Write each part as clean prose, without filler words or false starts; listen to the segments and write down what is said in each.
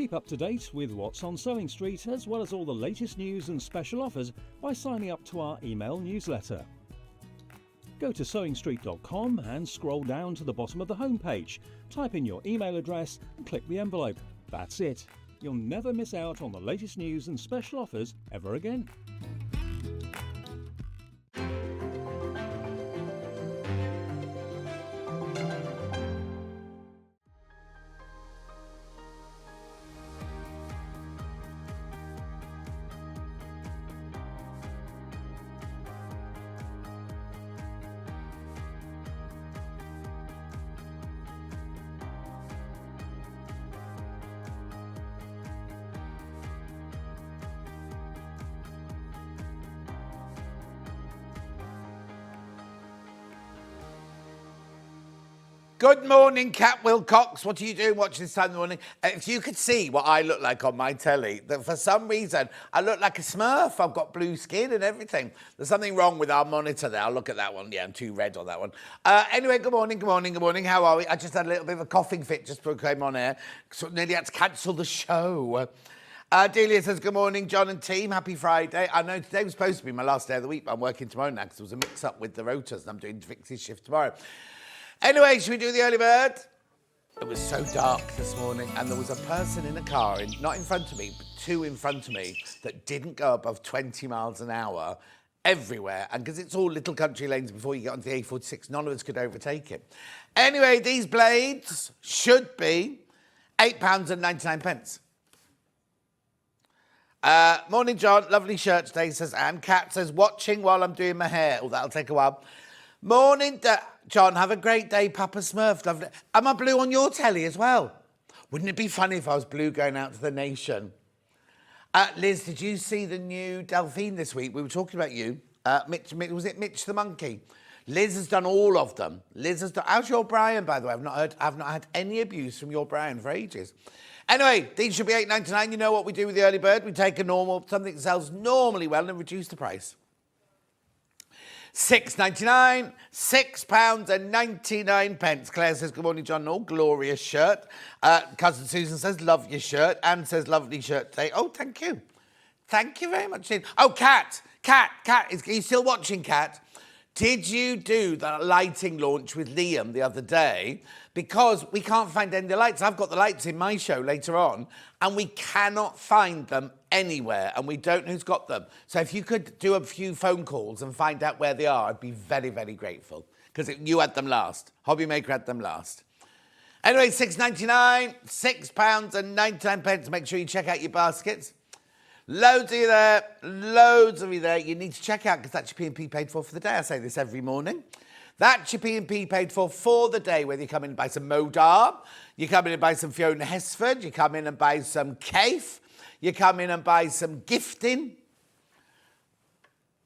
Keep up to date with what's on Sewing Street, as well as all the latest news and special offers by signing up to our email newsletter. Go to sewingstreet.com and scroll down to the bottom of the homepage. Type in your email address and click the envelope. That's it. You'll never miss out on the latest news and special offers ever again. Good morning, Cat Wilcox. What are you doing watching this time in the morning? If you could see what I look like on my telly, that for some reason I look like a Smurf. I've got blue skin and everything. There's something wrong with our monitor there. I'll look at that one. Yeah, I'm too red on that one. Anyway, good morning. How are we? I just had a little bit of a coughing fit just before I came on air. So nearly had to cancel the show. Delia says, good morning, John and team. Happy Friday. I know today was supposed to be my last day of the week, but I'm working tomorrow now because there was a mix-up with the rotors and I'm doing Vixie's shift tomorrow. Anyway, should we do the early bird? It was so dark this morning and there was a person in a car, not in front of me, but two in front of me, that didn't go above 20 miles an hour everywhere. And because it's all little country lanes before you get onto the A46, none of us could overtake it. Anyway, these blades should be £8.99. Morning, John. Lovely shirt today, says Anne. Kat says, watching while I'm doing my hair. Oh, that'll take a while. Morning, John. Have a great day, Papa Smurf. Lovely. Am I blue on your telly as well? Wouldn't it be funny if I was blue going out to the nation? Liz, did you see the new Delphine this week? We were talking about you. Was it Mitch the monkey? Liz has done all of them. Liz has done... How's your Brian, by the way? I've not had any abuse from your Brian for ages. Anyway, these should be £8.99. You know what we do with the early bird? We take something that sells normally well and reduce the price. £6.99, £6.99. Claire says, good morning, John. Oh, glorious shirt. Cousin Susan says, love your shirt. Anne says, lovely shirt today. Oh, thank you. Thank you very much. Oh, Kat, are you still watching, Kat? Did you do the lighting launch with Liam the other day? Because we can't find any of the lights. I've got the lights in my show later on, and we cannot find them anywhere, and we don't know who's got them. So if you could do a few phone calls and find out where they are, I'd be very, very grateful. Because you had them last. Hobbymaker had them last. Anyway, £6.99, £6.99. Make sure you check out your baskets. Loads of you there. You need to check out, because that's your P&P paid for the day. I say this every morning. That's your P&P paid for the day, whether you come in and buy some Moda, you come in and buy some Fiona Hesford, you come in and buy some Kaffe, you come in and buy some gifting.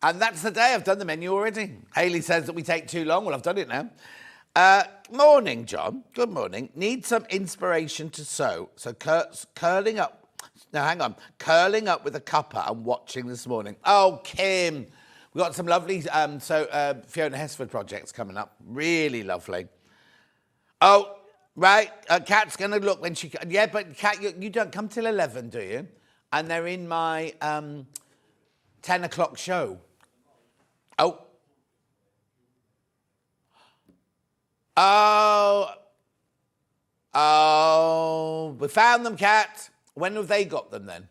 And that's the day. I've done the menu already. Hayley says that we take too long. Well, I've done it now. Morning, John. Good morning. Need some inspiration to sew. So curling up. No, hang on. Curling up with a cuppa and watching this morning. Oh, Kim. We've got some lovely Fiona Hesford projects coming up. Really lovely. Oh, right. Kat's going to look when she... Yeah, but Kat, you don't come till 11, do you? And they're in my 10 o'clock show. Oh. Oh. We found them, Kat. When have they got them then?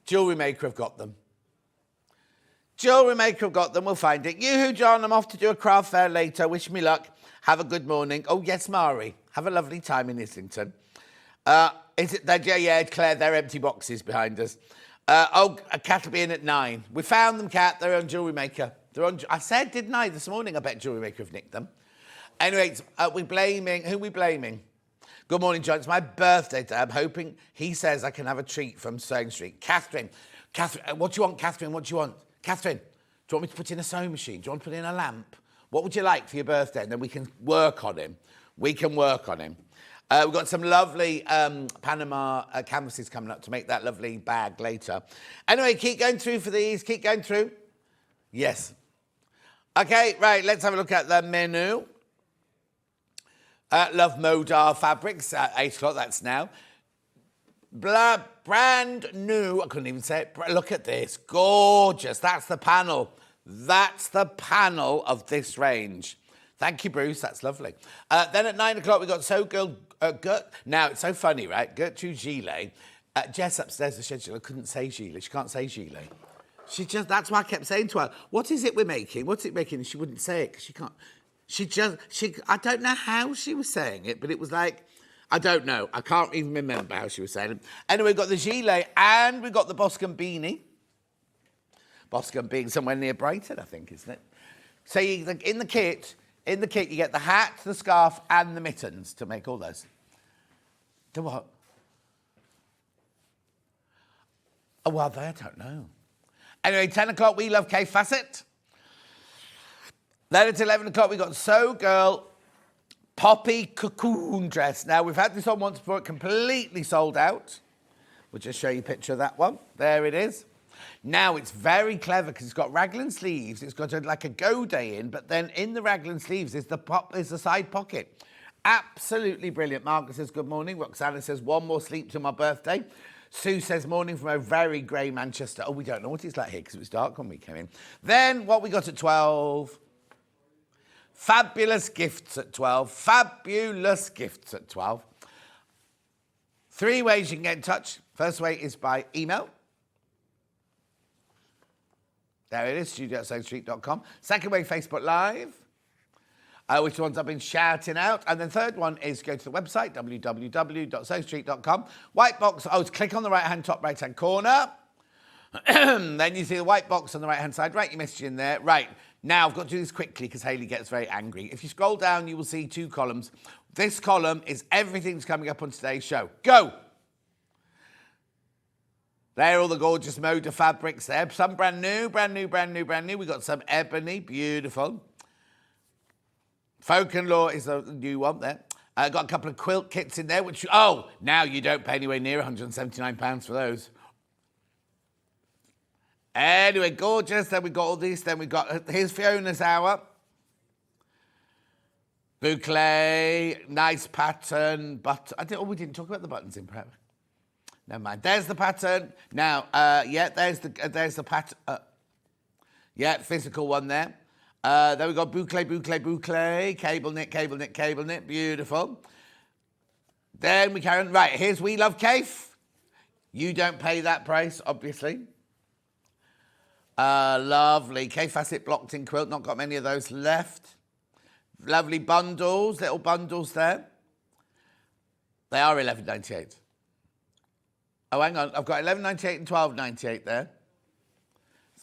Jewellery Maker have got them. Jewellery Maker have got them. We'll find it. Yoo-hoo, John. I'm off to do a craft fair later. Wish me luck. Have a good morning. Oh, yes, Mari. Have a lovely time in Islington. Is it that? Yeah, Claire, they're empty boxes behind us. A Cat will be in at 9. We found them, Cat. They're on Jewellery Maker. They're on. I said, didn't I, this morning? I bet Jewellery Maker have nicked them. Anyway, we're blaming... Who are we blaming? Good morning, John. It's my birthday today. I'm hoping he says I can have a treat from Sewing Street. Catherine, what do you want, Catherine? What do you want? Catherine, do you want me to put in a sewing machine? Do you want to put in a lamp? What would you like for your birthday? And then we can work on him. We've got some lovely Panama canvases coming up to make that lovely bag later. Anyway, keep going through for these. Keep going through. Yes. Okay, right. Let's have a look at the menu. Love Moda fabrics at 8 o'clock. That's now. brand new. I couldn't even say it. Look at this. Gorgeous. That's the panel. That's the panel of this range. Thank you, Bruce. That's lovely. Then at 9 o'clock, we got Sewgirl. Now, it's so funny, right? Gertrude Gilet. Jess upstairs, the schedule, couldn't say Gilet. She can't say Gilet. That's why I kept saying to her, what is it we're making? What's it making? And she wouldn't say it because she can't. I don't know how she was saying it, but it was like, I don't know. I can't even remember how she was saying it. Anyway, we've got the gilet and we've got the Boscombe beanie. Boscombe being somewhere near Brighton, I think, isn't it? So in the kit, you get the hat, the scarf, and the mittens to make all those. The what? Oh, well, I don't know. Anyway, 10 o'clock, we love Kaffe Fassett. Then at 11 o'clock, we got Sewgirl Poppy Cocoon Dress. Now, we've had this on once before, completely sold out. We'll just show you a picture of that one. There it is. Now, it's very clever because it's got raglan sleeves. It's got like a go day in, but then in the raglan sleeves is the side pocket. Absolutely brilliant. Margaret says, good morning. Roxana says, one more sleep till my birthday. Sue says, morning from a very grey Manchester. Oh, we don't know what it's like here because it was dark when we came in. Then what we got at 12... Fabulous gifts at 12. Fabulous gifts at 12. 3 ways you can get in touch. First way is by email. There it is, studio@sewingstreet.com. Second way, Facebook Live, which ones I've been shouting out. And then third one is go to the website, www.sewingstreet.com. White box, click on the right-hand top right-hand corner. Then you see the white box on the right-hand side. Write your message in there. Right. Now, I've got to do this quickly because Hayley gets very angry. If you scroll down, you will see 2 columns. This column is everything that's coming up on today's show. Go! There are all the gorgeous Moda fabrics there. Some brand new. We've got some ebony, beautiful. Folk and Law is a new one there. Got a couple of quilt kits in there, which, now you don't pay anywhere near £179 for those. Anyway, gorgeous. Then we got all these. Then we got, here's Fiona's Hour. Boucle, nice pattern. But we didn't talk about the buttons in prep. Never mind. There's the pattern. Now, there's the pattern. Physical one there. Then we got boucle. Cable knit. Beautiful. Then we carry on. Right, here's We Love Kaffe. You don't pay that price, obviously. Lovely. Kaffe Fassett blocked in quilt. Not got many of those left. Lovely bundles. Little bundles there. They are $11.98. Oh, hang on. I've got $11.98 and $12.98 there.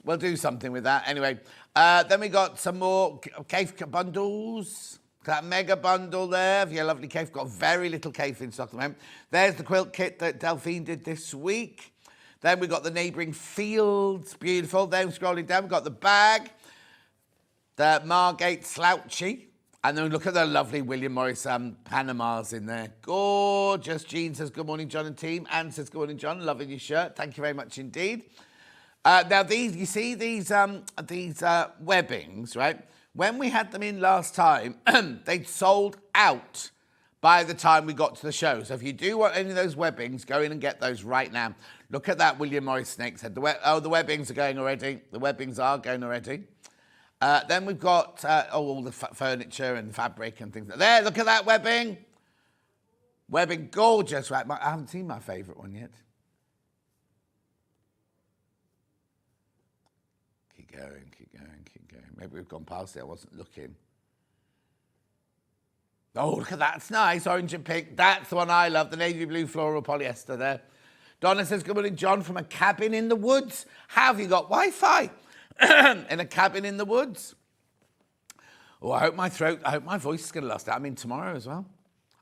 We'll do something with that. Anyway, then we got some more Kaffe bundles. That mega bundle there. Your lovely Kaffe. Got very little Kaffe in stock at the moment. There's the quilt kit that Delphine did this week. Then we got the neighbouring fields, beautiful. Then scrolling down, we've got the bag, the Margate slouchy, and then look at the lovely William Morris Panamas in there. Gorgeous. Jean says, good morning, John and team. Anne says, good morning, John. Loving your shirt. Thank you very much indeed. Now, you see these webbings, right? When we had them in last time, they'd sold out by the time we got to the show. So if you do want any of those webbings, go in and get those right now. Look at that William Morris snake's head. The webbings are going already. The webbings are going already. Then we've got all the furniture and fabric and things. There, look at that webbing. Webbing, gorgeous. Right, I haven't seen my favourite one yet. Keep going. Maybe we've gone past it. I wasn't looking. Oh, look at that. It's nice. Orange and pink. That's the one I love. The navy blue floral polyester there. Donna says, good morning, John, from a cabin in the woods. How have you got Wi-Fi? In a cabin in the woods. Oh, I hope my voice is going to last out. I'm in tomorrow as well.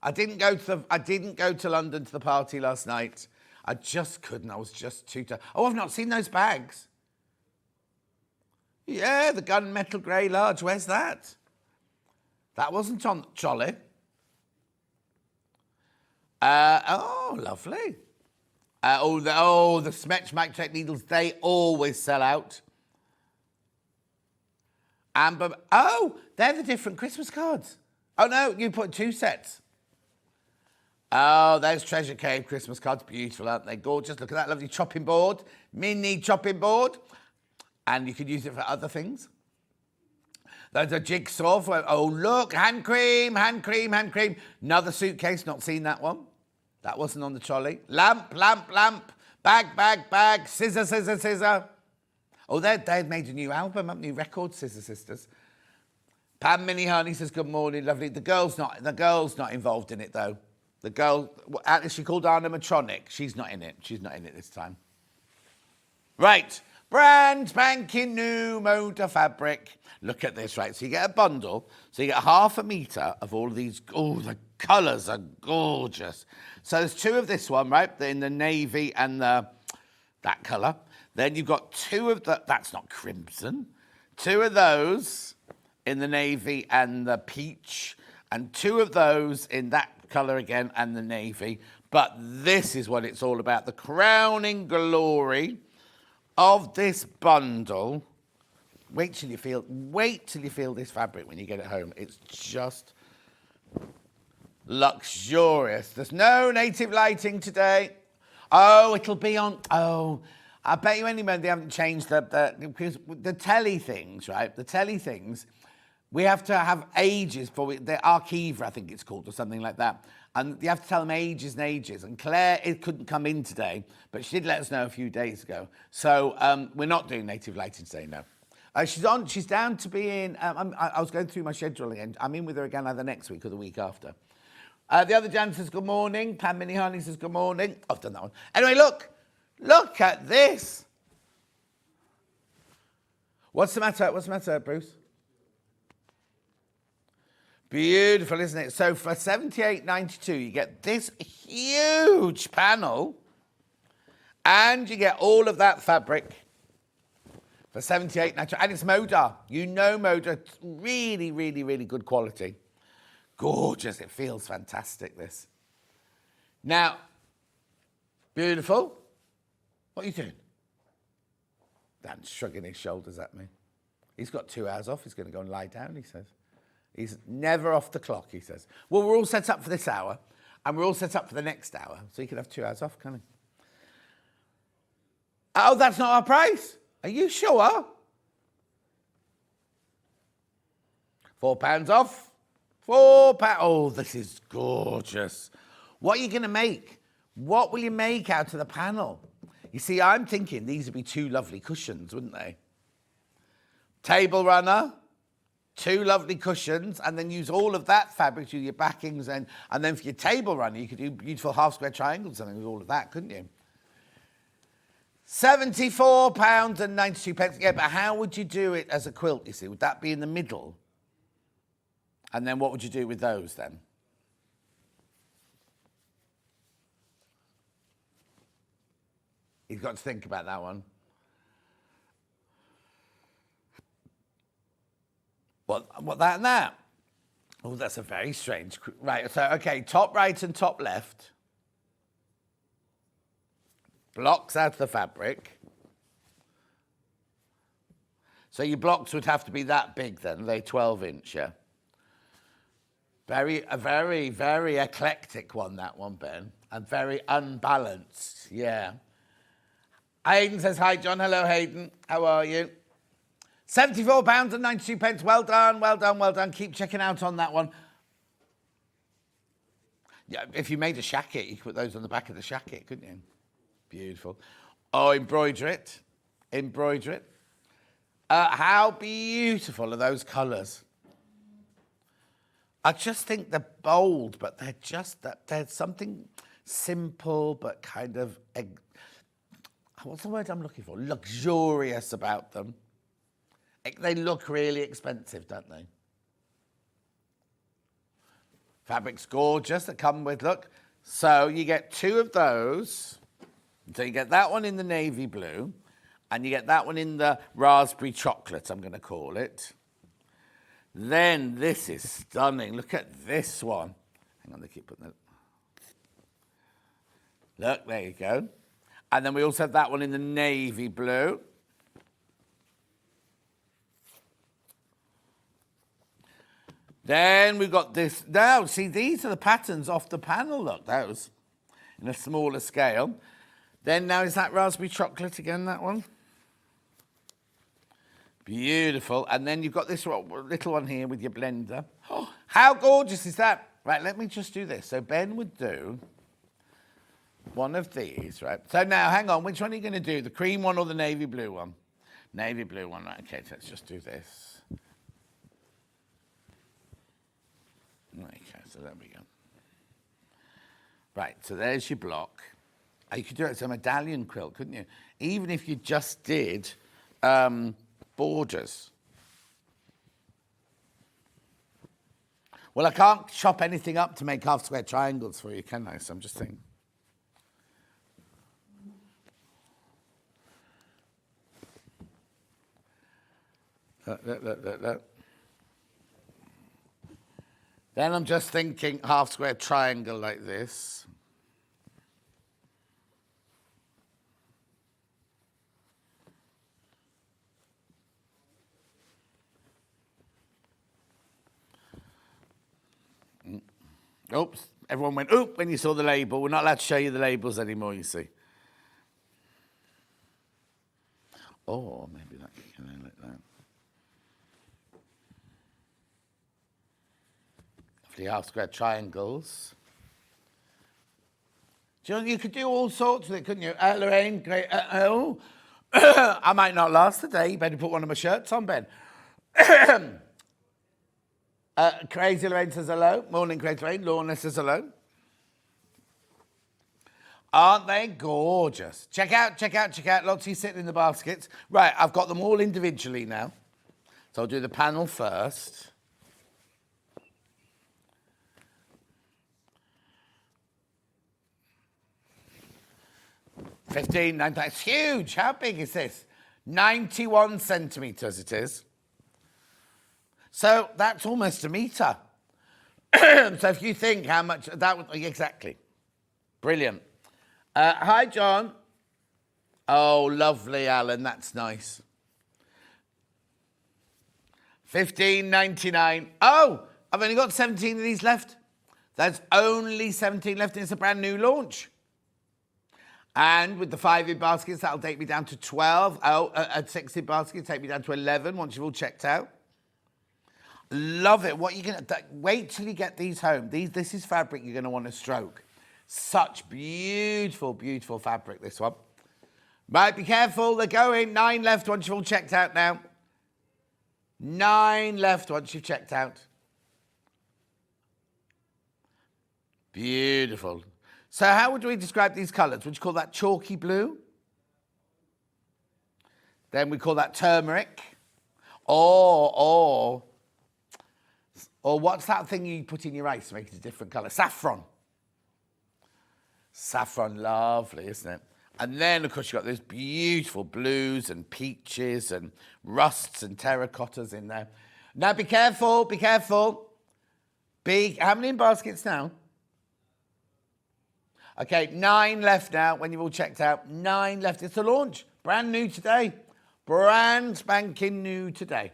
I didn't go to London to the party last night. I just couldn't. I was just too tired. Oh, I've not seen those bags. Yeah, the gunmetal grey large. Where's that? That wasn't on trolley. Lovely. The Smetch Microtech needles, they always sell out. Amber, they're the different Christmas cards. Oh no, you put 2 sets. Oh, there's Treasure Cave Christmas cards. Beautiful, aren't they? Gorgeous. Look at that lovely chopping board. Mini chopping board. And you could use it for other things. There's a jigsaw for, oh, look, hand cream, hand cream, hand cream. Another suitcase, not seen that one. That wasn't on the trolley. Lamp, lamp, lamp. Bag, bag, bag. Scissor, scissor, scissor. Oh, they've made a new album, haven't they? Record Scissor Sisters. Pam Minnie Honey says, good morning, lovely. The girl's not involved in it, though. The girl, she called animatronic. She's not in it. She's not in it this time. Right. Brand spanking new Moda fabric. Look at this, right? So you get a bundle. So you get 1/2 metre of all of these. Oh, the colours are gorgeous. So there's 2 of this one, right? In the navy and that colour. Then you've got 2 of that's not crimson. 2 of those in the navy and the peach. And 2 of those in that colour again and the navy. But this is what it's all about. The crowning glory of this bundle. Wait till you feel this fabric when you get it home. It's just luxurious. There's no native lighting today. Oh, it'll be on. Oh, I bet you any moment they haven't changed because the telly things, right? The telly things, we have to have ages for the Archiva, I think it's called, or something like that. And you have to tell them ages and ages. And Claire, it couldn't come in today, but she did let us know a few days ago. So we're not doing native lighting today, no. She's down to be in, I was going through my schedule again. I'm in with her again either next week or the week after. The other Jan says, good morning. Pam Minnie Honey says, good morning. I've done that one. Anyway, look at this. What's the matter, Bruce? Beautiful, isn't it? So for $78.92, you get this huge panel and you get all of that fabric for $78.92. And it's Moda. You know Moda. It's really, really, really good quality. Gorgeous. It feels fantastic, this. Now, beautiful. What are you doing? Dan's shrugging his shoulders at me. He's got 2 hours off. He's going to go and lie down, he says. He's never off the clock, he says. Well, we're all set up for this hour, and we're all set up for the next hour, so you can have 2 hours off, can't he? Oh, that's not our price. Are you sure? £4 off. £4. Oh, this is gorgeous. What are you going to make? What will you make out of the panel? You see, I'm thinking these would be 2 lovely cushions, wouldn't they? Table runner. 2 lovely cushions, and then use all of that fabric to your backings, and then for your table runner, you could do beautiful half-square triangles, something with all of that, couldn't you? £74.92. Yeah, but how would you do it as a quilt, you see? Would that be in the middle? And then what would you do with those then? You've got to think about that one. What, that and that? Oh, that's a very strange... Right, so, okay, top right and top left. Blocks out the fabric. So your blocks would have to be that big then, they're 12-inch, yeah? A very, very eclectic one, that one, Ben. And very unbalanced, yeah. Hayden says, hi, John. Hello, Hayden. How are you? £74.92. Well done, well done, well done. Keep checking out on that one. Yeah, if you made a shacket, you could put those on the back of the shacket, couldn't you? Beautiful. Oh, embroider it. Embroider it. How beautiful are those colours? I just think they're bold, but there's something simple but kind of, what's the word I'm looking for? Luxurious about them. They look really expensive, don't they? Fabric's gorgeous that come with, look. So you get 2 of those. So you get that one in the navy blue, and you get that one in the raspberry chocolate, I'm going to call it. Then this is stunning. Look at this one. Hang on, they keep putting that. Look, there you go. And then we also have that one in the navy blue. Then we've got this. Now, see, these are the patterns off the panel. Look, those in a smaller scale. Then now is that raspberry chocolate again, that one? Beautiful. And then you've got this little one here with your blender. Oh, how gorgeous is that? Right, let me just do this. So Ben would do one of these, right? So now, hang on. Which one are you going to do? The cream one or the navy blue one? Navy blue one. Right, okay, so let's just do this. Okay, so there we go. Right, so there's your block. You could do it as a medallion quilt, couldn't you? Even if you just did borders. Well, I can't chop anything up to make half-square triangles for you, can I? So I'm just thinking. Look. Then I'm just thinking half-square triangle like this. Oops, everyone went, oop, when you saw the label. We're not allowed to show you the labels anymore, you see. Oh, maybe that can go like that. Lovely half-square triangles. Do you know, you could do all sorts with it, couldn't you? Lorraine, great. I might not last the day. You better put one of my shirts on, Ben. Crazy Lorraine says hello. Morning, Crazy Lorraine. Lorna says hello. Aren't they gorgeous? Check out. Lots sitting in the baskets. Right, I've got them all individually now. So I'll do the panel first. That's huge. How big is this? 91 centimetres it is. So that's almost a metre. So if you think how much that would... Exactly. Brilliant. Hi, John. Oh, lovely, Alan. That's nice. $15.99. Oh, I've only got 17 of these left. There's only 17 left, and it's a brand new launch. And with the 5-in baskets, that'll take me down to 12. Oh, a 6-in basket, take me down to 11 once you've all checked out. Love it. What you're gonna wait till you get these home. This is fabric you're gonna want to stroke. Such beautiful, beautiful fabric, this one. Right, be careful. They're going. 9 left once you've all checked out now. 9 left once you've checked out. Beautiful. So how would we describe these colours? Would you call that chalky blue? Then we call that turmeric. Or what's that thing you put in your ice to make it a different colour? Saffron. Saffron, lovely, isn't it? And then, of course, you've got those beautiful blues and peaches and rusts and terracottas in there. Now, be careful, be careful. How many in baskets now? Okay, 9 left now when you've all checked out. 9 left. It's a launch. Brand new today. Brand spanking new today.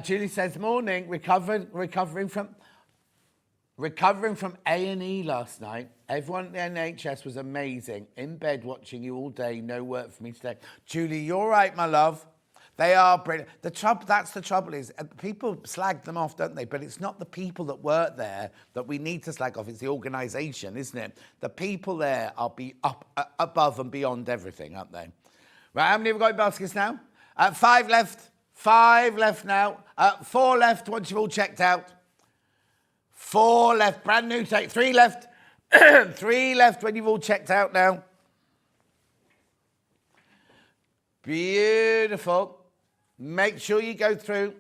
Julie says, morning, recovering from A&E last night. Everyone at the NHS was amazing. In bed watching you all day. No work for me today. Julie, you're right, my love. They are brilliant. That's the trouble is, people slag them off, don't they? But it's not the people that work there that we need to slag off. It's the organisation, isn't it? The people there are above and beyond everything, aren't they? Right, how many have we got in baskets now? 5 left. 5 left now. 4 left once you've all checked out. 4 left. Brand new take. 3 left. 3 left when you've all checked out now. Beautiful. Make sure you go through.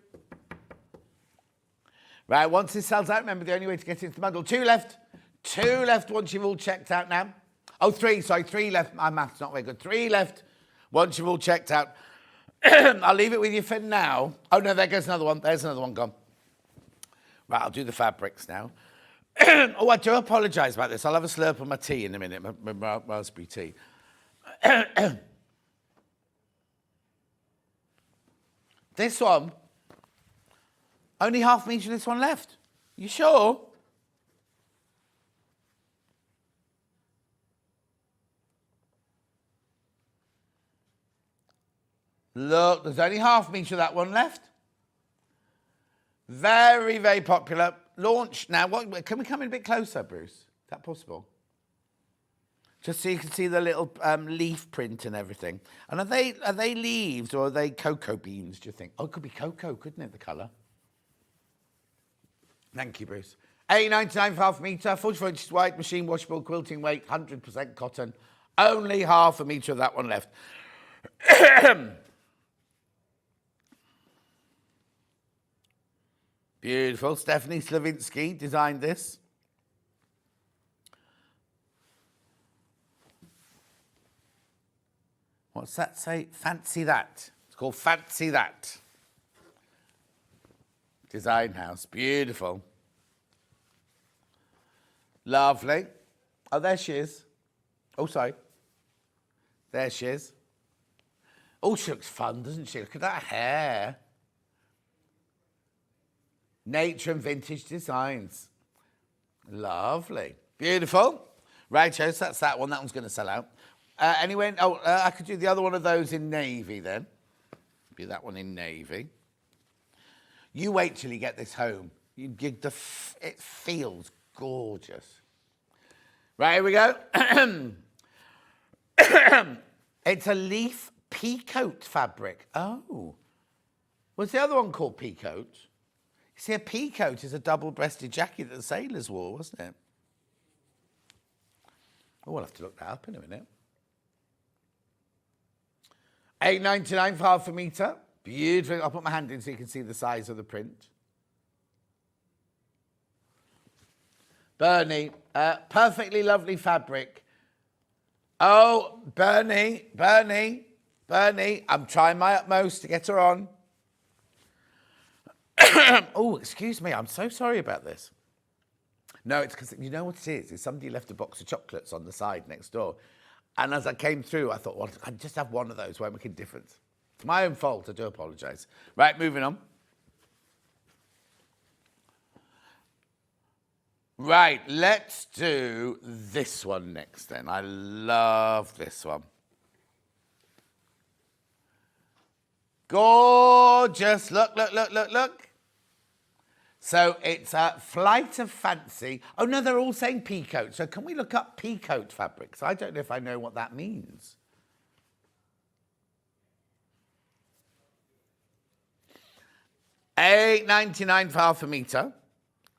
Right, once this sells out, remember the only way to get into the bundle. 2 left. 2 left once you've all checked out now. Oh, 3, sorry, 3 left. My math's not very good. 3 left once you've all checked out. I'll leave it with you for now. Oh, no, there goes another one. There's another one gone. Right, I'll do the fabrics now. Oh, I do apologise about this. I'll have a slurp of my tea in a minute, my raspberry tea. This one, only half metre of this one left. You sure? Look, there's only half metre of that one left. Very, very popular. Launch now. What? Can we come in a bit closer, Bruce? Is that possible? Just so you can see the little leaf print and everything. And are they leaves or are they cocoa beans, do you think? Oh, it could be cocoa, couldn't it, the colour? Thank you, Bruce. £8.99 for half a metre, 44 inches wide, machine washable, quilting weight, 100% cotton. Only half a metre of that one left. Beautiful. Stephanie Slavinsky designed this. What's that say? Fancy That. It's called Fancy That. Design house. Beautiful. Lovely. Oh, there she is. Oh, sorry. There she is. Oh, she looks fun, doesn't she? Look at that hair. Nature and vintage designs. Lovely. Beautiful. Right, so that's that one. That one's going to sell out. Anyway, I could do the other one of those in navy then. Be that one in navy. You wait till you get this home. It feels gorgeous. Right, here we go. It's a leaf peacoat fabric. Oh. Was the other one called peacoat? You see, a peacoat is a double-breasted jacket that the sailors wore, wasn't it? Oh, we'll have to look that up in a minute. £8.99 for half a metre. Beautiful. I'll put my hand in so you can see the size of the print. Bernie, perfectly lovely fabric. Oh, Bernie, I'm trying my utmost to get her on. Oh, excuse me, I'm so sorry about this. No, it's because, you know what it is? Somebody left a box of chocolates on the side next door. And as I came through, I thought, well, I'd just have one of those, won't make a difference. It's my own fault, I do apologise. Right, moving on. Right, let's do this one next then. I love this one. Gorgeous. Look. So it's a Flight of Fancy. Oh, no, they're all saying peacoat. So can we look up peacoat fabrics? I don't know if I know what that means. £8.99 for half a metre.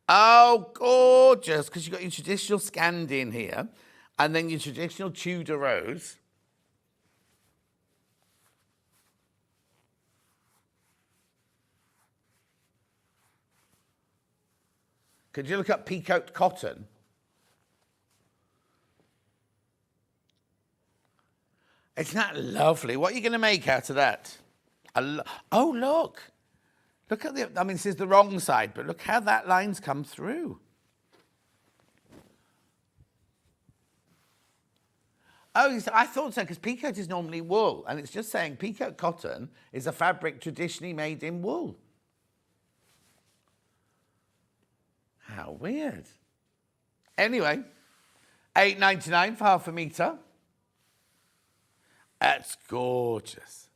Oh, gorgeous, because you've got your traditional Scandi in here, and then your traditional Tudor rose. Could you look up peacoat cotton? Isn't that lovely? What are you going to make out of that? Oh, look. Look at this is the wrong side, but look how that line's come through. Oh, I thought so, because peacoat is normally wool, and it's just saying peacoat cotton is a fabric traditionally made in wool. How weird. Anyway, £8.99 for half a metre. That's gorgeous.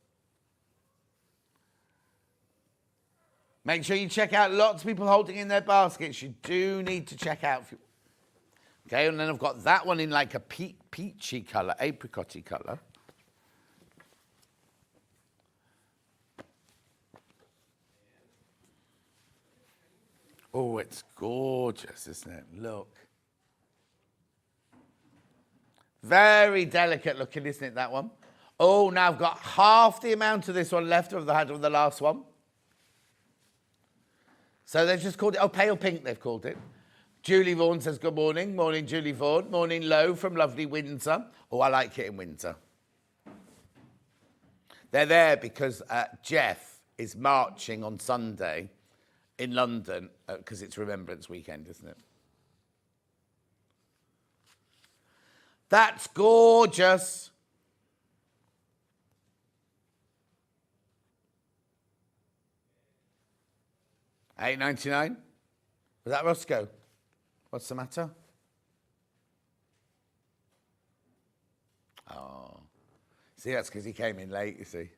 Make sure you check out lots of people holding in their baskets. You do need to check out. Okay, and then I've got that one in like a peachy colour, apricot-y colour. Oh, it's gorgeous, isn't it? Look. Very delicate looking, isn't it, that one? Oh, now I've got half the amount of this one left of the last one. So they've just called it, oh, pale pink they've called it. Julie Vaughan says, good morning. Morning, Julie Vaughan. Morning, Lo from lovely Windsor. Oh, I like it in Windsor. They're there because Jeff is marching on Sunday in London, because it's Remembrance Weekend, isn't it? That's gorgeous. $8.99. Was that Roscoe? What's the matter? Oh. See, that's because he came in late, you see.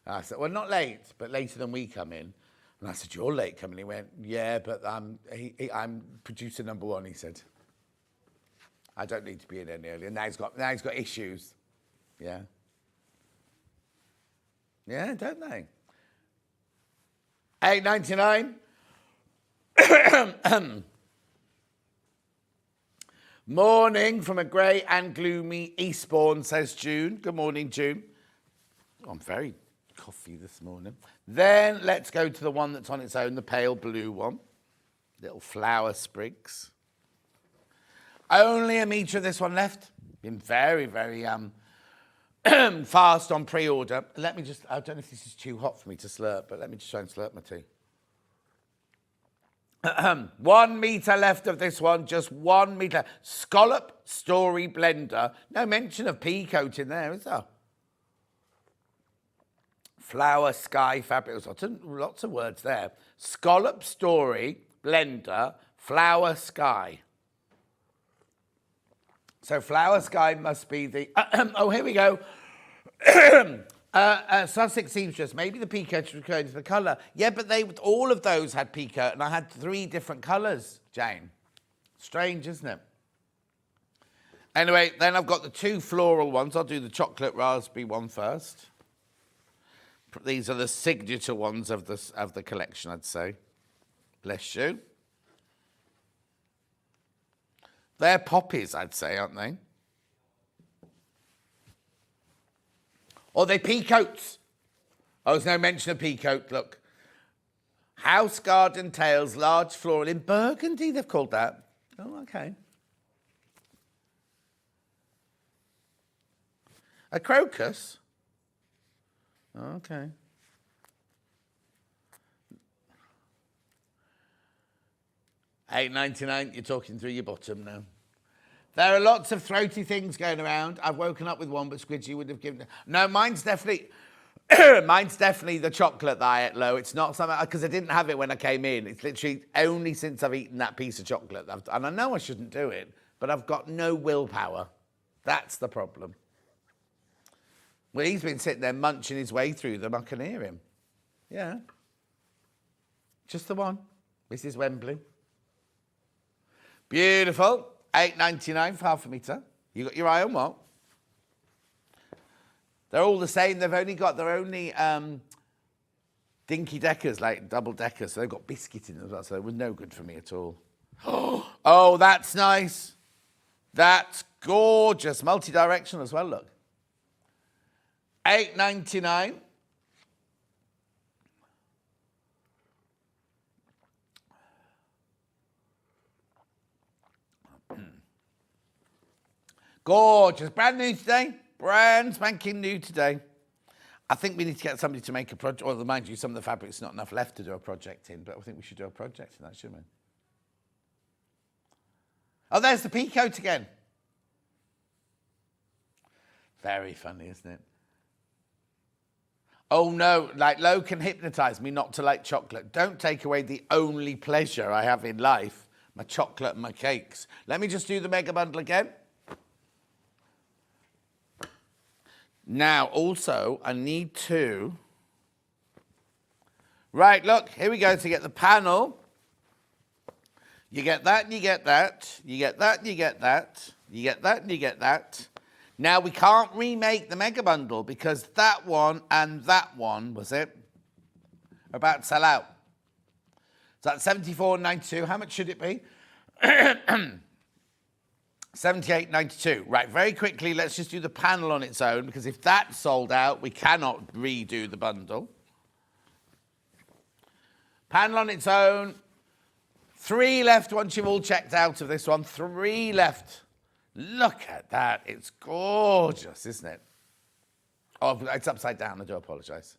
I said, well, not late, but later than we come in. And I said, you're late coming. He went, yeah, but I'm producer number one, he said. I don't need to be in any earlier. Now he's got issues. Yeah. Yeah, don't they? $8.99. Morning from a grey and gloomy Eastbourne, says June. Good morning, June. Oh, I'm very coffee this morning. Then let's go to the one that's on its own, the pale blue one. Little flower sprigs. Only a metre of this one left. Been very, very fast on pre-order. Let me just, I don't know if this is too hot for me to slurp, but let me just try and slurp my tea. 1 metre left of this one, just 1 metre. Scallop Story Blender. No mention of peacoat in there, is there? Flower, sky, fabric. Lots of words there. Scallop Story Blender, flower, sky. So flower, sky must be the... oh, here we go. Sussex seamstress. Maybe the peacoat was going to the colour. Yeah, but all of those had peacoat, and I had 3 different colours, Jane. Strange, isn't it? Anyway, then I've got the 2 floral ones. I'll do the chocolate raspberry one first. These are the signature ones of the collection, I'd say. Bless you. They're poppies, I'd say, aren't they? Or they peacoats. Oh, there's no mention of peacoat, look. House Garden Tales, large floral in burgundy, they've called that. Oh, okay. A crocus? Oh, okay. $8.99, you're talking through your bottom now. There are lots of throaty things going around. I've woken up with one, but Squidgy would have given... No, mine's definitely... mine's definitely the chocolate that I ate low. It's not something... Because I didn't have it when I came in. It's literally only since I've eaten that piece of chocolate. And I know I shouldn't do it, but I've got no willpower. That's the problem. Well, he's been sitting there munching his way through them. I can hear him. Yeah. Just the one. Mrs. Wembley. Beautiful. $8.99 for half a metre. You got your eye on what? They're all the same. They've only got their only dinky deckers, like double deckers. So they've got biscuit in them as well. So they were no good for me at all. Oh, that's nice. That's gorgeous. Multi-directional as well, look. $8.99. Gorgeous. Brand new today. Brand spanking new today. I think we need to get somebody to make a project. Well, mind you, some of the fabric's not enough left to do a project in, but I think we should do a project in that, shouldn't we? Oh, there's the peacoat again. Very funny, isn't it? Oh, no, like Lo can hypnotise me not to like chocolate. Don't take away the only pleasure I have in life, my chocolate and my cakes. Let me just do the mega bundle again. Now, also, I need to... Right, look, here we go to get the panel. You get that and you get that. You get that and you get that. You get that and you get that. Now, we can't remake the mega bundle because that one and that one, was it, are about to sell out. So that's $74.92. How much should it be? $78.92. Right, very quickly, let's just do the panel on its own, because if that's sold out, we cannot redo the bundle. Panel on its own. 3 left once you've all checked out of this one. 3 left. Look at that. It's gorgeous, isn't it? Oh, it's upside down. I do apologise.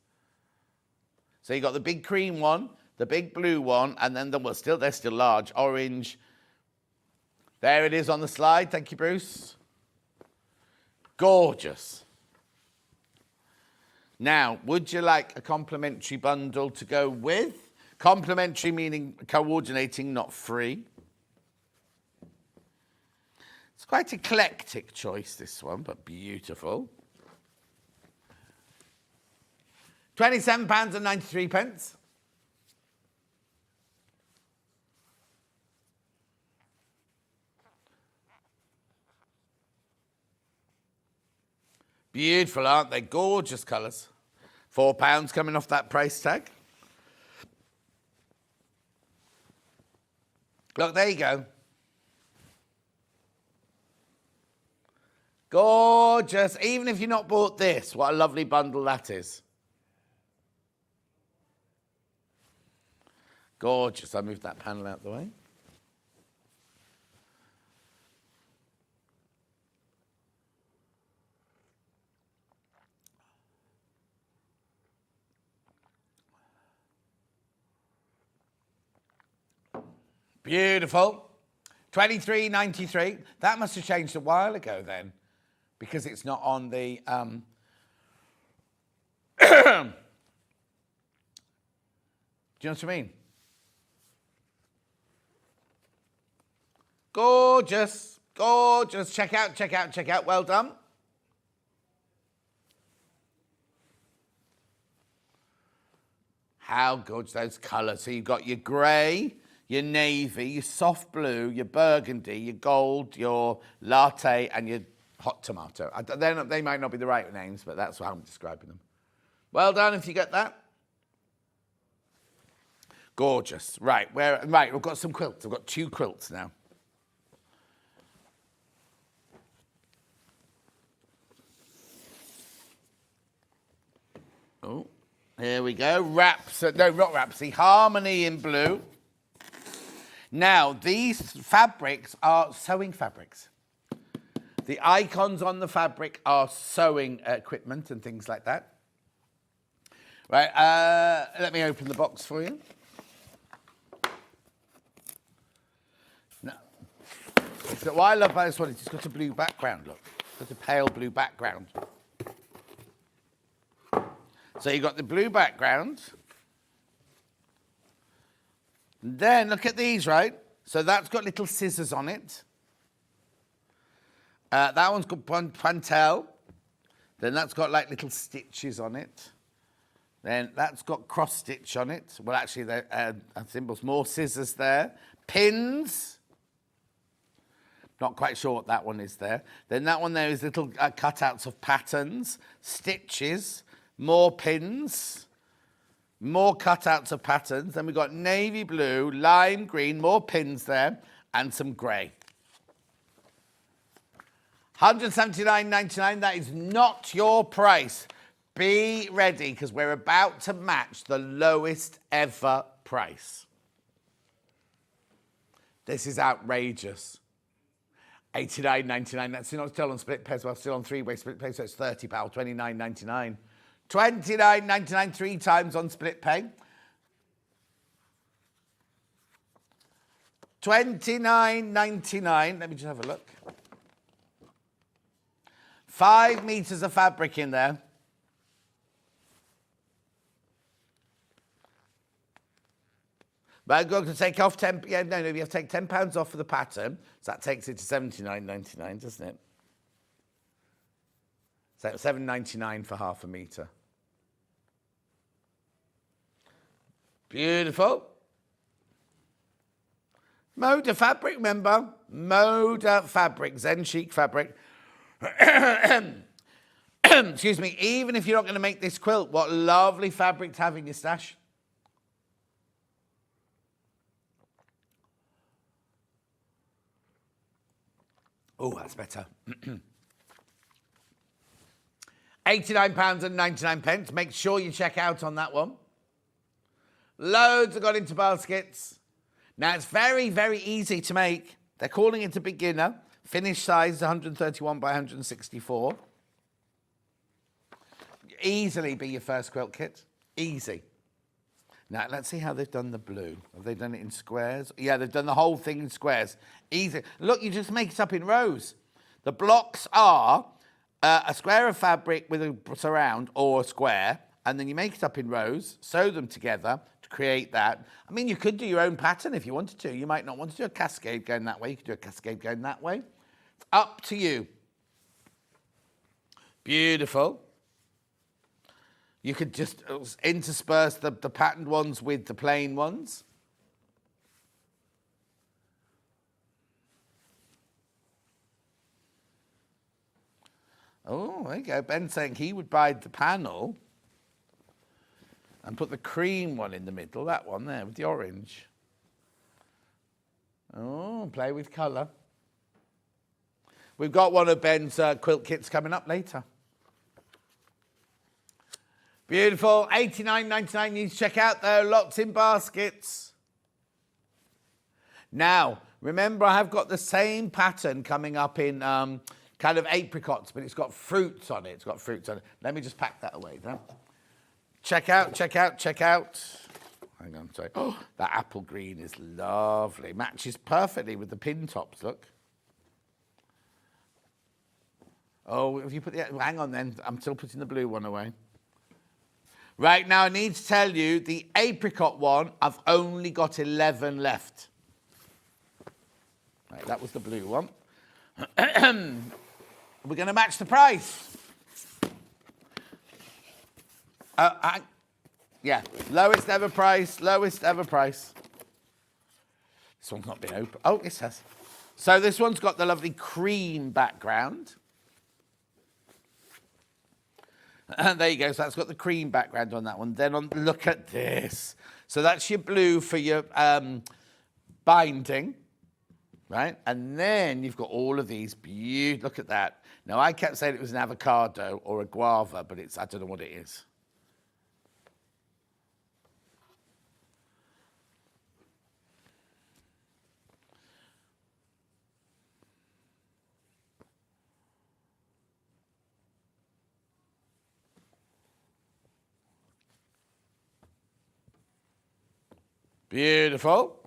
So you got the big cream one, the big blue one, and then they're still large. Orange. There it is on the slide. Thank you, Bruce. Gorgeous. Now, would you like a complimentary bundle to go with? Complimentary meaning coordinating, not free. It's quite eclectic choice, this one, but beautiful. £27.93. Beautiful, aren't they? Gorgeous colours. £4 coming off that price tag. Look, there you go. Gorgeous. Even if you've not bought this, what a lovely bundle that is. Gorgeous. I'll move that panel out the way. Beautiful. $23.93. That must have changed a while ago then, because it's not on the... Do you know what I mean? Gorgeous. Gorgeous. Check out, check out, check out. Well done. How good's those colours. So you've got your grey, your navy, your soft blue, your burgundy, your gold, your latte, and your hot tomato. They might not be the right names, but that's how I'm describing them. Well done if you get that. Gorgeous. Right, we've got some quilts. We've got 2 quilts now. Oh, here we go. Harmony in blue. Now, these fabrics are sewing fabrics. The icons on the fabric are sewing equipment and things like that. Right, let me open the box for you. Now, so what I love about this one is it's got a blue background, look. It's got a pale blue background. So you've got the blue background. Then look at these, right? So that's got little scissors on it. That one's got Pantel. Then that's got like little stitches on it. Then that's got cross stitch on it. Well, actually, they're symbols. More scissors there. Pins. Not quite sure what that one is there. Then that one there is little cutouts of patterns, stitches, more pins. More cutouts of patterns. Then we've got navy blue, lime green, more pins there, and some grey. $179.99. That is not your price. Be ready, because we're about to match the lowest ever price. This is outrageous. $89.99. That's not still on split pay as well. Still on 3-way split pay, so it's £30. $29.99. $29.99 3 times on split pay. $29.99. Let me just have a look. 5 meters of fabric in there. But I'm going to take off 10. Yeah, no, you have to take £10 off for the pattern. So that takes it to $79.99, doesn't it? So $7.99 for half a metre. Beautiful. Moda fabric, remember? Moda fabric, Zen chic fabric. Excuse me, even if you're not going to make this quilt, what lovely fabric to have in your stash. Oh, that's better. £89.99. Make sure you check out on that one. Loads have got into baskets. Now, it's very, very easy to make. They're calling it a beginner. Finished size 131 by 164. Easily be your first quilt kit. Easy. Now, let's see how they've done the blue. Have they done it in squares? Yeah, they've done the whole thing in squares. Easy. Look, you just make it up in rows. The blocks are a square of fabric with a surround or a square, and then you make it up in rows, sew them together to create that. I mean, you could do your own pattern if you wanted to. You might not want to do a cascade going that way. You could do a cascade going that way. It's up to you. Beautiful. You could just intersperse the patterned ones with the plain ones. Oh, there you go. Ben's saying he would buy the panel and put the cream one in the middle, that one there with the orange. Oh, play with colour. We've got one of Ben's quilt kits coming up later. Beautiful. $89.99. You need to check out though. Lots in baskets. Now, remember I have got the same pattern coming up in kind of apricots, but it's got fruits on it. Let me just pack that away then. Check out. Hang on, sorry. Oh, that apple green is lovely. Matches perfectly with the pin tops, look. Oh, if you put the... Hang on then. I'm still putting the blue one away. Right, now I need to tell you, the apricot one, I've only got 11 left. Right, that was the blue one. We're going to match the price. Yeah, lowest ever price. This one's not been open. Oh, it has. So this one's got the lovely cream background. And there you go. So that's got the cream background on that one. Then look at this. So that's your blue for your binding, right? And then you've got all of these beautiful. Look at that. Now I kept saying it was an avocado or a guava, but I don't know what it is. Beautiful.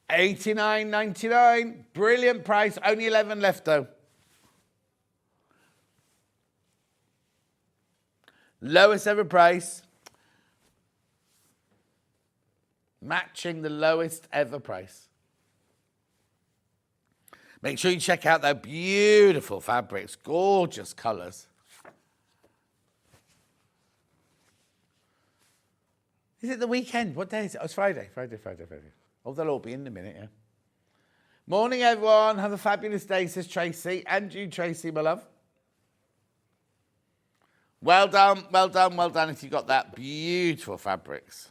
$89.99. Brilliant price. Only 11 left though. Lowest ever price. Matching the lowest ever price. Make sure you check out their beautiful fabrics. Gorgeous colours. Is it the weekend? What day is it? Oh, it's Friday. Friday. Oh, they'll all be in a minute, yeah. Morning, everyone. Have a fabulous day, says Tracy. And you, Tracy, my love. Well done if you got that. Beautiful fabrics.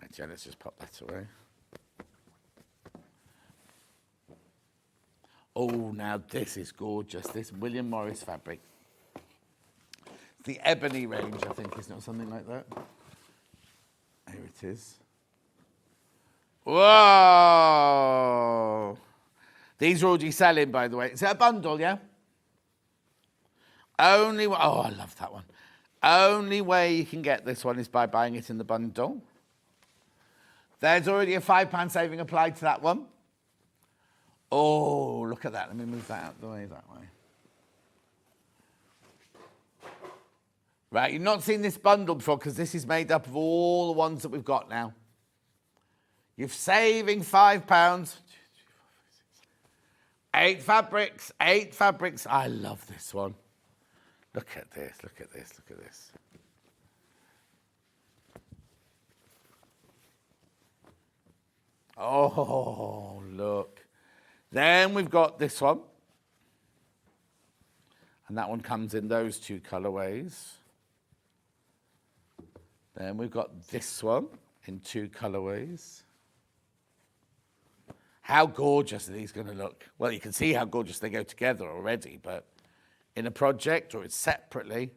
Right, yeah, let's just pop that away. Oh, now this is gorgeous. This William Morris fabric. The ebony range, I think, isn't it? Something like that. Here it is. Whoa! These are already selling, by the way. Is it a bundle, yeah? Oh, I love that one. Only way you can get this one is by buying it in the bundle. There's already a £5 saving applied to that one. Oh, look at that. Let me move that out the way that way. Right, you've not seen this bundle before because this is made up of all the ones that we've got now. You're saving £5. 8 fabrics. I love this one. Look at this. Oh, look. Then we've got this one. And that one comes in those 2 colourways. Then we've got this one in 2 colourways. How gorgeous are these going to look? Well, you can see how gorgeous they go together already, but in a project or it's separately.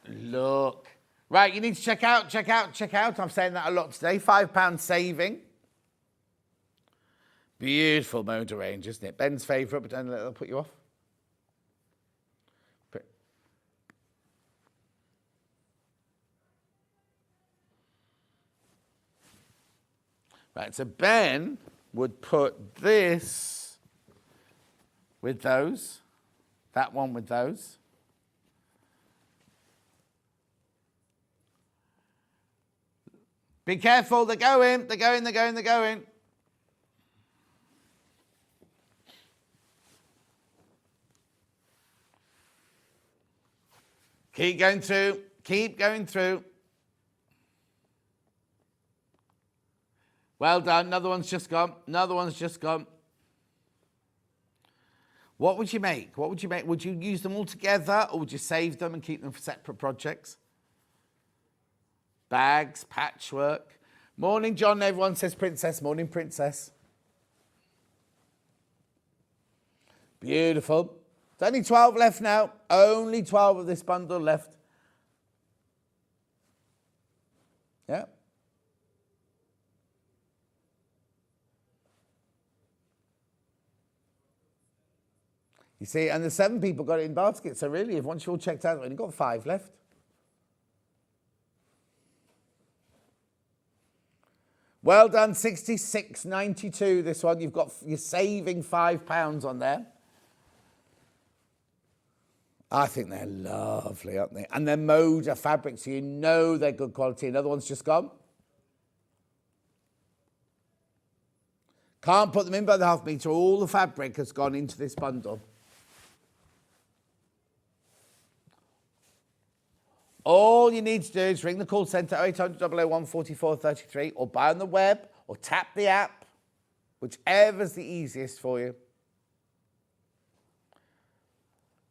Look. Right, you need to check out. I'm saying that a lot today. £5 saving. Beautiful Moda range, isn't it? Ben's favourite, but don't let that put you off. Right, so Ben would put this with those. That one with those. Be careful, they're going, they're going, they're going, they're going. Keep going through, keep going through. Well done, another one's just gone, another one's just gone. What would you make? What would you make? Would you use them all together or would you save them and keep them for separate projects? Bags, patchwork. Morning, John. Everyone says princess. Morning, princess. Beautiful. There's only 12 left now. Only 12 of this bundle left. Yeah. You see, and the 7 people got it in baskets. So really, if once you're all checked out, we've only got 5 left. Well done, 66.92. This one, you're saving £5 on there. I think they're lovely, aren't they? And they're Moda fabrics, so you know they're good quality. Another one's just gone. Can't put them in by the half metre. All the fabric has gone into this bundle. All you need to do is ring the call centre 0800 001 4433 or buy on the web or tap the app, whichever's the easiest for you.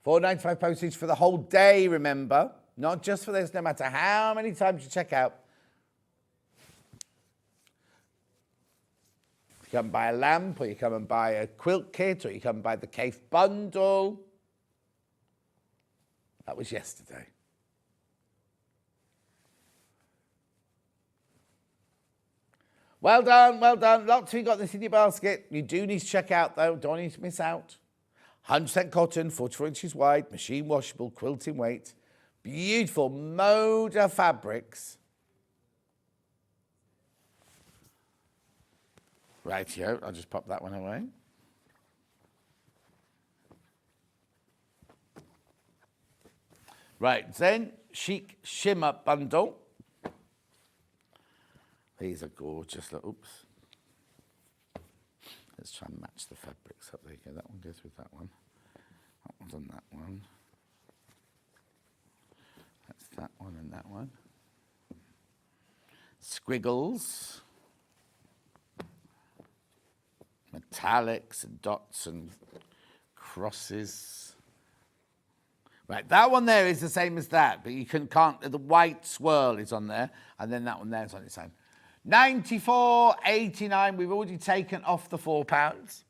£4.95 postage for the whole day, remember. Not just for this, no matter how many times you check out. You come and buy a lamp, or you come and buy a quilt kit, or you come and buy the Kaffe bundle. That was yesterday. Well done, well done. Lots of you got this in your basket. You do need to check out, though. Don't need to miss out. 100% cotton, 44 inches wide, machine washable, quilting weight. Beautiful Moda fabrics. Rightio, I'll just pop that one away. Right, then Chic Shimmer Bundle. These are gorgeous. Look, oops. Let's try and match the fabrics up. There you go. That one goes with that one. That one's on that one. That's that one and that one. Squiggles. Metallics and dots and crosses. Right, that one there is the same as that, but you can't, the white swirl is on there, and then that one there is on its own. £94.89, we've already taken off the £4.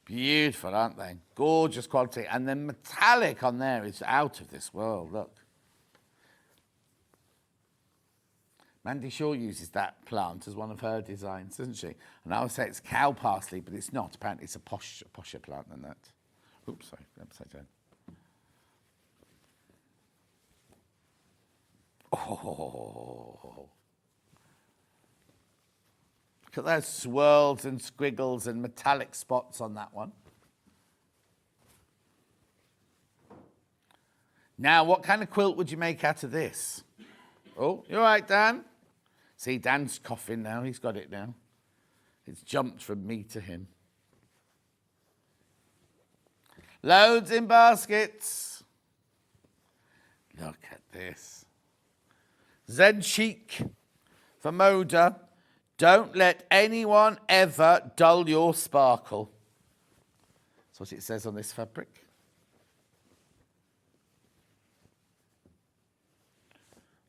Beautiful, aren't they? Gorgeous quality. And then metallic on there is out of this world, look. Mandy Shaw uses that plant as one of her designs, doesn't she? And I would say it's cow parsley, but it's not. Apparently it's a posher plant than that. Oops, sorry, upside down. Oh. Look at those swirls and squiggles and metallic spots on that one. Now, what kind of quilt would you make out of this? Oh, you all right, Dan? See, Dan's coughing now. He's got it now. It's jumped from me to him. Loads in baskets. Look at this. Zen Chic for Moda. Don't let anyone ever dull your sparkle. That's what it says on this fabric.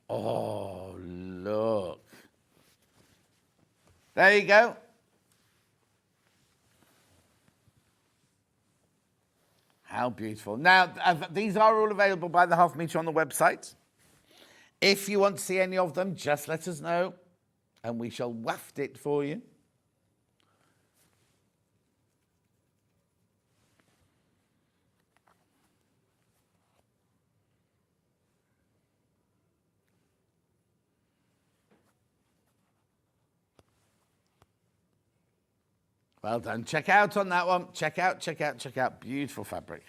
Oh, look. There you go. How beautiful. Now, these are all available by the half metre on the website. If you want to see any of them, just let us know, and we shall waft it for you. Well done. Check out on that one. Check out, check out, check out. Beautiful fabric.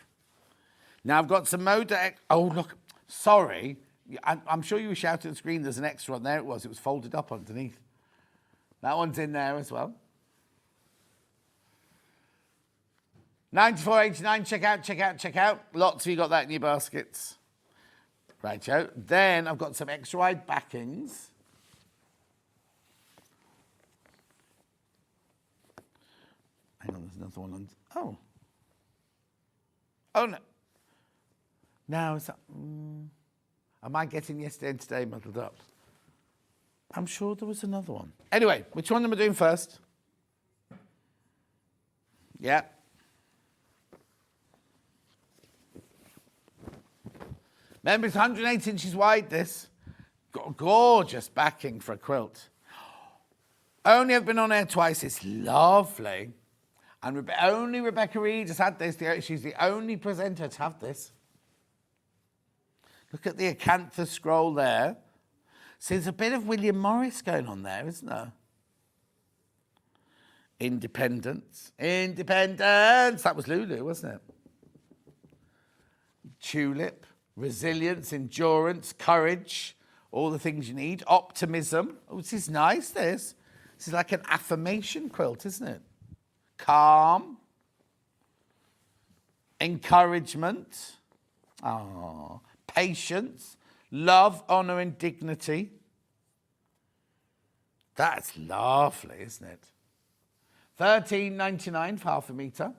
Now I've got some Moda. Oh, look. Sorry. I'm sure you were shouting at the screen. There's an extra on there. It was folded up underneath. That one's in there as well. 94.89. Check out, check out, check out. Lots of you got that in your baskets. Right, Joe. Then I've got some extra wide backings. Hang on, there's another one on. Oh. Oh, no. Now, is that... am I getting yesterday and today muddled up? I'm sure there was another one. Anyway, which one am I doing first? Yeah. Remember, it's 108 inches wide, this. Got a gorgeous backing for a quilt. Only have been on air twice. It's lovely. And only Rebecca Reed has had this. She's the only presenter to have this. Look at the acanthus scroll there. See, there's a bit of William Morris going on there, isn't there? Independence. Independence. That was Lulu, wasn't it? Tulip. Resilience, endurance, courage. All the things you need. Optimism. Oh, this is nice, this. This is like an affirmation quilt, isn't it? Calm. Encouragement. Oh, patience. Love, honour and dignity. That's lovely, isn't it? $13.99 for half a metre.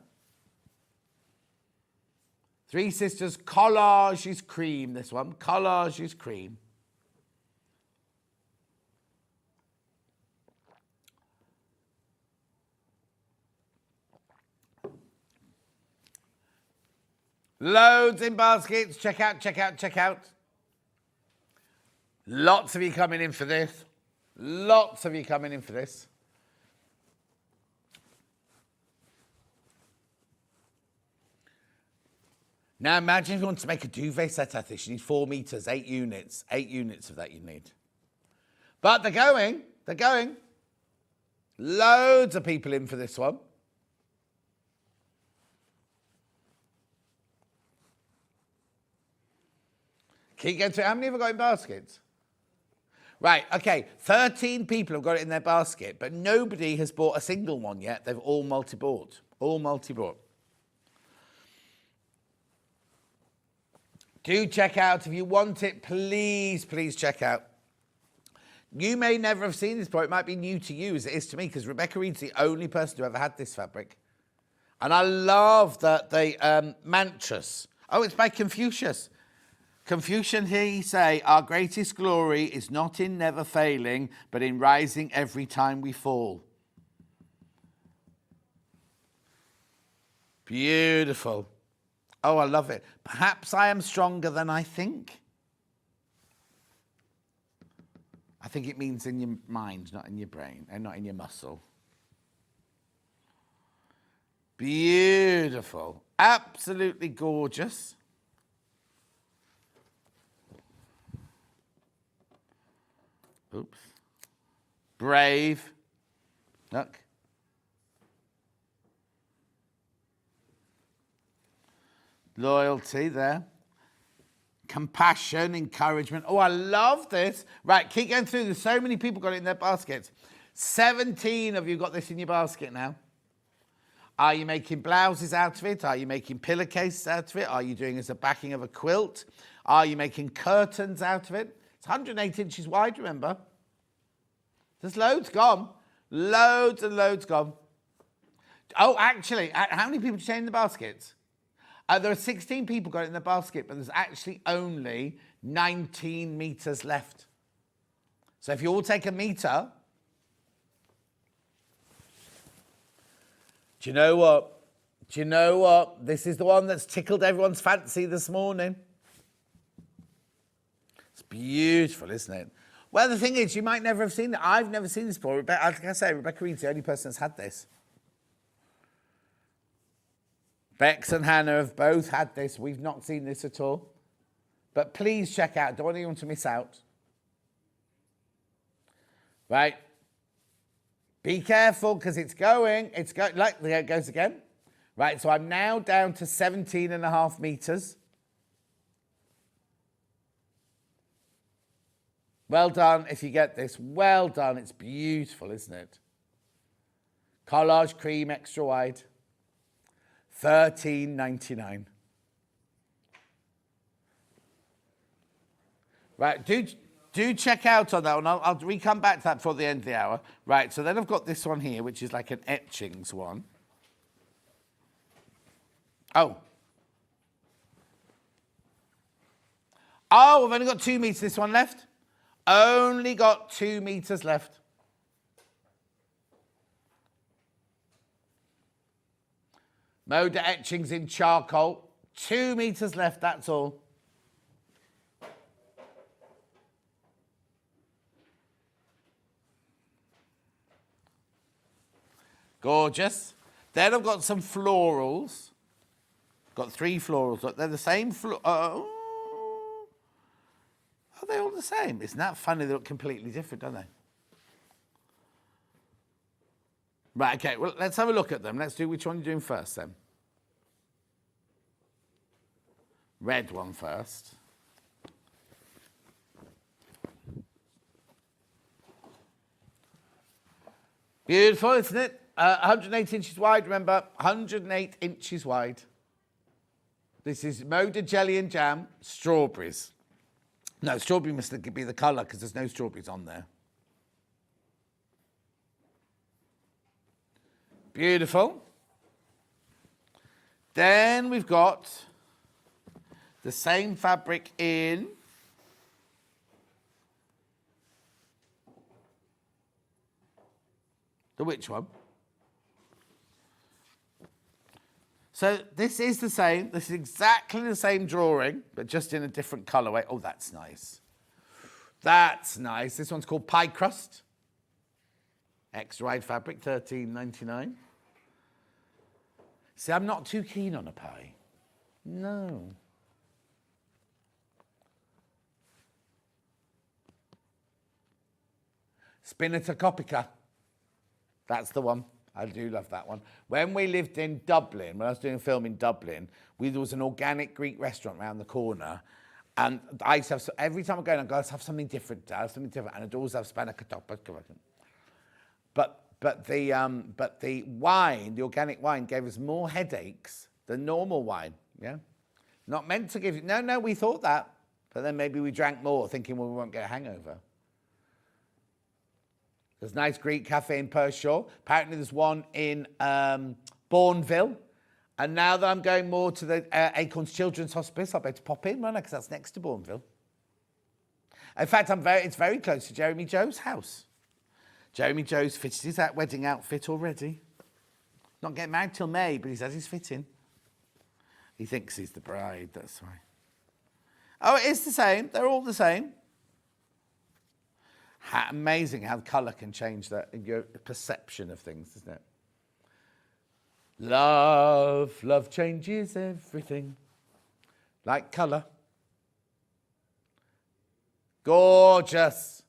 Three Sisters Collage is cream, this one. Collage is cream. Loads in baskets. Check out, check out, check out. Lots of you coming in for this. Lots of you coming in for this. Now imagine if you want to make a duvet set out of this. You need 4 metres, 8 units. 8 units of that you need. But they're going. They're going. Loads of people in for this one. Keep going through. How many have I got in baskets? Right, okay. 13 people have got it in their basket, but nobody has bought a single one yet. They've all multi-bought. All multi-bought. Do check out. If you want it, please, please check out. You may never have seen this before. It might be new to you as it is to me, because Rebecca Reed's the only person who ever had this fabric. And I love that they mantras. Oh, it's by Confucius. Confucian, he say, our greatest glory is not in never failing, but in rising every time we fall. Beautiful. Oh, I love it. Perhaps I am stronger than I think. I think it means in your mind, not in your brain, and not in your muscle. Beautiful. Absolutely gorgeous. Oops. Brave. Look. Loyalty there. Compassion, encouragement. Oh, I love this. Right, keep going through. There's so many people got it in their baskets. 17 of you got this in your basket now. Are you making blouses out of it? Are you making pillowcases out of it? Are you doing it as a backing of a quilt? Are you making curtains out of it? It's 108 inches wide, remember? There's loads gone. Loads and loads gone. Oh, actually, how many people did you say in the baskets? There are 16 people got it in the basket, but there's actually only 19 metres left. So if you all take a metre... Do you know what? Do you know what? This is the one that's tickled everyone's fancy this morning. It's beautiful, isn't it? Well, the thing is, you might never have seen it. I've never seen this before. Like I say, Rebecca Reed's the only person that's had this. Bex and Hannah have both had this. We've not seen this at all. But please check out. Don't want anyone to miss out. Right. Be careful, because it's going. Like, there it goes again. Right, so I'm now down to 17.5 metres. Well done if you get this. Well done. It's beautiful, isn't it? Collage cream, extra wide. $13.99. Right, do check out on that one. I'll come back to that before the end of the hour. Right, so then I've got this one here, which is like an etchings one. Oh, we've only got 2 metres this one left. Only got 2 metres left. Moda etchings in charcoal. 2 metres left, that's all. Gorgeous. Then I've got some florals. Got 3 florals. Look, they're the same are they all the same? Isn't that funny? They look completely different, don't they? Right, okay. Well, let's have a look at them. Let's do which one you're doing first, then. Red one first. Beautiful, isn't it? 108 inches wide, remember. 108 inches wide. This is Moda jelly and jam, strawberries. No, strawberry must be the colour because there's no strawberries on there. Beautiful. Then we've got the same fabric in the which one? So this is the same. This is exactly the same drawing, but just in a different colourway. Oh, that's nice. That's nice. This one's called Pie Crust. Extra wide fabric, $13.99. See, I'm not too keen on a pie. No. Spinata Copica. That's the one. I do love that one. When we lived in Dublin, when I was doing a film in Dublin, there was an organic Greek restaurant around the corner. And I used to have, every time I go in, I go, let's have something different. And I'd always have Spinata Copica. But the wine, the organic wine, gave us more headaches than normal wine. Yeah, not meant to give you. No, we thought that, but then maybe we drank more, thinking, well, we won't get a hangover. There's nice Greek cafe in Pershore. Apparently, there's one in Bourneville. And now that I'm going more to the Acorns Children's Hospice, I'll be able to pop in, won't I? Because that's next to Bourneville. In fact, it's very close to Jeremy Joe's house. Jeremy Joe's fitted his wedding outfit already. Not getting married till May, but he's had his fitting. He thinks he's the bride, that's why. Oh, it is the same. They're all the same. Amazing how colour can change your perception of things, isn't it? Love changes everything. Like colour. Gorgeous.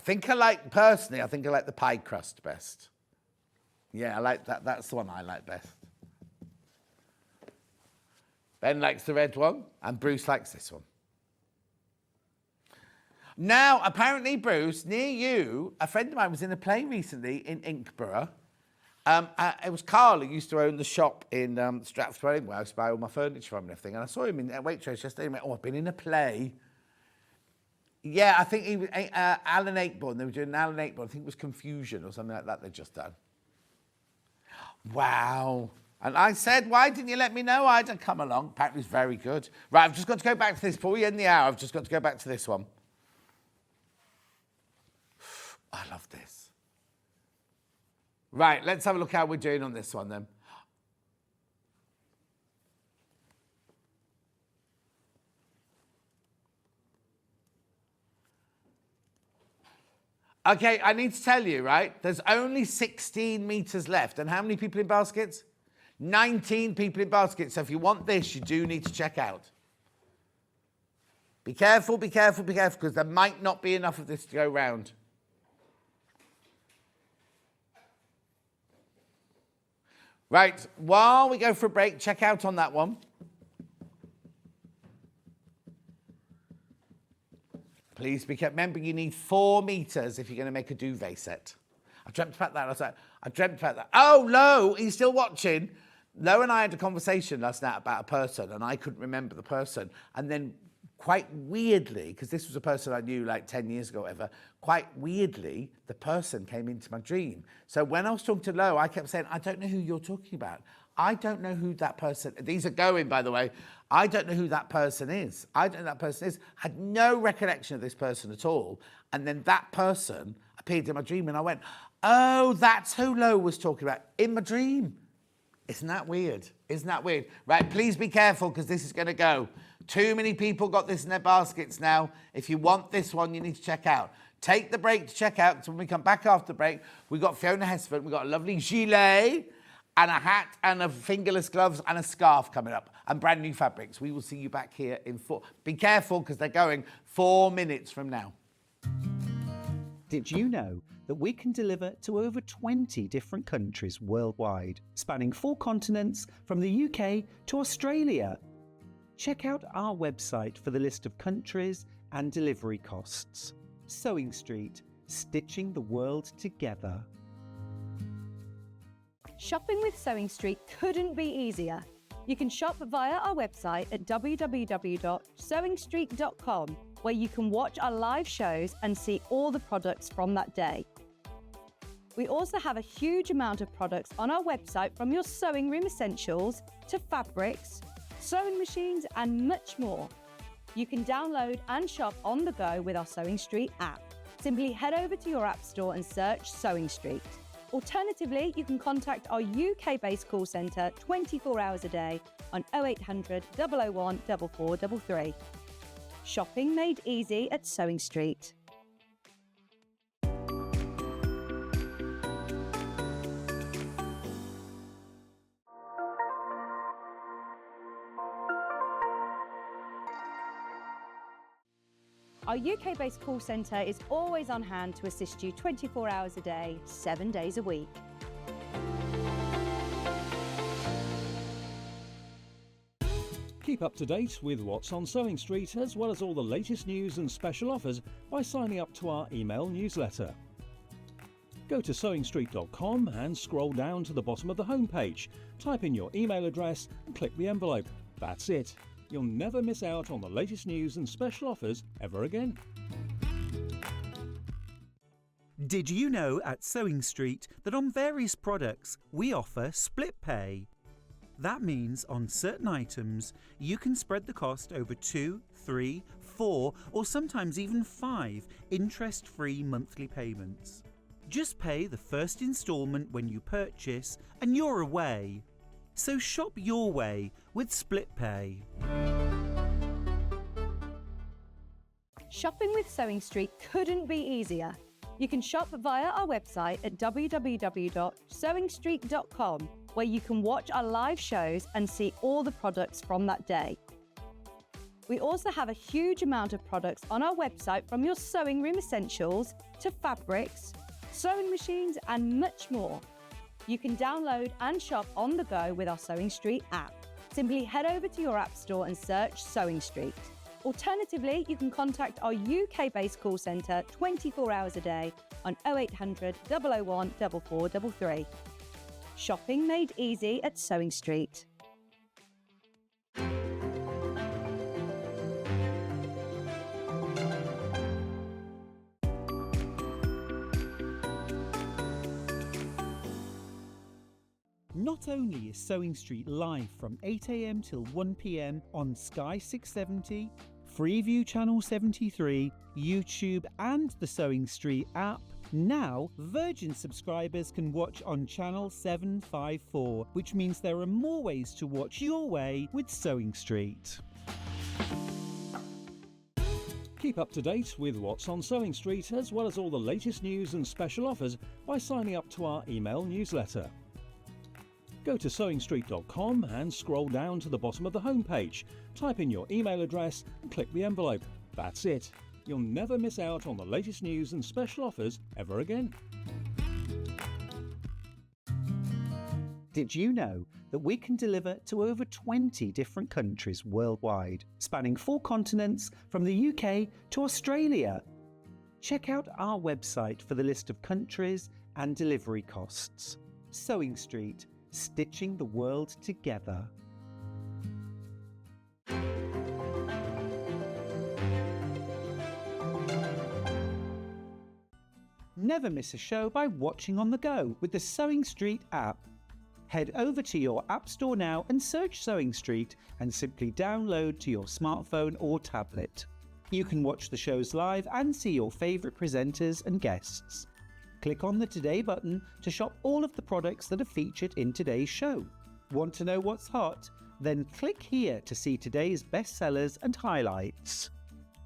Personally, I think I like the pie crust best. Yeah, I like that. That's the one I like best. Ben likes the red one, and Bruce likes this one. Now, apparently, Bruce, near you, a friend of mine was in a play recently in Inkborough. It was Carl who used to own the shop in Strathspey, where I used to buy all my furniture from and everything. And I saw him in Waitrose yesterday and went, I've been in a play. Yeah, I think he was Alan Ayckbourn. They were doing Alan Ayckbourn. I think it was Confusion or something like that they'd just done. Wow. And I said, why didn't you let me know? I'd come along. Apparently, it was very good. Right, I've just got to go back to this. Before we end the hour, I've just got to go back to this one. I love this. Right, let's have a look how we're doing on this one then. Okay, I need to tell you, right? There's only 16 metres left. And how many people in baskets? 19 people in baskets. So if you want this, you do need to check out. Be careful, because there might not be enough of this to go round. Right, while we go for a break, check out on that one. Please be careful. Remember, you need 4 metres if you're going to make a duvet set. I dreamt about that. I dreamt about that. Oh, Lo, are you still watching? Lo and I had a conversation last night about a person, and I couldn't remember the person. And then quite weirdly, because this was a person I knew like 10 years ago or whatever, quite weirdly, the person came into my dream. So when I was talking to Lo, I kept saying, I don't know who you're talking about. I don't know who that person, these are going, by the way. I don't know who that person is. I don't know who that person is. Had no recollection of this person at all. And then that person appeared in my dream and I went, oh, that's who Lo was talking about in my dream. Isn't that weird? Isn't that weird? Right, please be careful because this is going to go. Too many people got this in their baskets now. If you want this one, you need to check out. Take the break to check out because when we come back after the break, we've got Fiona Hesford, we've got a lovely gilet and a hat and a fingerless gloves and a scarf coming up and brand new fabrics. We will see you back here in 4. Be careful because they're going 4 minutes from now. Did you know that we can deliver to over 20 different countries worldwide, spanning 4 continents from the UK to Australia? Check out our website for the list of countries and delivery costs. Sewing Street, stitching the world together. Shopping with Sewing Street couldn't be easier. You can shop via our website at www.sewingstreet.com, where you can watch our live shows and see all the products from that day. We also have a huge amount of products on our website, from your sewing room essentials to fabrics, sewing machines and much more. You can download and shop on the go with our Sewing Street app. Simply head over to your app store and search Sewing Street. Alternatively, you can contact our UK-based call centre 24 hours a day on 0800 001 4433. Shopping made easy at Sewing Street. Our UK-based call centre is always on hand to assist you 24 hours a day, 7 days a week. Keep up to date with what's on Sewing Street, as well as all the latest news and special offers by signing up to our email newsletter. Go to sewingstreet.com and scroll down to the bottom of the homepage. Type in your email address and click the envelope. That's it. You'll never miss out on the latest news and special offers ever again. Did you know at Sewing Street that on various products we offer split pay? That means on certain items you can spread the cost over 2, 3, 4 or sometimes even 5 interest-free monthly payments. Just pay the first instalment when you purchase and you're away. So shop your way with split pay. Shopping with Sewing Street couldn't be easier. You can shop via our website at www.sewingstreet.com, where you can watch our live shows and see all the products from that day. We also have a huge amount of products on our website, from your sewing room essentials to fabrics, sewing machines and much more. You can download and shop on the go with our Sewing Street app. Simply head over to your app store and search Sewing Street. Alternatively, you can contact our UK-based call centre 24 hours a day on 0800 001 4433. Shopping made easy at Sewing Street. Not only is Sewing Street live from 8 AM till 1 PM on Sky 670, Freeview Channel 73, YouTube and the Sewing Street app, now Virgin subscribers can watch on Channel 754, which means there are more ways to watch your way with Sewing Street. Keep up to date with what's on Sewing Street, as well as all the latest news and special offers by signing up to our email newsletter. Go to sewingstreet.com and scroll down to the bottom of the homepage. Type in your email address and click the envelope. That's it. You'll never miss out on the latest news and special offers ever again. Did you know that we can deliver to over 20 different countries worldwide, spanning 4 continents from the UK to Australia? Check out our website for the list of countries and delivery costs. Sewing Street, stitching the world together. Never miss a show by watching on the go with the Sewing Street app. Head over to your app store now and search Sewing Street and simply download to your smartphone or tablet. You can watch the shows live and see your favourite presenters and guests. Click on the Today button to shop all of the products that are featured in today's show. Want to know what's hot? Then click here to see today's bestsellers and highlights.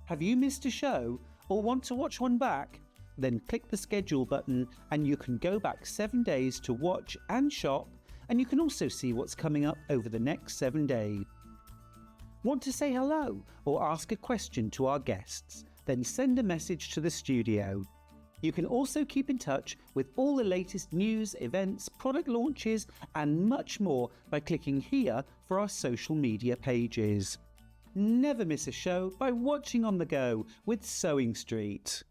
Have you missed a show or want to watch one back? Then click the schedule button and you can go back 7 days to watch and shop, and you can also see what's coming up over the next 7 days. Want to say hello or ask a question to our guests? Then send a message to the studio. You can also keep in touch with all the latest news, events, product launches and much more by clicking here for our social media pages. Never miss a show by watching on the go with Sewing Street.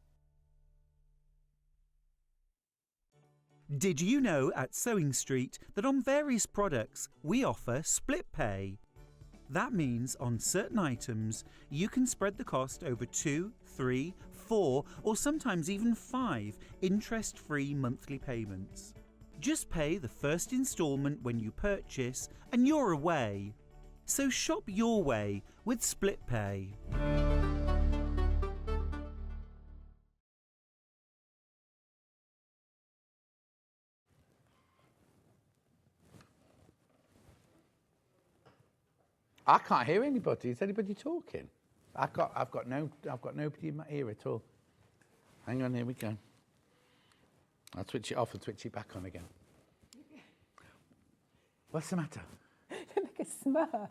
Did you know at Sewing Street that on various products we offer split pay? That means on certain items you can spread the cost over 2, 3, 4 or sometimes even 5 interest-free monthly payments. Just pay the first instalment when you purchase and you're away. So shop your way with split pay. I can't hear anybody. Is anybody talking? I've got nobody in my ear at all. Hang on, here we go. I'll switch it off and switch it back on again. What's the matter? You're like a smurf.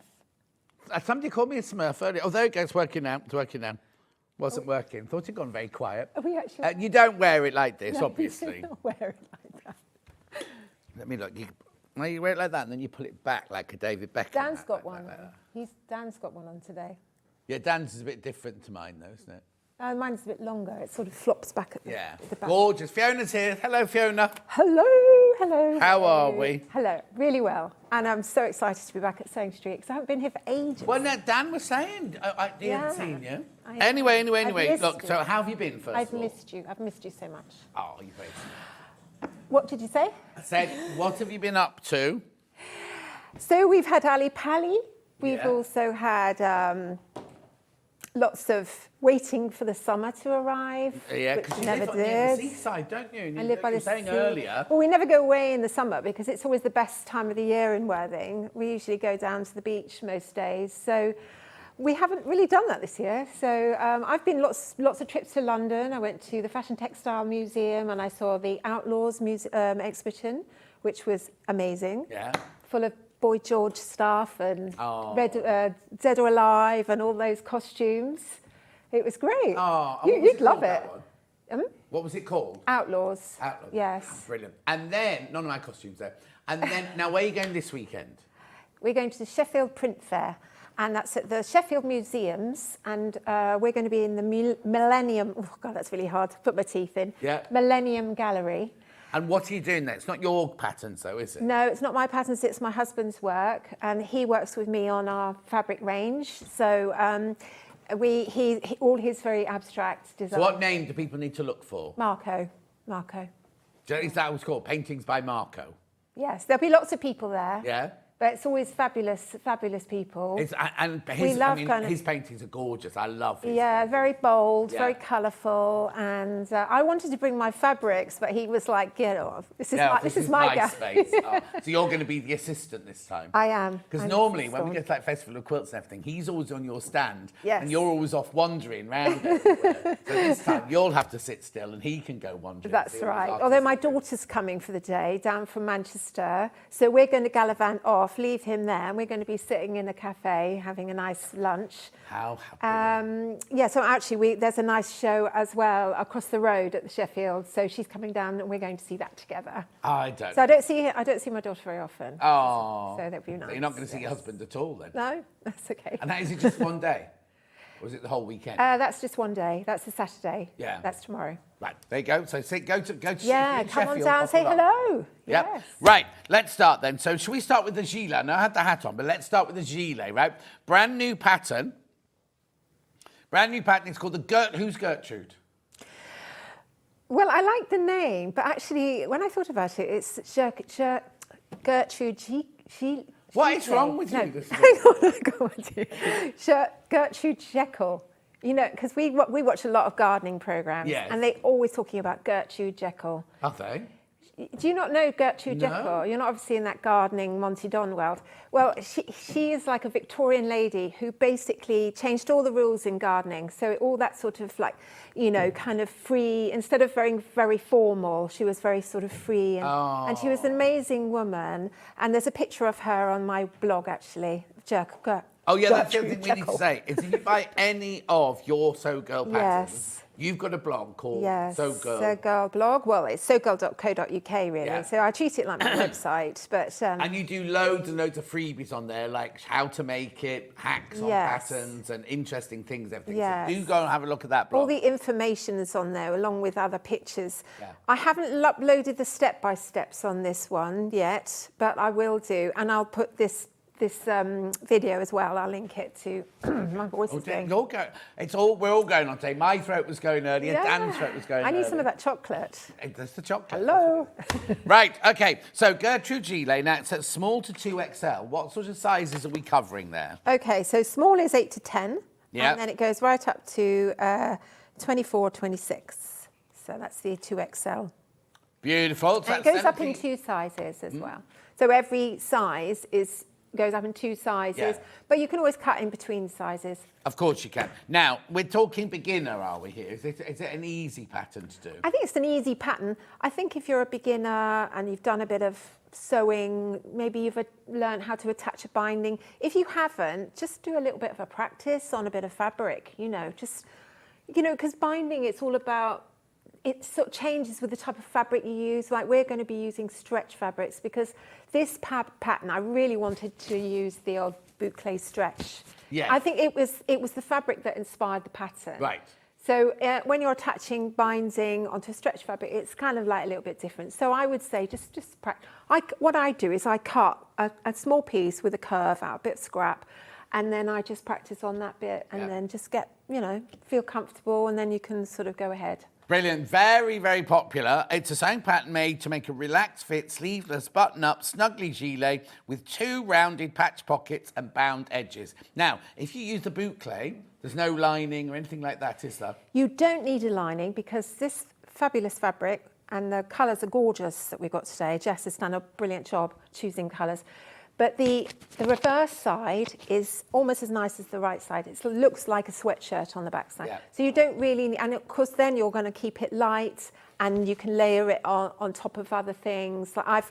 Somebody called me a smurf earlier. Oh, there it goes. It's working now. It's working now. Wasn't working. Thought it'd gone very quiet. Are we actually? You don't wear it like this, No, obviously. You don't wear it like that. Let me look. You wear it like that, and then you pull it back like a David Beckham. Dan's got like one that. on. Dan's got one on today. Yeah, Dan's is a bit different to mine, though, isn't it? Mine's a bit longer. It sort of flops back at the, Yeah. the back. Gorgeous. Fiona's here. Hello, Fiona. Hello, hello. How hello. are we? Hello, really well. And I'm so excited to be back at Sewing Street because I haven't been here for ages. Well, no, Dan was saying he Yeah. hadn't seen you. I- Anyway. I've missed Look, you. so how have you been, first I've of all? missed you. I've missed you so much. Oh, you're very sweet. What did you say? I said, what have you been up to? So we've had Ali Pali. We've Yeah. also had lots of waiting for the summer to arrive, Yeah, which because you never live near the did. seaside, don't you? And I you live by were the saying sea. earlier. Well, we never go away in the summer because it's always the best time of the year in Worthing. We usually go down to the beach most days. So we haven't really done that this year. So I've been lots of trips to London. I went to the Fashion Textile Museum and I saw the Outlaws exhibition, which was amazing. Yeah. Full of Boy George stuff and Oh. Dead or Alive and all those costumes. It was great. Oh, and what was You'd it love called, that it. one? What was it called? Outlaws. Outlaws. Yes. Brilliant. And then, none of my costumes there. And then, now where are you going this weekend? We're going to the Sheffield Print Fair, and that's at the Sheffield Museums, and we're going to be in the Millennium, oh God, that's really hard to put my teeth in. Yeah. Millennium Gallery. And what are you doing there? It's not your patterns though, is it? No, it's not my patterns, it's my husband's work, and he works with me on our fabric range. So all his very abstract design. So what name do people need to look for? Marco. Is that what's called? Paintings by Marco? Yes, there'll be lots of people there. Yeah? But it's always fabulous people. His paintings are gorgeous. I love his Yeah, paintings. very bold, Yeah. very colourful, and I wanted to bring my fabrics, but he was like, "Get off! This is my gallery." space. Oh, so you're going to be the assistant this time. I am. Because I'm normally when we assistant. get to like Festival of Quilts and everything, he's always on your stand, Yes. and you're always off wandering round everywhere. So this time you'll have to sit still, and he can go wandering. That's See all his right. artistic Although my bits. daughter's coming for the day down from Manchester, so we're going to gallivant off off, leave him there, and we're going to be sitting in a cafe having a nice lunch. How happy. Yeah, so actually there's a nice show as well across the road at the Sheffield. So she's coming down, and we're going to see that together. I don't. So I don't see my daughter very often. Oh. So that'd be nice. So you're not going to see your husband at all then? No, that's okay. And is it just one day? Or is it the whole weekend? That's just one day. That's the Saturday. Yeah. That's tomorrow. Right, there you go. So go to Yeah, come on Sheffield, down, say pop along. hello. Yep. Yes. Right, let's start then. So should we start with the gilet? I know I had the hat on, but let's start with the gilet, right? Brand new pattern. Brand new pattern. It's called the Who's Gertrude? Well, I like the name, but actually, when I thought about it, it's Gertrude What is wrong with you? This Gertrude Jekyll. You know, because we watch a lot of gardening programmes, Yes. and they're always talking about Gertrude Jekyll. Are they? Do you not know Gertrude No. Jekyll? You're not obviously in that gardening Monty Don world. Well, she is like a Victorian lady who basically changed all the rules in gardening. So all that sort of like, you know, kind of free, instead of very, very formal, she was very sort of free. And she was an amazing woman. And there's a picture of her on my blog, actually. Oh, yeah, that's the other thing Gertrude we need to Jekyll. say. Is if you buy any of your Sewgirl patterns, Yes. you've got a blog called Yes, Sewgirl. Sewgirl blog. Well, it's sewgirl.co.uk, really. Yeah. So I treat it like my website. But And you do loads and loads of freebies on there, like how to make it, hacks on Yes. patterns, and interesting things, everything. Yes. So do go and have a look at that blog. all the information is on there, along with other pictures. Yeah. I haven't uploaded the step-by-steps on this one yet, but I will do. And I'll put this video as well. I'll link it to my voice is going. You're go- we're all going on today. My throat was going earlier, Dan's throat was going I need earlier. some of that chocolate. That's the chocolate. Hello. Right, okay. So Gertrude Gilet, now it's at small to 2XL. What sort of sizes are we covering there? Okay, so small is 8 to 10. Yeah. And then it goes right up to 24, 26. So that's the 2XL. Beautiful. So And it that's goes up in 17. 2 sizes as well. So every size goes up in 2 sizes, Yeah. but you can always cut in between sizes. Of course you can. Now, we're talking beginner, are we here? Is it an easy pattern to do? I think it's an easy pattern. I think if you're a beginner and you've done a bit of sewing, maybe you've learned how to attach a binding. If you haven't, just do a little bit of a practice on a bit of fabric, because binding, it's all about, it sort of changes with the type of fabric you use. Like we're going to be using stretch fabrics because this pattern, I really wanted to use the old boucle stretch. Yes. I think it was the fabric that inspired the pattern. Right. So when you're attaching binding onto a stretch fabric, it's kind of like a little bit different. So I would say just practice. What I do is I cut a small piece with a curve out, a bit of scrap, and then I just practice on that bit and then just get, feel comfortable, and then you can sort of go ahead. Brilliant. Very, very popular. It's a sewing pattern made to make a relaxed fit, sleeveless, button-up, snuggly gilet with 2 rounded patch pockets and bound edges. Now, if you use the boucle, there's no lining or anything like that, is there? You don't need a lining because this fabulous fabric and the colours are gorgeous that we've got today. Jess has done a brilliant job choosing colours. But the reverse side is almost as nice as the right side. It looks like a sweatshirt on the back side. Yeah. So you don't really, and of course then you're going to keep it light and you can layer it on top of other things. Like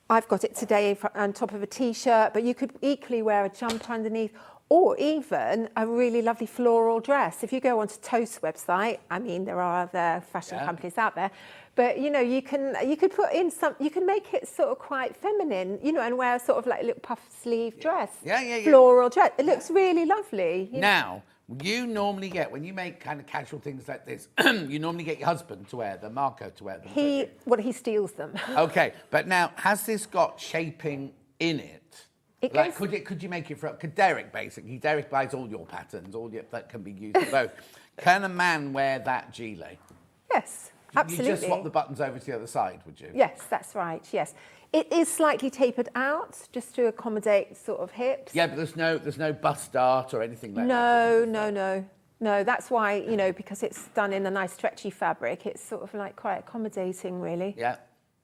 I've got it today on top of a t-shirt, but you could equally wear a jumper underneath, or even a really lovely floral dress. If you go onto Toast's website, I mean, there are other fashion companies out there, but you could put in you can make it sort of quite feminine, and wear sort of like a little puff sleeve dress. Yeah. Floral dress. It looks really lovely. Now, you normally get, when you make kind of casual things like this, you normally get your husband to wear them, Marco to wear them. He steals them. Okay, but now, has this got shaping in it? It Like, goes- could you make it for? Could Derek basically? Derek buys all your patterns, that can be used for both. Can a man wear that gilet? Yes, absolutely. You just swap the buttons over to the other side, would you? Yes, that's right. Yes, it is slightly tapered out just to accommodate sort of hips. Yeah, but there's no bust dart or anything like that. No. That's why because it's done in a nice stretchy fabric. It's sort of like quite accommodating, really. Yeah.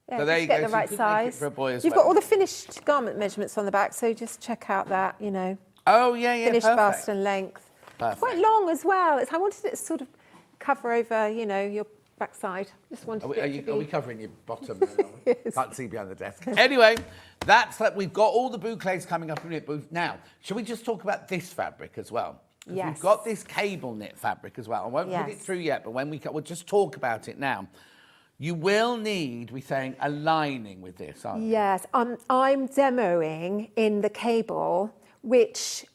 Yeah, So there just you get go. the So you right could make it size. for a boy as You've well. got all the finished garment measurements on the back, so just check out that. Oh yeah, Finished perfect. bust and length. Perfect. Quite long as well. I wanted it to sort of cover over, your backside. Just wanted Are it to be... we covering your bottom? Yes. Can't see behind the desk. Anyway, that's that. We've got all the bouclés coming up in it. Now, shall we just talk about this fabric as well? Yes. We've got this cable knit fabric as well. I won't put it through yet, but when we'll just talk about it now. You will need, we're saying, a lining with this, aren't you? Yes, I'm demoing in the cable, which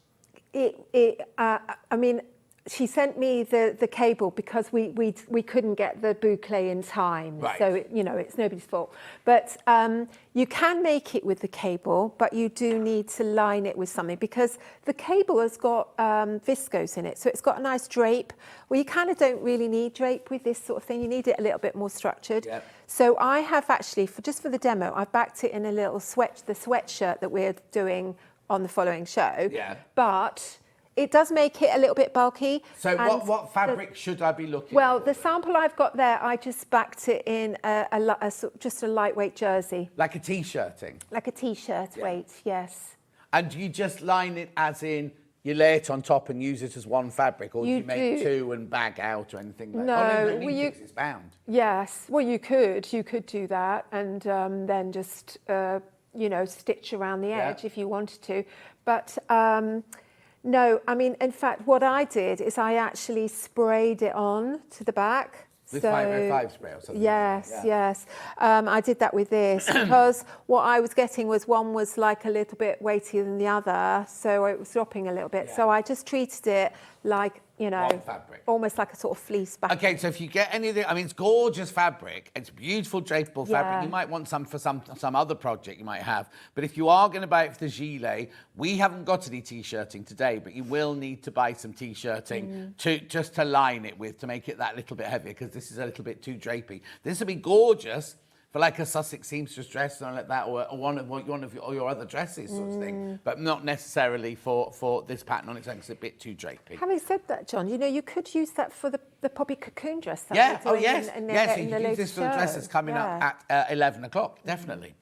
I mean, she sent me the cable because we couldn't get the boucle in time, right. So it's nobody's fault. But you can make it with the cable, but you do need to line it with something because the cable has got viscose in it, so it's got a nice drape. Well, you kind of don't really need drape with this sort of thing. You need it a little bit more structured. Yep. So I have actually, just for the demo, I've backed it in a little sweatshirt that we're doing on the following show. Yeah. But it does make it a little bit bulky. So what fabric should I be looking Well, for? the sample I've got there, I just backed it in just a lightweight jersey. Like a T-shirting? Like a T-shirt weight, yes. And do you just line it as in you lay it on top and use it as one fabric, or do you make two and bag out or anything like that? No, well, it's bound. Yes, well, you could do that and then just, stitch around the edge if you wanted to. But no, I mean, in fact, what I did is I actually sprayed it on to the back. With 505 spray or something? Yes. I did that with this because what I was getting was one was like a little bit weightier than the other, so it was dropping a little bit. So I just treated it like, one fabric. Almost like a sort of fleece back. Okay, so if you get any of the, I mean, it's gorgeous fabric. It's beautiful drapable fabric. You might want some for some other project you might have. But if you are going to buy it for the gilet, we haven't got any T-shirting today, but you will need to buy some T-shirting just to line it with, to make it that little bit heavier, because this is a little bit too drapey. This would be gorgeous for like a Sussex seamstress dress, something like that, or one of your other dresses sort of thing, but not necessarily for this pattern on its own, because it's a bit too drapey. Having said that, John, you could use that for the Poppy Cocoon Dress. Yeah, so you can use this for the dresses coming up at 11 o'clock, definitely.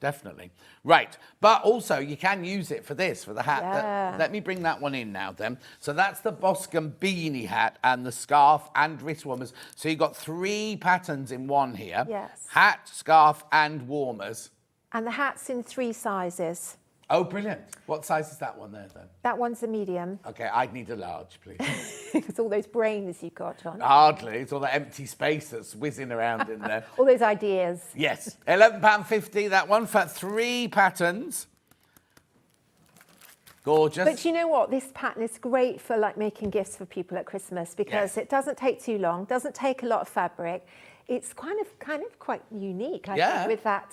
Right, but also you can use it for this, for the hat. Let me bring that one in now then. So that's the Boscombe beanie hat and the scarf and wrist warmers. So you've got 3 patterns in one here. Yes. Hat, scarf and warmers. And the hat's in 3 sizes. Oh, brilliant. What size is that one there, then? That one's a medium. OK, I'd need a large, please. It's all those brains you've got, John. Hardly. It's all that empty space that's whizzing around in there. All those ideas. Yes. £11.50, that one, for 3 patterns. Gorgeous. But you know what? This pattern is great for like making gifts for people at Christmas because it doesn't take too long, doesn't take a lot of fabric. It's kind of quite unique, I think, with that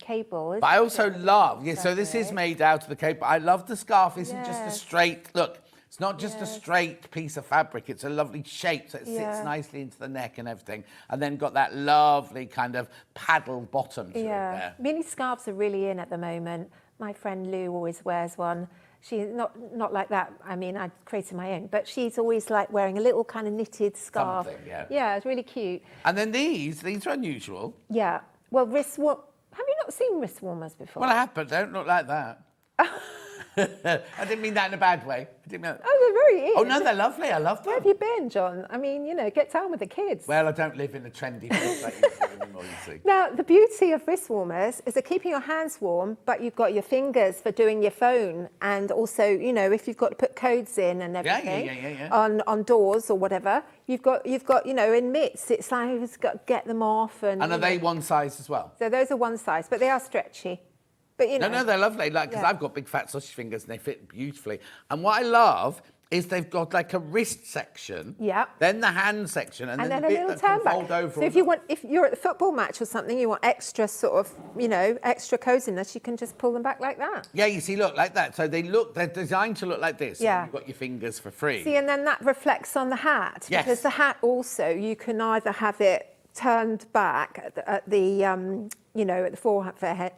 cable. But I also love, so this is made out of the cable. I love the scarf. Isn't just a straight, look, it's not just a straight piece of fabric. It's a lovely shape, so it sits nicely into the neck and everything. And then got that lovely kind of paddle bottom to it there. Mini scarves are really in at the moment. My friend Lou always wears one. She's not like that. I mean, I created my own, but she's always like wearing a little kind of knitted scarf. Something, Yeah, it's really cute. And then these are unusual. Yeah. Well, have you not seen wrist warmers before? Well, I have, but they don't look like that. I didn't mean that in a bad way. I didn't mean that. Oh, they're very in. Oh, no, they're lovely. I love them. Where have you been, John? I mean, get down with the kids. Well, I don't live in a trendy place like you do anymore, you see. Now, the beauty of wrist warmers is they're keeping your hands warm, but you've got your fingers for doing your phone. And also, if you've got to put codes in and everything on doors or whatever, you've got in mitts, it's like you've just got to get them off. And are they one size as well? So those are one size, but they are stretchy. But No, they're lovely. Like, because I've got big fat sausage fingers and they fit beautifully. And what I love is they've got like a wrist section, then the hand section, and then a the bit little that can turn back. fold over. So if you're at the football match or something, you want extra sort of, extra coziness, you can just pull them back like that. Yeah, you see, look, like that. So they're designed to look like this. Yeah. So you've got your fingers for free. See, and then that reflects on the hat. Yes. Because the hat also, you can either have it turned back at the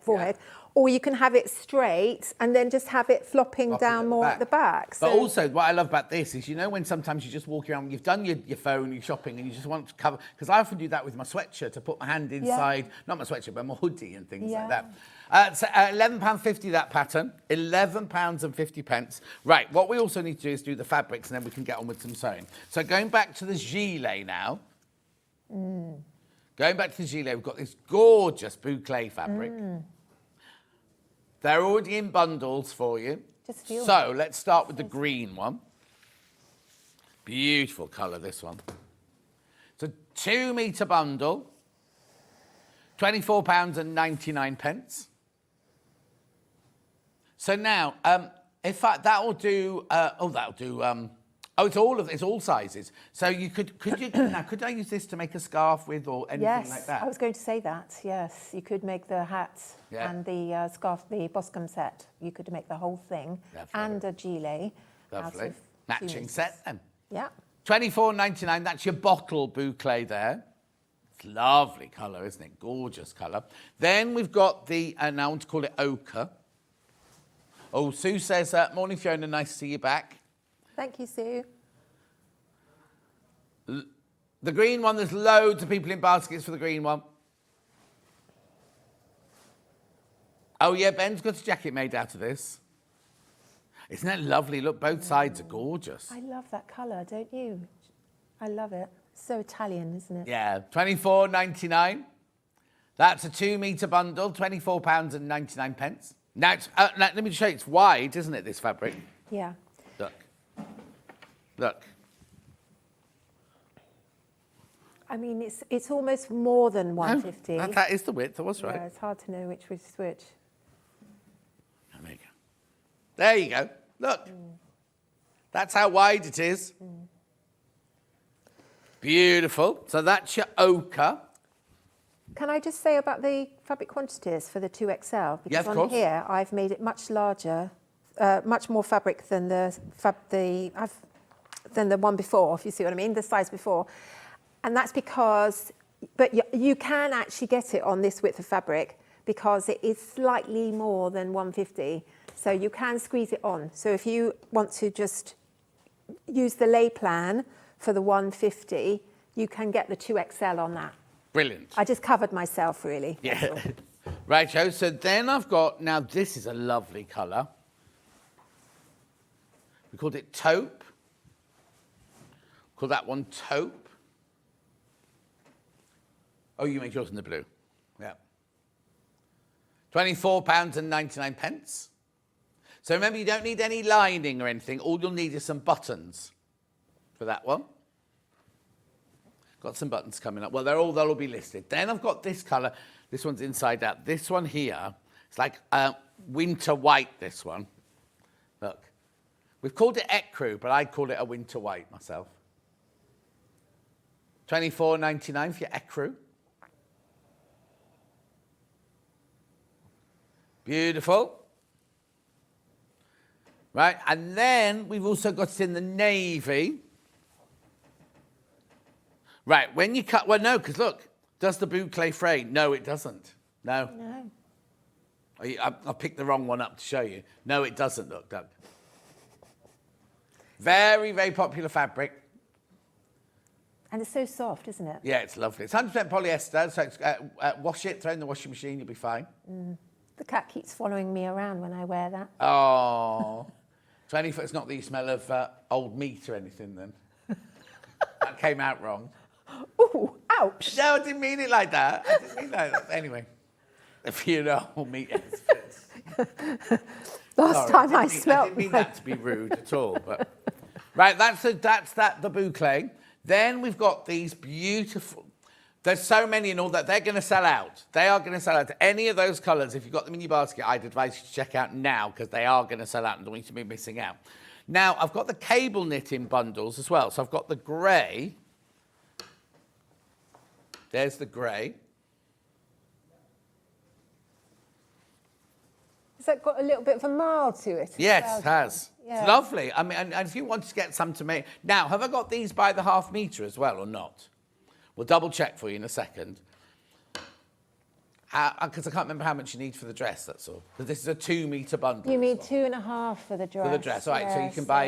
forehead, or you can have it straight and then just have it flopping down more at the back. But also, what I love about this is, when sometimes you just walk around, you've done your phone, your shopping, and you just want to cover, because I often do that with my sweatshirt, to put my hand inside, not my sweatshirt, but my hoodie and things like that. So £11.50 that pattern, £11.50. Right, what we also need to do is do the fabrics, and then we can get on with some sewing. So going back to the gilet now. Going back to the gilet, we've got this gorgeous boucle fabric. They're already in bundles for you. Just feel So let's start with the green one. Beautiful colour, this one. It's a 2 metre bundle, £24.99. So now, in fact, that'll do. It's all sizes. So could I use this to make a scarf with or anything like that? I was going to say that. Yes, you could make the hat and the scarf, the Boscombe set. You could make the whole thing and a gilet. Lovely. Matching set then. Yeah. £24.99. That's your bottle boucle there. It's lovely colour, isn't it? Gorgeous colour. Then we've got the, now I want to call it ochre. Oh, Sue says, morning Fiona, nice to see you back. Thank you, Sue. The green one, there's loads of people in baskets for the green one. Oh yeah, Ben's got a jacket made out of this. Isn't that lovely? Look, both sides are gorgeous. I love that colour, don't you? I love it. So Italian, isn't it? Yeah, £24.99. That's a 2 metre bundle, £24.99. Now, let me show you, it's wide, isn't it, this fabric? Yeah. Look. Look. I mean, it's almost more than 150. That is the width, I was right. Yeah, it's hard to know which was which. There you go. There you go. Look. That's how wide it is. Beautiful. So that's your ochre. Can I just say about the fabric quantities for the 2XL? Because of on course. here, I've made it much larger, much more fabric than the one before, if you see what I mean, the size before. And that's because, but you can actually get it on this width of fabric because it is slightly more than 150. So you can squeeze it on. So if you want to just use the lay plan for the 150, you can get the 2XL on that. Brilliant. I just covered myself, really. Yeah. Right, Joe. So then I've got, now this is a lovely colour. We called it taupe. Call that one taupe. Oh, you made yours in the blue. Yeah. £24.99. So remember, you don't need any lining or anything. All you'll need is some buttons for that one. Got some buttons coming up. Well, they'll all be listed. Then I've got this colour. This one's inside out. This one here, it's like winter white, this one. Look. We've called it ecru, but I call it a winter white myself. £24.99 for your ecru. Beautiful. Right, and then we've also got it in the navy. Right, when you cut, well, no, because look, does the boucle fray? No, it doesn't. No. No. I picked the wrong one up to show you. No, it doesn't, look, Doug. Very, very popular fabric. And it's so soft, isn't it? Yeah, it's lovely. It's 100% polyester, so it's, wash it, throw it in the washing machine, you'll be fine. The cat keeps following me around when I wear that. Oh. 20 foot, it's not that you smell of old meat or anything then. That came out wrong. Ooh, ouch. No, I didn't mean it like that. I didn't mean that. Anyway, if you know old meat experts. Last time I smelled. I didn't mean that to be rude at all. But right, that's the boucle. Then we've got these beautiful. There's so many and all that. They're going to sell out. They are going to sell out. Any of those colours, if you've got them in your basket, I'd advise you to check out now because they are going to sell out and don't want you to be missing out. Now, I've got the cable knit in bundles as well. So I've got the grey. There's the grey. Has that got a little bit of a marl to it? Yes, it has. Yeah. It's lovely. I mean, and if you want to get some to make... Now, have I got these by the ½ metre as well or not? We'll double check for you in a second. Because I can't remember how much you need for the dress, that's all. Because this is a 2 metre bundle. You mean 2.5 for the dress? For the dress, all right. Yeah, so you can buy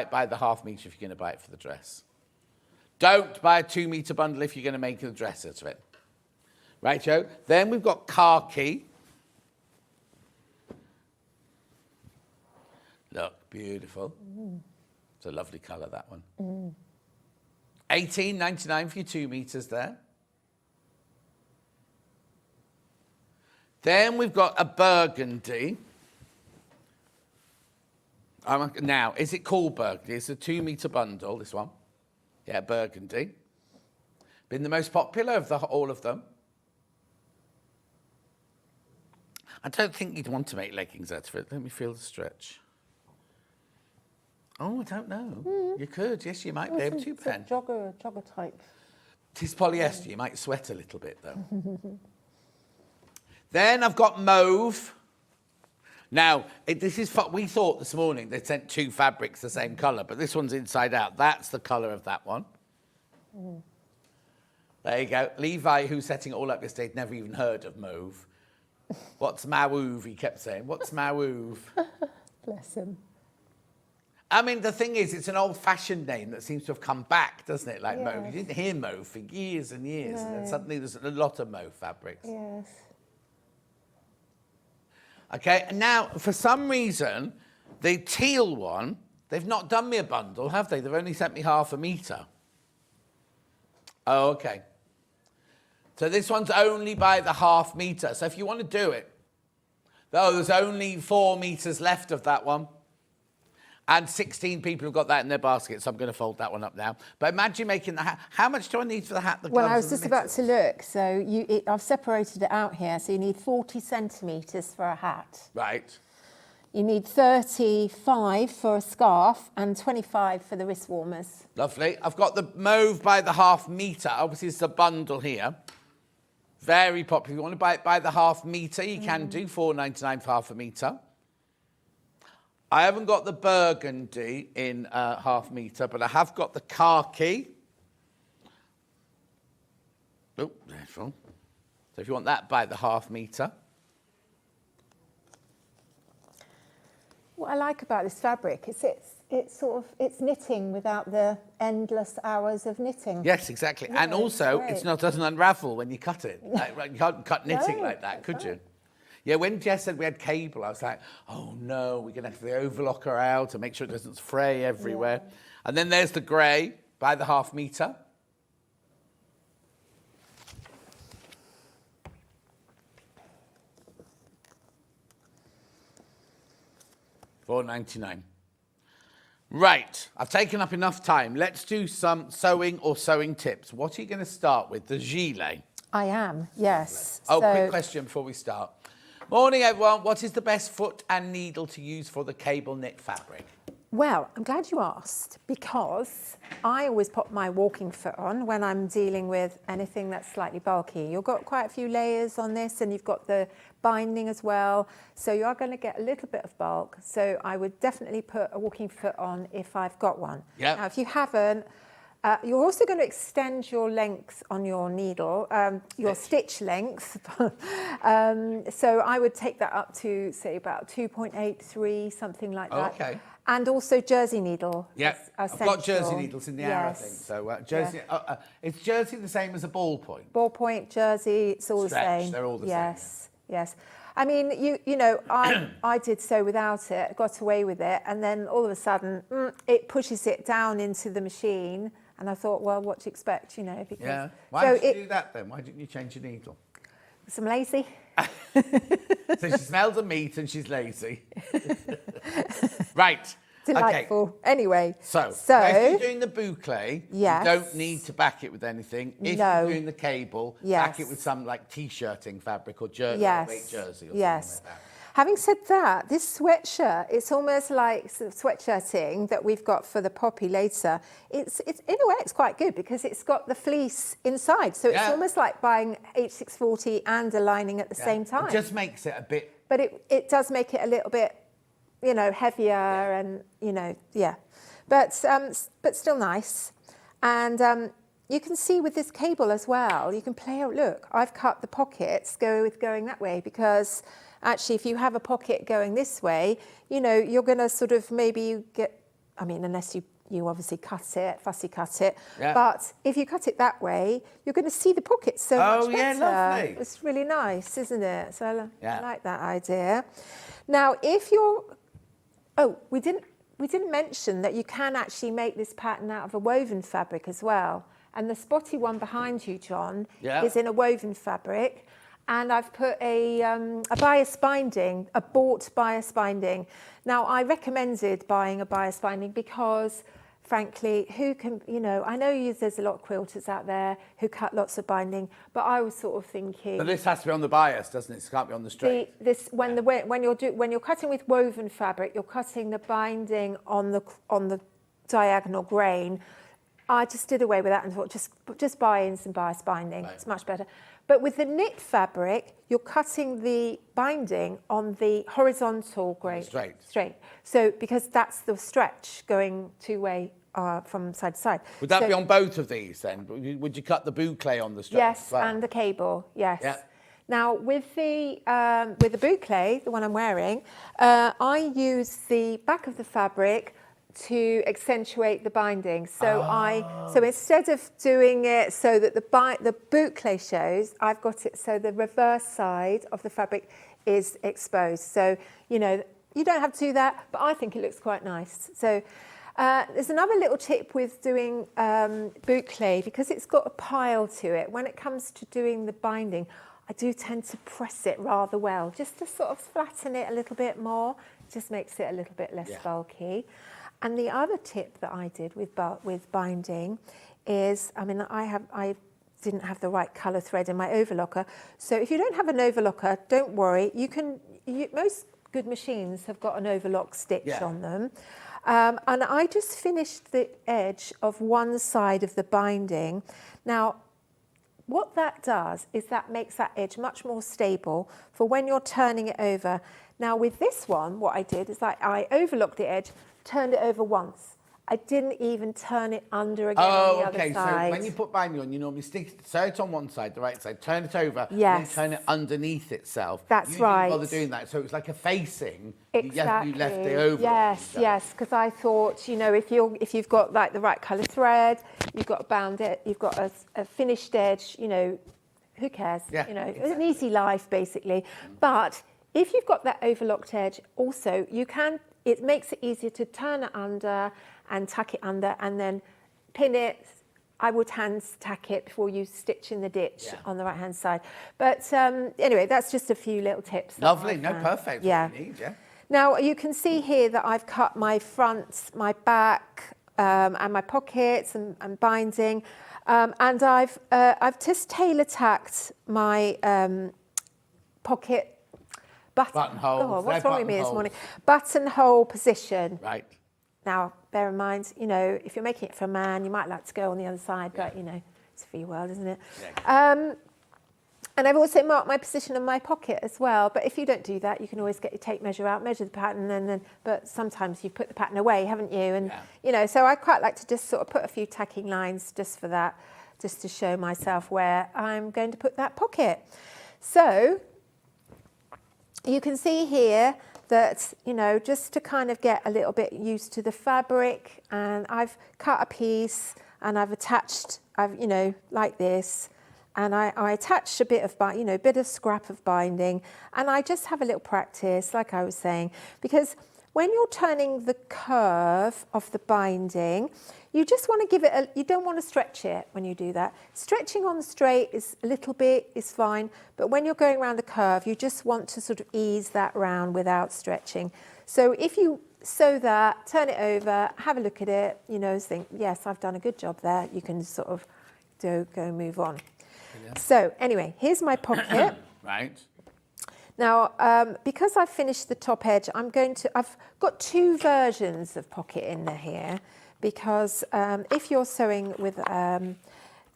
it by the ½ metre if you're going to buy it for the dress. Don't buy a 2 metre bundle if you're going to make a dress out of it. Right, Joe? Then we've got khaki. Look, beautiful. It's a lovely colour, that one. £18.99 for your 2 metres there. Then we've got a burgundy. Now, is it called burgundy? It's a 2-metre bundle, this one. Yeah, burgundy. Been the most popular of all of them. I don't think you'd want to make leggings out of it. Let me feel the stretch. Oh, I don't know. You could, yes, you might be able to, Ben. Jogger type. It's polyester. You might sweat a little bit, though. Then I've got mauve. Now, this is we thought this morning they sent 2 fabrics the same colour, but this one's inside out. That's the colour of that one. There you go. Levi, who's setting it all up yesterday, had never even heard of mauve. What's mauve? He kept saying, what's mauve? Bless him. I mean, the thing is, it's an old-fashioned name that seems to have come back, doesn't it? Like mauve. You didn't hear mauve for years and years, and then suddenly there's a lot of mauve fabrics. Yes. Okay, and now, for some reason, the teal one, they've not done me a bundle, have they? They've only sent me 1/2 metre. Oh, okay. So this one's only by the 1/2 metre. So if you want to do it, there's only 4 metres left of that one. And 16 people have got that in their basket, so I'm going to fold that one up now. But imagine making the hat. How much do I need for the hat, the gloves, Well, I was and the just about mittens? to look. So I've separated it out here. So you need 40 centimetres for a hat. Right. You need 35 for a scarf and 25 for the wrist warmers. Lovely. I've got the mauve by the 1/2 metre. Obviously, it's a bundle here. Very popular. If you want to buy it by the 1/2 metre, you can do £4.99 for 1/2 metre. I haven't got the burgundy in 1/2 metre, but I have got the khaki. Oh, there's one. So if you want that by the 1/2 metre. What I like about this fabric is it's knitting without the endless hours of knitting. Yes, exactly. Yeah, and also, it's doesn't unravel when you cut it. Like, you can't cut knitting No, like that, could that's you? right. Yeah, when Jess said we had cable, I was like, oh no, we're going to have the overlocker out to make sure it doesn't fray everywhere. Yeah. And then there's the grey by the 1/2 metre. £4.99. Right, I've taken up enough time. Let's do some sewing or sewing tips. What are you going to start with? The gilet? I am, yes. Oh, quick question before we start. Morning, everyone. What is the best foot and needle to use for the cable knit fabric? Well, I'm glad you asked, because I always pop my walking foot on when I'm dealing with anything that's slightly bulky. You've got quite a few layers on this, and you've got the binding as well, so you are going to get a little bit of bulk. So I would definitely put a walking foot on if I've got one. Yep. Now, if you haven't, you're also going to extend your length on your needle, your stitch length. So I would take that up to, say, about 2.83, something like that. Okay. And also jersey needle. Yeah, I've got jersey needles in the hour, I think. Yes. So jersey, is jersey the same as a ballpoint? Ballpoint, jersey, it's all Stretch, the same. they're all the same. Yes, yes. I mean, you know, I did sew without it, got away with it, and then all of a sudden, it pushes it down into the machine. And I thought, well, what do you expect, you know? Because, Yeah. Why did you do that then? Why didn't you change your needle? because I'm lazy. So she smells of meat and she's lazy. Right. Delightful. Okay. Anyway, So if you're doing the boucle, yes. you don't need to back it with anything. If No. you're doing the cable, Yes. back it with some like t-shirting fabric or jersey, Yes. weight jersey or Yes. something like that. Having said that, this sweatshirt, it's almost like sort of sweatshirting that we've got for the Poppy later. It's in a way, it's quite good because it's got the fleece inside. So it's almost like buying H640 and a lining at the same time. It just makes it a bit... But it does make it a little bit, you know, heavier and, you know, But still nice. And you can see with this cable as well, you can play out, look, I've cut the pockets going that way because... Actually, if you have a pocket going this way, you know, you're going to sort of maybe get, I mean, unless you obviously fussy cut it. Yeah. But if you cut it that way, you're going to see the pockets so much better. Oh, yeah, lovely. It's really nice, isn't it? So Yeah. I like that idea. Now, if you're, we didn't mention that you can actually make this pattern out of a woven fabric as well. And the spotty one behind you, John, is in a woven fabric. and I've put a bias binding, a bought bias binding. Now, I recommended buying a bias binding because, frankly, who can, you know, I know there's a lot of quilters out there who cut lots of binding, but I was sort of thinking... But this has to be on the bias, doesn't it? It can't be on the straight. When you're cutting with woven fabric, you're cutting the binding on the diagonal grain. I just did away with that and thought, just buy in some bias binding. Right. It's much better. But with the knit fabric, you're cutting the binding on the horizontal grain. Straight. So, because that's the stretch going two-way from side to side. Would that be on both of these then? Would you cut the boucle on the stretch? Yes, and the cable, yes. Yeah. Now, with the boucle, the one I'm wearing, I use the back of the fabric to accentuate the binding. So so instead of doing it so that the boucle shows, I've got it so the reverse side of the fabric is exposed. So, you know, you don't have to do that, but I think it looks quite nice. So there's another little tip with doing boucle, because it's got a pile to it. When it comes to doing the binding, I do tend to press it rather well, just to sort of flatten it a little bit more. It just makes it a little bit less bulky. And the other tip that I did with binding is, I mean, I didn't have the right colour thread in my overlocker. So if you don't have an overlocker, don't worry. Most good machines have got an overlock stitch on them. And I just finished the edge of one side of the binding. Now, what that does is that makes that edge much more stable for when you're turning it over. Now, with this one, what I did is I overlocked the edge, turned it over once. I didn't even turn it under again on the other side. So when you put binding on, you normally sew it on one side, the right side, turn it over, and then turn it underneath itself. That's right. You didn't bother doing that, so it was like a facing. Exactly. You left the over. Yes, because I thought, you know, if you've got like the right colour thread, you've got a bound edge, you've got a finished edge, you know, who cares? Yeah, you know, it's an easy life basically. But if you've got that overlocked edge, also it makes it easier to turn it under and tuck it under and then pin it. I would hand tack it before you stitch in the ditch on the right hand side. But anyway, that's just a few little tips. Lovely, perfect. Yeah. What you need, yeah. Now you can see here that I've cut my front, my back, and my pockets and binding, and I've just tailor tacked my pocket. Buttonhole. Oh, what's wrong with me this morning? Buttonhole position. Right. Now, bear in mind, you know, if you're making it for a man, you might like to go on the other side, but, you know, it's a free world, isn't it? Yeah. And I've also marked my position on my pocket as well. But if you don't do that, you can always get your tape measure out, measure the pattern, but sometimes you've put the pattern away, haven't you? And, you know, so I quite like to just sort of put a few tacking lines just for that, just to show myself where I'm going to put that pocket. So you can see here that, you know, just to kind of get a little bit used to the fabric, and I've cut a piece and I've attached, you know, like this, and I attach a bit of, you know, bit of scrap of binding, and I just have a little practice, like I was saying, because when you're turning the curve of the binding, you just want to give it you don't want to stretch it when you do that. Stretching on the straight is a little bit, is fine, but when you're going around the curve, you just want to sort of ease that round without stretching. So if you sew that, turn it over, have a look at it, you know, think, yes, I've done a good job there, you can sort of go and move on. Yeah. So anyway, here's my pocket. Right. Now, because I've finished the top edge, I've got two versions of pocket in there here, because if you're sewing with because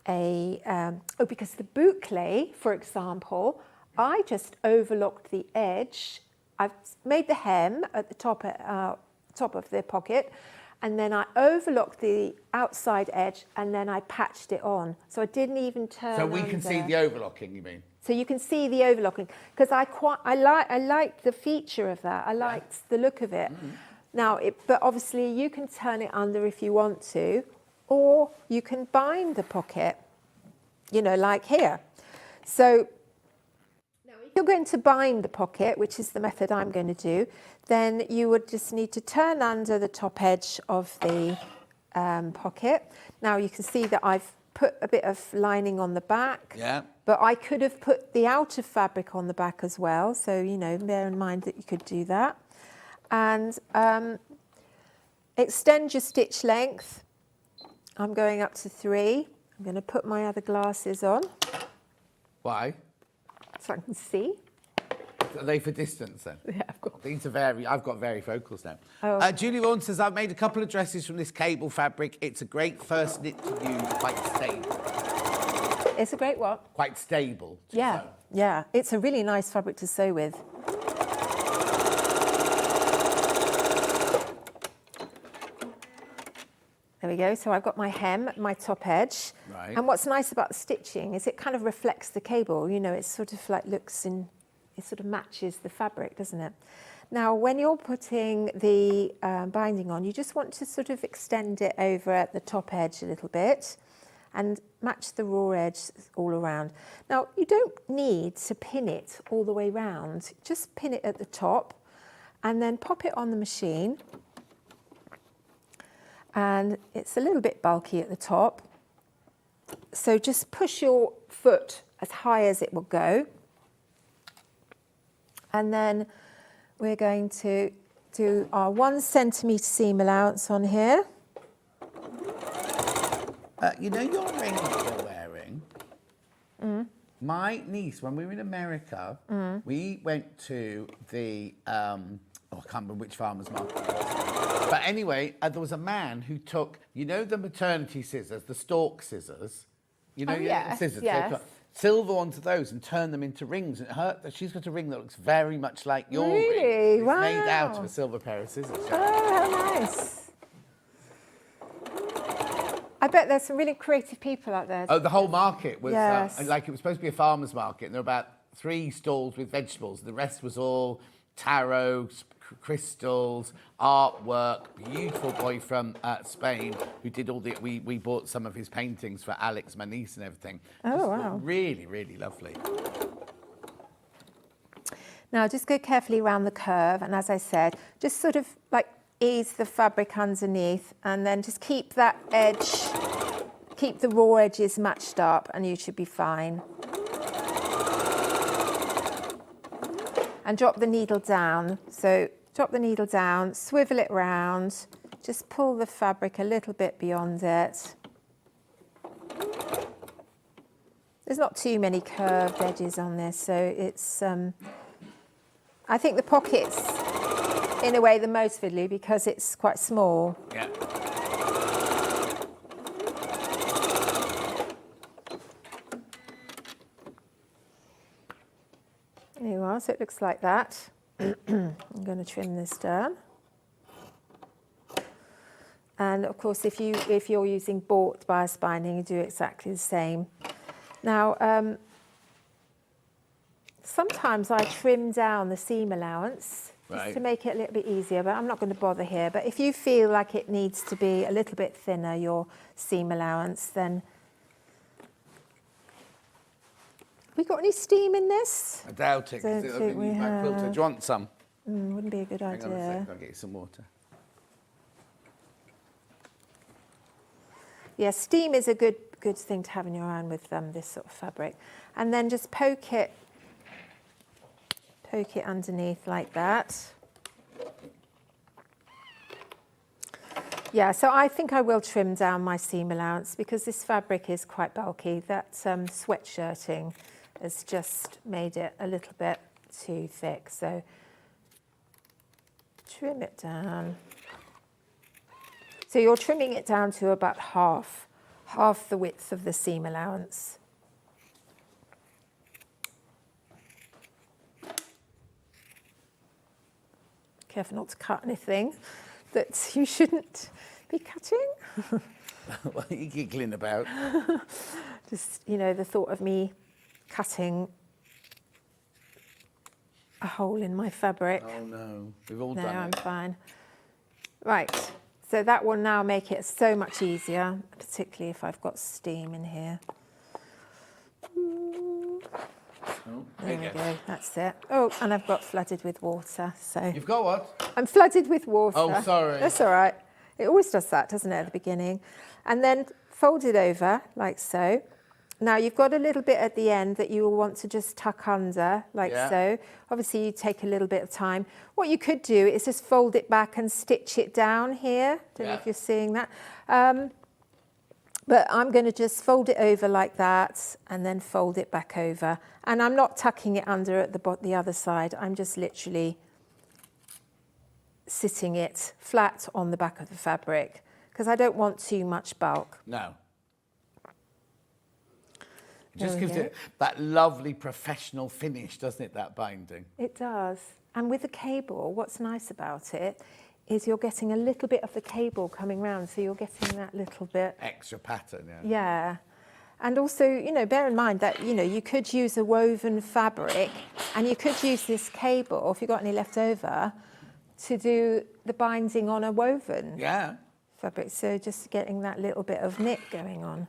the boucle, for example, I just overlocked the edge. I've made the hem at the top of the pocket, and then I overlocked the outside edge, and then I patched it on. So I didn't even turn. So we can see the overlocking, you mean? So you can see the overlocking, because I liked the feature of that. I liked the look of it. Mm-hmm. Now, but obviously you can turn it under if you want to, or you can bind the pocket, you know, like here. So now if you're going to bind the pocket, which is the method I'm going to do, then you would just need to turn under the top edge of the pocket. Now you can see that I've put a bit of lining on the back. Yeah. But I could have put the outer fabric on the back as well. So, you know, bear in mind that you could do that. And extend your stitch length. I'm going up to 3. I'm going to put my other glasses on Why? so I can see. Are they for distance then? Yeah, I've got. These are I've got varifocals now. Oh. Julie Vaughan says, I've made a couple of dresses from this cable fabric. It's a great first knit to use, quite stable. It's a great what? Quite stable. To Yeah, sew. yeah. It's a really nice fabric to sew with. There we go. So I've got my hem at my top edge. Right. And what's nice about the stitching is it kind of reflects the cable. You know, it's sort of like it sort of matches the fabric, doesn't it? Now, when you're putting the binding on, you just want to sort of extend it over at the top edge a little bit and match the raw edge all around. Now, you don't need to pin it all the way round. Just pin it at the top and then pop it on the machine. And it's a little bit bulky at the top. So just push your foot as high as it will go. And then we're going to do our 1 centimetre seam allowance on here. You know your ring that you're wearing? My niece, when we were in America, we went to the, I can't remember which farmer's market it was. But anyway, there was a man who took, you know the maternity scissors, the stalk scissors? You know, yes, scissors? yes. They put silver onto those and turn them into rings. And she's got a ring that looks very much like your ring. Really? It's Wow. made out of a silver pair of scissors. Oh, how nice. I bet there's some really creative people out there. Oh, the whole market was Yes. like it was supposed to be a farmer's market, and there were about 3 stalls with vegetables. The rest was all tarot, crystals, artwork. Beautiful boy from Spain who did all the. We bought some of his paintings for Alex, my niece, and everything. Oh, wow. Really, really lovely. Now just go carefully around the curve, and as I said, just sort of like ease the fabric underneath, and then just keep that edge, keep the raw edges matched up, and you should be fine. And drop the needle down. So drop the needle down, swivel it round, just pull the fabric a little bit beyond it. There's not too many curved edges on this, so it's, I think the pocket's in a way the most fiddly because it's quite small. Yeah. There you are, so it looks like that. I'm going to trim this down. And of course, if you're using bought bias binding, you do exactly the same. Now, sometimes I trim down the seam allowance just to make it a little bit easier, but I'm not going to bother here. But if you feel like it needs to be a little bit thinner, your seam allowance, then... We got any steam in this? I doubt it. 'Cause Don't it'll think be we back quilter. have. Do you want some? Wouldn't be a good Hang on a idea. second, I'll get you some water. Yeah, steam is a good thing to have in your hand with this sort of fabric. And then just poke it underneath like that. Yeah, so I think I will trim down my seam allowance because this fabric is quite bulky. That sweatshirting has just made it a little bit too thick. So trim it down. So you're trimming it down to about half the width of the seam allowance. Careful not to cut anything that you shouldn't be cutting. What are you giggling about? Just, you know, the thought of me cutting a hole in my fabric. Oh no, we've all No, done I'm it. fine. Right, so that will now make it so much easier, particularly if I've got steam in here. Oh, There we go, that's it. Oh, and I've got flooded with water, so... You've got what? I'm flooded with water. Oh, sorry. That's all right. It always does that, doesn't it, at the beginning? And then fold it over like so. Now you've got a little bit at the end that you will want to just tuck under like so. Obviously you take a little bit of time. What you could do is just fold it back and stitch it down here. Don't know if you're seeing that. But I'm going to just fold it over like that and then fold it back over. And I'm not tucking it under at the other side. I'm just literally sitting it flat on the back of the fabric because I don't want too much bulk. No. It just gives it that lovely professional finish, doesn't it, that binding? It does. And with the cable, what's nice about it is you're getting a little bit of the cable coming round, so you're getting that little bit... Extra pattern, yeah. Yeah. And also, you know, bear in mind that, you know, you could use a woven fabric and you could use this cable, if you've got any left over, to do the binding on a woven fabric. So just getting that little bit of knit going on.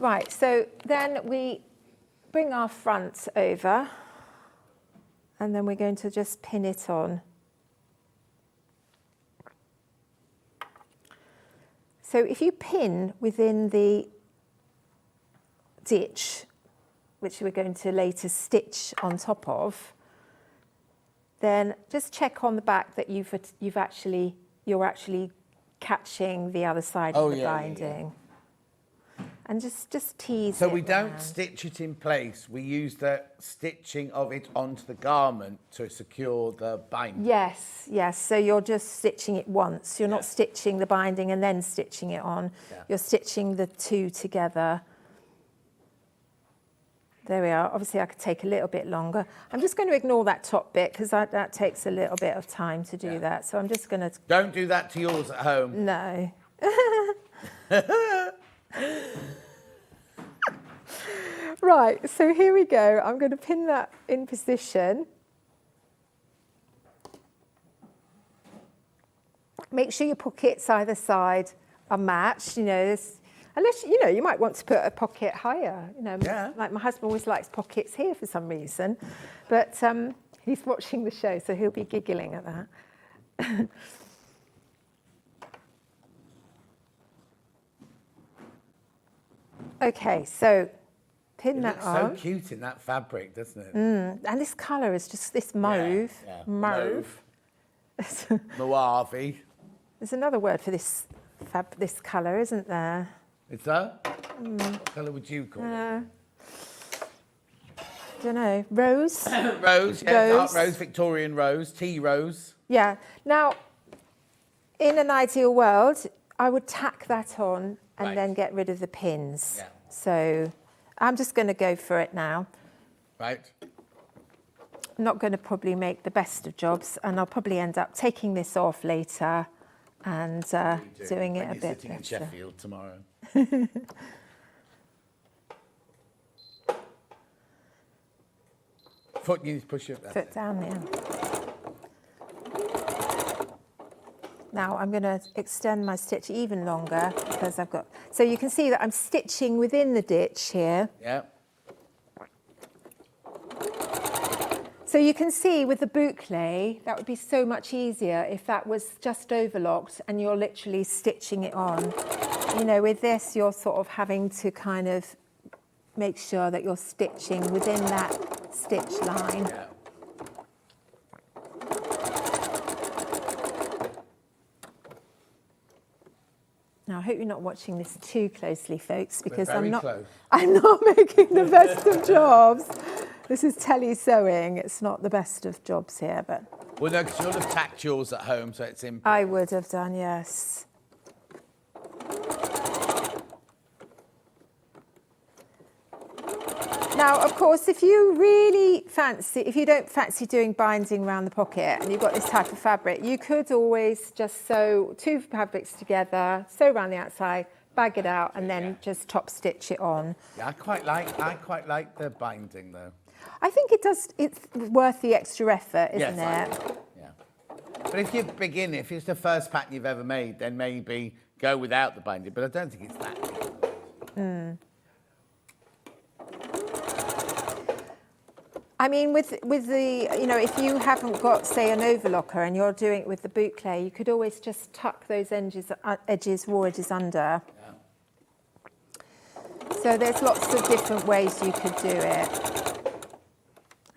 Right, so then we bring our front over and then we're going to just pin it on. So if you pin within the ditch, which we're going to later stitch on top of, then just check on the back that you're actually catching the other side of the binding. And just tease it. So we don't stitch it in place. We use the stitching of it onto the garment to secure the binding. Yes, yes. So you're just stitching it once. You're not stitching the binding and then stitching it on. You're stitching the two together. There we are. Obviously, I could take a little bit longer. I'm just going to ignore that top bit because that takes a little bit of time to do that. So I'm just going to... Don't do that to yours at home. No. Right, so here we go. I'm going to pin that in position. Make sure your pockets either side are matched. You know, unless you know, you might want to put a pocket higher. You know, like my husband always likes pockets here for some reason, but he's watching the show, so he'll be giggling at that. Okay, so pin that on. It looks so cute in that fabric, doesn't it? And this colour is just this mauve. Mauve. Mauve. There's another word for this colour, isn't there? Is there? What colour would you call it? Don't know. Rose? Rose, yeah. Dark rose, Victorian rose, tea rose. Yeah. Now, in an ideal world, I would tack that on and then get rid of the pins. Yeah. So I'm just going to go for it now. Right. I'm not going to probably make the best of jobs, and I'll probably end up taking this off later and doing it a bit better. Sitting in Sheffield tomorrow. Foot, you need to push it. Foot down, yeah. Now I'm going to extend my stitch even longer because I've got... So you can see that I'm stitching within the ditch here. Yeah. So you can see with the boucle, that would be so much easier if that was just overlocked and you're literally stitching it on. You know, with this, you're sort of having to kind of make sure that you're stitching within that stitch line. Yeah. Now, I hope you're not watching this too closely, folks, because I'm not making the best of jobs. This is telly sewing. It's not the best of jobs here, but... Well, no, because you would have tacked yours at home, so it's in... I would have done, yes. Now, of course, if you don't fancy doing binding around the pocket and you've got this type of fabric, you could always just sew two fabrics together, sew around the outside, bag it out, and then just top stitch it on. Yeah, I quite like the binding, though. I think it's worth the extra effort, isn't it? Yeah. But if you begin, if it's the first pattern you've ever made, then maybe go without the binding. But I don't think it's that difficult. I mean, with the, you know, if you haven't got, say, an overlocker and you're doing it with the boucle, you could always just tuck those raw edges under. Yeah. So there's lots of different ways you could do it.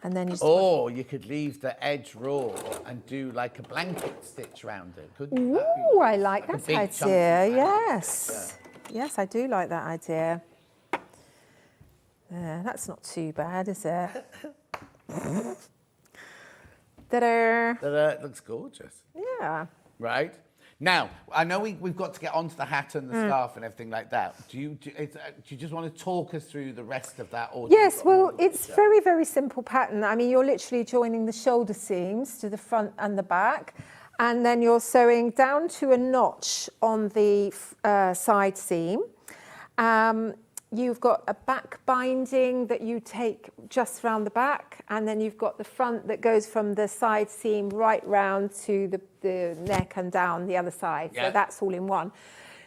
And then you just you could leave the edge raw and do like a blanket stitch around it, couldn't you? Ooh, I like that idea. Yes. Yeah. Yes, I do like that idea. That's not too bad, is it? Ta-da! It looks gorgeous. Yeah. Right. Now, I know we've got to get onto the hat and the scarf and everything like that. Do you just want to talk us through the rest of that? Or yes, well, it's very, very simple pattern. I mean, you're literally joining the shoulder seams to the front and the back, and then you're sewing down to a notch on the side seam. You've got a back binding that you take just round the back, and then you've got the front that goes from the side seam right round to the neck and down the other side. Yeah. So that's all in one.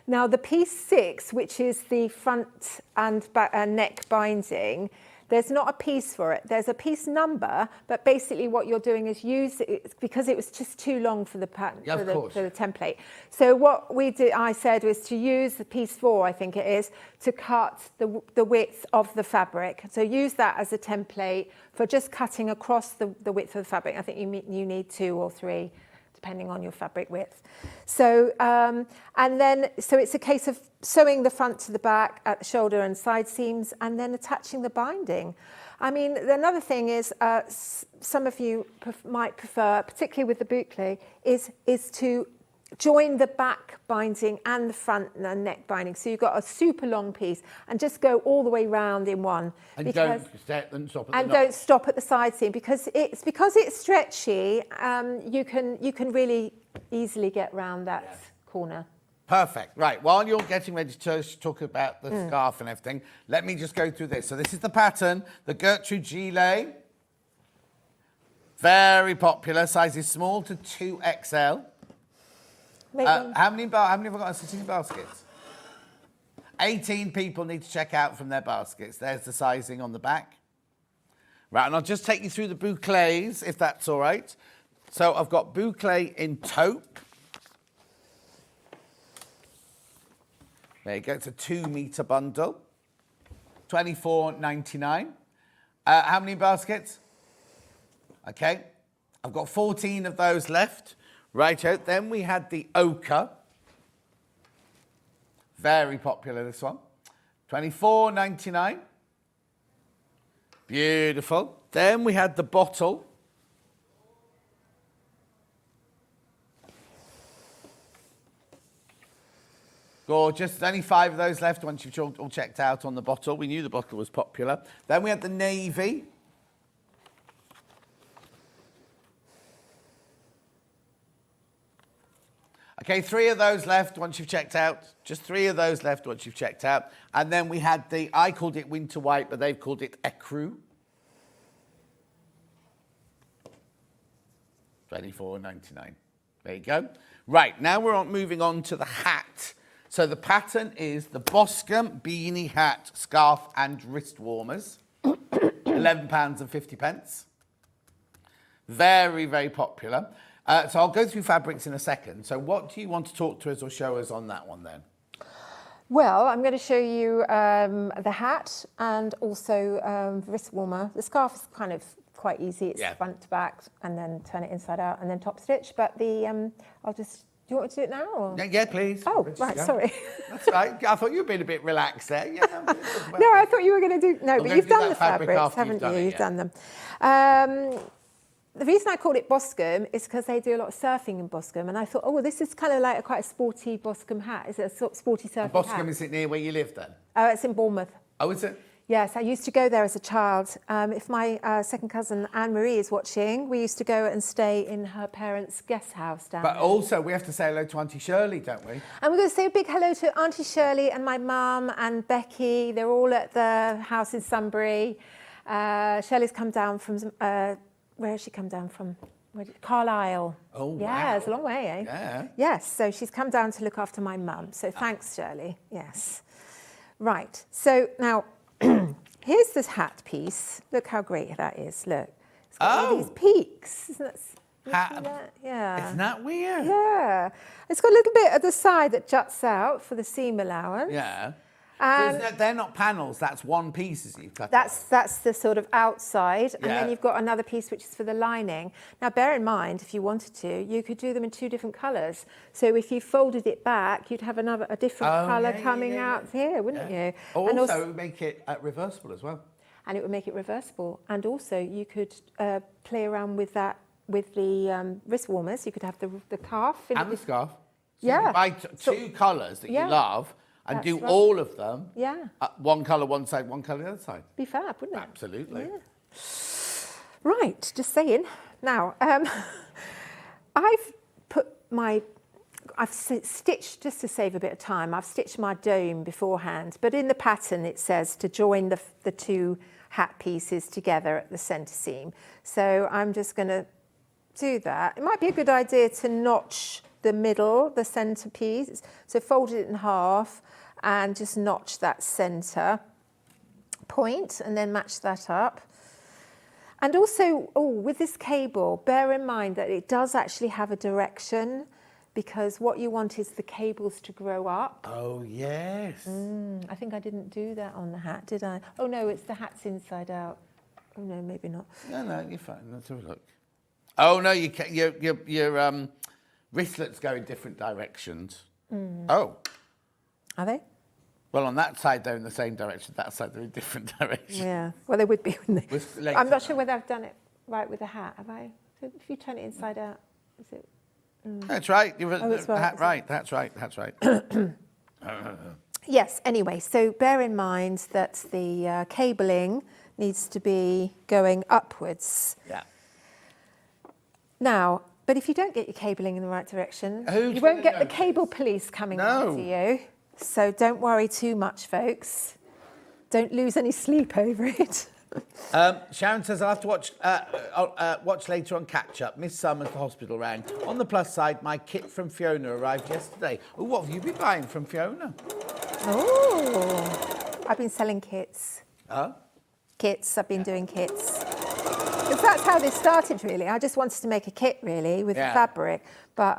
Now the piece 6, which is the front and back and neck binding, there's not a piece for it. There's a piece number, but basically what you're doing is use it because it was just too long for the pattern, for the template. So what I said was to use the piece 4, I think it is, to cut the width of the fabric. So use that as a template for just cutting across the width of the fabric. I think you need 2 or 3, depending on your fabric width. So, and then, so it's a case of sewing the front to the back at the shoulder and side seams, and then attaching the binding. I mean, another thing is, some of you might prefer, particularly with the boucle, is to join the back binding and the front and neck binding. So you've got a super long piece and just go all the way round in one. And don't stop at the side seam because it's stretchy. You can really easily get round that corner. Perfect. Right. While you're getting ready to talk about the scarf and everything, let me just go through this. So this is the pattern, the Gertrude Gilet. Very popular. Sizes small to 2XL. How many have we got sitting baskets? 18 people need to check out from their baskets. There's the sizing on the back. Right, and I'll just take you through the boucles, if that's all right. So I've got boucle in taupe. There you go, it's a 2-metre bundle. $24.99. How many baskets? Okay, I've got 14 of those left. Righto, then we had the ochre. Very popular, this one. $24.99. Beautiful. Then we had the bottle. Gorgeous. There's only 5 of those left once you've all checked out on the bottle. We knew the bottle was popular. Then we had the navy. Okay, 3 of those left once you've checked out. Just 3 of those left once you've checked out. And then we had I called it winter white, but they've called it ecru. $24.99. There you go. Right, now we're moving on to the hat. So the pattern is the Boscombe beanie hat, scarf and wrist warmers. £11.50. Very, very popular. So I'll go through fabrics in a second. So what do you want to talk to us or show us on that one then? Well, I'm going to show you the hat and also wrist warmer. The scarf is kind of quite easy. It's front to back and then turn it inside out and then top stitch. But the, do you want me to do it now? Or? Yeah, please. Oh, right, sorry. That's right. I thought you were being a bit relaxed there. Yeah, no, I thought you were going to do... No, but you've done the fabrics, haven't you? You've done them. The reason I called it Boscombe is because they do a lot of surfing in Boscombe, and I thought, oh, well, this is kind of like quite a sporty Boscombe hat. Is it a sporty surfing hat? Boscombe, is it near where you live then? It's in Bournemouth. Oh, is it? Yes, I used to go there as a child. If my second cousin Anne-Marie is watching, we used to go and stay in her parents' guest house down there. But also, we have to say hello to Auntie Shirley, don't we? And we're going to say a big hello to Auntie Shirley and my mum and Becky. They're all at the house in Sunbury. Shirley's come down from... where has she come down from? Carlisle. Oh, yeah, wow. It's a long way, eh? Yeah. Yes, so she's come down to look after my mum. So thanks, Shirley. Yes. Right. So now, Here's this hat piece. Look how great that is. Look. It's got all these peaks. Isn't that? Hat. Yeah. Isn't that weird? Yeah. It's got a little bit at the side that juts out for the seam allowance. Yeah. And So they're not panels, that's one piece as you've cut that's the sort of outside, and Yeah. then you've got another piece which is for the lining. Now, bear in mind, if you wanted to, you could do them in 2 different colours. So if you folded it back, you'd have a different colour coming out here, wouldn't you? And And also, it would make it reversible as well. And it would make it reversible. And also, you could play around with that with the wrist warmers. You could have the calf. And the scarf. So Yeah. you could buy 2 colours that Yeah. you love and That's do right. all of them. Yeah. One colour one side, one colour the other side. Be fab, wouldn't it? Absolutely. Yeah. Right, just saying. Now, I've stitched, just to save a bit of time, I've stitched my dome beforehand, but in the pattern it says to join the 2 hat pieces together at the centre seam. So I'm just going to do that. It might be a good idea to notch the middle, the centre piece. So fold it in half and just notch that centre point and then match that up. And also, with this cable, bear in mind that it does actually have a direction, because what you want is the cables to grow up. Oh, yes. I think I didn't do that on the hat, did I? Oh, no, it's the hat's inside out. Oh, no, maybe not. No, you're fine. Let's have a look. Oh, no, your wristlets go in different directions. Oh. Are they? Well, on that side, they're in the same direction. That side, they're in different directions. Yeah. Well, they would be, wouldn't they? With legs I'm not up. sure whether I've done it right with the hat, have I? So if you turn it inside out, is it? That's right. You're it's right, right. That's right. That's right. Yes, anyway, so bear in mind that the cabling needs to be going upwards. Yeah. Now, but if you don't get your cabling in the right direction, Who's you won't gonna get the know? cable police coming No. after you. So don't worry too much, folks. Don't lose any sleep over it. Sharon says, I'll have to watch later on catch up. Miss Summers, the hospital rang. On the plus side, my kit from Fiona arrived yesterday. Oh, what have you been buying from Fiona? Oh, I've been selling kits. Huh? Kits, I've been doing kits. Because that's how this started, really. I just wanted to make a kit, really, with the fabric. But,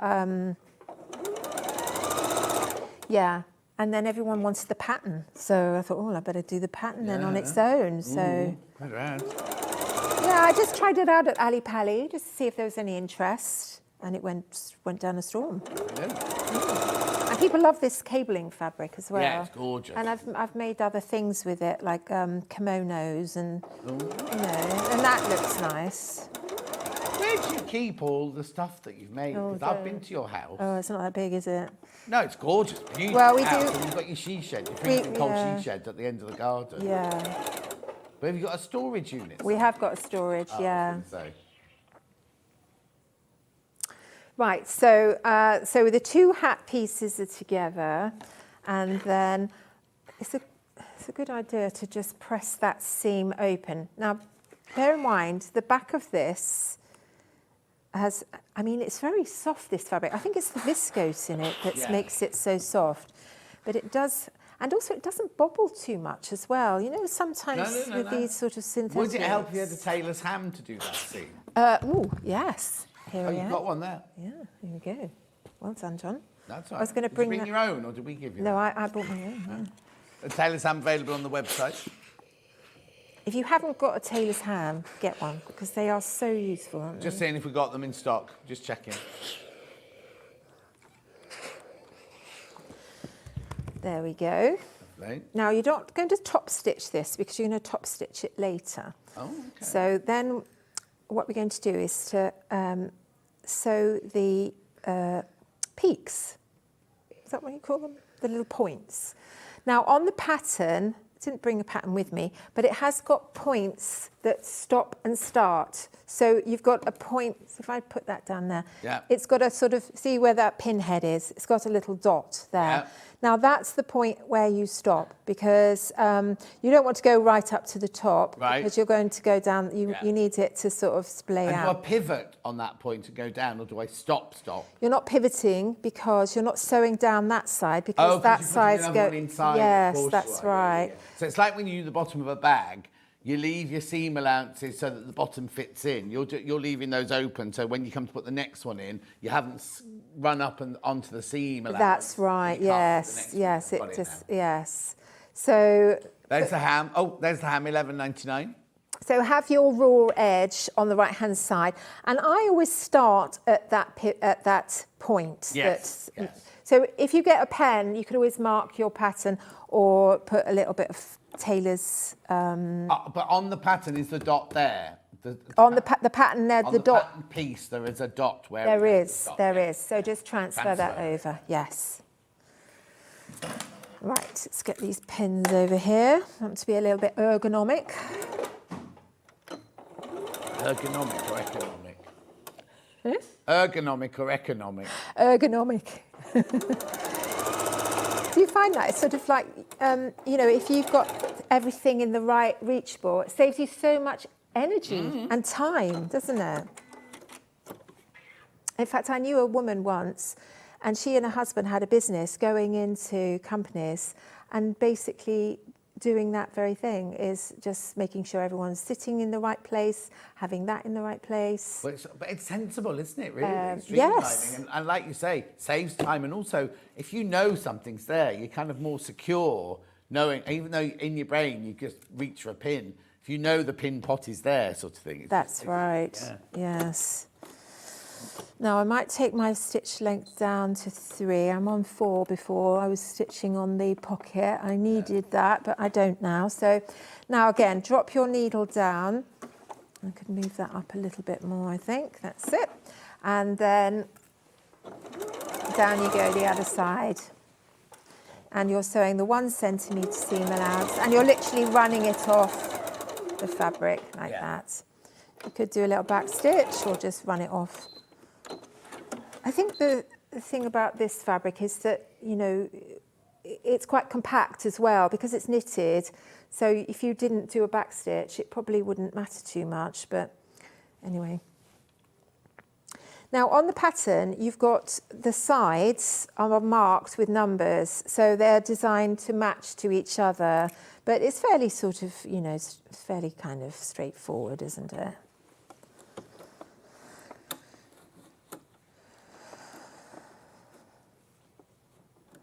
yeah. And then everyone wanted the pattern. So I thought, I better do the pattern then on its own. So, Quite around. yeah, I just tried it out at Ali Pali just to see if there was any interest. And it went down a storm. And people love this cabling fabric as well. Yeah, it's gorgeous. And I've made other things with it, like kimonos and, and that looks nice. Where do you keep all the stuff that you've made? Oh, Because I've been to your house. Oh, it's not that big, is it? No, it's gorgeous. Beautiful Well, we house. do- And you've got your she shed, your freezing cold she shed at the end of the garden. Yeah. But have you got a storage unit? We have got a storage, yeah. So. Right, so the 2 hat pieces are together, and then it's a good idea to just press that seam open. Now, bear in mind, the back of this has, I mean, it's very soft, this fabric. I think it's the viscose in it that makes it so soft. But it does, and also it doesn't bobble too much as well. You know, sometimes with these sort of synthetics. Would it help you had a tailor's ham to do that seam? Oh, yes. Here Oh, we you've are. got one there. Yeah, here we go. Well done, John. That's right. I was going to Did bring you that. bring your own, or did we give you No, that? I bought my own. Yeah. The tailor's ham available on the website. If you haven't got a tailor's ham, get one, because they are so useful, aren't Just they? seeing if we got them in stock. Just checking. There we go. Lovely. Now, you're not going to top stitch this, because you're going to top stitch it later. Oh, okay. So then what we're going to do is to sew the peaks. Is that what you call them? The little points. Now, on the pattern, I didn't bring a pattern with me, but it has got points that stop and start. So you've got a point, so if I put that down there, Yeah. it's got a sort of, see where that pinhead is? It's got a little dot there. Yeah. Now that's the point where you stop, because you don't want to go right up to the top, Right. because you're going to go down, you need it to sort of splay And do I out. pivot on that point and go down, or do I stop? You're not pivoting because you're not sewing down that side, because 'Cause that you're putting side's another one inside, Yes, of course that's you are. Yeah, right. yeah. So it's like when you do the bottom of a bag, you leave your seam allowances so that the bottom fits in. You're leaving those open, so when you come to put the next one in, you haven't run up and onto the seam allowance. That's right. You can't put the next Yes. one. It Got it just now. yes. So There's the ham. Oh, there's the ham. $11.99. so have your raw edge on the right hand side, and I always start at that point. Yes, yes. So if you get a pen, you could always mark your pattern or put a little bit of tailor's But on the pattern is the dot there. on the pattern there. On The dot. pattern piece, there is a dot where There it has is. the dot. There is. So just transfer that Transfer. over. Yes. Right. Let's get these pins over here. I want to be a little bit ergonomic. Ergonomic or economic? Ergonomic or economic? Ergonomic. Do you find that it's sort of like, if you've got everything in the right reachable, it saves you so much energy and time, doesn't it? In fact, I knew a woman once, and she and her husband had a business going into companies, and basically doing that very thing is just making sure everyone's sitting in the right place, having that in the right place. But it's sensible, isn't it, really? Streamlining. Yes. And like you say, saves time. And also, if you know something's there, you're kind of more secure knowing, even though in your brain you just reach for a pin, if you know the pin pot is there, sort of thing. That's right. Yeah. Yes. Now I might take my stitch length down to 3. I'm on 4 before. I was stitching on the pocket. I needed that, but I don't now. So now again, drop your needle down. I could move that up a little bit more, I think. That's it. And then down you go the other side. And you're sewing the 1 centimetre seam allowance, and you're literally running it off the fabric like that. You could do a little back stitch or just run it off. I think the thing about this fabric is that, it's quite compact as well because it's knitted. So if you didn't do a back stitch, it probably wouldn't matter too much. But anyway. Now on the pattern, you've got the sides are marked with numbers. So they're designed to match to each other. But it's fairly sort of, it's fairly kind of straightforward, isn't it?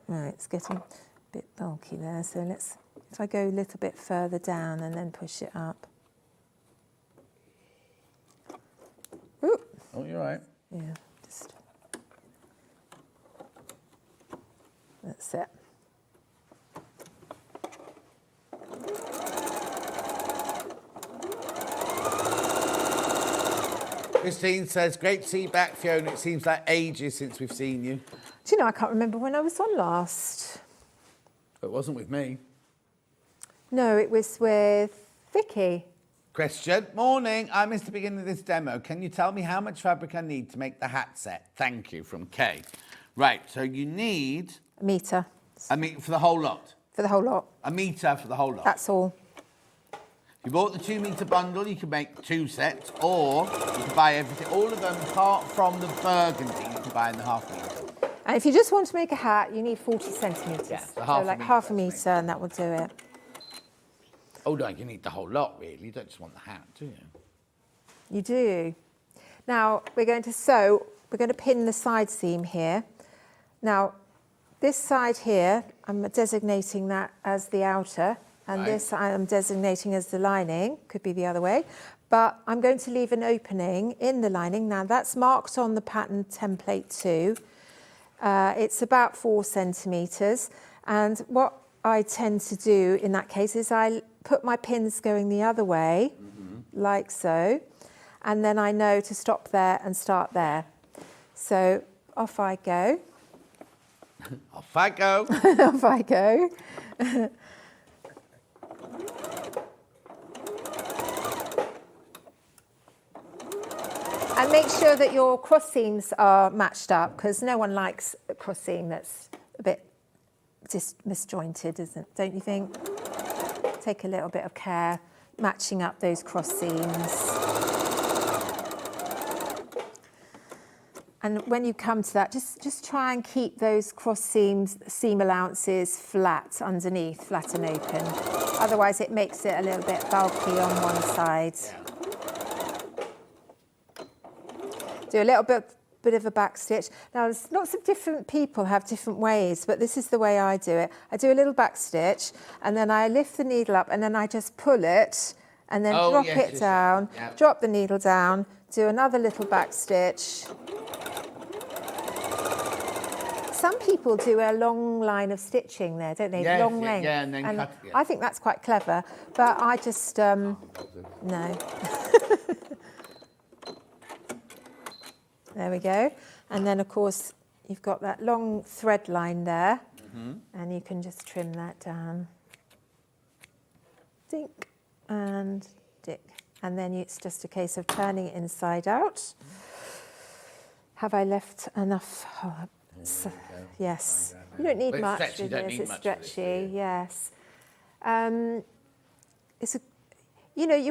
Right, it's getting a bit bulky there, so if I go a little bit further down and then push it up. Ooh. Oh, you're right. Yeah, that's it. Christine says, great to see you back, Fiona. It seems like ages since we've seen you. Do you know, I can't remember when I was on last. It wasn't with me. No, it was with Vicky. Question. Morning. I missed the beginning of this demo. Can you tell me how much fabric I need to make the hat set? Thank you, from Kay. Right, so you need... A metre. for the whole lot? For the whole lot. A metre for the whole lot? That's all. If you bought the 2 metre bundle, you can make 2 sets, or you can buy everything, all of them apart from the burgundy, you can buy in the half metre. And if you just want to make a hat, you need 40 centimetres. Yeah, so half a metre, and that will do it. Oh no, you need the whole lot, really. You don't just want the hat, do you? You do. Now, we're going to sew, we're going to pin the side seam here. Now, this side here, I'm designating that as the outer, and this I'm designating as the lining, could be the other way. But I'm going to leave an opening in the lining. Now, that's marked on the pattern template too. It's about 4 centimetres. And what I tend to do in that case is I put my pins going the other way, like so. And then I know to stop there and start there. So off I go. Off I go. Off I go. And make sure that your cross seams are matched up, because no one likes a cross seam that's a bit misjointed, don't you think? Take a little bit of care matching up those cross seams. And when you come to that, just try and keep those cross seam allowances flat underneath, flat and open. Otherwise it makes it a little bit bulky on one side. Do a little bit of a back stitch. Now, there's lots of different people have different ways, but this is the way I do it. I do a little back stitch, and then I lift the needle up, and then I just pull it, and then drop it down, drop the needle down, do another little back stitch. Some people do a long line of stitching there, don't they? Yes, long length. Yeah, and then cut it. I think that's quite clever, but I just, no. There we go. And then, of course, you've got that long thread line there, and you can just trim that down. Dink and dick. And then it's just a case of turning it inside out. Have I left enough? Yes. You don't need much with this. It's stretchy, yes. You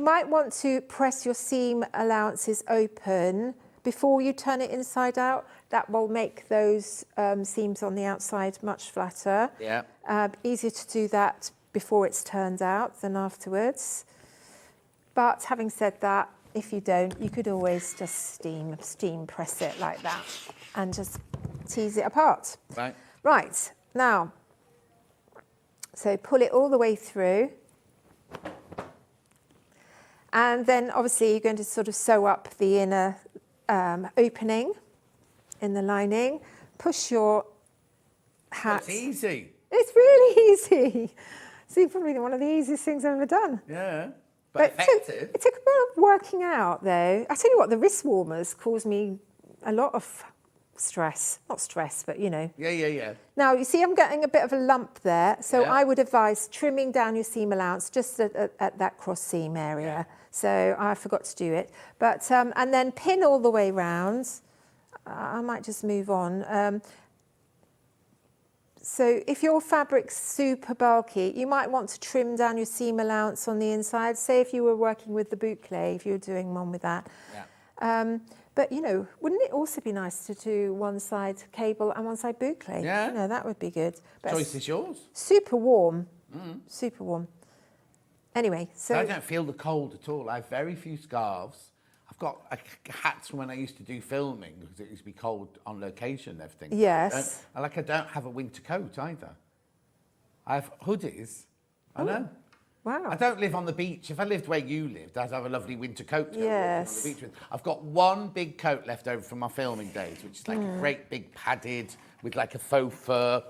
might want to press your seam allowances open before you turn it inside out. That will make those seams on the outside much flatter. Yeah. Easier to do that before it's turned out than afterwards. But having said that, if you don't, you could always just steam press it like that and just tease it apart. Right. Right, now, so pull it all the way through. And then obviously you're going to sort of sew up the inner opening in the lining. Push your hat. It's easy. It's really easy. See, probably one of the easiest things I've ever done. Yeah, but effective. It took a bit of working out, though. I tell you what, the wrist warmers caused me a lot of stress. Not stress, but, you know. Yeah. Now, you see, I'm getting a bit of a lump there. So I would advise trimming down your seam allowance just at that cross seam area. Yeah. So I forgot to do it. But, and then pin all the way round. I might just move on. So if your fabric's super bulky, you might want to trim down your seam allowance on the inside. Say if you were working with the boucle, if you were doing one with that. Yeah. But, you know, wouldn't it also be nice to do one side cable and one side boucle? Yeah. You know, that would be good. But choice is yours. Super warm. Super warm. Anyway, so... I don't feel the cold at all. I have very few scarves. I've got hats from when I used to do filming, because it used to be cold on location and everything. Yes. I don't have a winter coat either. I have hoodies. I know. Wow. I don't live on the beach. If I lived where you lived, I'd have a lovely winter coat to go Yes. on the beach with. I've got one big coat left over from my filming days, which is like a great big padded with like a faux fur,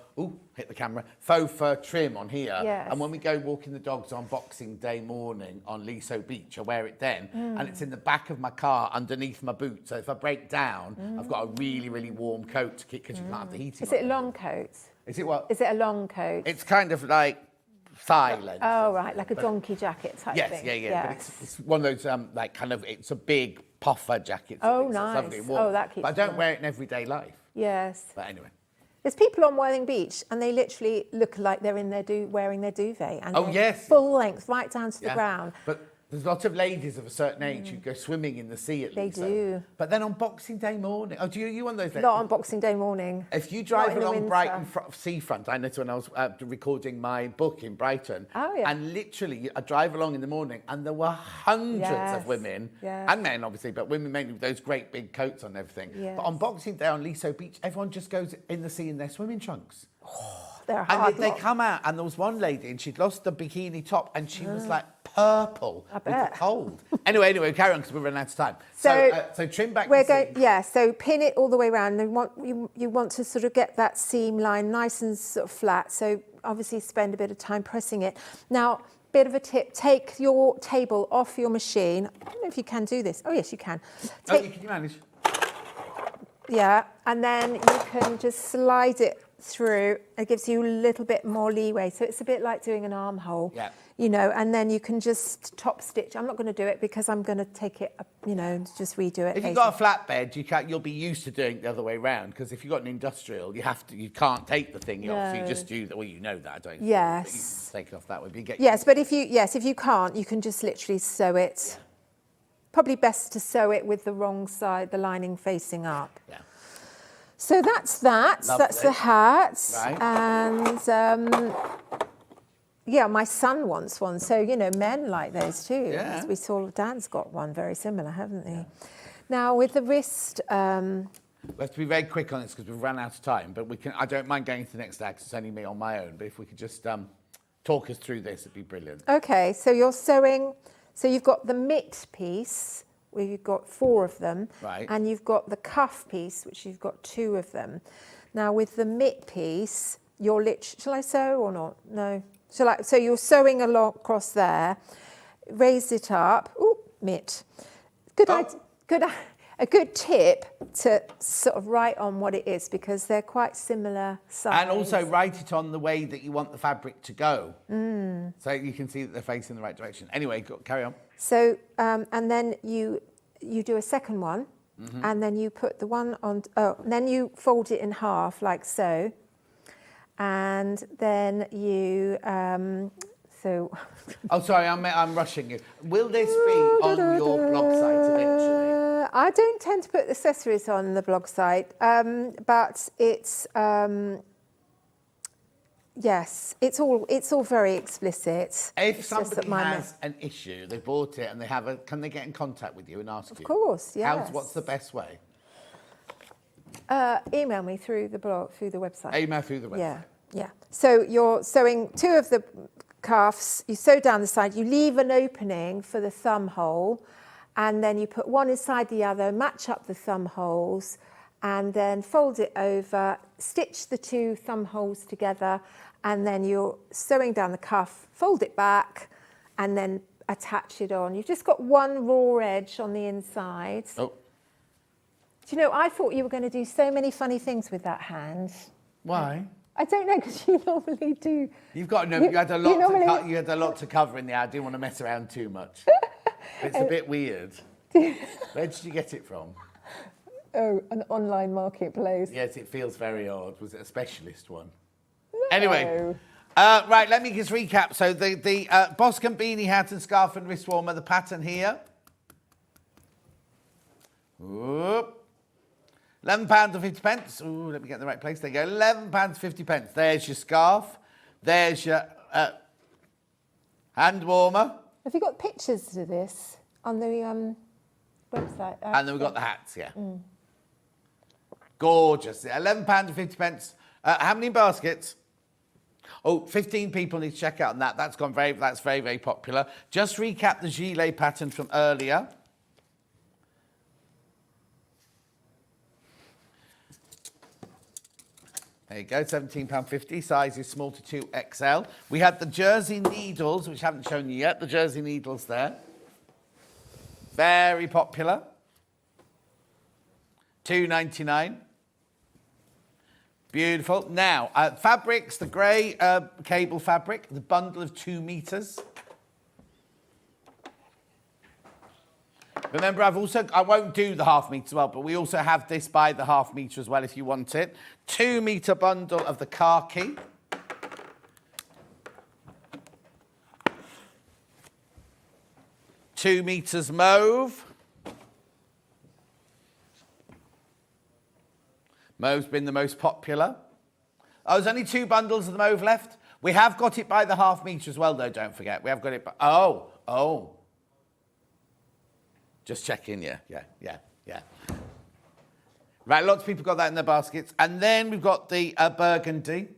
hit the camera, faux fur trim on here. Yes. And when we go walking the dogs on Boxing Day morning on Liso Beach, I wear it then. And it's in the back of my car underneath my boot. So if I break down, I've got a really, really warm coat to keep, because you can't have the heating. Is it a long coat? Is it what? Is it a long coat? It's kind of like thigh length. Oh, right, like a donkey jacket type thing. Yes. Yes. But it's one of those, like, kind of, it's a big puffer jacket. Oh, it's nice. lovely and warm. Oh, that keeps But I don't warm. wear it in everyday life. Yes. But anyway. There's people on Worthing Beach, and they literally look like they're in their wearing their duvet. And Oh, they're yes. full length, right down to the ground. But there's lots of ladies of a certain age who go swimming in the sea at least. They do. But then on Boxing Day morning, do you one of those ladies? Not on Boxing Day morning. If you drive in the along winter. Brighton seafront, I noticed when I was recording my book in Brighton, and literally I drive along in the morning and there were hundreds of women, and men obviously, but women mainly with those great big coats on and everything. Yes. But on Boxing Day on Liso Beach, everyone just goes in the sea in their swimming trunks. They're hard. And they come out, and there was one lady, and she'd lost the bikini top, and she was like purple with the cold. anyway, carry on, because we're running out of time. So trim back the seam. So pin it all the way around. And you want to sort of get that seam line nice and sort of flat. So obviously spend a bit of time pressing it. Now, bit of a tip, take your table off your machine. I don't know if you can do this. Oh, yes, you can. Can you manage? Yeah, and then you can just slide it through. It gives you a little bit more leeway. So it's a bit like doing an armhole, Yeah. you know, and then you can just top stitch. I'm not going to do it because I'm going to take it, you know, and just redo it. If you've got a flatbed, you'll be used to doing it the other way round, because if you've got an industrial, you can't take the thing off. You just do that. Well, you know that, don't you? Yes. You take it off that way. But you get Yes, but if you can't, you can just literally sew it. Probably best to sew it with the wrong side, the lining facing up. Yeah. So that's that. Lovely. That's the hat. Right. And yeah, my son wants one. So, you know, men like those too. Yeah. As we saw Dan's got one very similar, haven't they? Yeah. Now with the wrist. We have to be very quick on this because we've run out of time. But I don't mind going to the next dag because it's only me on my own. But if we could just talk us through this, it'd be brilliant. Okay, so you're sewing. So you've got the mitt piece, where you've got 4 of them. Right. And you've got the cuff piece, which you've got 2 of them. Now with the mitt piece, shall I sew or not? No. So you're sewing along across there, raise it up. Ooh, mitt. A good tip to sort of write on what it is, because they're quite similar size. And also write it on the way that you want the fabric to go. So you can see that they're facing the right direction. Anyway, carry on. So, and then you do a second one, and then you put the one on, and then you fold it in half like so. And then you, Oh, sorry, I'm rushing you. Will this be on your blog site eventually? I don't tend to put accessories on the blog site, but it's yes, it's all very explicit. If somebody has an issue, they bought it and can they get in contact with you and ask you? Of course, yes. What's the best way? Email me through the blog, through the website. Email through the website. Yeah. So you're sewing 2 of the cuffs, you sew down the side, you leave an opening for the thumb hole, and then you put one inside the other, match up the thumb holes, and then fold it over, stitch the 2 thumb holes together, and then you're sewing down the cuff, fold it back, and then attach it on. You've just got one raw edge on the inside. Oh. Do you know, I thought you were going to do so many funny things with that hand. Why? I don't know, because you normally do. You had a lot to cover in there. I didn't want to mess around too much. It's a bit weird. Where did you get it from? Oh, an online marketplace. Yes, it feels very odd. Was it a specialist one? No. Anyway, right, let me just recap. So the Boscombe beanie hat and scarf and wrist warmer, the pattern here. Whoop. £11.50. Ooh, let me get in the right place. There you go. £11.50. There's your scarf. There's your hand warmer. Have you got pictures to this on the website? And then we've got the hats, yeah. Gorgeous. £11.50. How many baskets? Oh, 15 people need to check out on that. That's very, very popular. Just recap the gilet pattern from earlier. There you go, £17.50, size is small to 2XL. We had the jersey needles, which I haven't shown you yet, the jersey needles there. Very popular. £2.99. Beautiful. Now, fabrics, the grey cable fabric, the bundle of 2 meters. Remember, I won't do the half metre as well, but we also have this by the half metre as well if you want it. 2 metre bundle of the khaki. Two meters mauve. Mauve's been the most popular. Oh, there's only 2 bundles of the mauve left. We have got it by the half metre as well, though, don't forget. We have got it by... Oh. Just checking, yeah. Right, lots of people got that in their baskets. And then we've got the burgundy.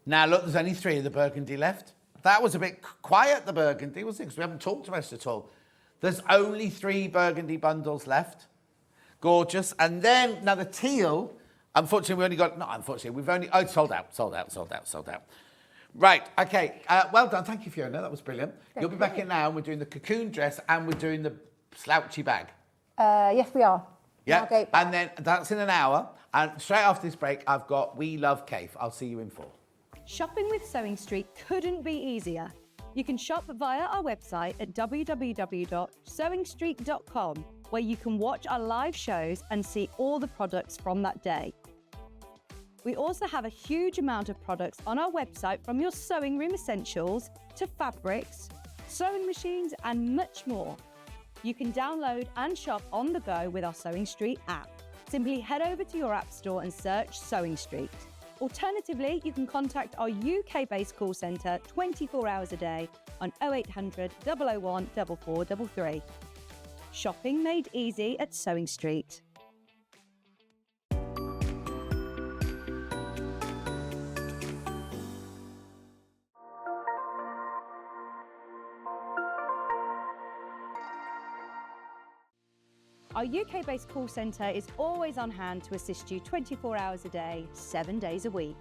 Now, look, there's only 3 of the burgundy left. That was a bit quiet, the burgundy, wasn't it? Because we haven't talked about it at all. There's only 3 burgundy bundles left. Gorgeous. And then, now the teal, unfortunately, we've only... Oh, it's sold out. Right, okay. Well done. Thank you, Fiona. That was brilliant. You'll be back in now, and we're doing the cocoon dress, and we're doing the slouchy bag. Yes, we are. Yeah, Margate Bar. and then that's in an hour. And straight after this break, I've got We Love Kaffe. I'll see you in 4. Shopping with Sewing Street couldn't be easier. You can shop via our website at www.sewingstreet.com, where you can watch our live shows and see all the products from that day. We also have a huge amount of products on our website, from your sewing room essentials to fabrics, sewing machines and much more. You can download and shop on the go with our Sewing Street app. Simply head over to your app store and search Sewing Street. Alternatively, you can contact our UK-based call centre 24 hours a day on 0800 001 4433. Shopping made easy at Sewing Street. Our UK-based call centre is always on hand to assist you 24 hours a day, 7 days a week.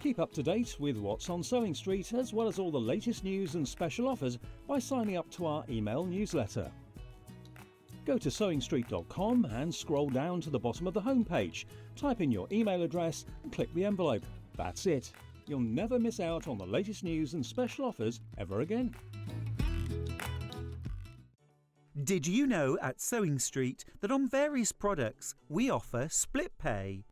Keep up to date with what's on Sewing Street, as well as all the latest news and special offers, by signing up to our email newsletter. Go to sewingstreet.com and scroll down to the bottom of the homepage. Type in your email address and click the envelope. That's it. You'll never miss out on the latest news and special offers ever again. Did you know at Sewing Street that on various products we offer split pay?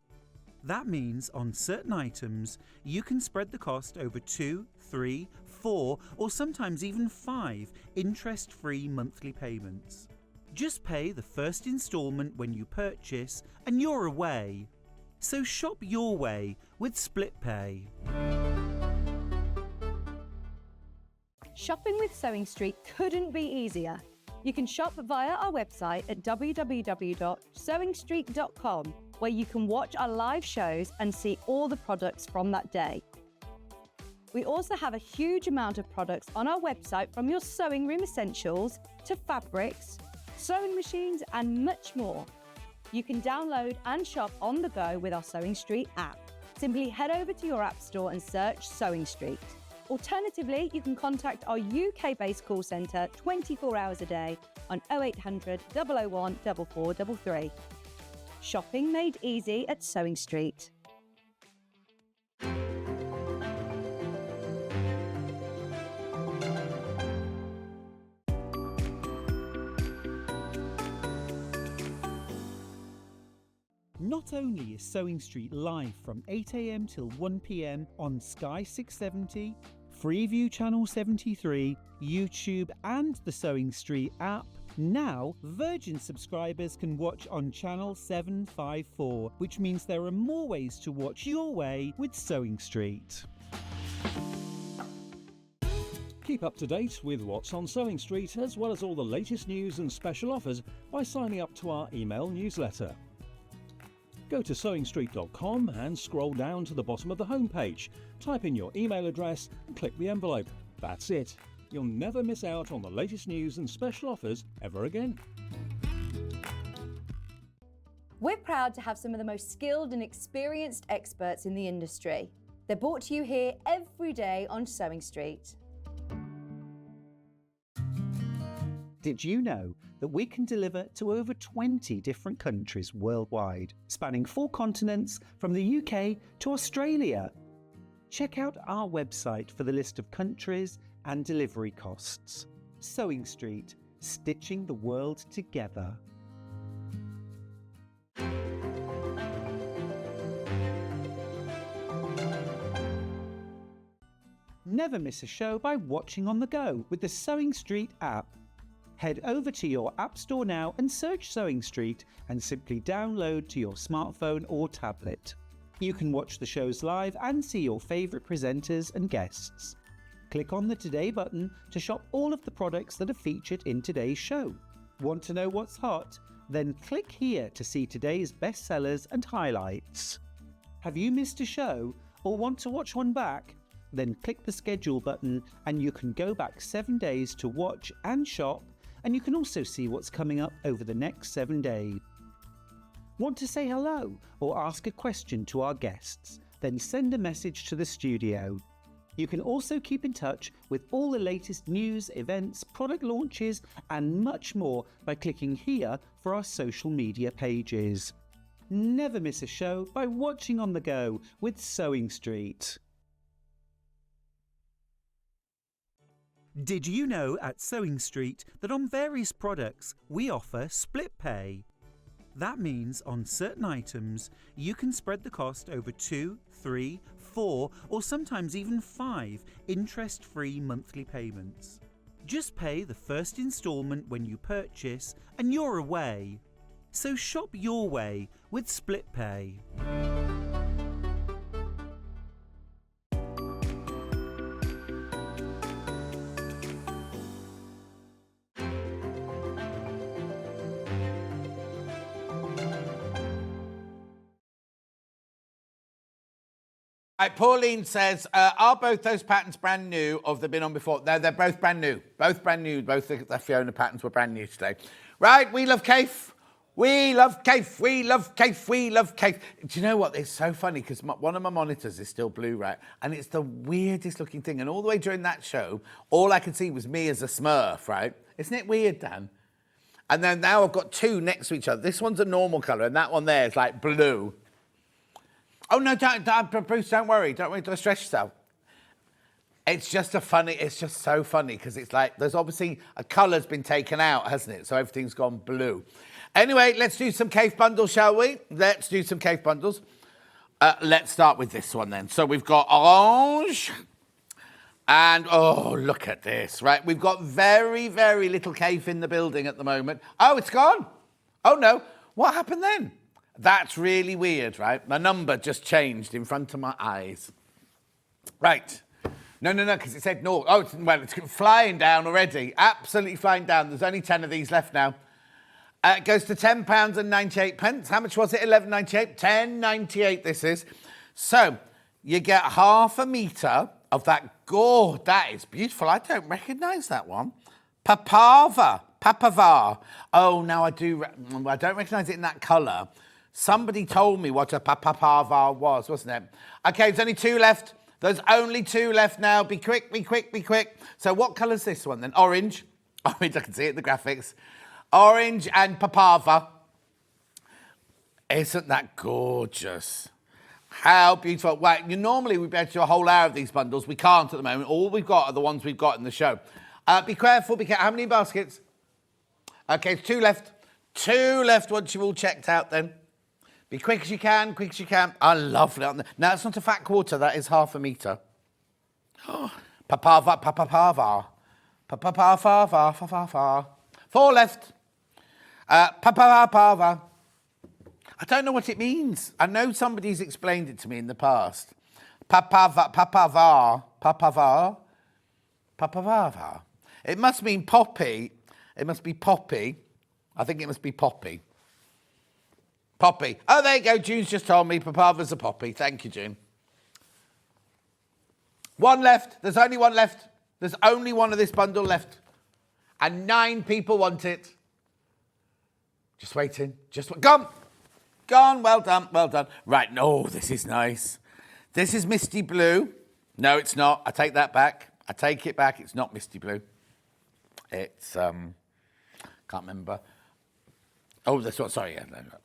That means on certain items you can spread the cost over 2, 3, 4 or sometimes even 5 interest-free monthly payments. Just pay the first instalment when you purchase and you're away. So shop your way with split pay. Shopping with Sewing Street couldn't be easier. You can shop via our website at www.sewingstreet.com, where you can watch our live shows and see all the products from that day. We also have a huge amount of products on our website, from your sewing room essentials to fabrics, sewing machines and much more. You can download and shop on the go with our Sewing Street app. Simply head over to your app store and search Sewing Street. Alternatively, you can contact our UK-based call centre 24 hours a day on 0800 001 4433. Shopping made easy at Sewing Street. Not only is Sewing Street live from 8 AM till 1 PM on Sky 670, Freeview Channel 73, YouTube and the Sewing Street app, now Virgin subscribers can watch on Channel 754, which means there are more ways to watch your way with Sewing Street. Keep up to date with what's on Sewing Street, as well as all the latest news and special offers, by signing up to our email newsletter. Go to sewingstreet.com and scroll down to the bottom of the homepage. Type in your email address and click the envelope. That's it. You'll never miss out on the latest news and special offers ever again. We're proud to have some of the most skilled and experienced experts in the industry. They're brought to you here every day on Sewing Street. Did you know that we can deliver to over 20 different countries worldwide, spanning 4 continents from the UK to Australia? Check out our website for the list of countries and delivery costs. Sewing Street, stitching the world together. Never miss a show by watching on the go with the Sewing Street app. Head over to your app store now and search Sewing Street and simply download to your smartphone or tablet. You can watch the shows live and see your favourite presenters and guests. Click on the Today button to shop all of the products that are featured in today's show. Want to know what's hot? Then click here to see today's bestsellers and highlights. Have you missed a show or want to watch one back? Then click the schedule button and you can go back 7 days to watch and shop, and you can also see what's coming up over the next 7 days. Want to say hello or ask a question to our guests? Then send a message to the studio. You can also keep in touch with all the latest news, events, product launches, and much more by clicking here for our social media pages. Never miss a show by watching on the go with Sewing Street. Did you know at Sewing Street that on various products we offer split pay? That means on certain items you can spread the cost over 2, 3, 4 or sometimes even 5 interest-free monthly payments. Just pay the first instalment when you purchase and you're away. So shop your way with split pay. Right, Pauline says, are both those patterns brand new or have they been on before? No, they're both brand new. Both brand new. Both the Fiona patterns were brand new today. Right, we love Kaffe. We love Kaffe. We love Kaffe. We love Kaffe. Do you know what? It's so funny because one of my monitors is still blue, right? And it's the weirdest looking thing. And all the way during that show, all I could see was me as a Smurf, right? Isn't it weird, Dan? And then now I've got two next to each other. This one's a normal colour and that one there is like blue. Oh, no, Bruce, don't worry. Don't stress yourself. It's just so funny because it's like there's obviously a colour's been taken out, hasn't it? So everything's gone blue. Anyway, let's do some Kaffe bundles, shall we? Let's do some Kaffe bundles. Let's start with this one then. So we've got orange. And, oh, look at this, right? We've got very, very little Kaffe in the building at the moment. Oh, it's gone. Oh, no. What happened then? That's really weird, right? My number just changed in front of my eyes. Right. No, because it said no. Oh, it's flying down already. Absolutely flying down. There's only 10 of these left now. It goes to £10.98. How much was it? £11.98. £10.98 this is. So you get half a metre of that. God, that is beautiful. I don't recognise that one. Papava. Oh, now I do. I don't recognise it in that colour. Somebody told me what a papava was, wasn't it? Okay, there's only 2 left. There's only 2 left now. Be quick, be quick, be quick. So what colour's this one then? Orange. Orange, I can see it in the graphics. Orange and papava. Isn't that gorgeous? How beautiful. Well, normally we'd be able to do a whole hour of these bundles. We can't at the moment. All we've got are the ones we've got in the show. Be careful. How many baskets? Okay, 2 left. 2 left once you've all checked out then. Be quick as you can, quick as you can. I love that. Now, it's not a fat quarter. That is half a metre. Papava. 4 left. Papava. I don't know what it means. I know somebody's explained it to me in the past. Papava. It must mean poppy. It must be poppy. I think it must be poppy. Poppy. Oh, there you go. June's just told me papava's a poppy. Thank you, June. 1 left. There's only 1 left. There's only 1 of this bundle left. And 9 people want it. Just waiting. Gone. Gone. Well done. Well done. Right. No, this is nice. This is misty blue. No, it's not. I take that back. I take it back. It's not misty blue. It's, can't remember. Oh, this one. Sorry.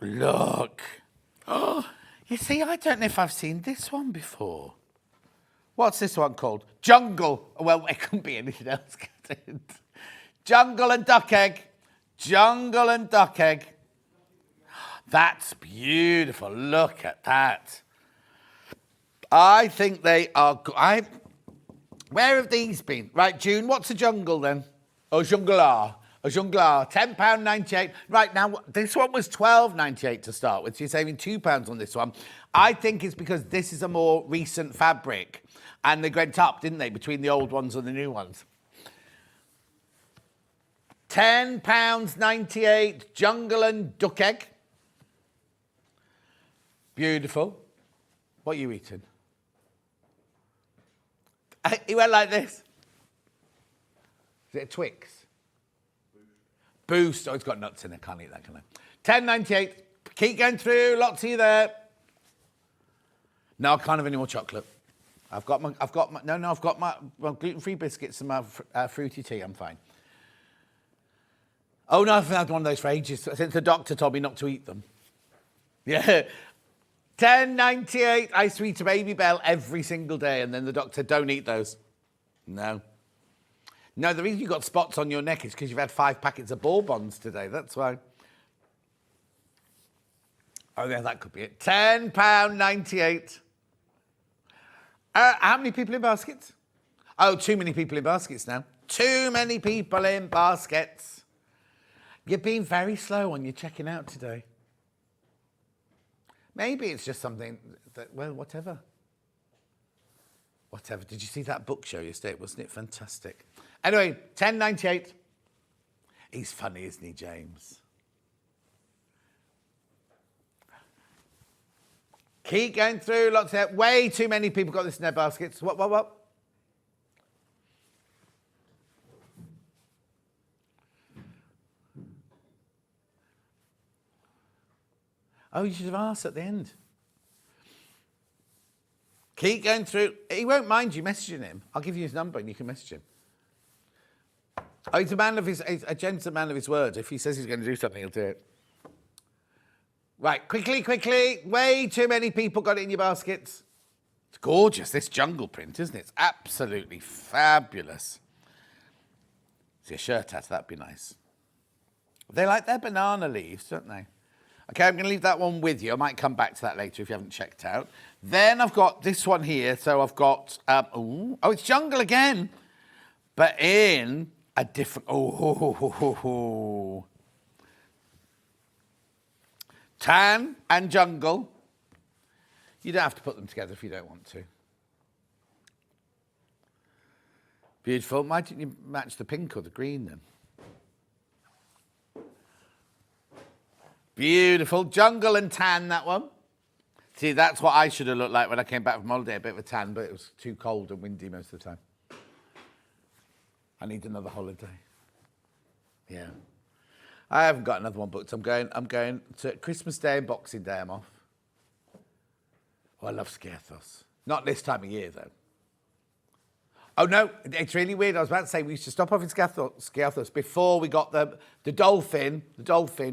Look. Oh, you see, I don't know if I've seen this one before. What's this one called? Jungle. Well, it couldn't be anything else, could it? Jungle and duck egg. Jungle and duck egg. That's beautiful. Look at that. I think they are... Where have these been? Right, June, what's a jungle then? Oh, junglar. A junglar. £10.98. Right, now, this one was £12.98 to start with, so you're saving £2 on this one. I think it's because this is a more recent fabric, and they went up, didn't they, between the old ones and the new ones. £10.98, jungle and duck egg. Beautiful. What are you eating? He went like this. Is it a Twix? Boost. Oh, it's got nuts in it. Can't eat that, can I? £10.98. Keep going through. Lots of you there. No, I can't have any more chocolate. I've got my gluten-free biscuits and my fruity tea. I'm fine. Oh no, I've had one of those for ages since the doctor told me not to eat them. Yeah, 10.98. I used to eat a Baby Bell every single day, and then the doctor said, don't eat those. No, the reason you got spots on your neck is because you've had 5 packets of Bourbons today. That's why. Oh yeah, that could be it. £10.98. How many people in baskets? Oh, too many people in baskets now. Too many people in baskets. You've been very slow on your checking out today. Maybe it's just something that, well, whatever. Whatever. Did you see that book show yesterday? Wasn't it fantastic? Anyway, 10.98. He's funny, isn't he, James? Keep going through. Lots of way too many people got this in their baskets. What? Oh, you should have asked at the end. Keep going through. He won't mind you messaging him. I'll give you his number and you can message him. Oh, he's a gentleman of his word. If he says he's going to do something, he'll do it. Right, quickly. Way too many people got it in your baskets. It's gorgeous, this jungle print, isn't it? It's absolutely fabulous. See a shirt out, that'd be nice. They like their banana leaves, don't they? Okay, I'm going to leave that one with you. I might come back to that later if you haven't checked out. Then I've got this one here. So I've got, it's jungle again, but in a different, tan and jungle. You don't have to put them together if you don't want to. Beautiful. Why didn't you match the pink or the green then? Beautiful. Jungle and tan, that one. See, that's what I should have looked like when I came back from holiday, a bit of a tan, but it was too cold and windy most of the time. I need another holiday. Yeah. I haven't got another one booked. I'm going to Christmas Day and Boxing Day, I'm off. Oh, I love Scathos. Not this time of year, though. Oh, no, it's really weird. I was about to say we used to stop off in Scathos before we got the dolphin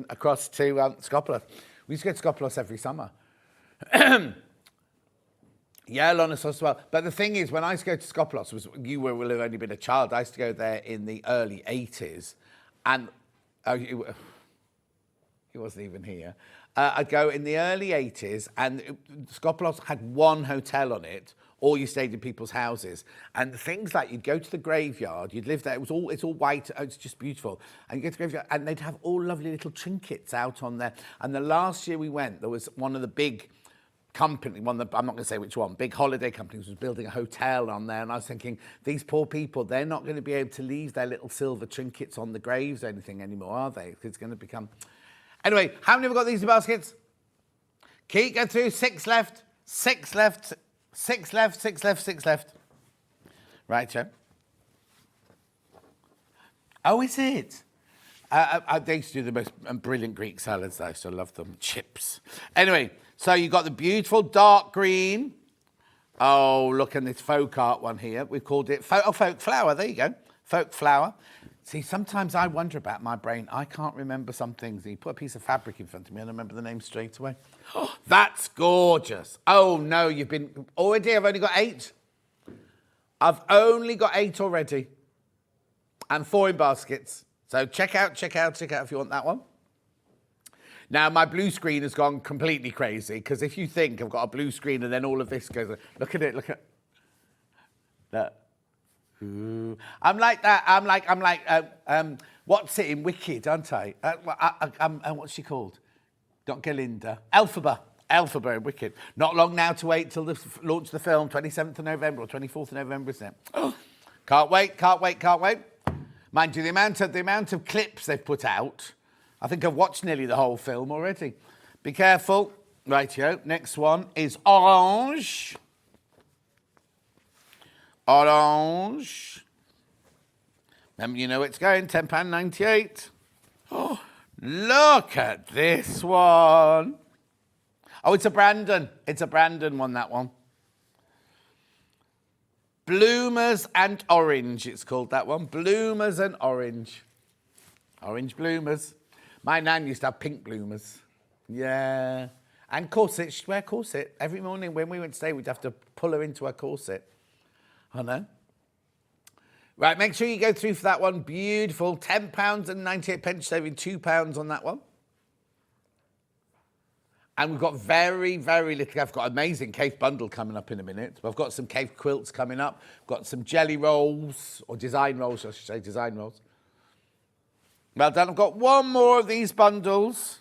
across to Skopelos. We used to go to Skopelos every summer. Yeah, Lonosos as well. But the thing is, when I used to go to Skopelos, you will have only been a child. I used to go there in the early 80s. And he wasn't even here. I'd go in the early 80s, and Skopelos had one hotel on it, or you stayed in people's houses. And things like, you'd go to the graveyard, you'd live there, it's all white, it's just beautiful. And you go to the graveyard, and they'd have all lovely little trinkets out on there. And the last year we went, there was one of the big company, I'm not going to say which one, big holiday companies was building a hotel on there. And I was thinking, these poor people, they're not going to be able to leave their little silver trinkets on the graves or anything anymore, are they? It's going to become... Anyway, how many have got these in baskets? Keep going through. 6 left. 6 left. 6 left. 6 left. 6 left. Right, Joe. Oh, is it? They used to do the most brilliant Greek salads. I used to love them. Chips. Anyway, so you got the beautiful dark green. Oh, look at this folk art one here. We've called it folk flower. There you go. Folk flower. See, sometimes I wonder about my brain. I can't remember some things. You put a piece of fabric in front of me and I remember the name straight away. Oh, that's gorgeous. Oh, no, you've been... Already, I've only got 8. I've only got 8 already. And 4 in baskets. So check out if you want that one. Now, my blue screen has gone completely crazy, because if you think I've got a blue screen and then all of this goes... Look at it, look at... Look. Ooh. I'm like that. I'm like, what's it in Wicked, aren't I? What's she called? Not Galinda. Elphaba in Wicked. Not long now to wait till the launch of the film, 27th of November or 24th of November, isn't it? Oh, can't wait. Mind you, the amount of clips they've put out, I think I've watched nearly the whole film already. Be careful. Rightio. Next one is Orange. Orange. Remember, you know it's going, £10.98. Oh, look at this one. Oh, it's a Brandon. It's a Brandon one, that one. Bloomers and Orange, it's called that one. Bloomers and Orange. Orange bloomers. My nan used to have pink bloomers. Yeah. And corset. She'd wear a corset. Every morning when we went to stay, we'd have to pull her into her corset. I know. Right, make sure you go through for that one. Beautiful. £10.98, saving £2 on that one. And we've got very, very little. I've got amazing cave bundle coming up in a minute. I've got some cave quilts coming up. Got some jelly rolls, or design rolls, I should say, design rolls. Well done. I've got one more of these bundles.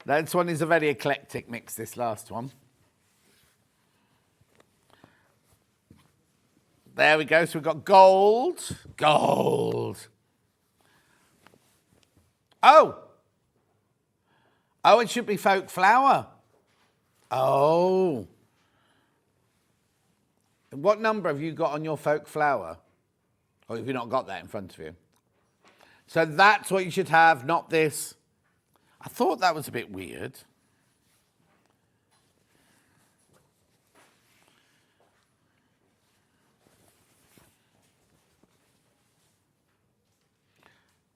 This one is a very eclectic mix, this last one. There we go. So we've got gold. Gold. Oh! Oh, it should be folk flower. Oh. What number have you got on your folk flower? Or have you not got that in front of you? So that's what you should have, not this. I thought that was a bit weird.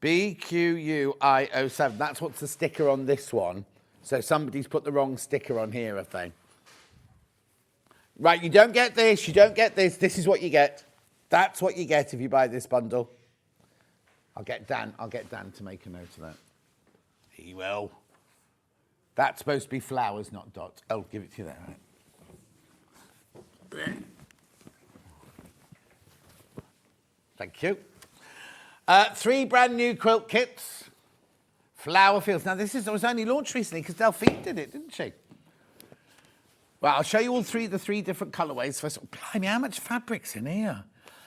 BQUI07. That's what's the sticker on this one. So somebody's put the wrong sticker on here, I think. Right, you don't get this, you don't get this. This is what you get. That's what you get if you buy this bundle. I'll get Dan to make a note of that. He will. That's supposed to be flowers, not dots. Oh, give it to you there, right? Thank you. 3 brand new quilt kits. Flower fields. Now, this was only launched recently because Delphine did it, didn't she? Well, I'll show you all the three different colourways. First, blimey, how much fabric's in here?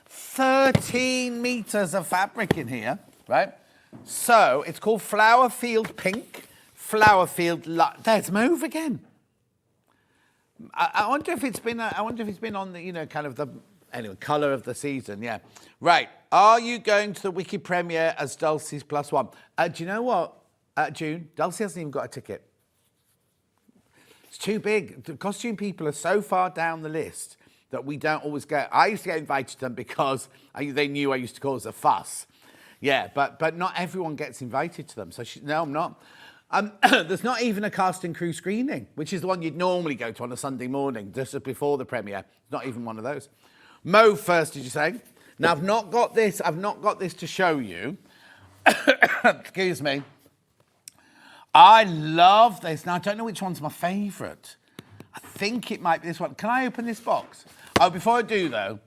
13 metres of fabric in here, right? So it's called Flower Field Pink, Flower Field. There's Mauve again. I wonder if it's been. I wonder if it's been on the, kind of the colour of the season. Yeah, right. Are you going to the Wiki premiere as Dulcie's +1? Do you know what? June, Dulcie hasn't even got a ticket. It's too big. The costume people are so far down the list that we don't always get. I used to get invited to them because they knew I used to cause a fuss. Yeah, but not everyone gets invited to them. So no, I'm not. There's not even a cast and crew screening, which is the one you'd normally go to on a Sunday morning, just before the premiere. Not even one of those. Mauve first, did you say? Now, I've not got this to show you. Excuse me. I love this. Now, I don't know which one's my favourite. I think it might be this one. Can I open this box? Oh, before I do, though,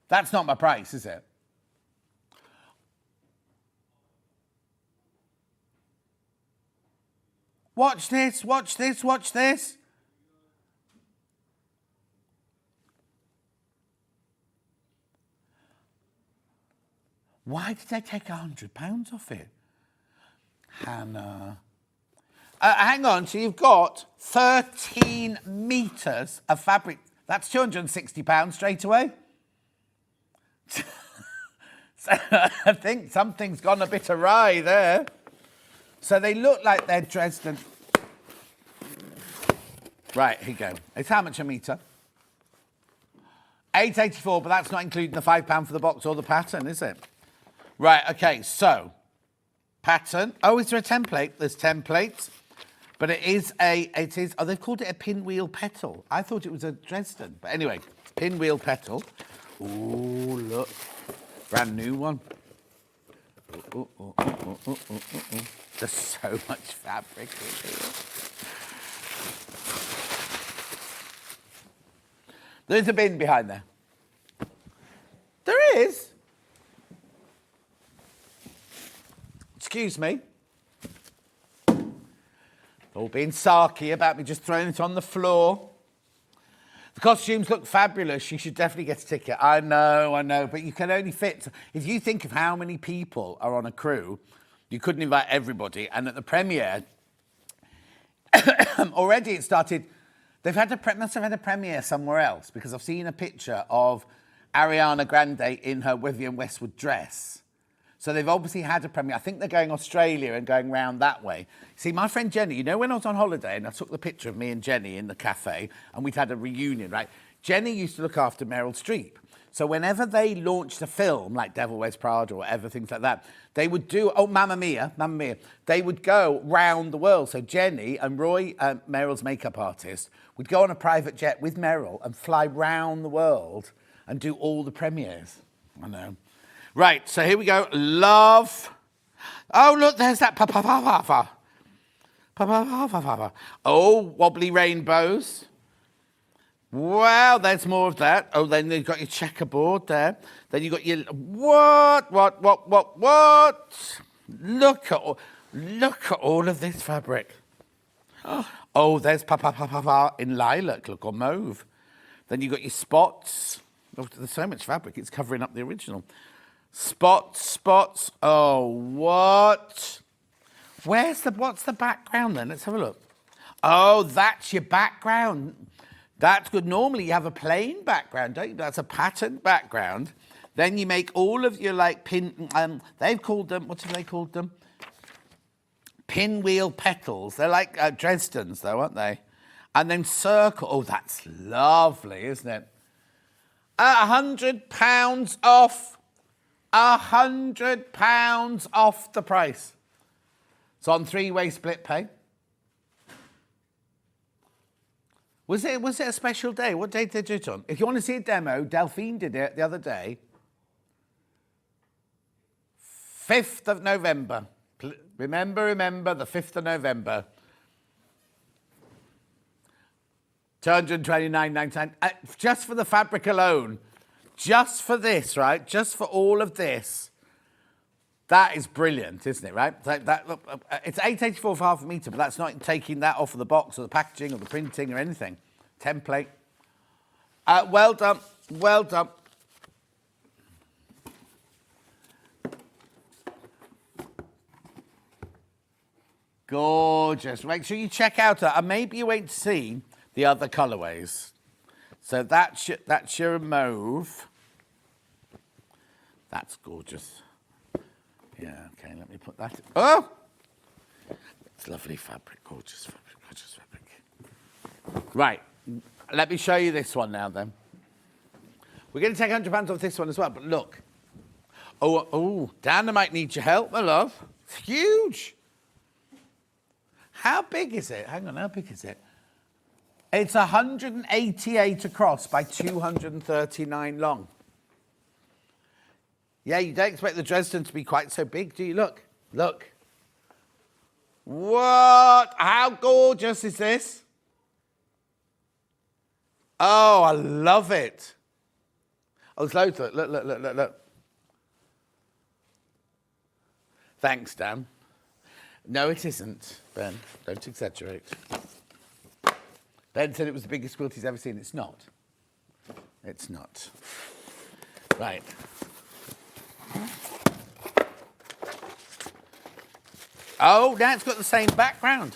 that's not my price, is it? Watch this, watch this, watch this. Why did they take £100 off it? Hannah. Hang on, so you've got 13 metres of fabric. That's £260 straight away. So I think something's gone a bit awry there. So they look like they're Dresden. Right, here you go. It's how much a metre? £8.84, but that's not including the £5 for the box or the pattern, is it? Right, okay, so pattern. Oh, is there a template? There's templates. But it is, oh, they've called it a pinwheel petal. I thought it was a Dresden. But anyway, pinwheel petal. Ooh, look. Brand new one. Ooh, ooh, ooh, ooh, ooh, ooh, ooh. There's so much fabric in here. There's a bin behind there. There is. Excuse me. All being sarky about me just throwing it on the floor. The costumes look fabulous. You should definitely get a ticket. I know. But you can only fit... If you think of how many people are on a crew, you couldn't invite everybody. And at the premiere, already it started... Must have had a premiere somewhere else, because I've seen a picture of Ariana Grande in her Vivienne Westwood dress. So they've obviously had a premiere. I think they're going Australia and going round that way. See, my friend Jenny, when I was on holiday and I took the picture of me and Jenny in the cafe and we'd had a reunion, right? Jenny used to look after Meryl Streep. So whenever they launched a film like Devil Wears Prada or whatever, things like that, they would do, Mamma Mia, they would go round the world. So Jenny and Roy, Meryl's makeup artist, would go on a private jet with Meryl and fly round the world and do all the premieres. I know. Right, so here we go. Love. Oh, look, there's that pa-pa-pa-pa-pa. Pa-pa-pa-pa-pa. Oh, wobbly rainbows. Wow, there's more of that. Oh, then you've got your checkerboard there. Then you've got your... What? Look at all of this fabric. Oh, there's pa-pa-pa-pa-pa in lilac, look, or mauve. Then you've got your spots. Oh, there's so much fabric, it's covering up the original. Spots. Oh, what? What's the background then? Let's have a look. Oh, that's your background. That's good. Normally you have a plain background, don't you? That's a patterned background. Then you make all of your like they've called them, what have they called them? Pinwheel petals. They're like Dresden's though, aren't they? And then circle. Oh, that's lovely, isn't it? £100 off. £100 off the price. It's on 3-way split pay. Was it a special day? What day did they do it on? If you want to see a demo, Delphine did it the other day. 5th of November. Remember, the 5th of November. $229.99. Just for the fabric alone. Just for this, right? Just for all of this. That is brilliant, isn't it, right? It's $8.84 for half a metre, but that's not taking that off of the box or the packaging or the printing or anything. Template. Well done. Gorgeous. Make sure you check out and maybe you wait to see the other colourways. So that's your mauve. That's gorgeous. Yeah, okay, let me put that. Oh! It's lovely fabric, gorgeous fabric. Right, let me show you this one now then. We're going to take £100 off this one as well, but look. Oh, Dan, I might need your help, my love. It's huge. How big is it? Hang on, how big is it? It's 188 across by 239 long. Yeah, you don't expect the Dresden to be quite so big, do you? Look. What? How gorgeous is this? Oh, I love it. Oh, there's loads of it. Look. Thanks, Dan. No, it isn't, Ben. Don't exaggerate. Ben said it was the biggest quilt he's ever seen. It's not. It's not. Right. Oh, now it's got the same background.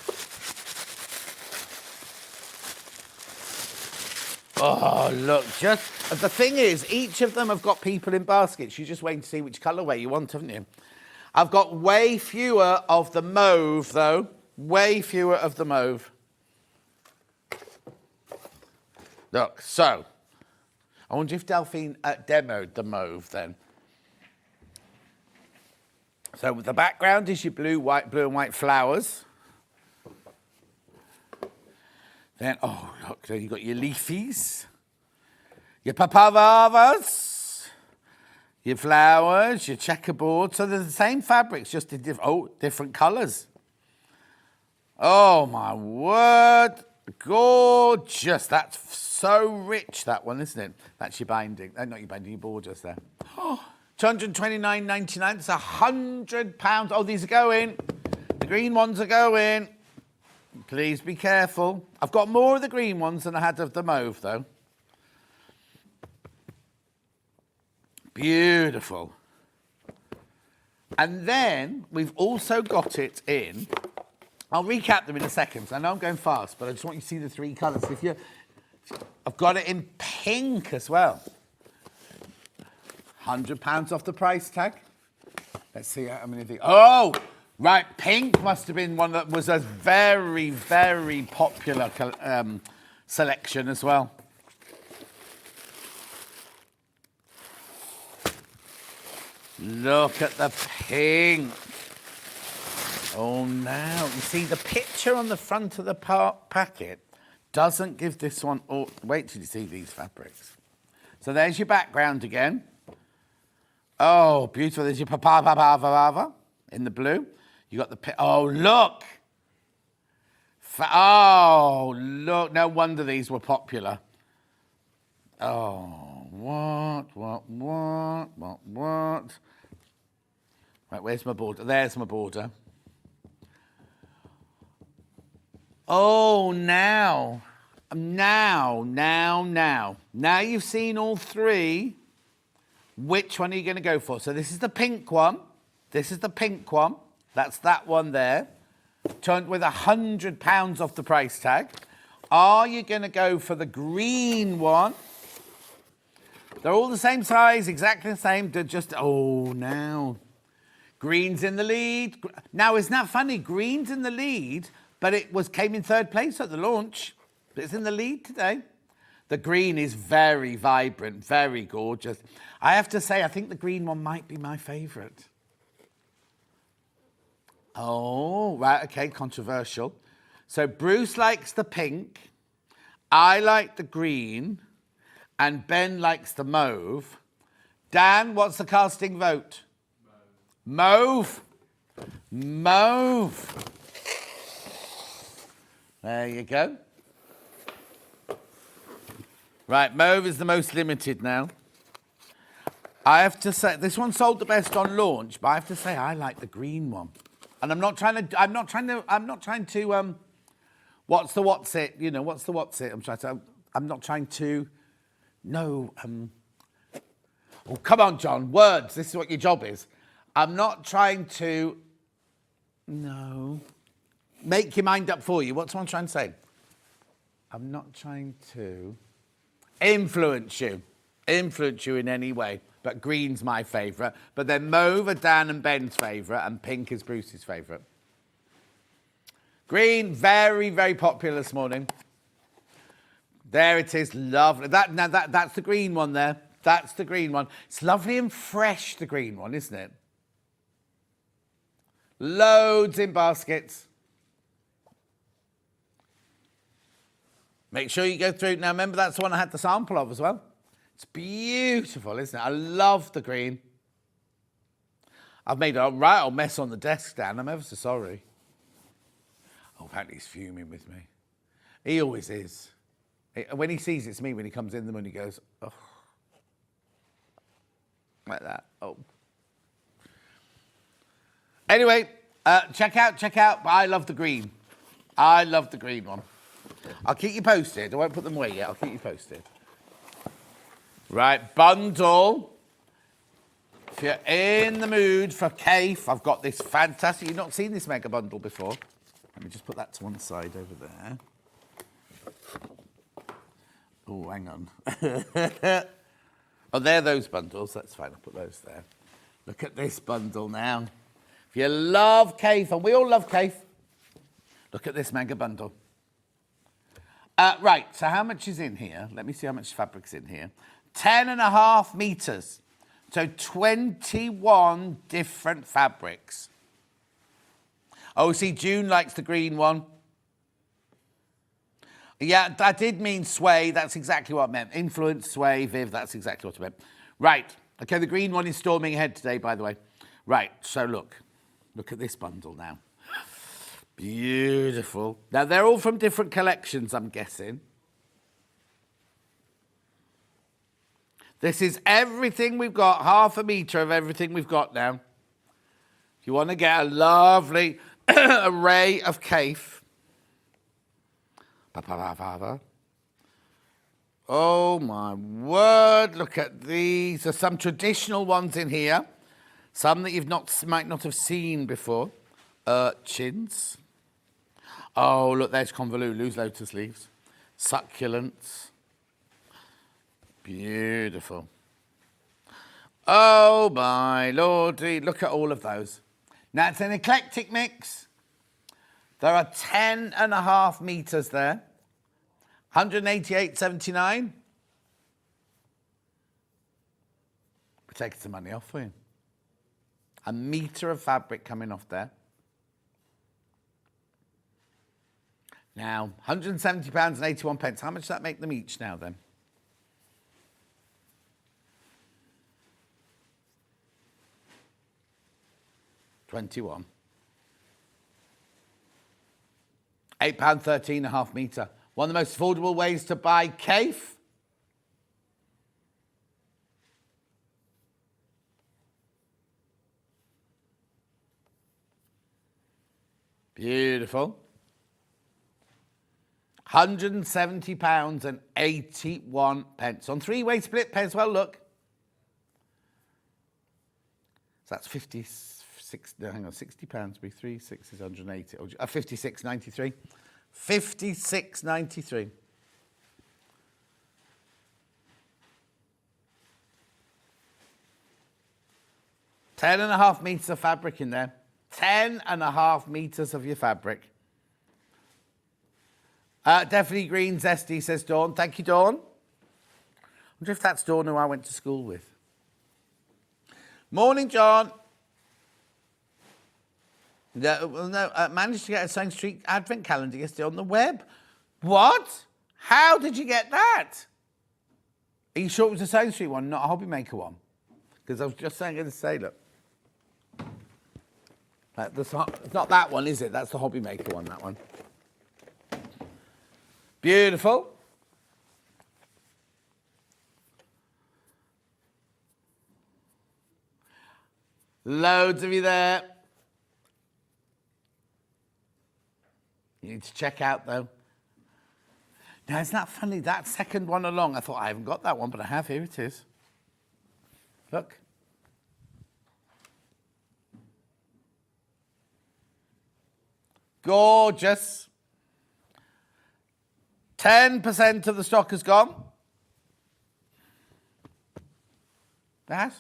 Oh, look, the thing is, each of them have got people in baskets. You're just waiting to see which colourway you want, haven't you? I've got way fewer of the mauve, though. Way fewer of the mauve. Look, so, I wonder if Delphine demoed the mauve then. So the background is your blue and white flowers. Then, oh, look, then you've got your leafies, your papavavas, your flowers, your checkerboard. So they're the same fabrics, just in different colours. Oh, my word. Gorgeous. That's so rich, that one, isn't it? That's your binding. Not your binding, your borders there. Oh, $229.99. That's £100. Oh, these are going. The green ones are going. Please be careful. I've got more of the green ones than I had of the mauve, though. Beautiful. And then we've also got it in. I'll recap them in a second. I know I'm going fast, but I just want you to see the three colours. I've got it in pink as well. £100 off the price tag. Let's see how many of these. Oh, right. Pink must have been one that was a very, very popular selection as well. Look at the pink. Oh, now, you see, the picture on the front of the packet doesn't give this one... Oh, wait till you see these fabrics. So there's your background again. Oh, beautiful. There's your papa in the blue. You got the... Oh, look. Oh, look. No wonder these were popular. Oh, what? Right, where's my border? There's my border. Oh, now you've seen all three. Which one are you going to go for? So this is the pink one. This is the pink one. That's that one there. Turned with £100 off the price tag. Are you going to go for the green one? They're all the same size, exactly the same. They're just, oh, now. Green's in the lead. Now, isn't that funny? Green's in the lead, but came in third place at the launch. But it's in the lead today. The green is very vibrant, very gorgeous. I have to say, I think the green one might be my favourite. Oh, right, okay, controversial. So Bruce likes the pink, I like the green, and Ben likes the mauve. Dan, what's the casting vote? Mauve. Mauve. There you go. Right, mauve is the most limited now. I have to say, this one sold the best on launch, but I have to say I like the green one. And I'm not trying to, what's it? You know, what's it? I'm not trying to, no, oh, come on, John, words, this is what your job is. I'm not trying to, no, make your mind up for you. What's what I'm trying to say? I'm not trying to influence you in any way. But green's my favourite. But then mauve are Dan and Ben's favourite, and pink is Bruce's favourite. Green, very, very popular this morning. There it is, lovely. That's the green one there. That's the green one. It's lovely and fresh, the green one, isn't it? Loads in baskets. Make sure you go through. Now, remember, that's the one I had the sample of as well. It's beautiful, isn't it? I love the green. I've made a right old mess on the desk, Dan. I'm ever so sorry. Oh, apparently he's fuming with me. He always is. When he sees it's me, when he comes in the morning, he goes, oh. Like that. Oh. Anyway, check out. I love the green. I love the green one. I'll keep you posted. I won't put them away yet. I'll keep you posted. Right, bundle. If you're in the mood for Kaffe, I've got this fantastic... You've not seen this mega bundle before. Let me just put that to one side over there. Oh, hang on. Oh, they're those bundles. That's fine. I'll put those there. Look at this bundle now. If you love Kaffe, and we all love Kaffe, look at this mega bundle. Right, so how much is in here? Let me see how much fabric's in here. 10.5 metres. So 21 different fabrics. Oh, see, June likes the green one. Yeah, that did mean sway. That's exactly what I meant. Influence, sway, Viv, that's exactly what I meant. Right. Okay, the green one is storming ahead today, by the way. Right, so look. Look at this bundle now. Beautiful. Now, they're all from different collections, I'm guessing. This is everything we've got, 1/2 metre of everything we've got now. If you want to get a lovely array of Kaffe. Oh, my word, look at these. There's some traditional ones in here. Some that might not have seen before. Urchins. Oh, look, there's convolute, lotus leaves. Succulents. Beautiful. Oh, my lordy, look at all of those. Now, it's an eclectic mix. There are 10.5 metres there. 188.79. We're taking some money off for you. A metre of fabric coming off there. Now, £170.81. How much does that make them each now then? £21. £8.13 a half metre. One of the most affordable ways to buy Kaffe. Beautiful. £170.81. On three-way split pay as well, look. So that's 56, no, hang on, £60 be 3, 6 is 180, 56.93. 56.93. Ten and a half metres of fabric in there. 10.5 metres of your fabric. Definitely green, zesty, says Dawn. Thank you, Dawn. I wonder if that's Dawn who I went to school with. Morning, John. Managed to get a Sewing Street advent calendar yesterday on the web. What? How did you get that? Are you sure it was a Sewing Street one, not a Hobby Maker one? Because I was just saying, going to say, look. It's not that one, is it? That's the Hobby Maker one, that one. Beautiful. Loads of you there. You need to check out, though. Now, isn't that funny? That second one along, I thought, I haven't got that one, but I have. Here it is. Look. Gorgeous. 10% of the stock has gone. That.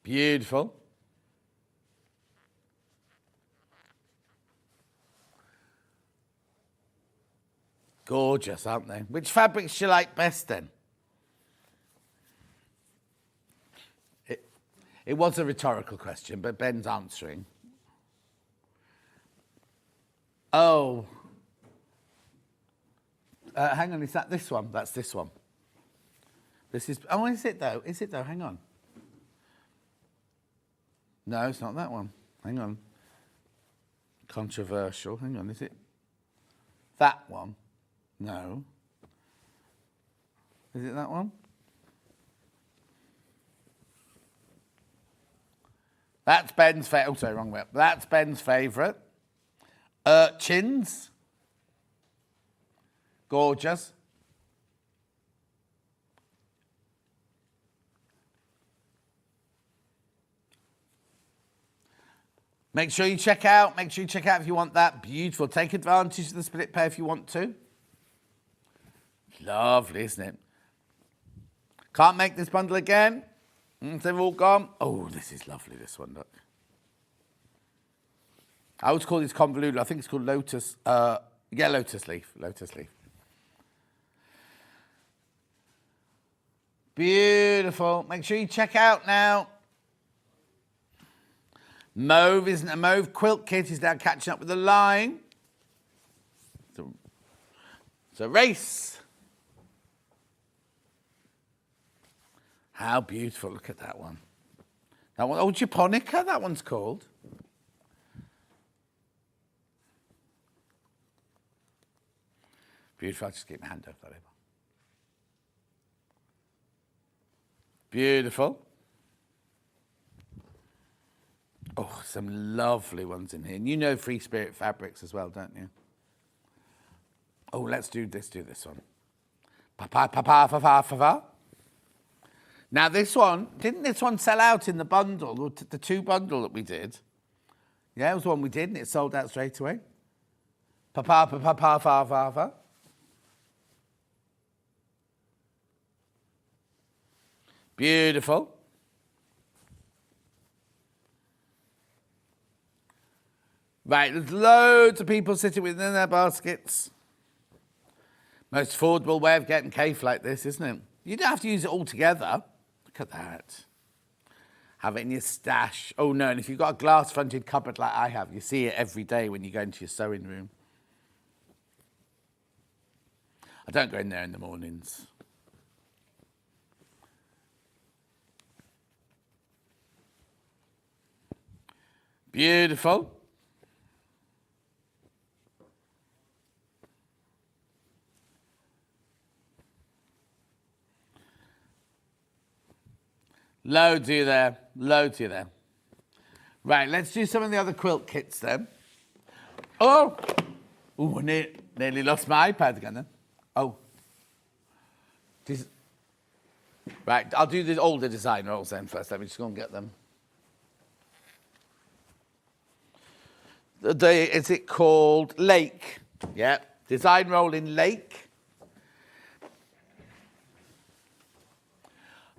Beautiful. Gorgeous, aren't they? Which fabrics do you like best then? It was a rhetorical question, but Ben's answering. Oh. Hang on, is that this one? That's this one. This is... Oh, is it though? Is it though? Hang on. No, it's not that one. Hang on. Controversial. Hang on, is it? That one? No. Is it that one? That's Ben's favourite. Oh, sorry, wrong way up. That's Ben's favourite. Urchins. Gorgeous. Make sure you check out. Make sure you check out if you want that. Beautiful. Take advantage of the split pay if you want to. Lovely, isn't it? Can't make this bundle again. They've all gone. Oh, this is lovely, this one, look. I always call this convoluted. I think it's called lotus. Yeah, lotus leaf. Lotus leaf. Beautiful. Make sure you check out now. Mauve isn't a mauve. Quilt Kit is now catching up with the line. It's a race. How beautiful. Look at that one. That one. Oh, Japonica, that one's called. Beautiful. I'll just keep my hand over that over. Beautiful. Oh, some lovely ones in here. And you know Free Spirit Fabrics as well, don't you? Oh, let's do this one. Pa-pa-pa-pa-fa-fa-fa-fa. Now, this one, didn't this one sell out in the bundle, the two bundle that we did? Yeah, it was the one we did, and it sold out straight away. Pa-pa-pa-pa-pa-fa-fa-fa. Beautiful. Right, there's loads of people sitting within their baskets. Most affordable way of getting Kaffe like this, isn't it? You don't have to use it all together. Look at that. Have it in your stash. Oh no, and if you've got a glass-fronted cupboard like I have, you see it every day when you go into your sewing room. I don't go in there in the mornings. Beautiful. Loads of you there. Loads of you there. Right, let's do some of the other quilt kits then. Oh! Ooh, nearly lost my iPad again then. Oh. Right, I'll do all the design rolls then first. Let me just go and get them. Is it called Lake? Yeah, design roll in Lake.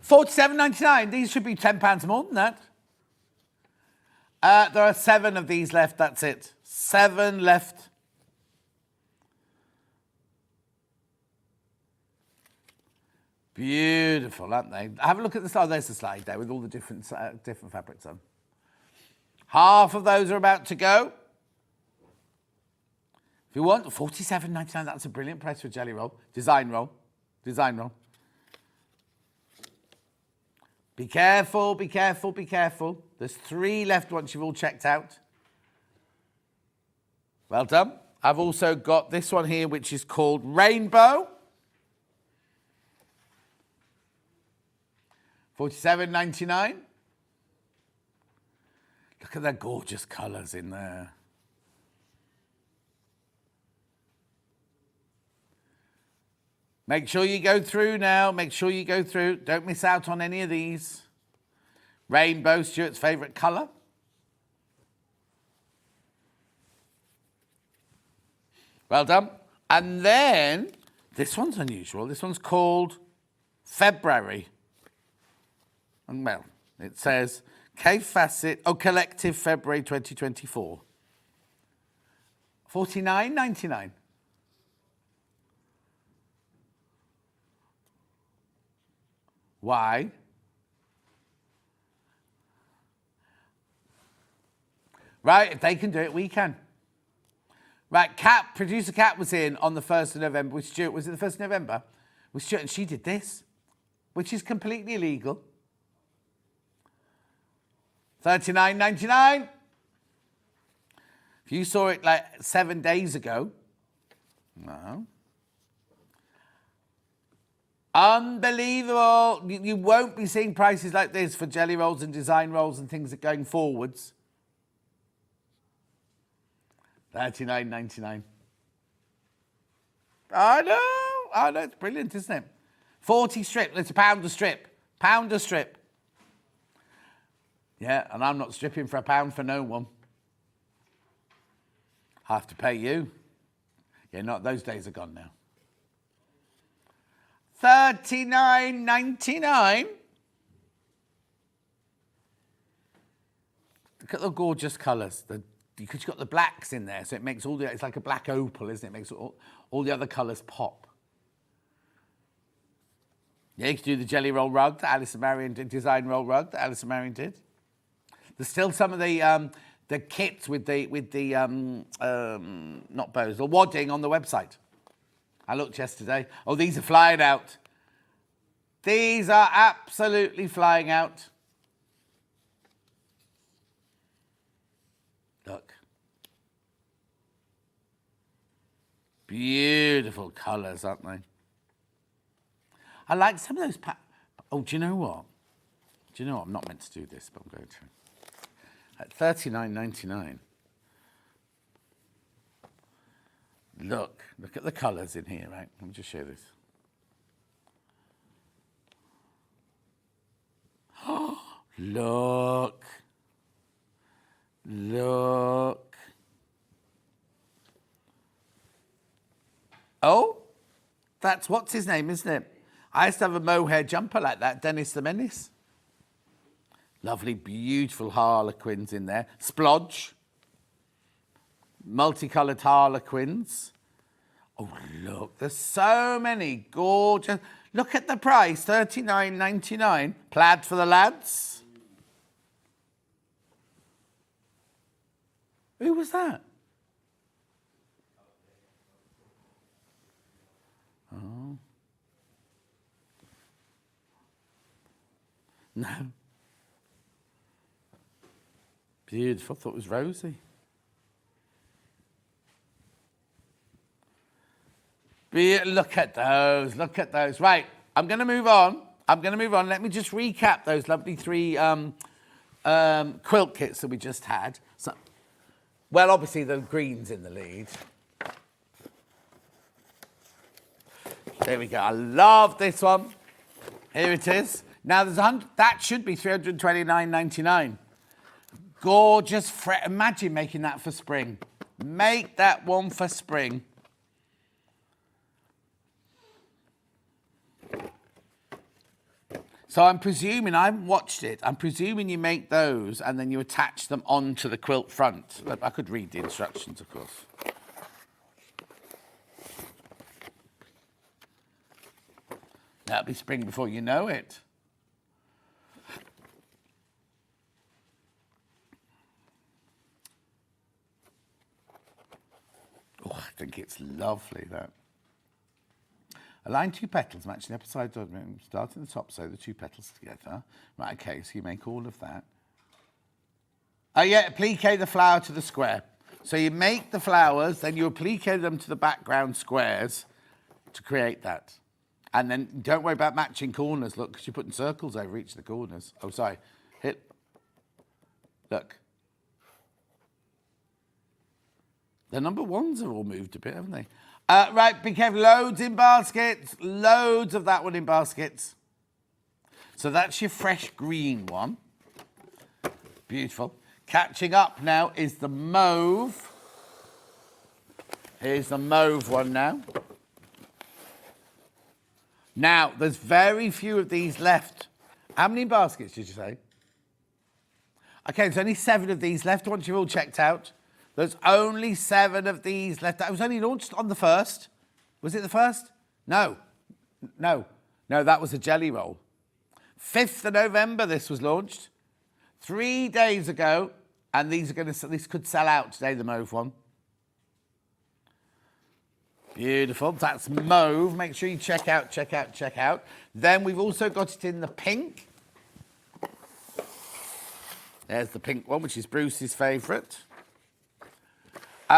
$47.99. These should be £10 more than that. There are 7 of these left, that's it. 7 left. Beautiful, aren't they? Have a look at the slide. There's the slide there with all the different fabrics on. Half of those are about to go. If you want, $47.99, that's a brilliant price for a jelly roll. Design roll. Design roll. Be careful, be careful, be careful. There's 3 left once you've all checked out. Well done. I've also got this one here, which is called Rainbow. $47.99. Look at the gorgeous colours in there. Make sure you go through now. Make sure you go through. Don't miss out on any of these. Rainbow, Stuart's favourite colour. Well done. And then, this one's unusual. This one's called February. And well, it says Kaffe Fassett, Collective February 2024. $49.99. Why? Right, if they can do it, we can. Right, producer Kat was in on the 1st of November with Stuart. Was it the 1st of November? With Stuart, and she did this, which is completely illegal. $39.99. If you saw it like 7 days ago, no. Unbelievable. You won't be seeing prices like this for jelly rolls and design rolls and things that are going forwards. $39.99. I know, it's brilliant, isn't it? 40 strip, it's £1 a strip. £1 a strip. Yeah, and I'm not stripping for £1 for no one. I have to pay you. Yeah, not those days are gone now. $39.99. Look at the gorgeous colours. Because you've got the blacks in there, so it makes it's like a black opal, isn't it? It makes all the other colours pop. Yeah, you can do the jelly roll rug that Alice and Marion did, design roll rug that Alice and Marion did. There's still some of the kits with the not bows, the wadding on the website. I looked yesterday. Oh, these are flying out. These are absolutely flying out. Look. Beautiful colours, aren't they? I like some of those. Oh, do you know what? Do you know what? I'm not meant to do this, but I'm going to. At $39.99. Look at the colours in here, right? Let me just show this. Oh, look. Look. Oh, that's what's his name, isn't it? I used to have a mohair jumper like that, Dennis the Menace. Lovely, beautiful harlequins in there. Splodge. Multicoloured harlequins. Oh, look, there's so many gorgeous. Look at the price, $39.99. Plaid for the lads. Who was that? Oh. No. Beautiful. I thought it was Rosie. Look at those. Look at those. Right. I'm going to move on. Let me just recap those lovely 3 quilt kits that we just had. So, well, obviously the green's in the lead. There we go. I love this one. Here it is. Now there's that should be $329.99. Gorgeous. Imagine making that for spring. Make that one for spring. So I'm presuming, I haven't watched it, I'm presuming you make those and then you attach them onto the quilt front. I could read the instructions, of course. That'll be spring before you know it. Oh, I think it's lovely, that. Align 2 petals, matching the upside down, start at the top, sew the 2 petals together. Right, okay, so you make all of that. Oh yeah, applique the flower to the square. So you make the flowers, then you applique them to the background squares to create that. And then don't worry about matching corners, look, because you're putting circles over each of the corners. Oh, sorry. Hit. Look. The number ones have all moved a bit, haven't they? Right, be careful. Loads in baskets. Loads of that one in baskets. So that's your fresh green one. Beautiful. Catching up now is the mauve. Here's the mauve one now. Now, there's very few of these left. How many baskets did you say? Okay, there's only 7 of these left once you've all checked out. There's only 7 of these left. That was only launched on the 1st. Was it the 1st? No, that was a jelly roll. 5th of November this was launched. 3 days ago, and these could sell out today, the mauve one. Beautiful, that's mauve. Make sure you check out. Then we've also got it in the pink. There's the pink one, which is Bruce's favourite.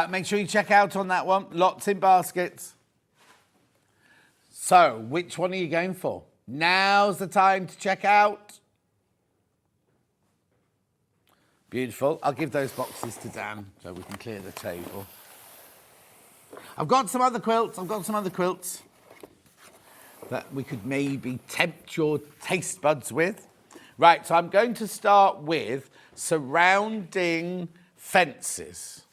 Make sure you check out on that one. Lots in baskets. So, which one are you going for? Now's the time to check out. Beautiful. I'll give those boxes to Dan so we can clear the table. I've got some other quilts. That we could maybe tempt your taste buds with. Right, so I'm going to start with surrounding fences.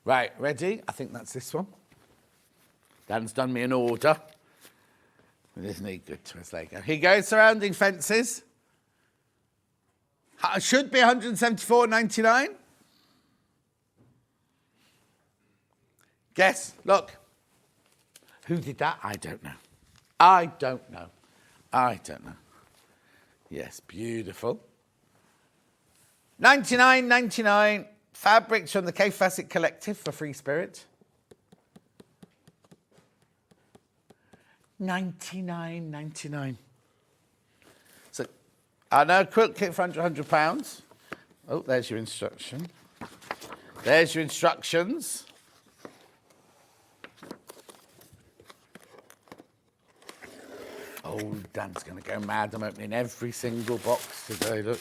Right, ready? I think that's this one. Dan's done me an order. Isn't he good to us? There you go. Here you go, surrounding fences. Should be $174.99. Guess, look. Who did that? I don't know. Yes, beautiful. $99.99. Fabrics from the Kaffe Fassett Collective for Free Spirit. $99.99. So, I know, quilt kit for £100. Oh, there's your instruction. There's your instructions. Oh, Dan's going to go mad. I'm opening every single box today, look.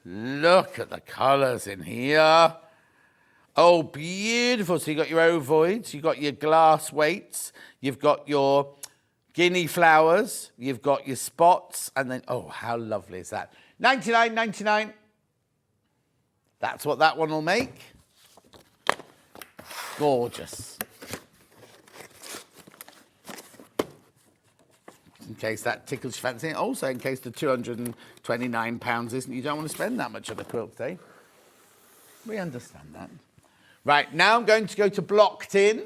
Look at the colours in here. Oh, beautiful. So you've got your ovoids, you've got your glass weights, you've got your guinea flowers, you've got your spots, and then, oh, how lovely is that? $99.99. That's what that one will make. Gorgeous. in case that tickles your fancy. Also, in case the £229 isn't, you don't want to spend that much on a quilt today. We understand that. Right, now I'm going to go to Blocked In.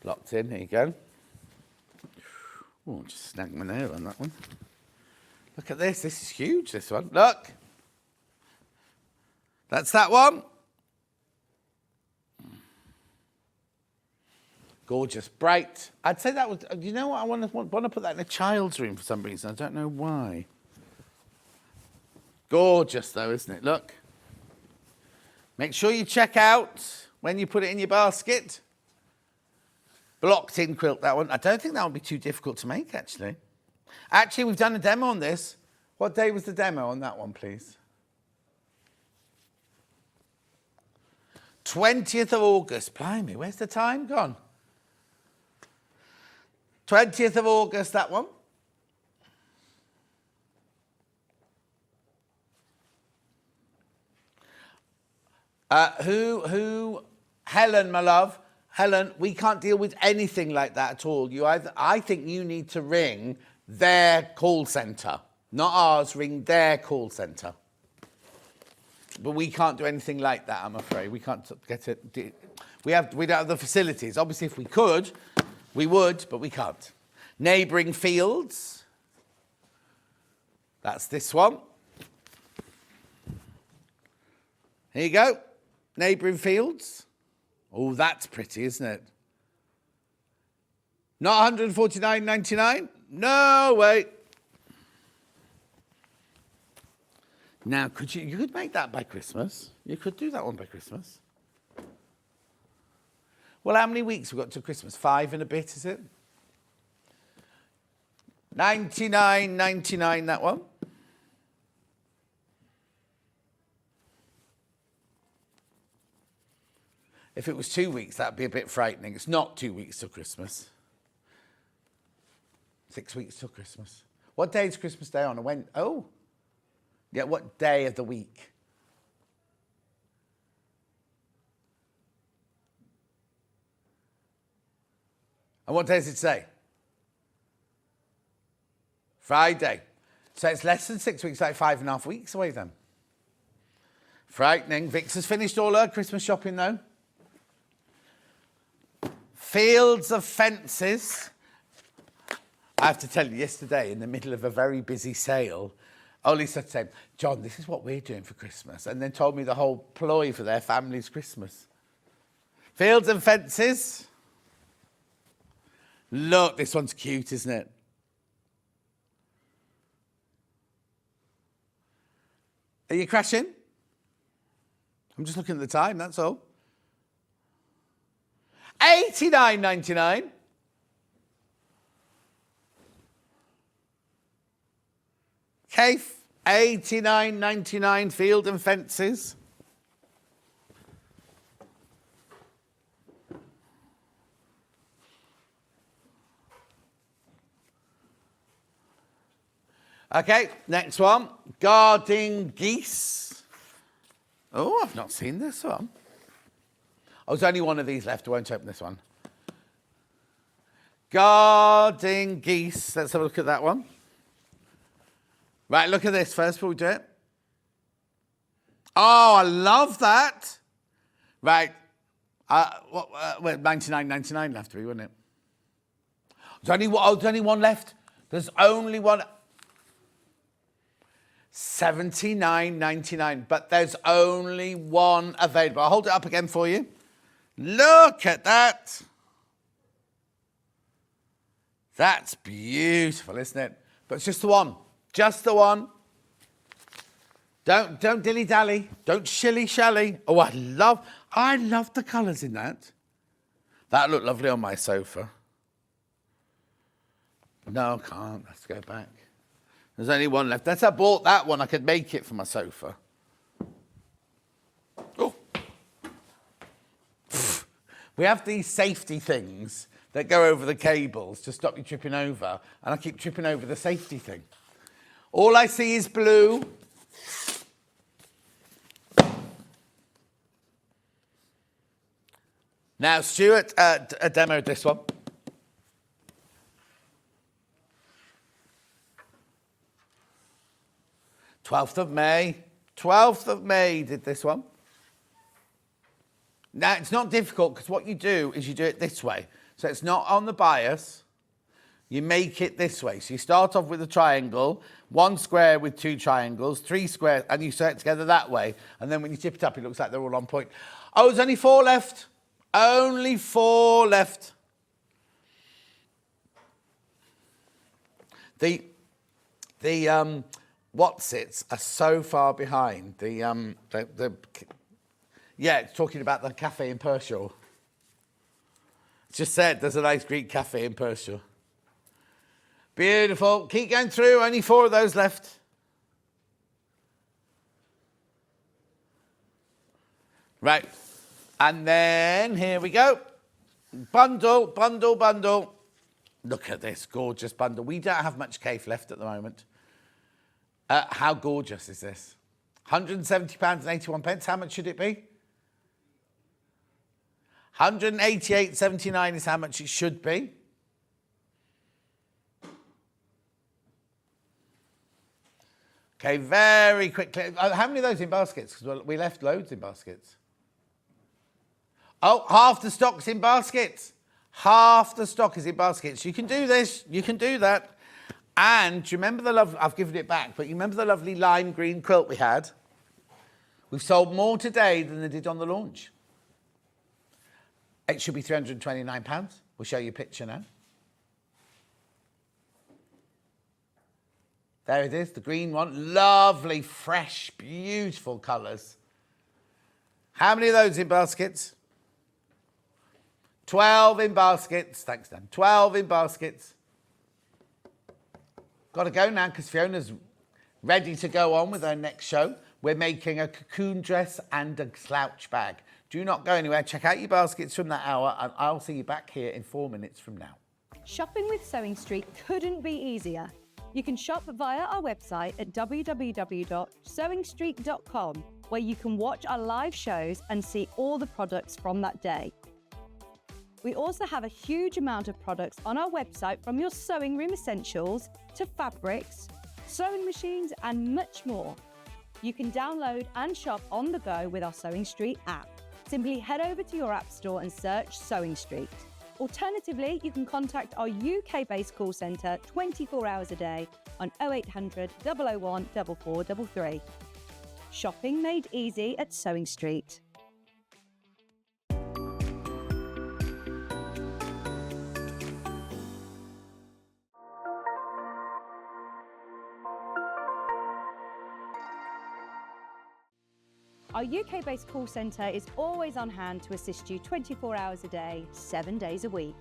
Blocked In, here you go. Oh, just snagged my nail on that one. Look at this is huge, this one. Look. That's that one. Gorgeous, bright. I'd say that was, you know what, I want to put that in a child's room for some reason. I don't know why. Gorgeous though, isn't it? Look. Make sure you check out when you put it in your basket. Blocked In quilt, that one. I don't think that would be too difficult to make, actually. Actually, we've done a demo on this. What day was the demo on that one, please? 20th of August. Blimey, where's the time gone? 20th of August, that one. Helen, my love. Helen, we can't deal with anything like that at all. I think you need to ring their call centre. Not ours, ring their call centre. But we can't do anything like that, I'm afraid. We can't get it. We don't have the facilities. Obviously, if we could, we would, but we can't. Neighbouring fields. That's this one. Here you go. Neighbouring fields. Oh, that's pretty, isn't it? Not £149.99? No, wait. Now, you could make that by Christmas. You could do that one by Christmas. Well, how many weeks have we got to Christmas? 5 and a bit, is it? £99.99, that one. If it was 2 weeks, that'd be a bit frightening. It's not 2 weeks till Christmas. 6 weeks till Christmas. What day is Christmas Day on? Oh. Yeah, what day of the week? And what day does it say? Friday. So it's less than 6 weeks, like 5.5 weeks away then. Frightening. Vix has finished all her Christmas shopping though. Fields of Fences. I have to tell you, yesterday, in the middle of a very busy sale, Ollie said to him, John, this is what we're doing for Christmas. And then told me the whole ploy for their family's Christmas. Fields and Fences. Look, this one's cute, isn't it? Are you crashing? I'm just looking at the time, that's all. $89.99. Kaffe, $89.99, Field and Fences. Okay, next one. Guarding Geese. Oh, I've not seen this one. Oh, there's only one of these left. I won't open this one. Guarding Geese. Let's have a look at that one. Right, look at this first before we do it. Oh, I love that. Right. Well, $99.99 left to be, wouldn't it? There's only one left. There's only one. $79.99, but there's only one available. I'll hold it up again for you. Look at that. That's beautiful, isn't it? But it's just the one. Just the one. Don't dilly-dally. Don't shilly-shally. Oh, I love the colours in that. That looked lovely on my sofa. No, I can't. Let's go back. There's only one left. That's I bought that one. I could make it for my sofa. Oh. We have these safety things that go over the cables to stop you tripping over, and I keep tripping over the safety thing. All I see is blue. Now, Stuart demoed this one. #12th of May. 12th of May did this one. Now, it's not difficult because what you do is you do it this way. So it's not on the bias. You make it this way. So you start off with a triangle, 1 square with 2 triangles, 3 squares, and you sew it together that way. And then when you tip it up, it looks like they're all on point. Oh, there's only 4 left. Only 4 left. The Watsits are so far behind. Yeah, it's talking about the cafe in Pershore. It's just said there's a nice Greek cafe in Pershore. Beautiful. Keep going through. Only 4 of those left. Right. And then here we go. Bundle, bundle, bundle. Look at this gorgeous bundle. We don't have much Kaffe left at the moment. How gorgeous is this? £170.81. How much should it be? £188.79 is how much it should be. Okay, very quickly. How many of those in baskets? Because we left loads in baskets. Oh, half the stock's in baskets. Half the stock is in baskets. You can do this. You can do that. And do you remember the love? I've given it back, but you remember the lovely lime green quilt we had? We've sold more today than they did on the launch. It should be £329. We'll show you a picture now. There it is, the green one. Lovely, fresh, beautiful colours. How many of those in baskets? 12 in baskets. Thanks, Dan. 12 in baskets. Got to go now because Fiona's ready to go on with her next show. We're making a cocoon dress and a slouch bag. Do not go anywhere. Check out your baskets from that hour and I'll see you back here in 4 minutes from now. Shopping with Sewing Street couldn't be easier. You can shop via our website at www.sewingstreet.com, where you can watch our live shows and see all the products from that day. We also have a huge amount of products on our website, from your sewing room essentials to fabrics, sewing machines and much more. You can download and shop on the go with our Sewing Street app. Simply head over to your app store and search Sewing Street. Alternatively, you can contact our UK-based call centre 24 hours a day on 0800 001 4433. Shopping made easy at Sewing Street. Our UK-based call centre is always on hand to assist you 24 hours a day, 7 days a week.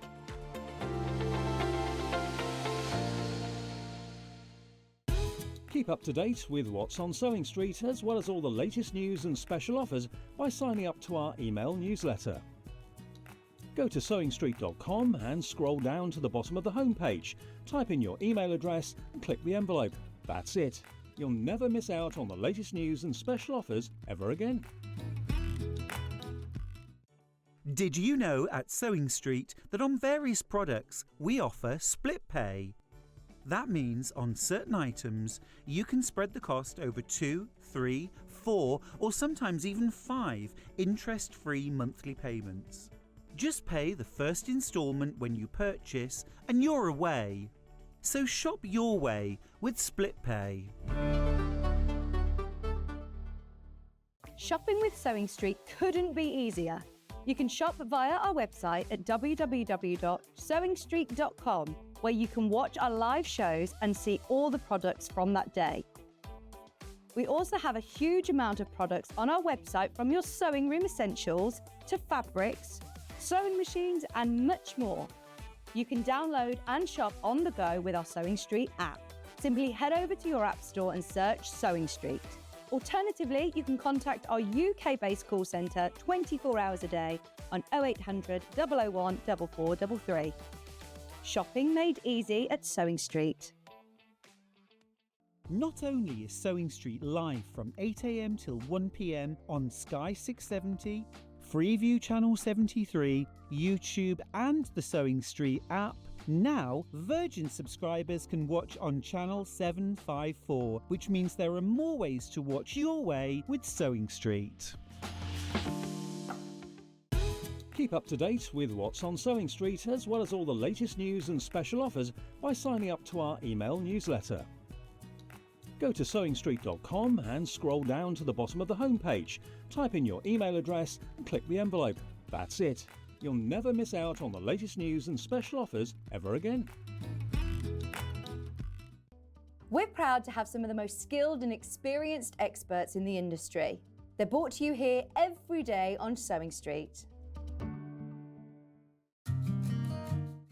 Keep up to date with what's on Sewing Street, as well as all the latest news and special offers, by signing up to our email newsletter. Go to sewingstreet.com and scroll down to the bottom of the homepage. Type in your email address and click the envelope. That's it. You'll never miss out on the latest news and special offers ever again. Did you know at Sewing Street that on various products we offer split pay? That means on certain items you can spread the cost over 2, 3, 4 or sometimes even 5 interest-free monthly payments. Just pay the first instalment when you purchase and you're away. So shop your way with split pay. Shopping with Sewing Street couldn't be easier. You can shop via our website at www.sewingstreet.com, where you can watch our live shows and see all the products from that day. We also have a huge amount of products on our website, from your sewing room essentials to fabrics, sewing machines and much more. You can download and shop on the go with our Sewing Street app. Simply head over to your app store and search Sewing Street. Alternatively, you can contact our UK-based call centre 24 hours a day on 0800 001 4433. Shopping made easy at Sewing Street. Not only is Sewing Street live from 8 AM till 1 PM on Sky 670, Freeview Channel 73, YouTube and the Sewing Street app, now Virgin subscribers can watch on Channel 754, which means there are more ways to watch your way with Sewing Street. Keep up to date with what's on Sewing Street as well as all the latest news and special offers by signing up to our email newsletter. Go to sewingstreet.com and scroll down to the bottom of the homepage. Type in your email address and click the envelope. That's it. You'll never miss out on the latest news and special offers ever again. We're proud to have some of the most skilled and experienced experts in the industry. They're brought to you here every day on Sewing Street.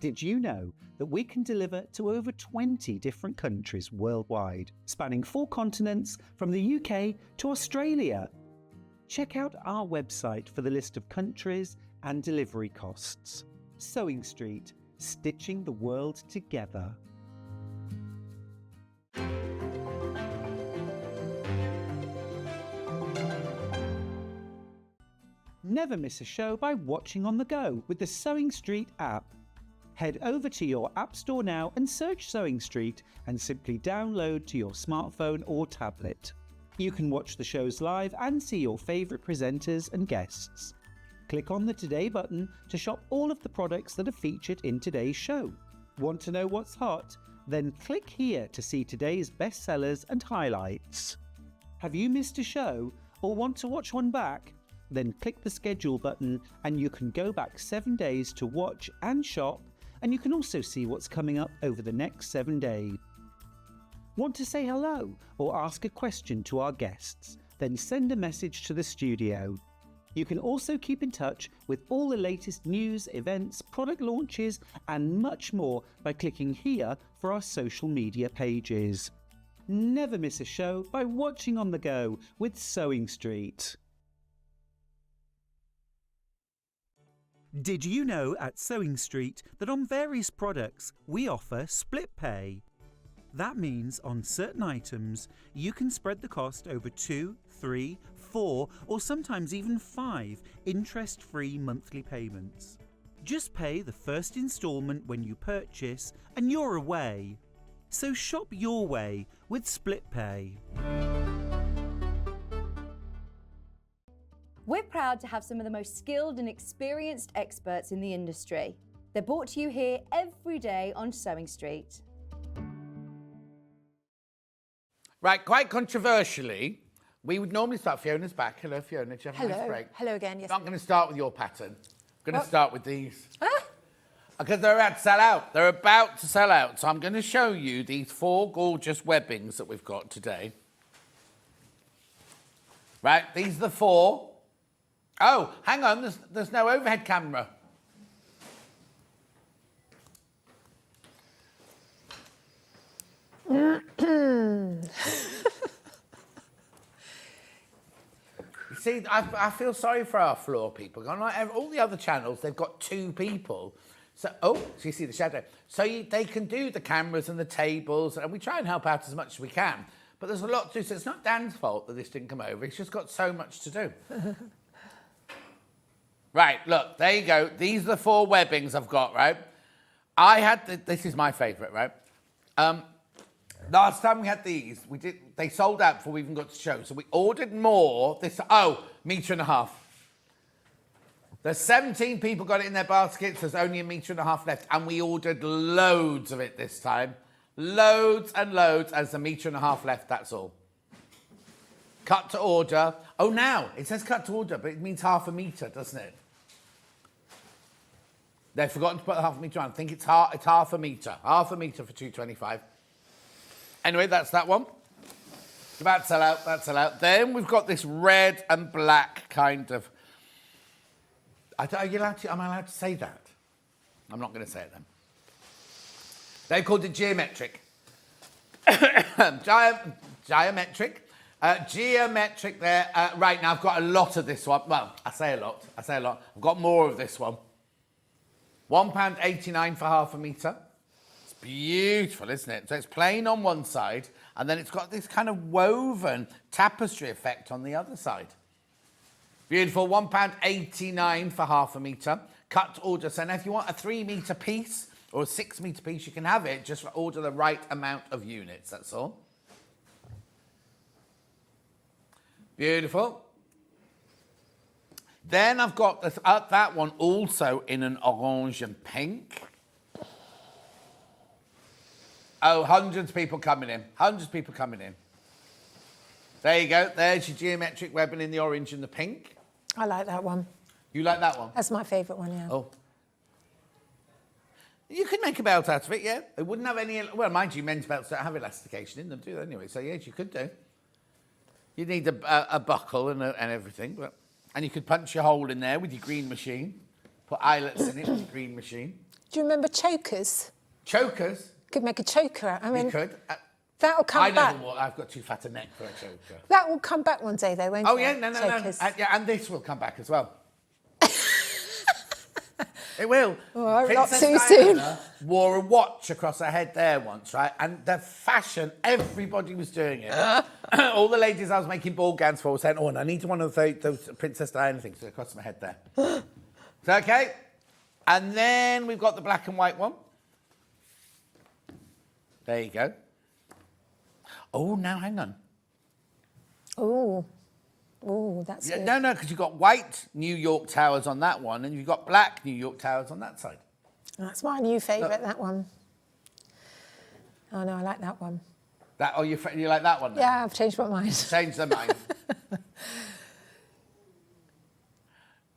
Did you know that we can deliver to over 20 different countries worldwide, spanning 4 continents from the UK to Australia? Check out our website for the list of countries and delivery costs. Sewing Street, stitching the world together. Never miss a show by watching on the go with the Sewing Street app. Head over to your App Store now and search Sewing Street and simply download to your smartphone or tablet. You can watch the shows live and see your favourite presenters and guests. Click on the Today button to shop all of the products that are featured in today's show. Want to know what's hot? Then click here to see today's bestsellers and highlights. Have you missed a show or want to watch one back? Then click the schedule button and you can go back 7 days to watch and shop, and you can also see what's coming up over the next 7 days. Want to say hello or ask a question to our guests? Then send a message to the studio. You can also keep in touch with all the latest news, events, product launches and much more by clicking here for our social media pages. Never miss a show by watching on the go with Sewing Street. Did you know at Sewing Street that on various products we offer split pay? That means on certain items you can spread the cost over 2, 3, 4 or sometimes even 5 interest-free monthly payments. Just pay the first instalment when you purchase and you're away. So shop your way with split pay. We're proud to have some of the most skilled and experienced experts in the industry. They're brought to you here every day on Sewing Street. Right, quite controversially, we would normally start. Fiona's back. Hello, Fiona. Did you have a nice break? Hello again, yes. I'm not going to start with your pattern. I'm going to start with these. Because they're about to sell out. They're about to sell out. So I'm going to show you these 4 gorgeous webbings that we've got today. Right, these are the 4. Oh, hang on, there's no overhead camera. See, I feel sorry for our floor people. Unlike all the other channels, they've got 2 people. So you see the shadow. So they can do the cameras and the tables, and we try and help out as much as we can. But there's a lot to do, so it's not Dan's fault that this didn't come over. He's just got so much to do. Right, look, there you go. These are the 4 webbings I've got, right? This is my favourite, right? Last time we had these, they sold out before we even got to show. So we ordered more. Metre and a half. There's 17 people got it in their baskets. There's only a metre and a half left. And we ordered loads of it this time. Loads and loads. And there's a metre and a half left, that's all. Cut to order. Oh, now, it says cut to order, but it means half a metre, doesn't it? They've forgotten to put the half a metre on. I think it's half a metre. Half a metre for $2.25. Anyway, that's that one. About to sell out, about to sell out. Then we've got this red and black kind of... Am I allowed to say that? I'm not going to say it then. They're called it geometric. Geometric. Geometric there. Right, now I've got a lot of this one. Well, I say a lot. I've got more of this one. £1.89 for half a metre. It's beautiful, isn't it? So it's plain on one side, and then it's got this kind of woven tapestry effect on the other side. Beautiful, £1.89 for half a metre. Cut to order. So now if you want a 3 metre piece or a 6 metre piece, you can have it. Just order the right amount of units, that's all. Beautiful. Then I've got that one also in an orange and pink. Oh, hundreds of people coming in. Hundreds of people coming in. There you go. There's your geometric webbing in the orange and the pink. I like that one. You like that one? That's my favourite one, yeah. Oh. You could make a belt out of it, yeah. It wouldn't have any... Well, mind you, men's belts don't have elastication in them, do they, anyway? So, yes, you could do. You'd need a buckle and everything. And you could punch your hole in there with your green machine. Put eyelets in it with your green machine. Do you remember chokers? Chokers? Could make a choker out. I mean, You could. that'll come back. I've got too fat a neck for a choker. That will come back one day, though, won't it? Oh, yeah, no. Chokers. Yeah, and this will come back as well. It will. Oh, not Princess too Diana wore a watch across her head there once, right? And the fashion, everybody was doing it. All the ladies I was making ball gowns for were saying, oh, and I need one of those Princess Diana things across my head there. So, okay. And then we've got the black and white one. There you go. Oh, now hang on. Oh, that's good. No, because you've got white New York towers on that one and you've got black New York towers on that side. That's my new favourite, that one. Oh, no, I like that one. You like that one? Then? Yeah, I've changed my mind. Change their mind.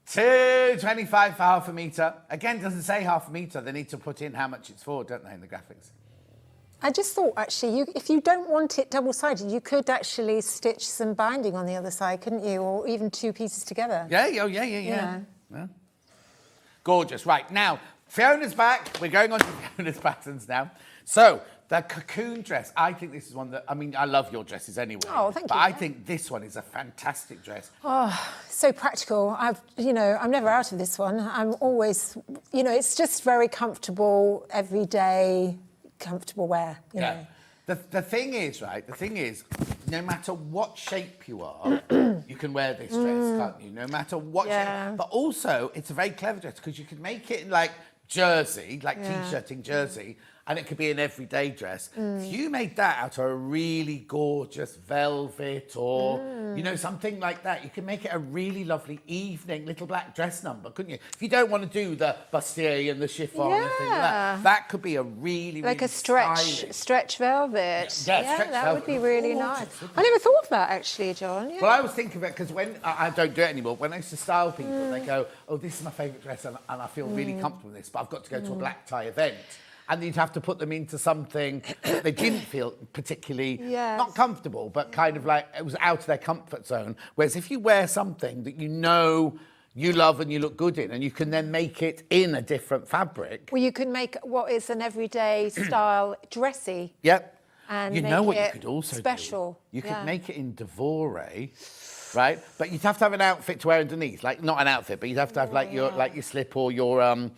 $2.25 for half a metre. Again, doesn't say half a metre. They need to put in how much it's for, don't they, in the graphics? I just thought, actually, if you don't want it double-sided, you could actually stitch some binding on the other side, couldn't you? Or even 2 pieces together. Yeah. Gorgeous. Right, now, Fiona's back. We're going on to Fiona's patterns now. So, the cocoon dress. I think this is one that... I mean, I love your dresses anyway. Oh, thank you. But I think this one is a fantastic dress. Oh, so practical. I'm never out of this one. I'm always... it's just very comfortable, everyday... comfortable wear, you know. The thing is, no matter what shape you are, you can wear this dress, can't you? No matter what shape. But also, it's a very clever dress because you could make it in like jersey, like t-shirting jersey, and it could be an everyday dress. If you made that out of a really gorgeous velvet or, something like that, you can make it a really lovely evening little black dress number, couldn't you? If you don't want to do the bustier and the chiffon and things like that, that could be a really, like really a stretch velvet. Stretch that velvet would be really nice. I never thought of that, actually, John. Yeah. Well, I was thinking of it because when I don't do it anymore, when I used to style people, they go, oh, this is my favourite dress and I feel really comfortable in this, but I've got to go to a black tie event. And you'd have to put them into something that they didn't feel particularly, not comfortable, but kind of like it was out of their comfort zone. Whereas if you wear something that you know you love and you look good in, and you can then make it in a different fabric. Well, you can make what is an everyday style dressy. Yep. And you make know what it you could also special. Do? You could make it in Devore, right? But you'd have to have an outfit to wear underneath. Like, not an outfit, but you'd have to have like your slip or your...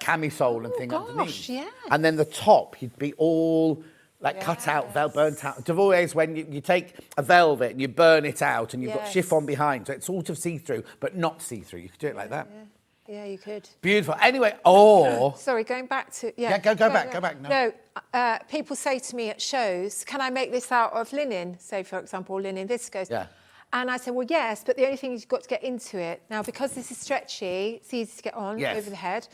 camisole and thing underneath. Yeah. And then the top, you'd be all like cut out, burnt out. Devore is when you take a velvet and you burn it out and you've got chiffon behind, so it's sort of see-through, but not see-through. You could do it like that. Yeah, you could. Beautiful. Anyway, Sorry, going back to... go back. No, people say to me at shows, can I make this out of linen? Say, for example, linen viscose. Yeah. And I said, well, yes, but the only thing is you've got to get into it. Now, because this is stretchy, it's easy to get on over the head.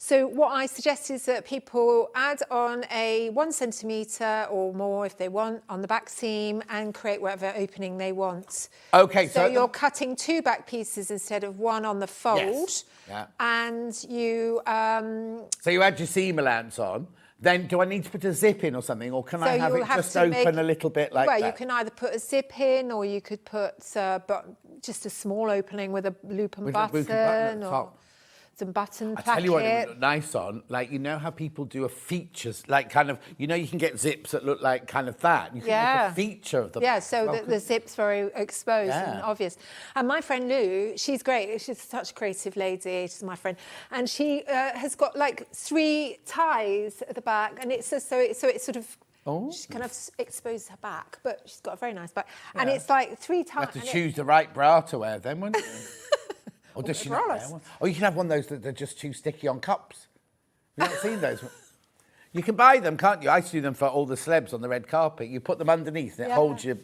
So what I suggest is that people add on a 1 centimetre or more, if they want, on the back seam and create whatever opening they want. Okay, so you're cutting 2 back pieces instead of 1 on the fold. Yes. Yeah. And you... So you add your seam allowance on. Then do I need to put a zip in or something, or can I have it just open a little bit like that? Well, you can either put a zip in, or you could put just a small opening with a loop and button, or some button placket. I tell you what, it would look nice on, like, you know how people do a features, like kind of, you can get zips that look like kind of that. You can make a feature of them. Yeah, so the zip's very exposed and obvious. And my friend Lou, she's great. She's such a creative lady. She's my friend. And she has got like 3 ties at the back, and it's just, so it sort of Oh. She's kind of exposed her back, but she's got a very nice back. And it's like 3 times. You have to choose the right bra to wear then, wouldn't you? Or does she not wear one? Or you can have one of those that are just too sticky on cups. You've not seen those? You can buy them, can't you? I used to do them for all the celebs on the red carpet. You put them underneath and it holds your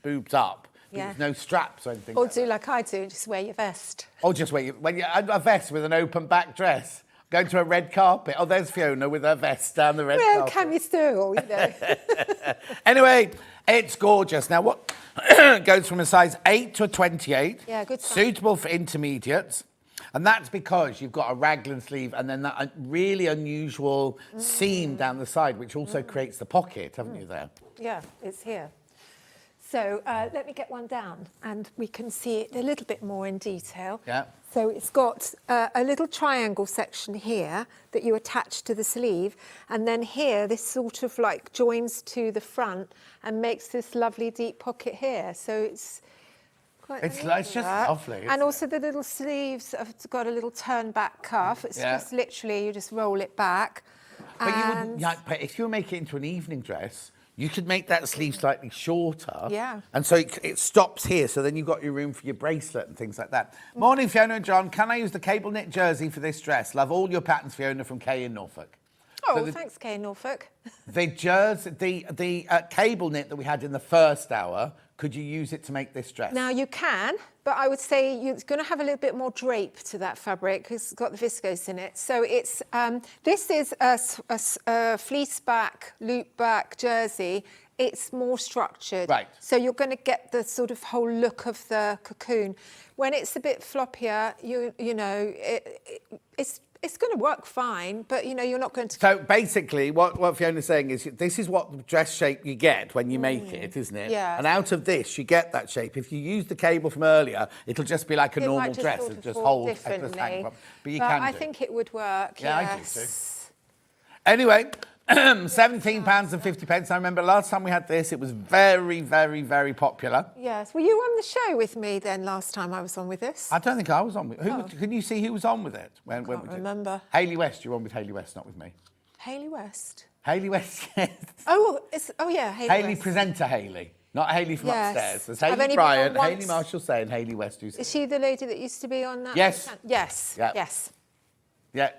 boobs up. Yeah. There's no straps or anything. Or do like I do, just wear your vest. Or just wear a vest with an open back dress. Going to a red carpet. Oh, there's Fiona with her vest down the red carpet. Cami Sewgirl, you know. Anyway, it's gorgeous. Now, what goes from a size 8 to a 28. Yeah, good size. Suitable for intermediates. And that's because you've got a raglan sleeve and then that really unusual seam down the side, which also creates the pocket, haven't you, there? Yeah, it's here. So let me get one down and we can see it a little bit more in detail. Yeah. So it's got a little triangle section here that you attach to the sleeve. And then here, this sort of like joins to the front and makes this lovely deep pocket here. So it's quite It's just lovely. And also the little sleeves have got a little turn back cuff. It's just literally, you just roll it back. But you wouldn't, but if you make it into an evening dress, you could make that sleeve slightly shorter. Yeah. And so it stops here, so then you've got your room for your bracelet and things like that. Morning, Fiona and John. Can I use the cable knit jersey for this dress? Love all your patterns, Fiona, from Kay in Norfolk. Oh, So thanks, Kay in Norfolk. the jersey, the cable knit that we had in the first hour, could you use it to make this dress? Now you can, but I would say you're going to have a little bit more drape to that fabric because it's got the viscose in it. So it's this is a fleece back, loop back jersey. It's more structured. Right. So you're going to get the sort of whole look of the cocoon. When it's a bit floppier, you know, it's going to work fine, but, you know, you're not going to... So basically, what Fiona's saying is this is what dress shape you get when you make it, isn't it? Yeah. And out of this, you get that shape. If you use the cable from earlier, it'll just be like a normal dress. Sort It of just fall holds. differently. But you but can I do. think it would work, Yeah, yes. I do too. Anyway, £17.50. I remember last time we had this, it was very, very, very popular. Yes. Were you on the show with me then last time I was on with this? I don't think I was on with it. Can you see who was on with it? When we Can't did? remember. Hayley West, you were on with Hayley West, not with me. Hayley West. Hayley West, yes. Oh, yeah, Hayley Hayley West. presenter Hayley, not Hayley from Yes. upstairs. There's I've Hayley only been on Bryant, once. Hayley Marshall Say, and Hayley West. Is she the lady that used to be on that? Yes. Yes. Yeah. Yes. Yeah,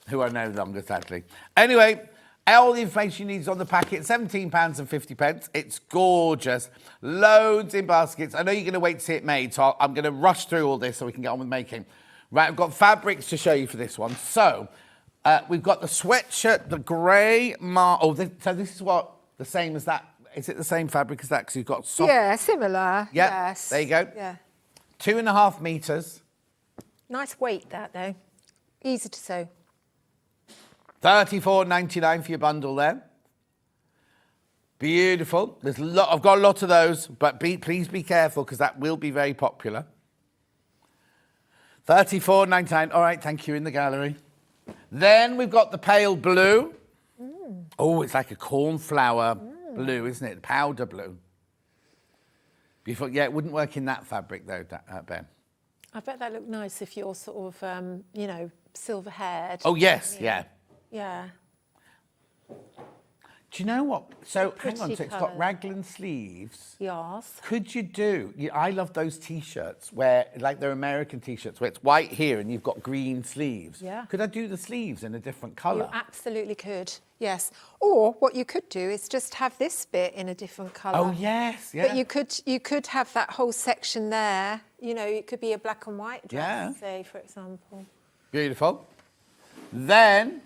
who I know longer, sadly. Anyway, all the information you need is on the packet, £17.50. It's gorgeous. Loads in baskets. I know you're going to wait to see it made, so I'm going to rush through all this so we can get on with making. Right, I've got fabrics to show you for this one. So, we've got the sweatshirt, the grey so this is what, the same as that. Is it the same fabric as that? Because you've got soft... Yeah, similar. Yeah, Yes. there you go. Yeah. 2.5 metres. Nice weight, that, though. Easy to sew. $34.99 for your bundle there. Beautiful. I've got a lot of those, but please be careful because that will be very popular. $34.99. All right, thank you, in the gallery. Then we've got the pale blue. Oh, it's like a cornflower blue, isn't it? Powder blue. Beautiful. Yeah, it wouldn't work in that fabric, though, Ben. I bet that looked nice if you're sort of, you know, silver-haired. Oh, yes, yeah. Yeah. Do you know what? So, hang on, Pretty so it's got colours. raglan sleeves. Yes. Could you do... I love those T-shirts where, like they're American T-shirts, where it's white here and you've got green sleeves. Yeah. Could I do the sleeves in a different colour? You absolutely could, yes. Or what you could do is just have this bit in a different colour. Oh, yes, yeah. But you could have that whole section there. You know, it could be a black and white dress, Yeah. say, for example. Beautiful. Then...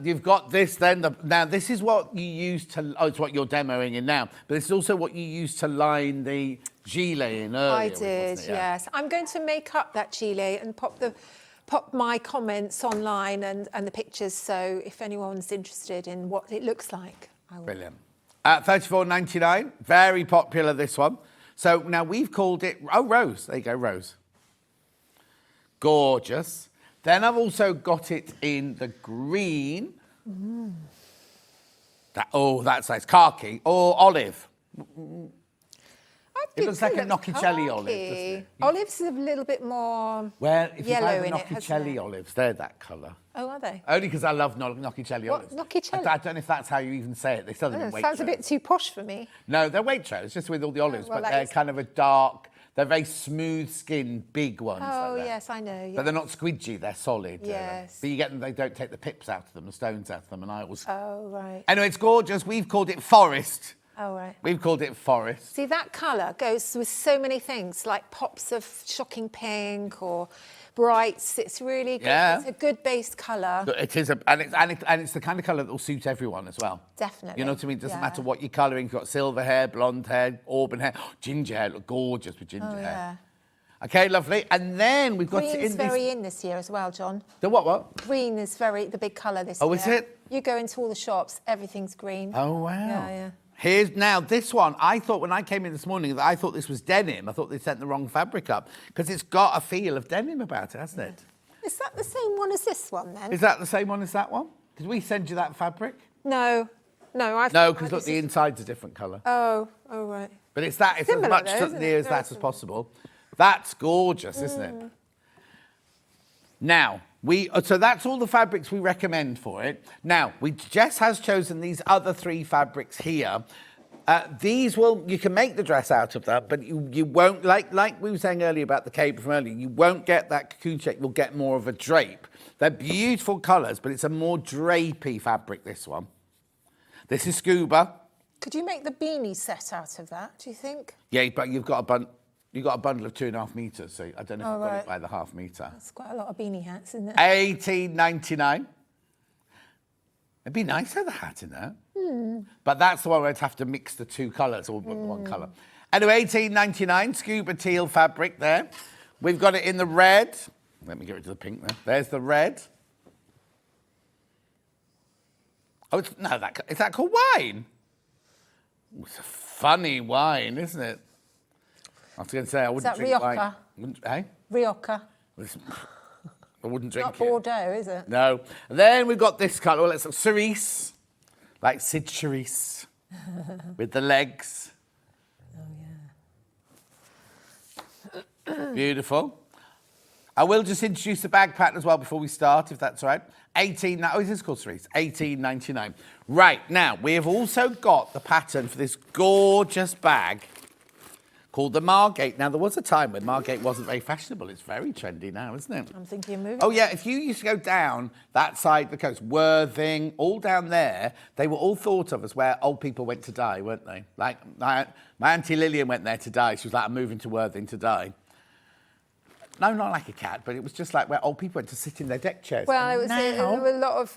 you've got this then. Now, this is what you use to... Oh, it's what you're demoing in now. But it's also what you use to line the gilet in earlier. I with, did, wasn't it? Yeah. yes. I'm going to make up that gilet and pop my comments online and the pictures, so if anyone's interested in what it looks like, I will. Brilliant. $34.99. Very popular, this one. So now we've called it... Oh, Rose. There you go, Rose. Gorgeous. Then I've also got it in the green. Mm. That's nice. Khaki or olive. I'd It looks like a Nocchicelli olive, doesn't it? Olives are a little bit more Well, if you buy yellow the in it, hasn't Nocchicelli it? olives, they're that colour. Oh, are they? Only because I love Nocchicelli What? olives. Nocchicelli? I don't know if that's how you even say it. They sell them in Oh, Waitrose. sounds a bit too posh for me. No, they're Waitrose, just with all the olives, well, but that they're is- kind of a dark, they're very smooth-skinned, big ones. Oh, like that. yes, I know. But they're not squidgy, they're solid. Yes. But you get them, they don't take the pips out of them, the stones out of them, and I always... Oh, right. Anyway, it's gorgeous. We've called it Forest. Oh, right. We've called it Forest. See, that colour goes with so many things, like pops of shocking pink or brights. It's really good. Yeah. It's a good base colour. It is, and it's the kind of colour that will suit everyone as well. Definitely. You know what I mean? It doesn't Yeah. matter what you're colouring. You've got silver hair, blonde hair, auburn hair, ginger hair. Look gorgeous with ginger Oh, hair. yeah. Okay, lovely. And then we've got Green's in very in this year as well, John. The what? Green is the big colour this Oh, year. is it? You go into all the shops, everything's green. Oh, wow. Yeah. Here's now this one. I thought when I came in this morning that I thought this was denim. I thought they sent the wrong fabric up because it's got a feel of denim about it, hasn't it? Is that the same one as this one then? Is that the same one as that one? Did we send you that fabric? No. No, No, because look, the inside's a different colour. Oh, right. But it's that. It's Similar as much though, isn't near it? as Very that as similar. possible. That's gorgeous, isn't it? Now, so that's all the fabrics we recommend for it. Now, Jess has chosen these other 3 fabrics here. These you can make the dress out of that, but you won't, like we were saying earlier about the cape from earlier, you won't get that cocoon shape, you'll get more of a drape. They're beautiful colours, but it's a more drapey fabric, this one. This is scuba. Could you make the beanie set out of that, do you think? Yeah, but you've got a bundle of 2.5 metres, so I don't know if I've got it by the half metre. That's quite a lot of beanie hats, isn't it? $18.99. It'd be nice to have the hat in there. But that's the one where I'd have to mix the 2 colours, or one colour. Anyway, $18.99, scuba teal fabric there. We've got it in the red. Let me get rid of the pink there. There's the red. Oh, is that called wine? Oh, it's a funny wine, isn't it? I was going to say, I wouldn't that drink Rioja? wine. Eh? Rioja. I wouldn't drink Not it. Bordeaux, is it? No. And then we've got this colour. Well, it's a cerise, like Sid Charisse, with the legs. Oh, yeah. Beautiful. I will just introduce the bag pattern as well before we start, if that's all right. It is called cerise. $18.99. Right, now, we have also got the pattern for this gorgeous bag called the Margate. Now, there was a time when Margate wasn't very fashionable. It's very trendy now, isn't it? I'm thinking of moving. Oh, yeah, if you used to go down that side of the coast, Worthing, all down there, they were all thought of as where old people went to die, weren't they? Like, my Auntie Lillian went there to die. She was like, I'm moving to Worthing to die. No, not like a cat, but it was just like where old people went to sit in their deck chairs. Well, And there were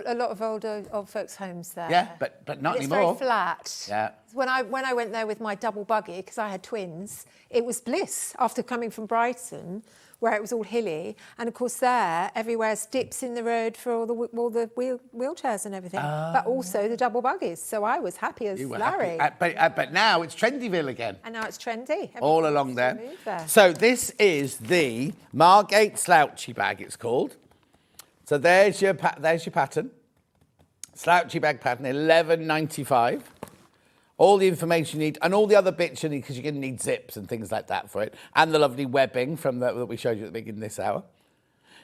a lot of old folks' homes there. Yeah, but not It's anymore. very flat. Yeah. When I went there with my double buggy, because I had twins, it was bliss after coming from Brighton, where it was all hilly. And of course there, everywhere's dips in the road for all the wheelchairs and everything, but also the double buggies. So I was happy as You were Larry. happy. But now it's Trendyville again. And now it's trendy. All Everybody along wants there. to move there. So this is the Margate Slouchy bag, it's called. So there's your pattern. Slouchy bag pattern, $11.95. All the information you need, and all the other bits you need, because you're going to need zips and things like that for it, and the lovely webbing that we showed you at the beginning of this hour.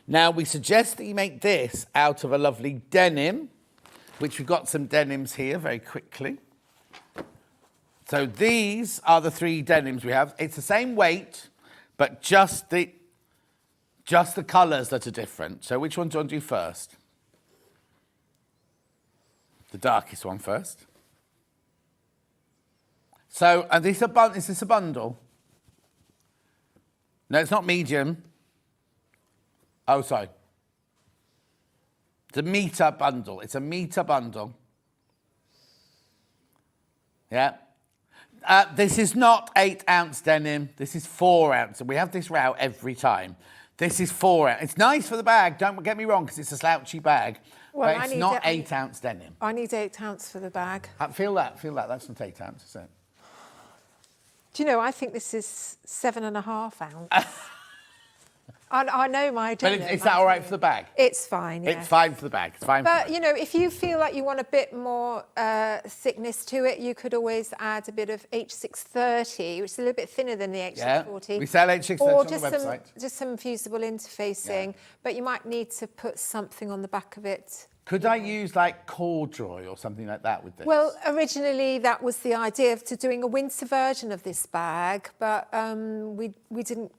Now, we suggest that you make this out of a lovely denim, which we've got some denims here very quickly. So these are the 3 denims we have. It's the same weight, but just the colours that are different. So which one do you want to do first? The darkest one first. So, is this a bundle? No, it's not medium. Oh, sorry. It's a metre bundle. It's a metre bundle. Yeah. This is not 8-ounce denim. This is 4-ounce. And we have this row every time. This is 4-ounce. It's nice for the bag. Don't get me wrong, because it's a slouchy bag. Well, but it's not 8-ounce denim. I need 8 ounce for the bag. Feel that. That's not 8 ounce, is it? Do you know, I think this is 7.5 ounce. I know my But denim. is that all right for the bag? It's fine, yeah. It's fine for the bag. It's fine. But, you know, if you feel like you want a bit more thickness to it, you could always add a bit of H630, which is a little bit thinner than the H640. Yeah, we sell H630 or on the just website. Just some fusible interfacing, but you might need to put something on the back of it. Could I use like corduroy or something like that with this? Well, originally that was the idea of doing a winter version of this bag, but we didn't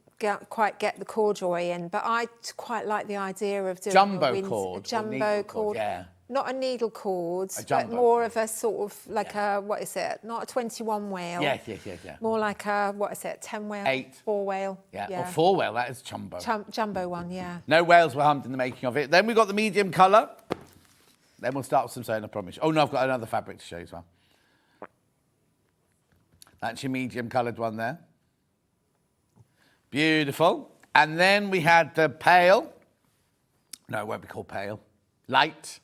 quite get the corduroy in. But I quite like the idea of doing jumbo a cord. jumbo cord. Yeah. Not a needle cord, jumbo but more of a sort of like a, what is it? Not a 21 whale. Yeah. More like a, what is it? 10 whale? 8. 4 whale. Yeah. Or 4 whale, that is jumbo. Jumbo one, yeah. No whales were harmed in the making of it. Then we've got the medium colour. Then we'll start with some sewing, I promise. Oh, no, I've got another fabric to show you as well. That's your medium coloured one there. Beautiful. And then we had the pale. No, it won't be called pale. Light.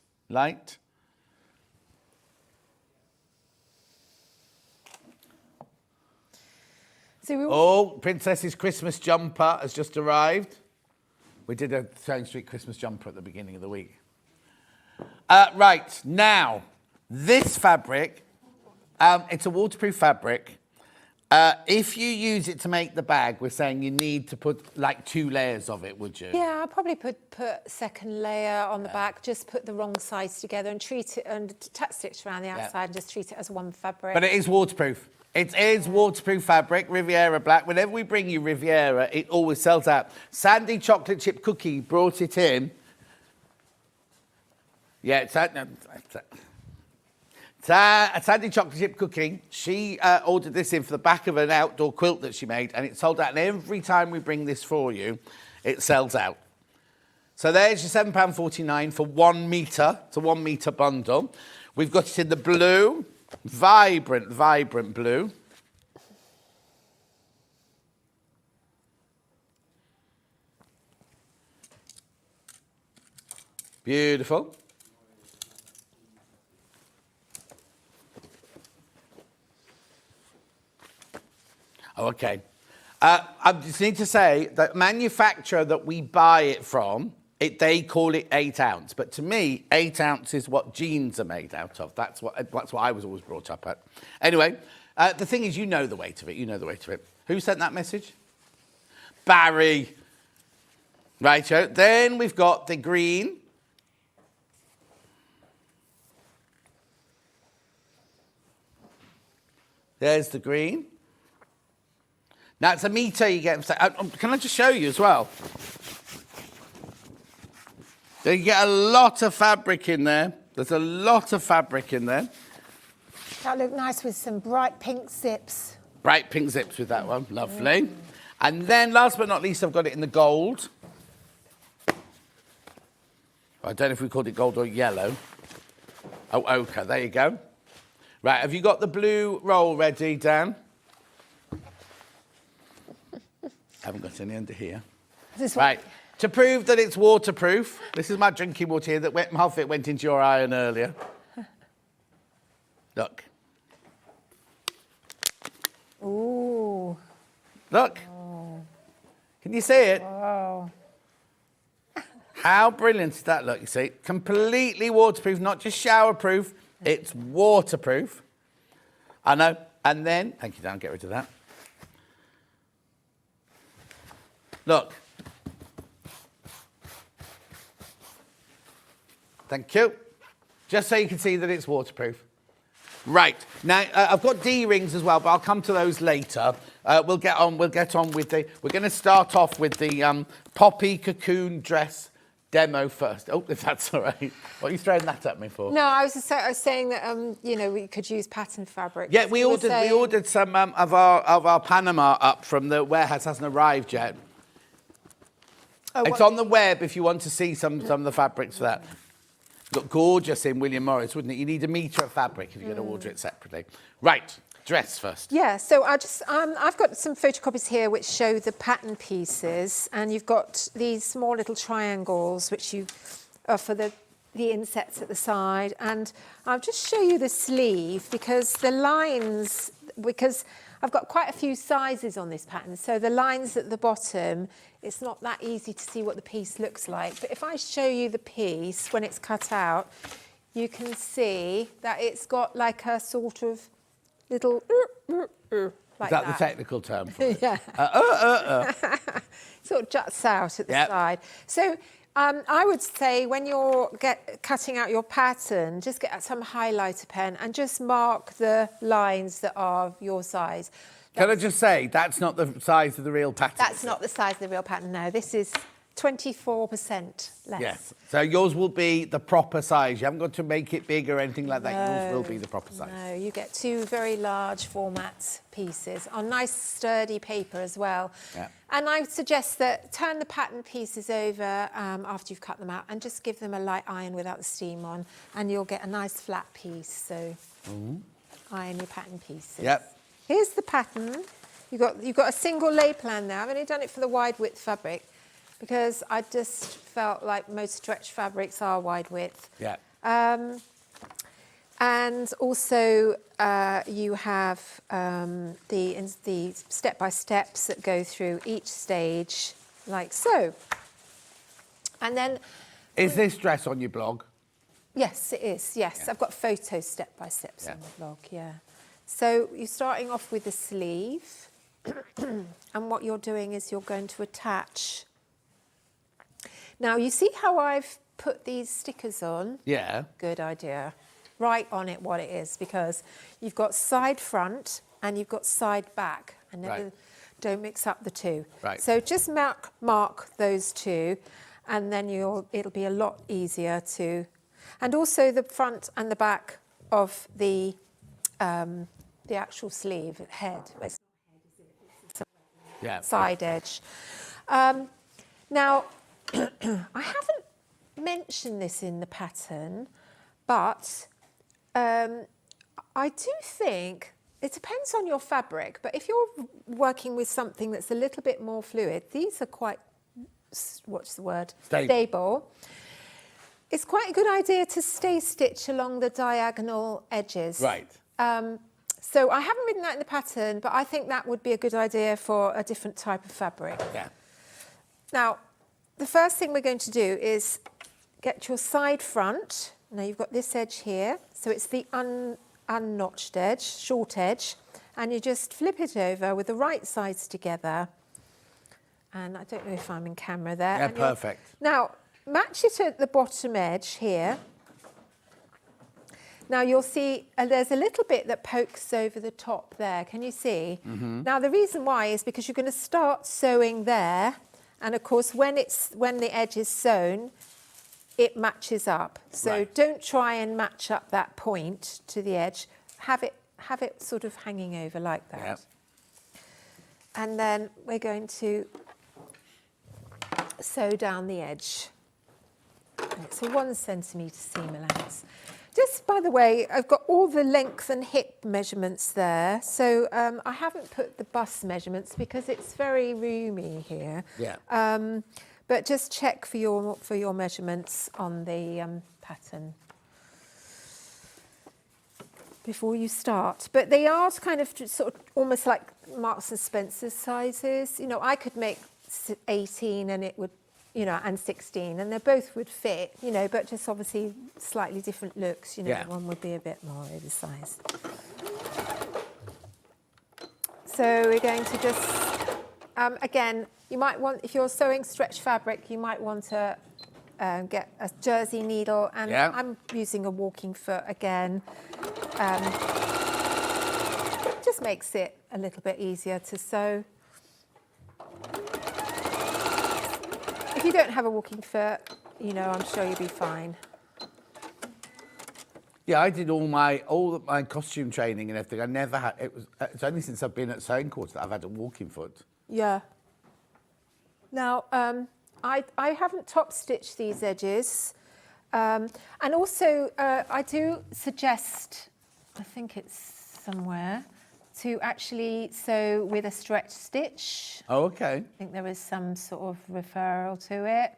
Princess's Christmas jumper has just arrived. We did a Sewing Street Christmas jumper at the beginning of the week. Right, now, this fabric, it's a waterproof fabric. If you use it to make the bag, we're saying you need to put like 2 layers of it, would you? Yeah, I'll probably put second layer on the back, just put the wrong sides together and treat it, and stitch around the outside and just treat it as one fabric. But it is waterproof. It is waterproof fabric, Riviera Black. Whenever we bring you Riviera, it always sells out. Sandy Chocolate Chip Cookie brought it in. Yeah, Sandy Chocolate Chip Cooking, she ordered this in for the back of an outdoor quilt that she made, and it sold out. And every time we bring this for you, it sells out. So there's your £7.49 for 1 metre. It's a 1 metre bundle. We've got it in the blue, vibrant blue. Beautiful. Okay. I just need to say that manufacturer that we buy it from, they call it 8 ounce. But to me, 8 ounce is what jeans are made out of. That's what I was always brought up at. Anyway, the thing is, you know the weight of it. Who sent that message? Barry. Righto. Then we've got the green. There's the green. Now, it's a metre you get. Can I just show you as well? So you get a lot of fabric in there. There's a lot of fabric in there. That look nice with some bright pink zips. Bright pink zips with that one. Lovely. And then, last but not least, I've got it in the gold. I don't know if we called it gold or yellow. Oh, ochre. There you go. Right, have you got the blue roll ready, Dan? Haven't got any under here. Right, to prove that it's waterproof, this is my drinking water here that half of it went into your iron earlier. Look. Ooh. Look. Oh. Can you see it? Wow. How brilliant does that look, you see? Completely waterproof, not just showerproof, it's waterproof. I know. And then, thank you, Dan, get rid of that. Look. Thank you. Just so you can see that it's waterproof. Right. Now, I've got D-rings as well, but I'll come to those later. We'll get on with the... We're going to start off with the Poppy Cocoon Dress demo first. Oh, if that's all right. What are you throwing that at me for? No, I was saying that, you know, we could use pattern fabric. Yeah, we ordered some of our Panama up from the warehouse. Hasn't arrived yet. Oh, it's on the web if you want to see some of the fabrics for that. Look gorgeous in William Morris, wouldn't it? You need a metre of fabric if you're going to order it separately. Right, dress first. Yeah, so I've got some photocopies here which show the pattern pieces, and you've got these small little triangles which you are for the insets at the side, and I'll just show you the sleeve because the lines because I've got quite a few sizes on this pattern, so the lines at the bottom, it's not that easy to see what the piece looks like. But if I show you the piece when it's cut out, you can see that it's got like a sort of little like Is that the technical term for it? Yeah. Sort of juts out at the side. So I would say when you're cutting out your pattern, just get some highlighter pen and just mark the lines that are your size. Can I just say, that's not the size of the real pattern? That's not the size of the real pattern, no. This is 24% less. Yes. So yours will be the proper size. You haven't got to make it big or anything like that. Yours will be the proper size. No, you get 2 very large format pieces on nice sturdy paper as well. Yeah. And I would suggest that turn the pattern pieces over after you've cut them out and just give them a light iron without the steam on, and you'll get a nice flat piece. So iron your pattern pieces. Yep. Here's the pattern. You've got a single lay plan now. I've only done it for the wide width fabric, because I just felt like most stretch fabrics are wide width. Yeah. And also you have the step-by-steps that go through each stage, like so. And then... Is this dress on your blog? Yes, it is, yes. Yeah. I've got photo step-by-steps on the blog, yeah. So you're starting off with the sleeve, and what you're doing is you're going to attach... Now, you see how I've put these stickers on? Yeah. Good idea. Write on it what it is, because you've got side front and you've got side back. And never, don't mix up the two. Right. So just mark those two, and then it'll be a lot easier to... And also the front and the back of the actual sleeve, head. It's Yeah. side edge. Now... I haven't mentioned this in the pattern, but I do think it depends on your fabric. But if you're working with something that's a little bit more fluid, these are quite, what's the word? Stable. It's quite a good idea to stay stitch along the diagonal edges. Right. So I haven't written that in the pattern, but I think that would be a good idea for a different type of fabric. Yeah. Now, the first thing we're going to do is get your side front. Now you've got this edge here, so it's the unnotched edge, short edge, and you just flip it over with the right sides together. And I don't know if I'm in camera there. Yeah, perfect. Now, match it at the bottom edge here. Now you'll see there's a little bit that pokes over the top there. Can you see? Mm-hmm. Now the reason why is because you're going to start sewing there. And of course, when the edge is sewn, it matches up. So don't try and match up that point to the edge. Have it sort of hanging over like that. Yep. And then we're going to sew down the edge. And it's a 1 centimetre seam allowance. Just by the way, I've got all the length and hip measurements there. So I haven't put the bust measurements because it's very roomy here. Yeah. But just check for your measurements on the pattern before you start. But they are kind of sort of almost like Marks and Spencer's sizes. You know, I could make 18 and it would, you know, and 16, and they both would fit, you know, but just obviously slightly different looks, you know, one would be a bit more oversized. So we're going to just, again, you might want, if you're sewing stretch fabric, you might want to get a jersey needle, and I'm using a walking foot again. Just makes it a little bit easier to sew. If you don't have a walking foot, you know, I'm sure you'll be fine. Yeah, I did all my costume training and everything. I never had it's only since I've been at sewing course that I've had a walking foot. Yeah. Now, I haven't top stitched these edges, and also I do suggest, I think it's somewhere, to actually sew with a stretch stitch. Oh, okay. I think there is some sort of referral to it.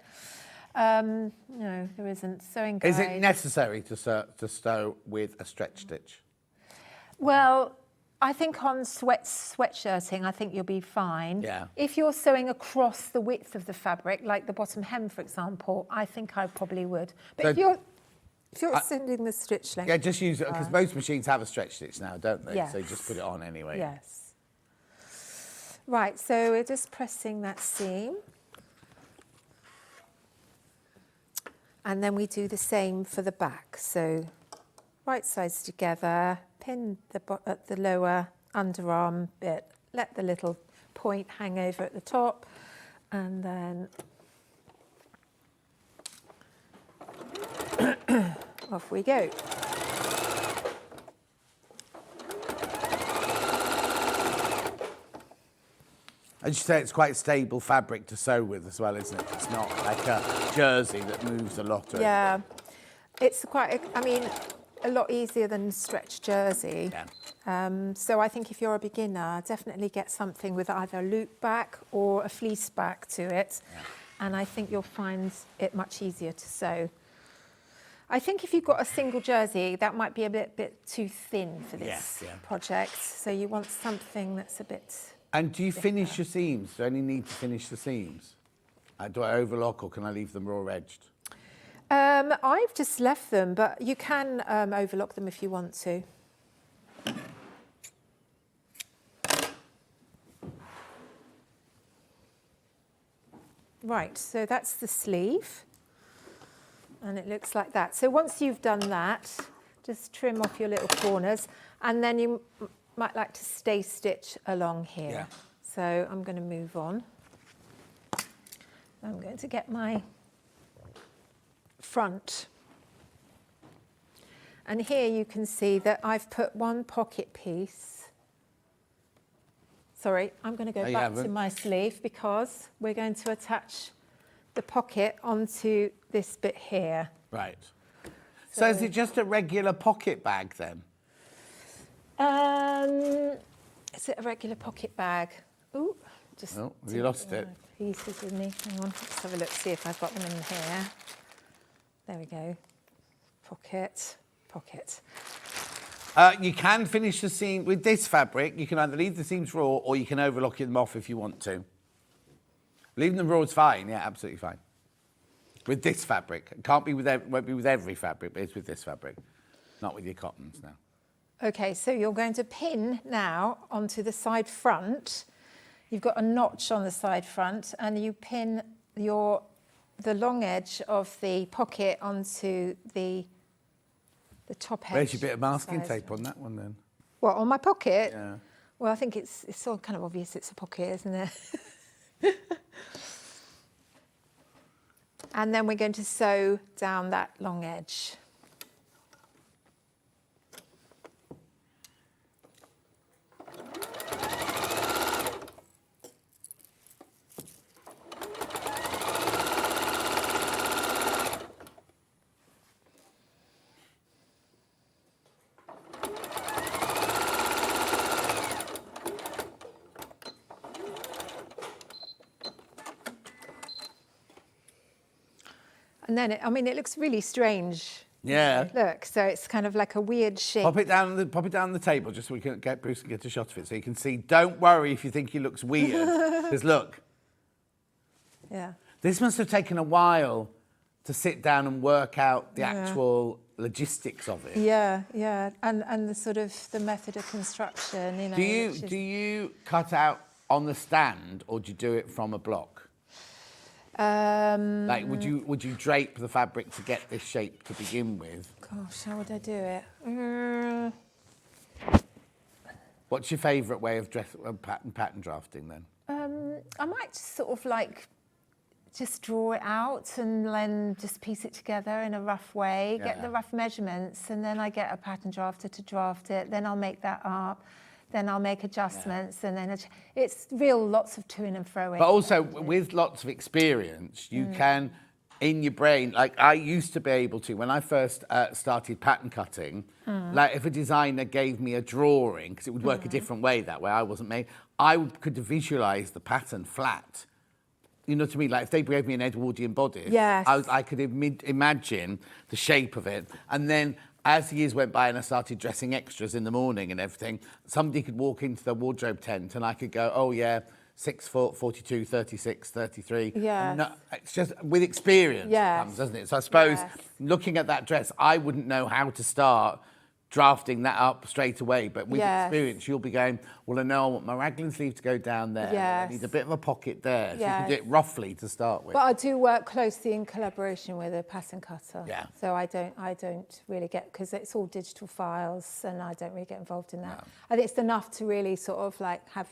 No, there isn't. Sewing guide. Is it necessary to sew with a stretch stitch? Well, I think on sweatshirting, I think you'll be fine. Yeah. If you're sewing across the width of the fabric, like the bottom hem, for example, I think I probably would. But if you're sending the stitch length... Yeah, just use it, because most machines have a stretch stitch now, don't they? Yes. So you just put it on anyway. Yes. Right, so we're just pressing that seam. And then we do the same for the back. So right sides together, pin at the lower underarm bit, let the little point hang over at the top, and then off we go. As you say, it's quite stable fabric to sew with as well, isn't it? It's not like a jersey that moves a lot. Yeah, it's quite, a lot easier than stretch jersey. Yeah. So I think if you're a beginner, definitely get something with either a loop back or a fleece back to it. Yeah. And I think you'll find it much easier to sew. I think if you've got a single jersey, that might be a bit too thin for this project. So you want something that's a bit... And do you finish your seams? Do you only need to finish the seams? Do I overlock, or can I leave them raw edged? I've just left them, but you can overlock them if you want to. Right, so that's the sleeve, and it looks like that. So once you've done that, just trim off your little corners, and then you might like to stay stitch along here. Yeah. So I'm going to move on. I'm going to get my front. And here you can see that I've put one pocket piece. Sorry, I'm going to go back to my sleeve because we're going to attach the pocket onto this bit here. Right. So is it just a regular pocket bag then? Is it a regular pocket bag? Ooh, just... Oh, have you lost it? Pieces with me. Hang on, let's have a look, see if I've got them in here. There we go. Pocket, pocket. You can finish the seam with this fabric. You can either leave the seams raw or you can overlock them off if you want to. Leaving them raw is fine, yeah, absolutely fine. With this fabric. It won't be with every fabric, but it's with this fabric. Not with your cottons now. Okay, so you're going to pin now onto the side front. You've got a notch on the side front, and you pin the long edge of the pocket onto the top edge. Where's your bit of masking tape on that one then? What, on my pocket? Yeah. Well, I think it's all kind of obvious it's a pocket, isn't it? And then we're going to sew down that long edge. And then, it looks really strange. Yeah. Look, so it's kind of like a weird shape. Pop it down the table just so we can Bruce can get a shot of it so you can see. Don't worry if you think he looks weird. Because look. Yeah. This must have taken a while to sit down and work out the actual logistics of it. Yeah, yeah. And the sort of the method of construction, you know. Do you cut out on the stand or do you do it from a block? Like, would you drape the fabric to get this shape to begin with? Gosh, how would I do it? What's your favourite way of pattern drafting then? I might just sort of like just draw it out and then just piece it together in a rough way, get the rough measurements, and then I get a pattern drafter to draft it. Then I'll make that up. Then I'll make adjustments, and then it's real lots of toing and froing. But also, with lots of experience, you can, in your brain, like I used to be able to, when I first started pattern cutting, like if a designer gave me a drawing, because it would work a different way that way, I wasn't made, could visualise the pattern flat. You know what I mean? Like if they gave me an Edwardian bodice, yes. I could imagine the shape of it, and then as the years went by and I started dressing extras in the morning and everything, somebody could walk into the wardrobe tent and I could go, oh yeah, 6 foot, 42, 36, 33. Yes. No, it's just with experience it comes, doesn't it? So I suppose looking at that dress, I wouldn't know how to start drafting that up straight away, but with experience you'll be going, well, I know I want my raglan sleeve to go down there. I need a bit of a pocket there. So you can do it roughly to start with. But I do work closely in collaboration with a pattern cutter. Yeah. So I don't really get, because it's all digital files and I don't really get involved in that. No. I think it's enough to really sort of like have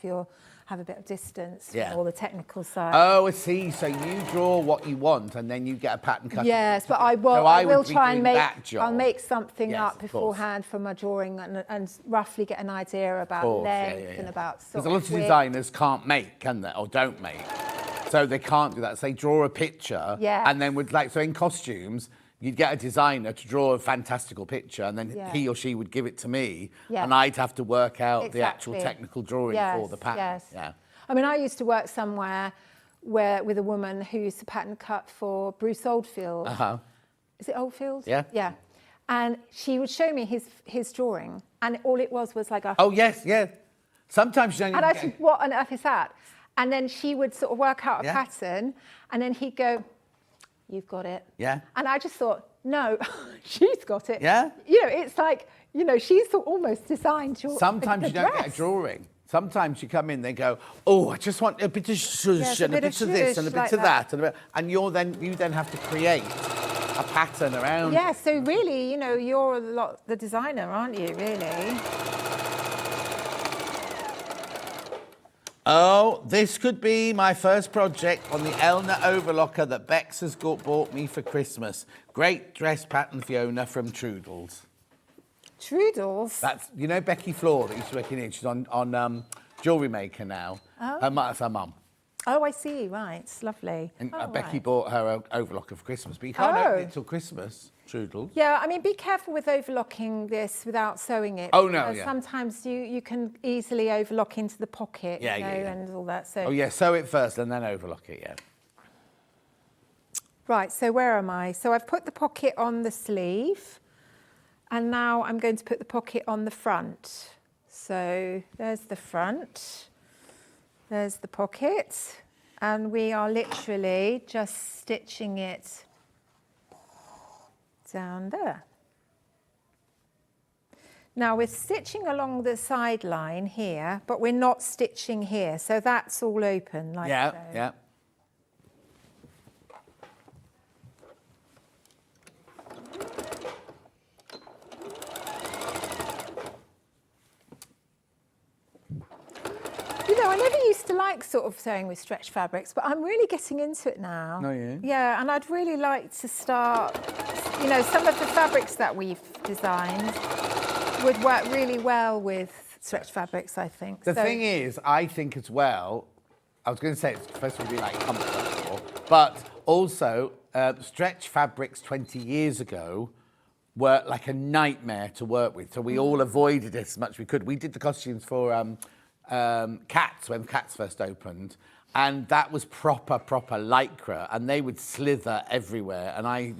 a bit of distance from all the technical side. Oh, I see. So you draw what you want and then you get a pattern cutter. Yes, but I will, So I will would be try and doing make, that job. I'll make something Yes, up of course. beforehand from my drawing and roughly get an idea about length and about sort Because a lot of width. designers can't make, can they? Or don't make. So they can't do that. So they draw a picture and then would so in costumes, you'd get a designer to draw a fantastical picture and then he or she would give it to me and I'd have to work out the actual technical drawing for the pattern. Yes. Yeah. I mean, I used to work somewhere with a woman who used to pattern cut for Bruce Oldfield. Is it Oldfield? Yeah. Yeah. And she would show me his drawing, and all it was like a... Oh, yes, yeah. Sometimes you don't And even I said, what on earth is that? And then she would sort of work out a pattern, and then he'd go, you've got it. Yeah. And I just thought, no, she's got it. Yeah. You know, it's like, you know, she's almost designed your Sometimes the you don't dress. get a drawing. Sometimes you come in, they go, oh, I just want a bit of shush and a bit of this and a bit of that. And you then have to create a pattern around. Yeah, so really, you know, you're the designer, aren't you, really? Oh, this could be my first project on the Elna overlocker that Bex has bought me for Christmas. Great dress pattern, Fiona, from Trudels. Trudels? That's, you know, Becky Floor that used to work in, she's on Jewellery Maker now. Oh. That's her mum. Oh, I see, right, it's lovely. And Oh, Becky right. bought her overlocker for Christmas, but you can't open it till Christmas, Trudels. Yeah, I mean, be careful with overlocking this without sewing it. Oh, no, because yeah. Sometimes you can easily overlock into the pocket, and all that. So. Oh, yeah, sew it first and then overlock it, yeah. Right, so where am I? So I've put the pocket on the sleeve, and now I'm going to put the pocket on the front. So there's the front, there's the pocket, and we are literally just stitching it down there. Now we're stitching along the side line here, but we're not stitching here, so that's all open like so. Yeah. You know, I never used to like sort of sewing with stretch fabrics, but I'm really getting into it now. Oh, yeah? Yeah, and I'd really like to start, you know, some of the fabrics that we've designed would work really well with stretch fabrics, I think. The thing is, I think as well, I was going to say it's supposed to be like comfortable, but also stretch fabrics 20 years ago were like a nightmare to work with. So we all avoided it as much as we could. We did the costumes for Cats when Cats first opened, and that was proper lycra, and they would slither everywhere. And I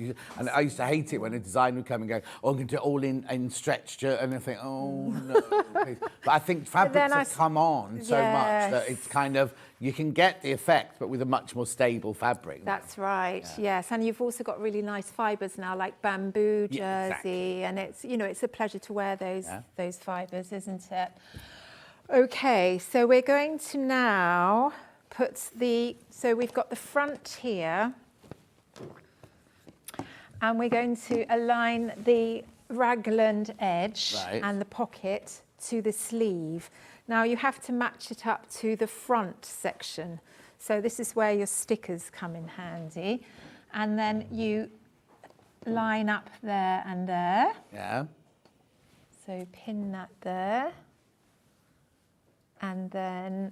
used to hate it when a designer would come and go, "Oh, I'm going to do it all in stretch," and I think, "Oh no." Please. But I think fabrics have come on so much that it's kind of you can get the effect, but with a much more stable fabric. That's right. Yes, and you've also got really nice fibres now, like bamboo jersey, and it's it's a pleasure to wear those fibres, isn't it? Okay, so we're going to now put so we've got the front here, and we're going to align the raglan edge and the pocket to the sleeve. Now you have to match it up to the front section. So this is where your stickers come in handy. And then you line up there and there. Yeah. So pin that there. And then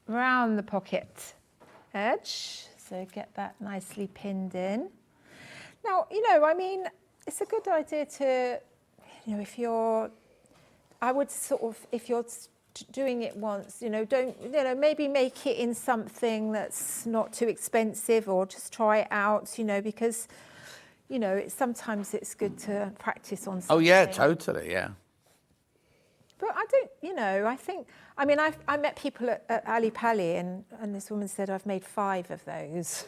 round the pocket edge. So get that nicely pinned in. Now, I mean, it's a good idea to, if you're doing it once, maybe make it in something that's not too expensive, or just try it out, because, you know, sometimes it's good to practice on something. Oh, yeah, totally, yeah. But I don't, you know, I met people at Ali Pali and this woman said, I've made 5 of those.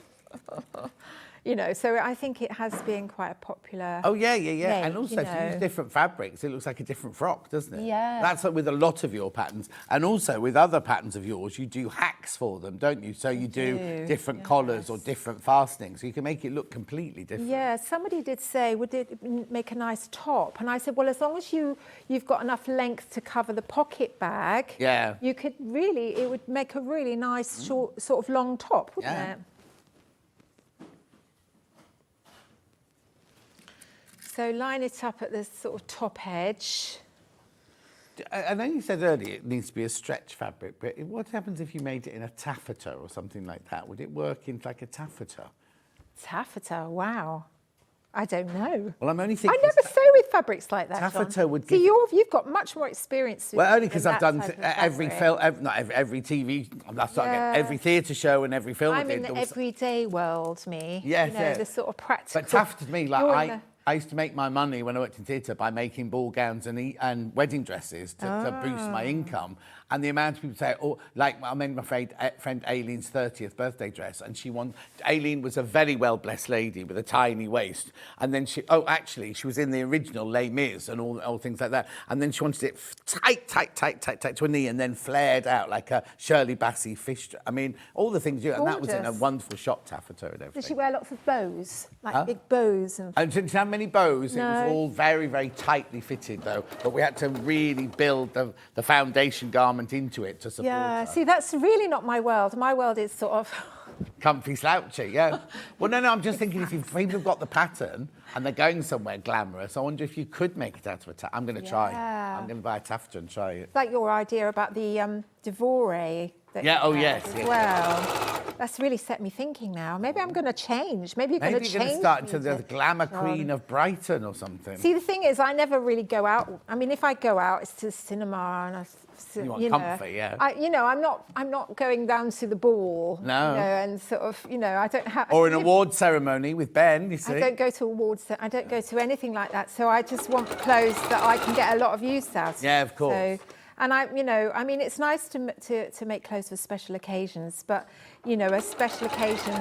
You know, so I think it has been quite a popular. Oh, yeah. make, And also, if you use different fabrics, it looks like a different frock, doesn't it? Yeah. That's like with a lot of your patterns. And also, with other patterns of yours, you do hacks for them, don't you? So you do different collars or different fastenings. So you can make it look completely different. Yeah, somebody did say, would it make a nice top? And I said, well, as long as you've got enough length to cover the pocket bag, you could really, it would make a really nice short, sort of long top, wouldn't it? So line it up at the sort of top edge. I know you said earlier it needs to be a stretch fabric, but what happens if you made it in a taffeta or something like that? Would it work in like a taffeta? Taffeta, wow. I don't know. Well, I'm only thinking. I never sew with fabrics like that, taffeta John. would See, give. you've got much more experience. Well, only because I've done every film, not every TV, every theatre show and every film. I'm in the everyday world, me. Yes, you know, the sort of practical. But taffeta to me, like I used to make my money when I worked in theatre by making ball gowns and wedding dresses to boost my income. And the amount of people say, oh, like I made my friend Aileen's 30th birthday dress, and Aileen was a very well-blessed lady with a tiny waist. And then she was in the original Les Mis and all things like that. And then she wanted it tight to a knee and then flared out like a Shirley Bassey fish. I mean, all the things and that was in a wonderful shop taffeta and everything. Did she wear lots of bows? Like big bows? And didn't have many bows. No. It was all very, very tightly fitted, though. But we had to really build the foundation garment into it to support her. See, that's really not my world. My world is sort of comfy slouchy, yeah. Well, no, I'm just thinking if people have got the pattern and they're going somewhere glamorous, I wonder if you could make it out of a taffeta. I'm going to try. I'm going to buy a taffeta and try it. Like your idea about the Devore. Yes. Well, that's really set me thinking now. Maybe I'm going to change. Maybe you're going to start to the glamour queen of Brighton or something. See, the thing is, I never really go out. I mean, if I go out, it's to the cinema and you want comfort, yeah. I'm not going down to the ball. No. And sort of, I don't have. Or an award ceremony with Ben, you see. I don't go to awards. I don't go to anything like that. So I just want clothes that I can get a lot of use out of. Yeah, of course. So, and it's nice to make clothes for special occasions, but a special occasion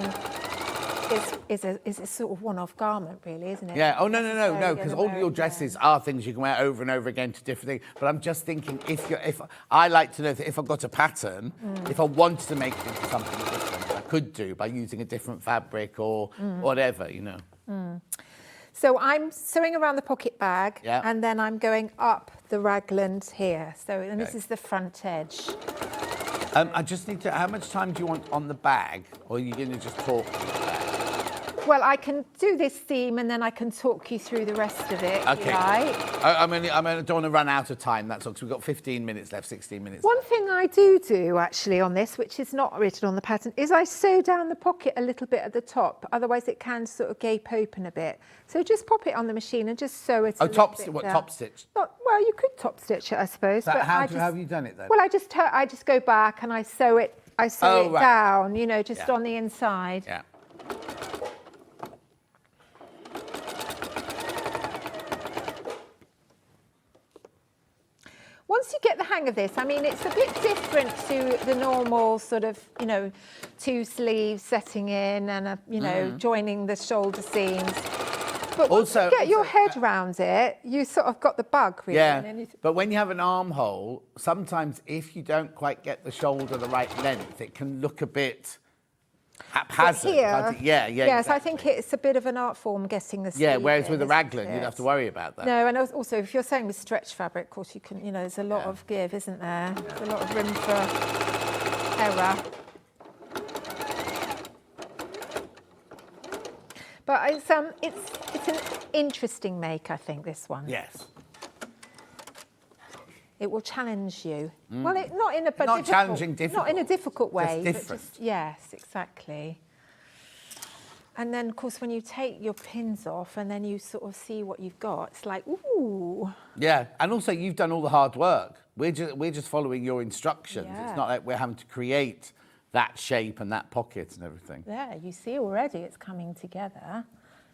is a sort of one-off garment, really, isn't it? Yeah. Oh no, because all your dresses are things you can wear over and over again to different things. But I'm just thinking, if I like to know that if I've got a pattern, if I wanted to make it into something different, I could do by using a different fabric or whatever, So I'm sewing around the pocket bag, yeah. And then I'm going up the raglan here. And this is the front edge. I just need to. How much time do you want on the bag, or are you going to just talk? Well, I can do this theme and then I can talk you through the rest of it. Okay. Right? I don't want to run out of time. That's all. Because we've got 15 minutes left, 16 minutes. One thing I do actually on this, which is not written on the pattern, is I sew down the pocket a little bit at the top. Otherwise, it can sort of gape open a bit. So just pop it on the machine and just sew it. Top stitch? Well, you could top stitch it, I suppose. But how have you done it then? Well, I just go back and I sew it. I sew it down. Just on the inside. Yeah. Once you get the hang of this, I mean, it's a bit different to the normal sort of, 2 sleeves setting in and, joining the shoulder seams. But once you get your head round it, you sort of got the bug, really. Yeah, but when you have an armhole, sometimes if you don't quite get the shoulder the right length, it can look a bit haphazard. Yes, exactly. I think it's a bit of an art form getting the sleeve. Yeah, whereas with a raglan, you'd have to worry about that. No, and also if you're sewing with stretch fabric, of course you can, there's a lot of give, isn't there? Yeah. There's a lot of room for error. But it's an interesting make, I think, this one. Yes. It will challenge you. Well, not in a difficult way. Just different. Yes, exactly. And then, of course, when you take your pins off and then you sort of see what you've got, it's like, ooh. Yeah, and also you've done all the hard work. We're just following your instructions. Yeah. It's not like we're having to create that shape and that pocket and everything. Yeah, you see already it's coming together.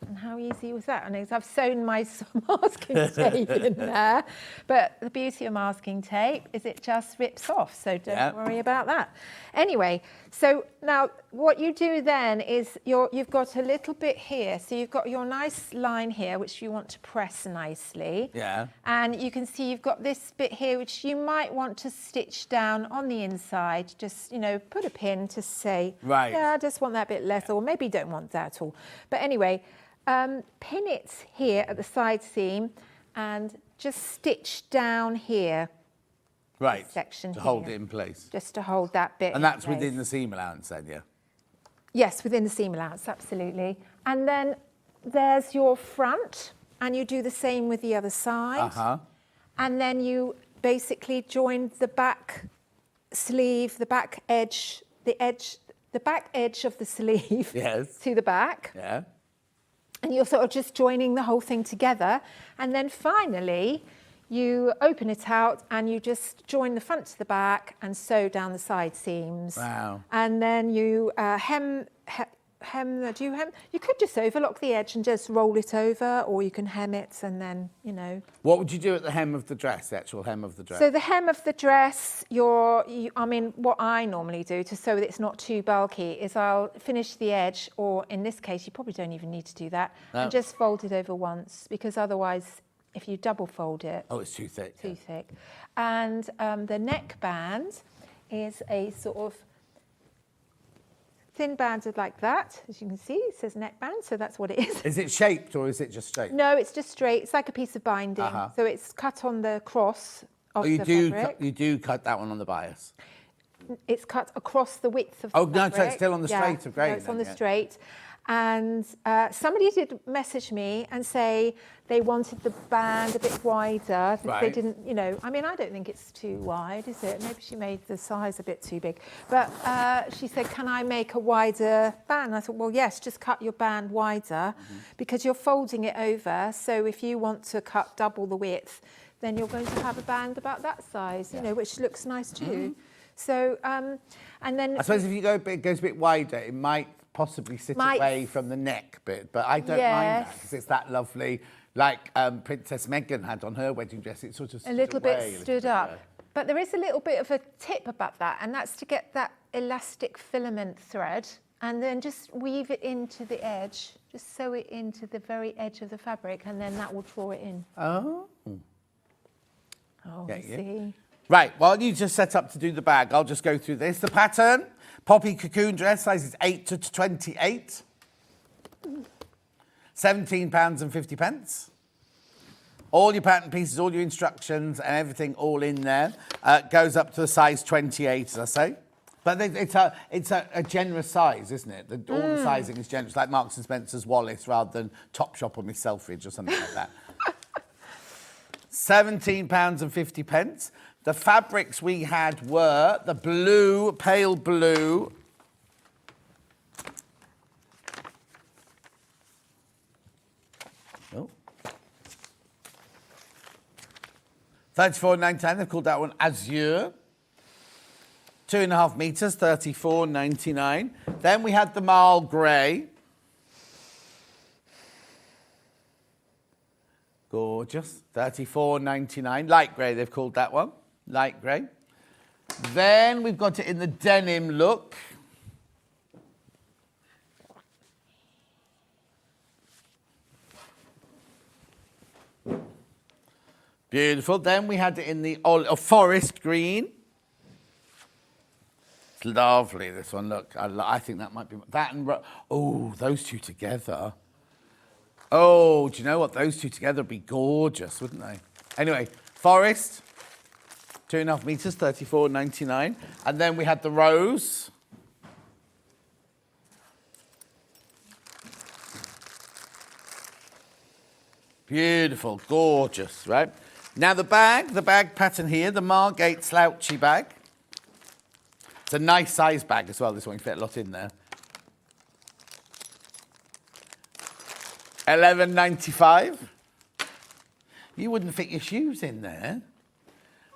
And how easy was that? And I've sewn my masking tape in there. But the beauty of masking tape is it just rips off, so don't worry about that. Anyway, so now what you do then is you've got a little bit here. So you've got your nice line here, which you want to press nicely. Yeah. And you can see you've got this bit here, which you might want to stitch down on the inside. Just, put a pin to say, right. Yeah, I just want that bit less, or maybe don't want that at all. But anyway, pin it here at the side seam and just stitch down here. Right, Section to here. hold it in place. Just to hold that bit And that's in place. within the seam allowance then, yeah? Yes, within the seam allowance, absolutely. And then there's your front, and you do the same with the other side. Uh-huh. And then you basically join the back sleeve, the back edge of the sleeve Yes. to the back. Yeah. And you're sort of just joining the whole thing together. And then finally, you open it out and you just join the front to the back and sew down the side seams. Wow. And then you hem. Do you hem? You could just overlock the edge and just roll it over, or you can hem it and then, What would you do at the hem of the dress, the actual hem of the dress? So the hem of the dress, what I normally do to so that it's not too bulky is I'll finish the edge, or in this case, you probably don't even need to do that, and just fold it over once, because otherwise, if you double fold it... Oh, it's too thick. Too thick. And the neckband is a sort of thin banded like that. As you can see, it says neckband, so that's what it is. Is it shaped or is it just straight? No, it's just straight. It's like a piece of binding. So it's cut on the cross of the fabric. You do cut that one on the bias? It's cut across the width of the fabric. Oh, no, so it's still on the straight of grain. No, it's on the straight. And somebody did message me and say they wanted the band a bit wider. Right. They didn't, I don't think it's too wide, is it? Maybe she made the size a bit too big. But she said, can I make a wider band? And I thought, well, yes, just cut your band wider because you're folding it over. So if you want to cut double the width, then you're going to have a band about that size, which looks nice too. So, and then... I suppose if you goes a bit wider, it might possibly sit away from the neck bit, but I don't mind that because it's that lovely, like Princess Meghan had on her wedding dress. It sort of a little bit stood up. But there is a little bit of a tip about that, and that's to get that elastic filament thread and then just weave it into the edge, just sew it into the very edge of the fabric, and then that will draw it in. Oh. Oh, you see. Right, while you just set up to do the bag, I'll just go through this. The pattern, Poppy Cocoon Dress, sizes 8 to 28. £17.50. All your pattern pieces, all your instructions and everything all in there. Goes up to the size 28, as I say. But it's a generous size, isn't it? All the sizing is generous, like Marks and Spencer's Wallace rather than Topshop or Miss Selfridge or something like that. £17.50. The fabrics we had were the blue, pale blue. Oh. £34.99. They've called that one Azure. 2.5 metres, £34.99. Then we had the marl grey. Gorgeous. £34.99. Light grey, they've called that one. Light grey. Then we've got it in the denim look. Beautiful. Then we had it in the forest green. It's lovely, this one. Look, I think that might be... That and... Oh, those two together. Oh, do you know what? Those two together would be gorgeous, wouldn't they? Anyway, forest, 2.5 metres, £34.99. And then we had the rose. Beautiful, gorgeous, right? Now the bag pattern here, the Margate slouchy bag. It's a nice size bag as well. This one can fit a lot in there. £11.95. You wouldn't fit your shoes in there.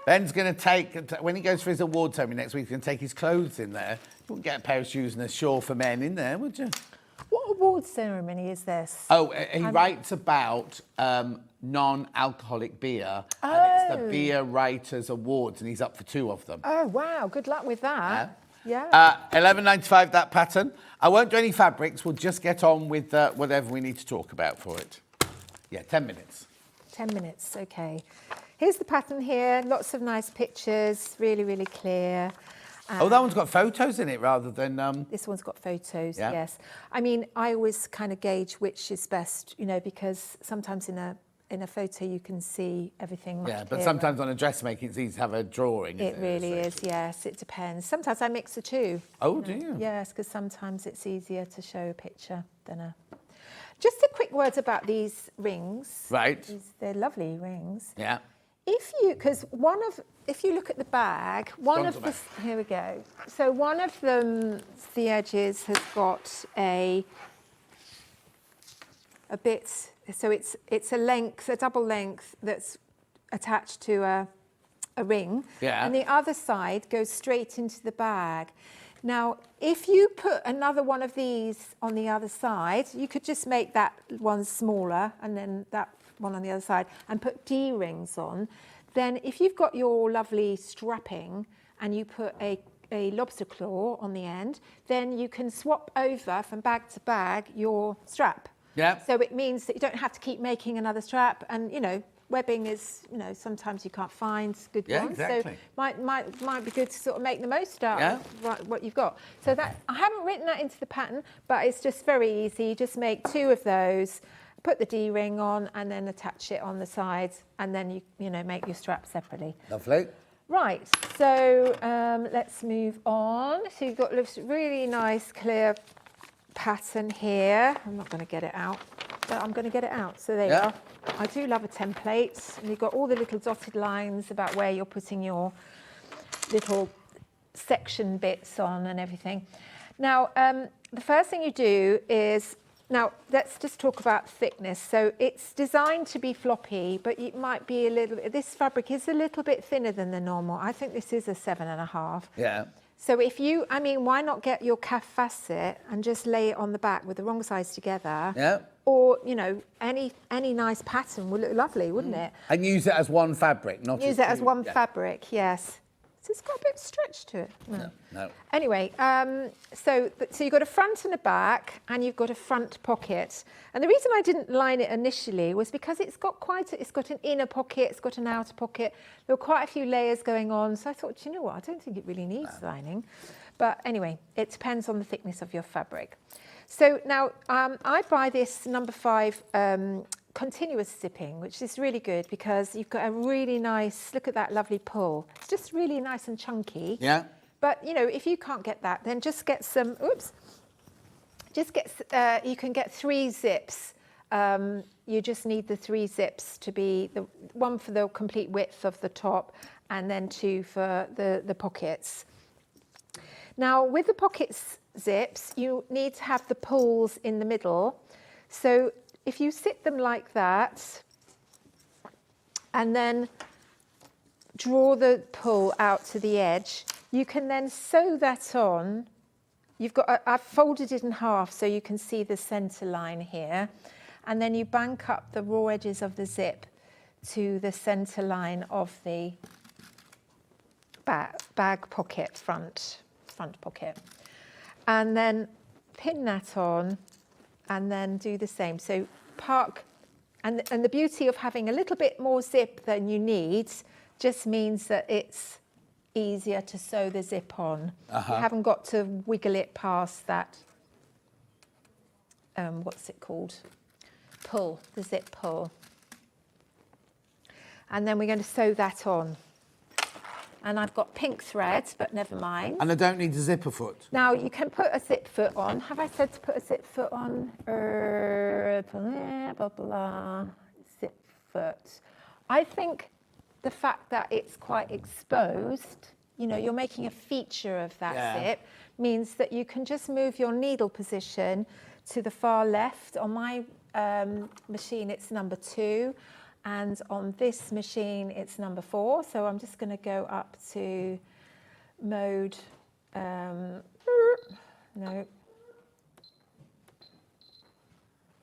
Ben's going to take, when he goes for his award ceremony next week, he's going to take his clothes in there. You wouldn't get a pair of shoes and a shawl for men in there, would you? What award ceremony is this? Oh, he writes about non-alcoholic beer, and it's the Beer Writers Awards, and he's up for 2 of them. Oh, wow. Good luck with that. Yeah. £11.95 that pattern. I won't do any fabrics. We'll just get on with whatever we need to talk about for it. Yeah, 10 minutes. 10 minutes, okay. Here's the pattern here. Lots of nice pictures, really, really clear. Oh, that one's got photos in it rather than... This one's got photos, Yeah. yes. I mean, I always kind of gauge which is best, you know, because sometimes in a photo you can see everything much Yeah, but clearer. sometimes on a dressmaking it's easy to have a drawing. It really is, yes, it depends. Sometimes I mix the two. Oh, do you? Yes, because sometimes it's easier to show a picture than a... Just a quick word about these rings. Right. They're lovely rings. Yeah. If you look at the bag, here we go. So one of them, the edges has got a bit, so it's a length, a double length that's attached to a ring. Yeah. And the other side goes straight into the bag. Now, if you put another one of these on the other side, you could just make that one smaller and then that one on the other side and put D-rings on. Then if you've got your lovely strapping and you put a lobster claw on the end, then you can swap over from bag to bag your strap. Yeah. So it means that you don't have to keep making another strap, and you know, webbing is, you know, sometimes you can't find good ones. Exactly. So might be good to sort of make the most out of what you've got. So that, I haven't written that into the pattern, but it's just very easy. You just make 2 of those, put the D-ring on, and then attach it on the sides, and then you know, make your strap separately. Lovely. Right, so let's move on. So you've got this really nice clear pattern here. I'm not going to get it out, but I'm going to get it out. So there you are. I do love a template. And you've got all the little dotted lines about where you're putting your little section bits on and everything. Now, the first thing you do is, now let's just talk about thickness. So it's designed to be floppy, but it might be a little, this fabric is a little bit thinner than the normal. I think this is a 7.5. Yeah. So if you, I mean, why not get your Kaffe Fassett and just lay it on the back with the wrong sides together? Yeah. Or, you know, any nice pattern would look lovely, wouldn't it? And use it as one fabric, not Use it as one fabric, yes. So it's got a bit of stretch to it. No. Anyway, so you've got a front and a back, and you've got a front pocket. And the reason I didn't line it initially was because it's got an inner pocket, it's got an outer pocket. There were quite a few layers going on, so I thought, you know what, I don't think it really needs lining. But anyway, it depends on the thickness of your fabric. So now I buy this number 5 continuous zipping, which is really good because you've got a really nice, look at that lovely pull. It's just really nice and chunky. Yeah. But, you know, if you can't get that, then just get some, you can get 3 zips. You just need the 3 zips to be, one for the complete width of the top and then 2 for the pockets. Now, with the pockets zips, you need to have the pulls in the middle. So if you sit them like that and then draw the pull out to the edge, you can then sew that on. I've folded it in half so you can see the center line here. And then you bank up the raw edges of the zip to the center line of the bag pocket, front pocket. And then pin that on and then do the same. So park, and the beauty of having a little bit more zip than you need just means that it's easier to sew the zip on. You haven't got to wiggle it past that, what's it called? Pull, the zip pull. And then we're going to sew that on. And I've got pink thread, but never mind. And I don't need a zipper foot. Now, you can put a zip foot on. Have I said to put a zip foot on? Blah, blah, zip foot. I think the fact that it's quite exposed, you know, you're making a feature of that zip, means that you can just move your needle position to the far left. On my machine, it's number 2. And on this machine, it's number 4. So I'm just going to go up to mode, no.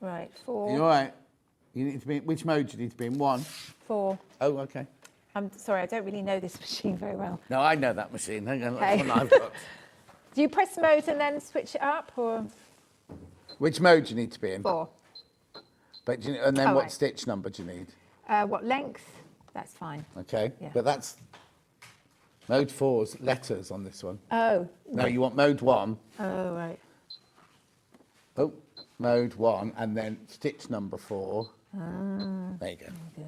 Right, 4. You're all right. You need to be, which mode do you need to be in? 1? 4. Oh, okay. I'm sorry, I don't really know this machine very well. No, I know that machine. Hang on, Okay. that's one I've got. Do you press mode and then switch it up, or? Which mode do you need to be in? 4. But and then Oh, what right. stitch number do you need? What length? That's fine. Okay, Yeah. but that's mode 4's letters on this one. Oh. No, you want mode 1. Oh, right. Oh, mode 1, and then stitch number 4. There you go.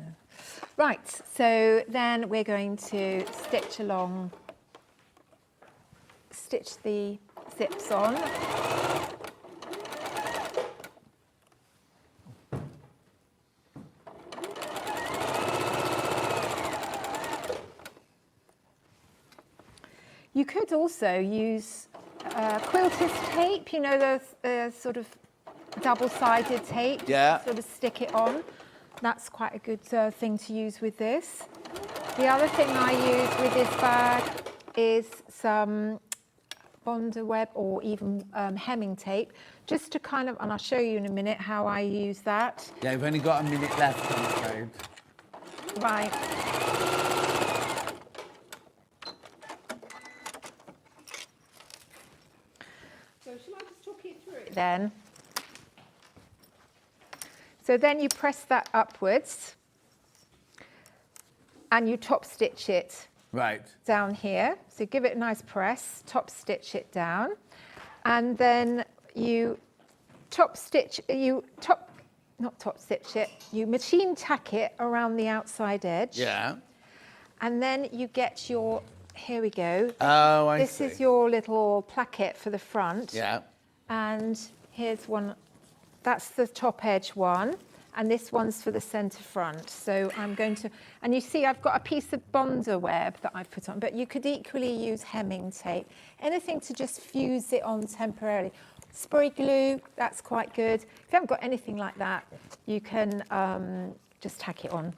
Right, so then we're going to stitch along, stitch the zips on. You could also use quilter's tape, you know, the sort of double-sided tape. Yeah. Sort of stick it on. That's quite a good thing to use with this. The other thing I use with this bag is some Bonder web or even hemming tape, just to kind of, and I'll show you in a minute how I use that. Yeah, we've only got a minute left, I'm afraid. Right. So shall I just talk you through it then? So then you press that upwards and you top stitch it Right. down here. So give it a nice press, top stitch it down, and then you you machine tack it around the outside edge. Yeah. And then you get your, here we go. Oh, I This see. is your little placket for the front. Yeah. And here's one, that's the top edge one, and this one's for the centre front. So I'm going to, and you see I've got a piece of Bonder web that I've put on, but you could equally use hemming tape, anything to just fuse it on temporarily. Spray glue, that's quite good. If you haven't got anything like that, you can just tack it on.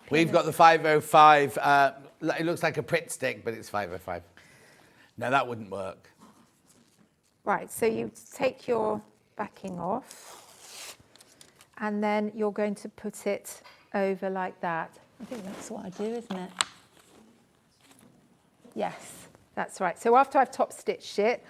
We've got the 505. It looks like a Pritt stick, but it's 505. No, that wouldn't work. Right, so you take your backing off, and then you're going to put it over like that. I think that's what I do, isn't it? Yes, that's right. So after I've top stitched it,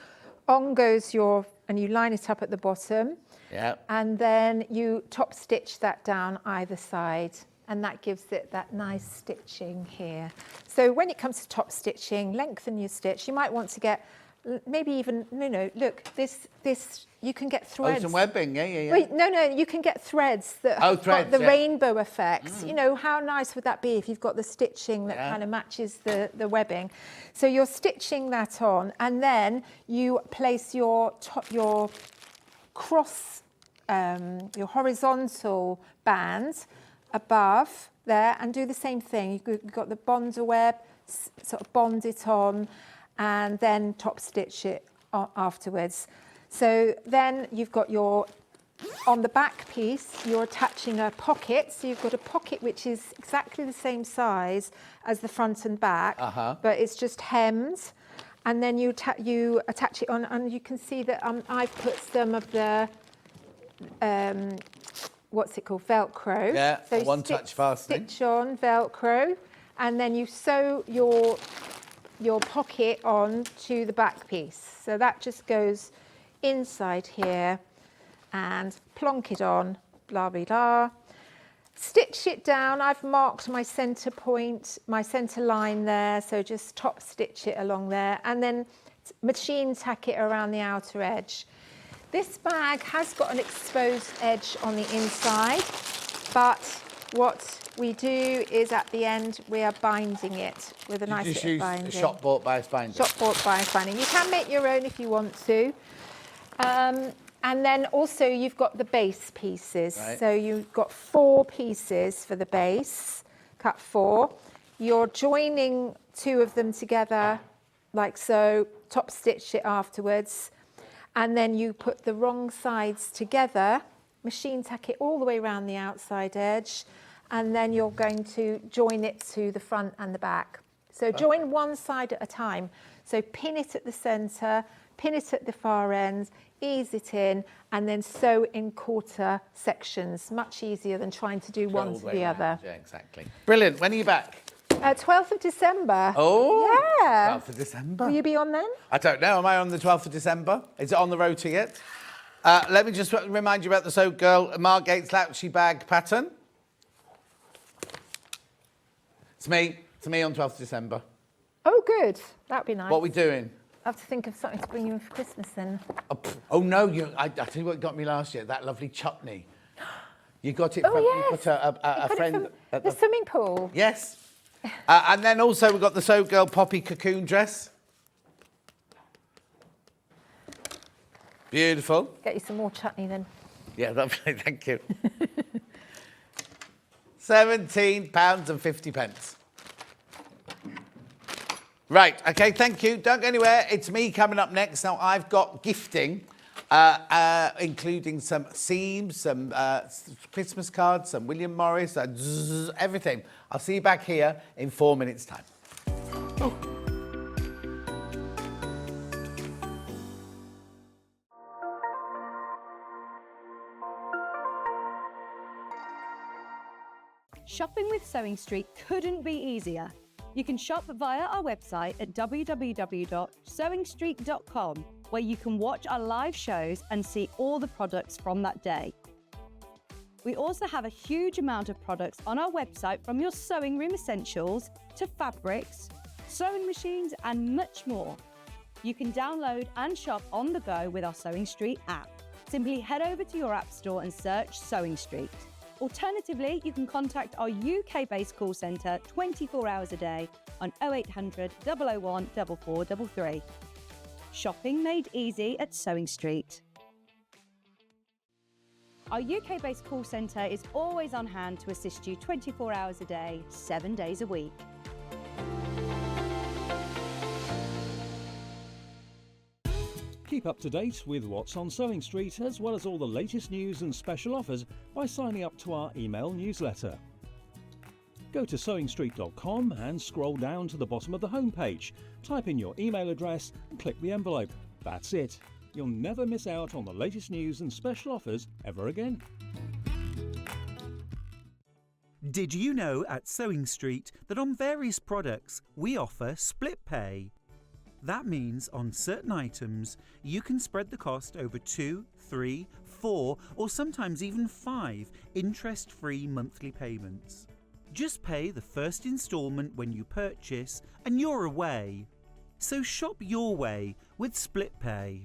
on goes your, and you line it up at the bottom. Yeah. And then you top stitch that down either side, and that gives it that nice stitching here. So when it comes to top stitching, lengthen your stitch. You might want to get maybe even, no, look, this, you can get threads. Oh, some webbing, yeah. Wait, no, you can get threads that have got the rainbow effects. You know, how nice would that be if you've got the stitching that kind of matches the webbing. So you're stitching that on, and then you place your cross, your horizontal band above there, and do the same thing. You've got the Bonder web, sort of bond it on, and then top stitch it afterwards. So then you've got your, on the back piece, you're attaching a pocket. So you've got a pocket which is exactly the same size as the front and back, but it's just hemmed. And then you attach it on, and you can see that I've put some of the, what's it called, Velcro. Yeah, so one-touch fastening. Stitch on Velcro, and then you sew your pocket on to the back piece. So that just goes inside here and plonk it on, blah, blah, blah. Stitch it down. I've marked my centre point, my centre line there, so just top stitch it along there, and then machine tack it around the outer edge. This bag has got an exposed edge on the inside, but what we do is at the end we are binding it with a nice bit of binding. Shop bought bias binding. Shop bought bias binding. You can make your own if you want to. And then also you've got the base pieces. Right. So you've got 4 pieces for the base, cut 4. You're joining 2 of them together like so, top stitch it afterwards. And then you put the wrong sides together, machine tack it all the way around the outside edge, and then you're going to join it to the front and the back. So join one side at a time. So pin it at the centre, pin it at the far ends, ease it in, and then sew in quarter sections. Much easier than trying to do one to the other. Yeah, exactly. Brilliant. When are you back? 12th of December. Oh, yeah. 12th of December. Will you be on then? I don't know. Am I on the 12th of December? Is it on the rota yet? Let me just remind you about the Sewgirl Margate slouchy bag pattern. It's me. It's me on 12th of December. Oh, good. That'd be nice. What are we doing? I have to think of something to bring you in for Christmas then. Oh no! I tell you what got me last year. That lovely chutney. You got it from yes. you got a friend at the swimming pool. Yes. And then also we've got the Sewgirl Poppy Cocoon Dress. Beautiful. Get you some more chutney then. Yeah, lovely. Thank you. £17.50. Right, okay, thank you. Don't go anywhere. It's me coming up next. Now, I've got gifting, including some seams, some Christmas cards, some William Morris, everything. I'll see you back here in 4 minutes' time. Oh. Shopping with Sewing Street couldn't be easier. You can shop via our website at www.sewingstreet.com, where you can watch our live shows and see all the products from that day. We also have a huge amount of products on our website, from your sewing room essentials to fabrics, sewing machines and much more. You can download and shop on the go with our Sewing Street app. Simply head over to your app store and search Sewing Street. Alternatively, you can contact our UK-based call centre 24 hours a day on 0800 001 4433. Shopping made easy at Sewing Street. Our UK-based call centre is always on hand to assist you 24 hours a day, 7 days a week. Keep up to date with what's on Sewing Street, as well as all the latest news and special offers, by signing up to our email newsletter. Go to sewingstreet.com and scroll down to the bottom of the homepage. Type in your email address and click the envelope. That's it. You'll never miss out on the latest news and special offers ever again. Did you know at Sewing Street that on various products we offer split pay? That means on certain items, you can spread the cost over 2, 3, 4, or sometimes even 5 interest-free monthly payments. Just pay the first instalment when you purchase and you're away. So shop your way with split pay.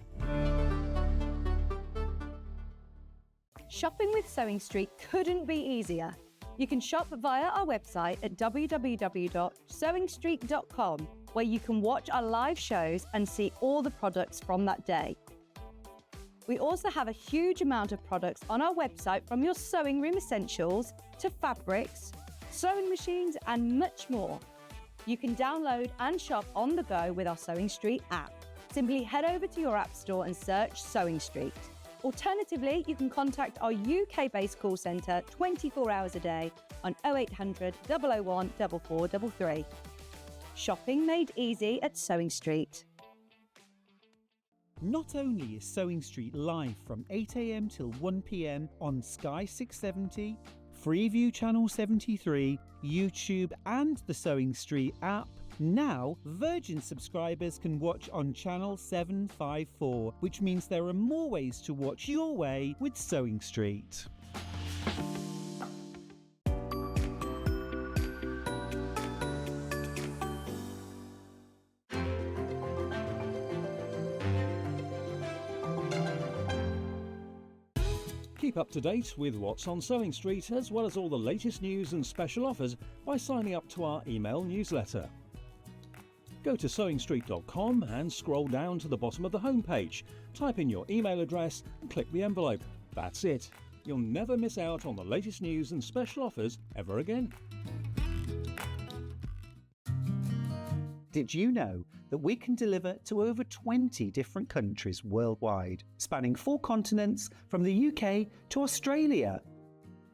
Shopping with Sewing Street couldn't be easier. You can shop via our website at www.sewingstreet.com, where you can watch our live shows and see all the products from that day. We also have a huge amount of products on our website, from your sewing room essentials to fabrics, sewing machines and much more. You can download and shop on the go with our Sewing Street app. Simply head over to your app store and search Sewing Street. Alternatively, you can contact our UK-based call centre 24 hours a day on 0800 001 4433. Shopping made easy at Sewing Street. Not only is Sewing Street live from 8 a.m. till 1 p.m. on Sky 670, Freeview Channel 73, YouTube and the Sewing Street app, now Virgin subscribers can watch on Channel 754, which means there are more ways to watch your way with Sewing Street. Keep up to date with what's on Sewing Street, as well as all the latest news and special offers, by signing up to our email newsletter. Go to sewingstreet.com and scroll down to the bottom of the homepage. Type in your email address and click the envelope. That's it. You'll never miss out on the latest news and special offers ever again. Did you know that we can deliver to over 20 different countries worldwide, spanning 4 continents from the UK to Australia?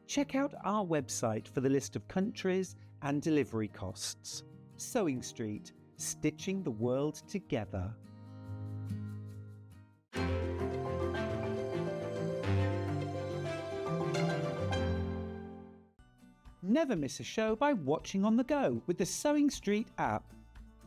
Check out our website for the list of countries and delivery costs. Sewing Street, stitching the world together. never miss a show by watching on the go with the Sewing Street app.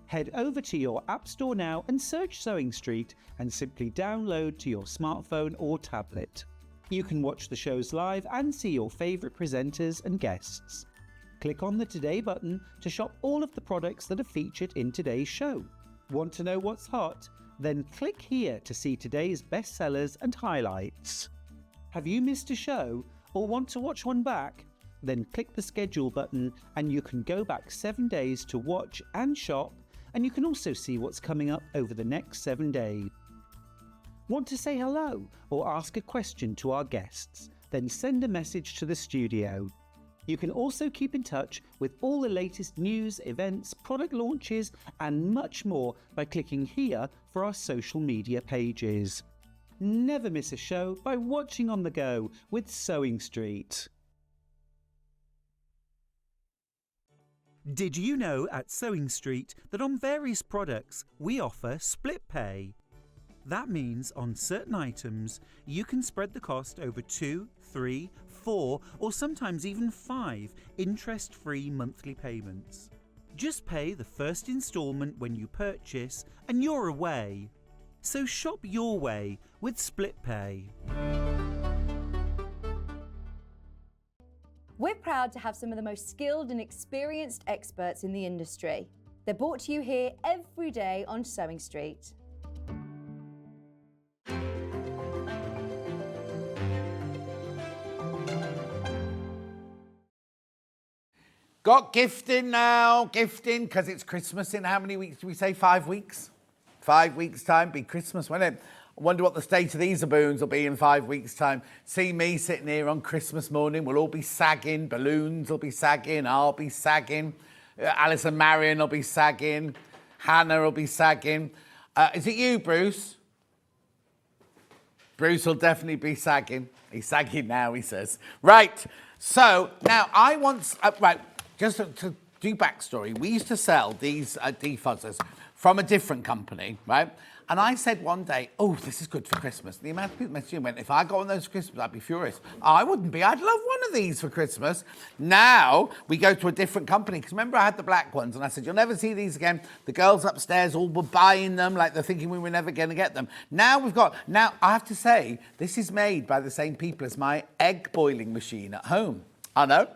Head over to your App Store now and search Sewing Street and simply download to your smartphone or tablet. You can watch the shows live and see your favourite presenters and guests. Click on the Today button to shop all of the products that are featured in today's show. Want to know what's hot? Then click here to see today's bestsellers and highlights. Have you missed a show or want to watch one back? Then click the schedule button and you can go back 7 days to watch and shop, and you can also see what's coming up over the next 7 days. Want to say hello or ask a question to our guests? Then send a message to the studio. You can also keep in touch with all the latest news, events, product launches and much more by clicking here for our social media pages. Never miss a show by watching on the go with Sewing Street. Did you know at Sewing Street that on various products we offer split pay? That means on certain items you can spread the cost over 2, 3, 4 or sometimes even 5 interest-free monthly payments. Just pay the first instalment when you purchase and you're away. So shop your way with split pay. We're proud to have some of the most skilled and experienced experts in the industry. They're brought to you here every day on Sewing Street. Got gifting now, gifting, because it's Christmas in how many weeks do we say? 5 weeks? 5 weeks' time, be Christmas, won't it? I wonder what the state of these aboons will be in 5 weeks' time. See me sitting here on Christmas morning, we'll all be sagging, balloons will be sagging, I'll be sagging, Alice and Marion will be sagging, Hannah will be sagging. Is it you, Bruce? Bruce will definitely be sagging. He's sagging now, he says. Right, so now I want... right. Just to do backstory, we used to sell these defuzzers from a different company, right? And I said one day, oh, this is good for Christmas. The amount of people messaging went, if I got one of those for Christmas, I'd be furious. I wouldn't be. I'd love one of these for Christmas. Now we go to a different company. Because remember, I had the black ones, and I said, you'll never see these again. The girls upstairs all were buying them, like they're thinking we were never going to get them. Now I have to say, this is made by the same people as my egg boiling machine at home. I know.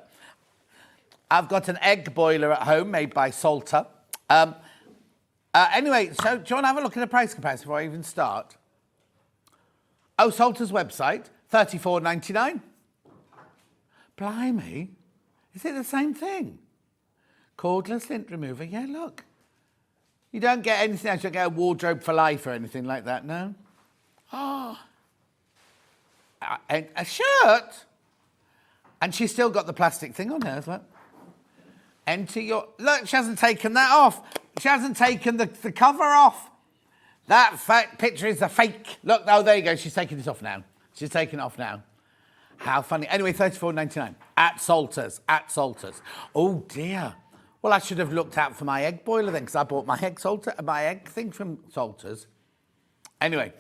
I've got an egg boiler at home made by Salter. Anyway, so do you want to have a look at the price comparison before I even start? Oh, Salter's website, $34.99. Blimey, is it the same thing? Cordless lint remover, yeah, look. You don't get anything else, you don't get a wardrobe for life or anything like that, no? Oh, and a shirt. And she's still got the plastic thing on her as well. Enter your... Look, she hasn't taken that off. She hasn't taken the cover off. That picture is a fake. Look, oh, there you go. She's taking it off now. She's taking it off now. How funny. Anyway, $34.99. At Salter's. At Salter's. Oh, dear. Well, I should have looked out for my egg boiler then, because I bought my egg thing from Salter's. Anyway.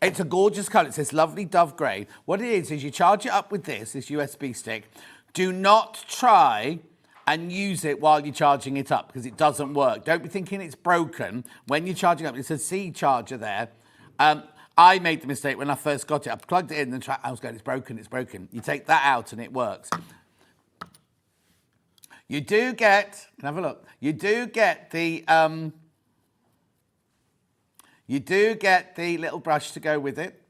It's a gorgeous colour. It's this lovely dove grey. What it is you charge it up with this USB stick. Do not try and use it while you're charging it up, because it doesn't work. Don't be thinking it's broken when you're charging up. It's a C charger there. I made the mistake when I first got it. I plugged it in and I was going, it's broken. You take that out and it works. You do get, can I have a look? You do get the little brush to go with it.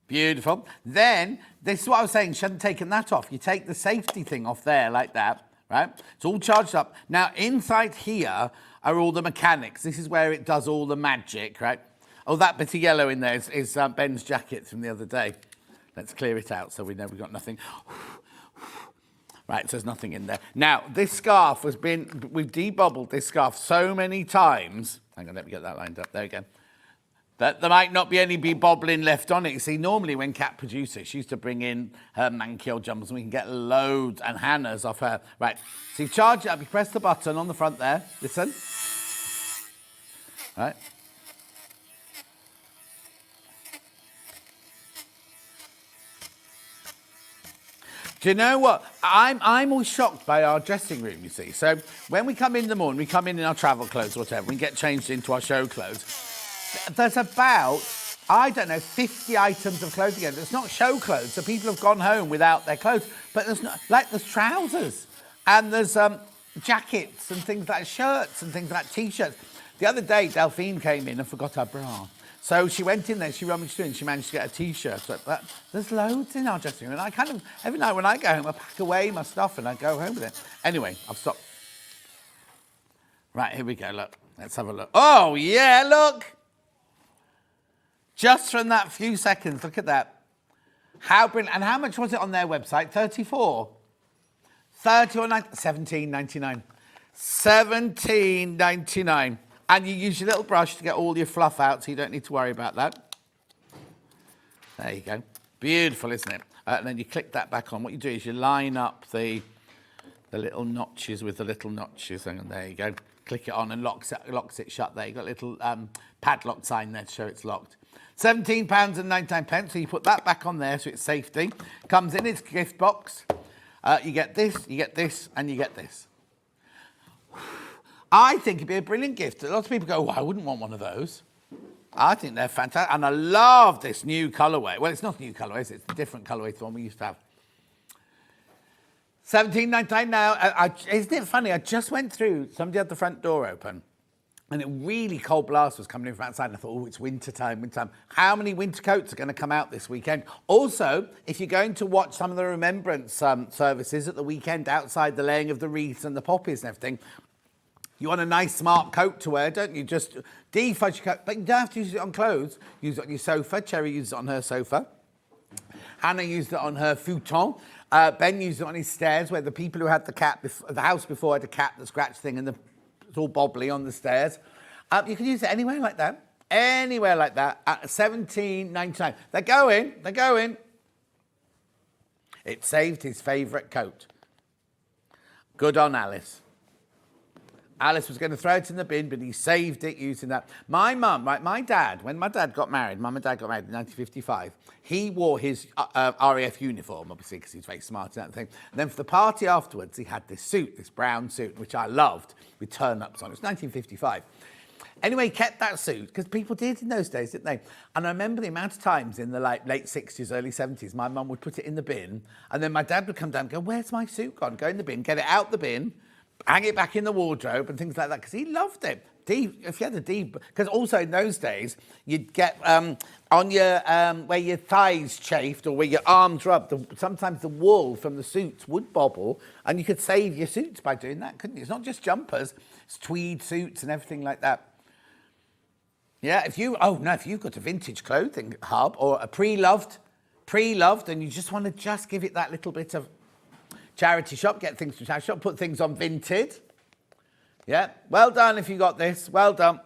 Beautiful. Then, this is what I was saying, she hadn't taken that off. You take the safety thing off there like that. Right? It's all charged up. Now, inside here are all the mechanics. This is where it does all the magic, right? Oh, that bit of yellow in there is Ben's jacket from the other day. Let's clear it out so we know we've got nothing. Right, so there's nothing in there. Now, this scarf we've debobbled this scarf so many times. Hang on, let me get that lined up. There we go. That there might not be any bobbling left on it. You see, normally when Kat produces, she used to bring in her Mankeel jumpers and we can get loads and Hannah's off her. Right, so you charge it up, you press the button on the front there. Listen. Right. Do you know what? I'm always shocked by our dressing room, you see. So when we come in the morning, we come in our travel clothes or whatever, we get changed into our show clothes. There's about, I don't know, 50 items of clothing. It's not show clothes, so people have gone home without their clothes. But there's not, like, there's trousers and there's jackets and things like shirts and things like T-shirts. The other day, Delphine came in and forgot her bra. So she went in there, she rummaged through and she managed to get a T-shirt. But there's loads in our dressing room. And I kind of, every night when I go home, I pack away my stuff and I go home with it. Anyway, I've stopped. Right, here we go, look. Let's have a look. Oh, yeah, look. Just from that few seconds, look at that. How brilliant. And how much was it on their website? 34? 30 or 17.99. 17.99. And you use your little brush to get all your fluff out, so you don't need to worry about that. There you go. Beautiful, isn't it? And then you click that back on. What you do is you line up the little notches with the little notches, and there you go. Click it on and locks it shut there. You've got a little padlock sign there to show it's locked. £17.99, so you put that back on there so it's safety. Comes in its gift box. You get this, and you get this. I think it'd be a brilliant gift. Lots of people go, oh, I wouldn't want one of those. I think they're fantastic. And I love this new colourway. Well, it's not a new colourway, it's a different colourway to the one we used to have. £17.99 now. Isn't it funny? I just went through, somebody had the front door open, and a really cold blast was coming in from outside, and I thought, oh, it's winter time. How many winter coats are going to come out this weekend? Also, if you're going to watch some of the remembrance services at the weekend outside, the laying of the wreaths and the poppies and everything, you want a nice, smart coat to wear, don't you? Just defudge your coat. But you don't have to use it on clothes. Use it on your sofa. Cherry uses it on her sofa. Hannah used it on her futon. Ben used it on his stairs, where the people who had the cat, the house before had a cat that scratched thing, and it's all bobbly on the stairs. You can use it anywhere like that. Anywhere like that at £17.99. They're going. It saved his favourite coat. Good on Alice. Alice was going to throw it in the bin, but he saved it using that. My mum, right, my dad, when my dad got married, Mum and Dad got married in 1955, he wore his RAF uniform, obviously, because he's very smart and that thing. And then for the party afterwards, he had this suit, this brown suit, which I loved, with turn-ups on. It was 1955. Anyway, he kept that suit, because people did in those days, didn't they? And I remember the amount of times in the late 60s, early 70s, my mum would put it in the bin, and then my dad would come down and go, where's my suit gone? Go in the bin, get it out the bin, hang it back in the wardrobe and things like that, because he loved it. If you had a D, because also in those days, you'd get on your, where your thighs chafed or where your arms rubbed, sometimes the wool from the suits would bobble, and you could save your suits by doing that, couldn't you? It's not just jumpers, it's tweed suits and everything like that. Yeah, if you've got a vintage clothing hub or a pre-loved, and you just want to just give it that little bit of charity shop, get things from charity shop, put things on Vinted. Yeah, well done if you got this. Well done.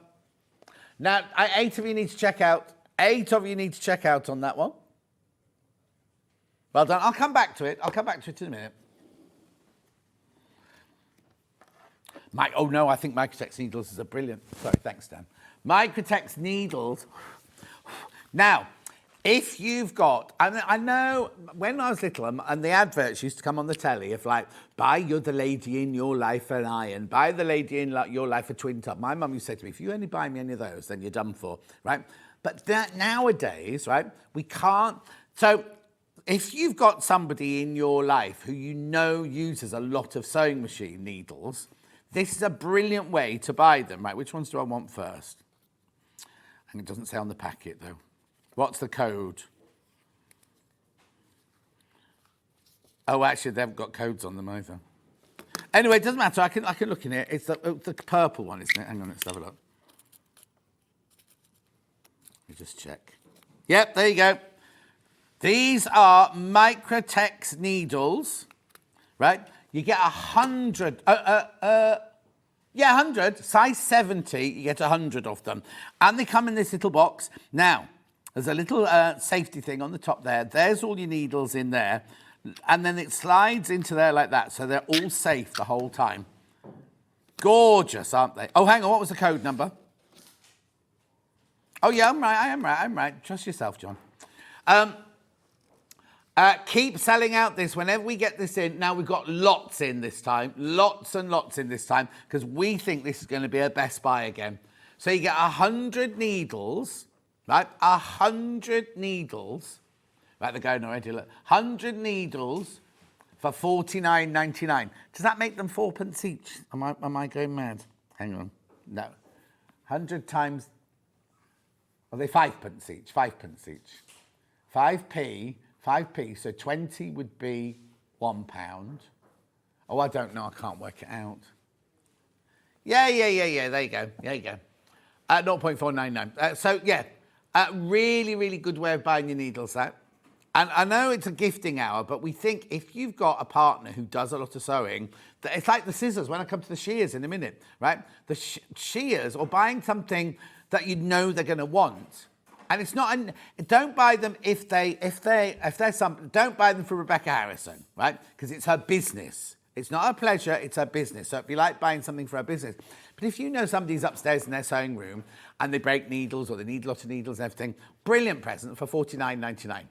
Now, 8 of you need to check out. 8 of you need to check out on that one. Well done. I'll come back to it. In a minute. I think Microtex needles is a brilliant. Sorry, thanks, Dan. Microtex needles. Now, if you've got, I know when I was little, and the adverts used to come on the telly of like, buy you're the lady in your life an iron, buy the lady in your life a twin tub. My mum used to say to me, if you only buy me any of those, then you're done for, right? But that nowadays, right, we can't. So if you've got somebody in your life who you know uses a lot of sewing machine needles, this is a brilliant way to buy them, right? Which ones do I want first? And it doesn't say on the packet though. What's the code? Oh, actually, they haven't got codes on them either. Anyway, it doesn't matter. I can look in it. It's the purple one, isn't it? Hang on, let's have a look. Let me just check. Yep, there you go. These are Microtex needles, right? You get 100. 100. Size 70. You get 100 of them, and they come in this little box. Now, there's a little safety thing on the top there. There's all your needles in there. And then it slides into there like that. So they're all safe the whole time. Gorgeous, aren't they? Oh, hang on. What was the code number? Oh, yeah, I'm right. Trust yourself, John. Keep selling out this whenever we get this in. Now, we've got lots in this time. Lots and lots in this time because we think this is going to be a Best Buy again. So you get 100 needles, right? 100 needles. Right, they're going already. Look. 100 needles for $49.99. Does that make them 4p each? Am I going mad? Hang on. No. 100 times... Are they 5p each? 5p each. 5p, so 20 would be £1. Oh, I don't know. I can't work it out. Yeah. There you go. 0.499. So, yeah, really, really good way of buying your needles out. And I know it's a gifting hour, but we think if you've got a partner who does a lot of sewing, that it's like the scissors when I come to the shears in a minute, right? The shears, or buying something that you know they're going to want. And it's not, don't buy them if there's some, don't buy them for Rebecca Harrison, right? Because it's her business. It's not her pleasure, it's her business. So it'd be like buying something for her business. But if you know somebody's upstairs in their sewing room and they break needles or they need a lot of needles and everything, brilliant present for $49.99.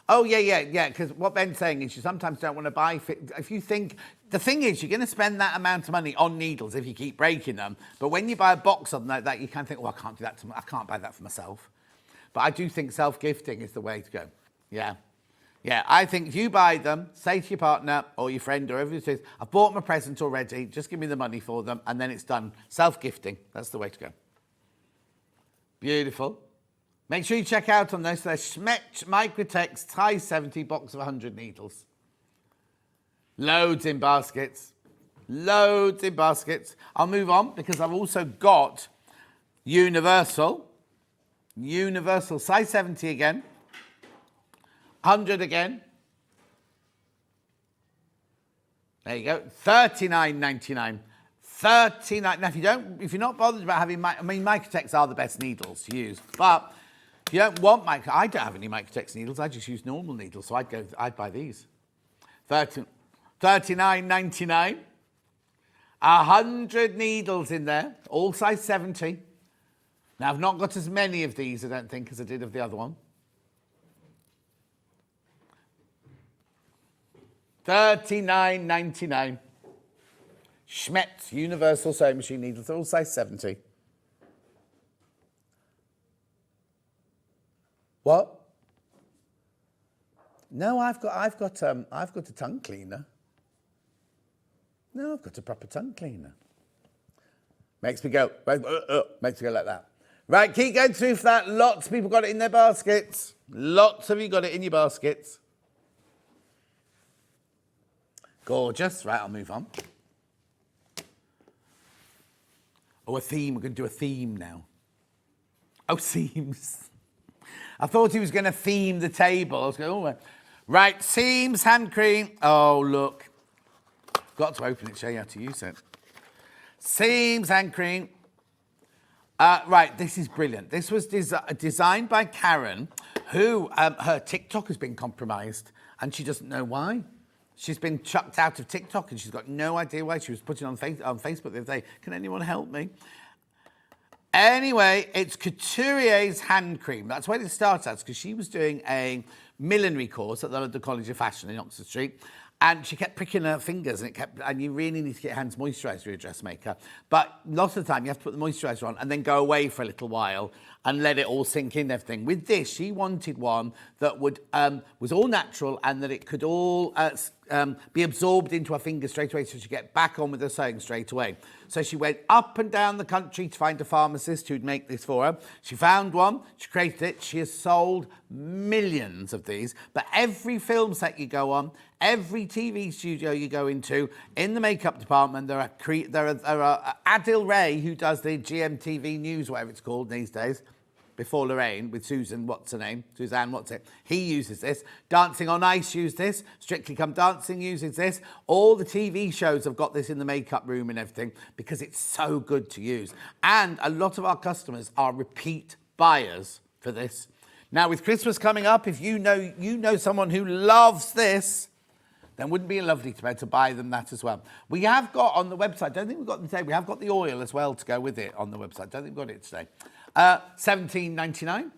Oh, yeah, because what Ben's saying is you sometimes don't want to buy... If you think... The thing is, you're going to spend that amount of money on needles if you keep breaking them. But when you buy a box of them like that, you can think, oh, I can't do that. I can't buy that for myself. But I do think self-gifting is the way to go. Yeah, I think if you buy them, say to your partner or your friend or whoever it is, I've bought my present already, just give me the money for them, and then it's done. Self-gifting, that's the way to go. Beautiful. Make sure you check out on this. There's Schmetch Microtex size 70 box of 100 needles. Loads in baskets. I'll move on because I've also got Universal size 70 again. 100 again. There you go. $39.99. $39. Now, if you're not bothered about having, Microtex are the best needles to use, but if you don't want I don't have any Microtex needles. I just use normal needles, so I'd buy these. $39.99. 100 needles in there, all size 70. Now, I've not got as many of these, I don't think, as I did of the other one. $39.99. Schmetz Universal Sewing Machine needles, all size 70. What? No, I've got a tongue cleaner. No, I've got a proper tongue cleaner. Makes me go like that. Right, keep going through for that. Lots of people got it in their baskets. Lots of you got it in your baskets. Gorgeous. Right, I'll move on. Oh, a theme. We're going to do a theme now. Oh, seams. I thought he was going to theme the table. I was going, oh, right, seams, hand cream. Oh, look. Got to open it, show you how to use it. Seams, hand cream. Right, this is brilliant. This was designed by Karen, who her TikTok has been compromised, and she doesn't know why. She's been chucked out of TikTok, and she's got no idea why. She was putting on Facebook the other day. Can anyone help me? Anyway, it's Couturier's hand cream. That's where it starts at, because she was doing a millinery course at the London College of Fashion in Oxford Street, and she kept pricking her fingers, and you really need to get your hands moisturised for your dressmaker. But lots of the time, you have to put the moisturiser on and then go away for a little while and let it all sink in and everything. With this, she wanted one that was all natural and that it could all be absorbed into her fingers straight away, so she'd get back on with her sewing straight away. So she went up and down the country to find a pharmacist who'd make this for her. She found one, she created it. She has sold millions of these. But every film set you go on, every TV studio you go into, in the makeup department, there are Adil Ray, who does the GMTV News, whatever it's called these days, before Lorraine, with Suzanne, what's it? He uses this. Dancing on Ice use this. Strictly Come Dancing uses this. All the TV shows have got this in the makeup room and everything because it's so good to use. And a lot of our customers are repeat buyers for this. Now, with Christmas coming up, if you know someone who loves this, then wouldn't it be lovely to be able to buy them that as well? We have got on the website, I don't think we've got them today, we have got the oil as well to go with it on the website. I don't think we've got it today. $17.99.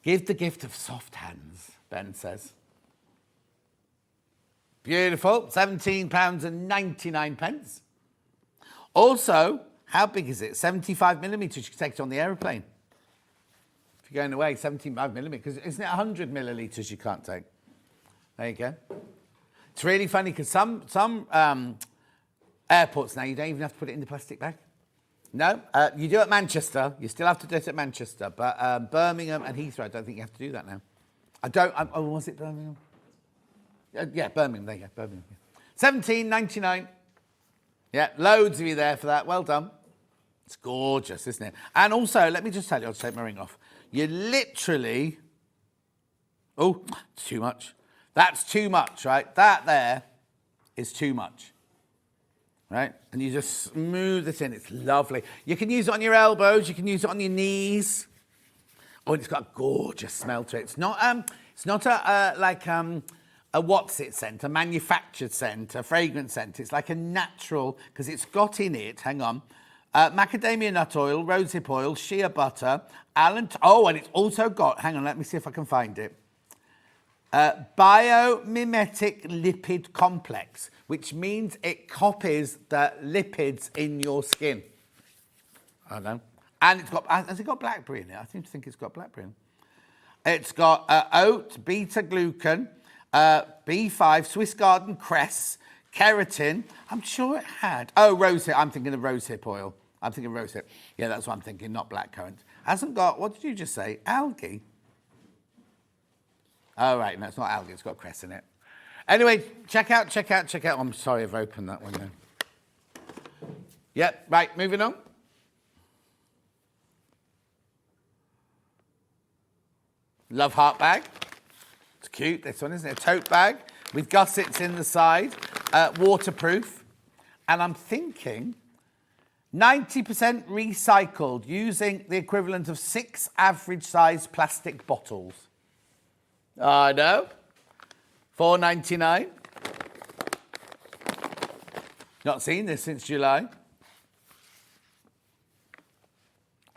Give the gift of soft hands, Ben says. Beautiful, £17.99. Also, how big is it? 75 millimetres, you can take it on the aeroplane. If you're going away, 75 millimetres, because isn't it 100 millilitres you can't take? There you go. It's really funny because some airports now, you don't even have to put it in the plastic bag. No, you do at Manchester. You still have to do it at Manchester. But Birmingham and Heathrow, I don't think you have to do that now. Was it Birmingham? Yeah, Birmingham. There you go, Birmingham. $17.99. Yeah, loads of you there for that. Well done. It's gorgeous, isn't it? And also, let me just tell you, I'll take my ring off. You literally... Oh, it's too much. That's too much, right? That there is too much. Right? And you just smooth it in. It's lovely. You can use it on your elbows. You can use it on your knees. Oh, and it's got a gorgeous smell to it. It's not a what's it scent, a manufactured scent, a fragrance scent. It's like a natural, because it's got in it, hang on, macadamia nut oil, rosehip oil, shea butter, and it's also got, hang on, let me see if I can find it. Biomimetic lipid complex, which means it copies the lipids in your skin. I don't know. And it's got, has it got blackberry in it? I seem to think it's got blackberry in it. It's got oat, beta-glucan, B5, Swiss garden cress, keratin. I'm sure it had. Oh, rosehip. I'm thinking of rosehip oil. I'm thinking of rosehip. Yeah, that's what I'm thinking, not blackcurrant. Hasn't got, what did you just say? Algae. Oh, right, no, it's not algae, it's got cress in it. Anyway, check out. Oh, I'm sorry I've opened that one now. Yep, right, moving on. Love heart bag. It's cute, this one, isn't it? A tote bag with gussets in the side, waterproof. And I'm thinking 90% recycled using the equivalent of 6 average-sized plastic bottles. I know. $4.99. Not seen this since July.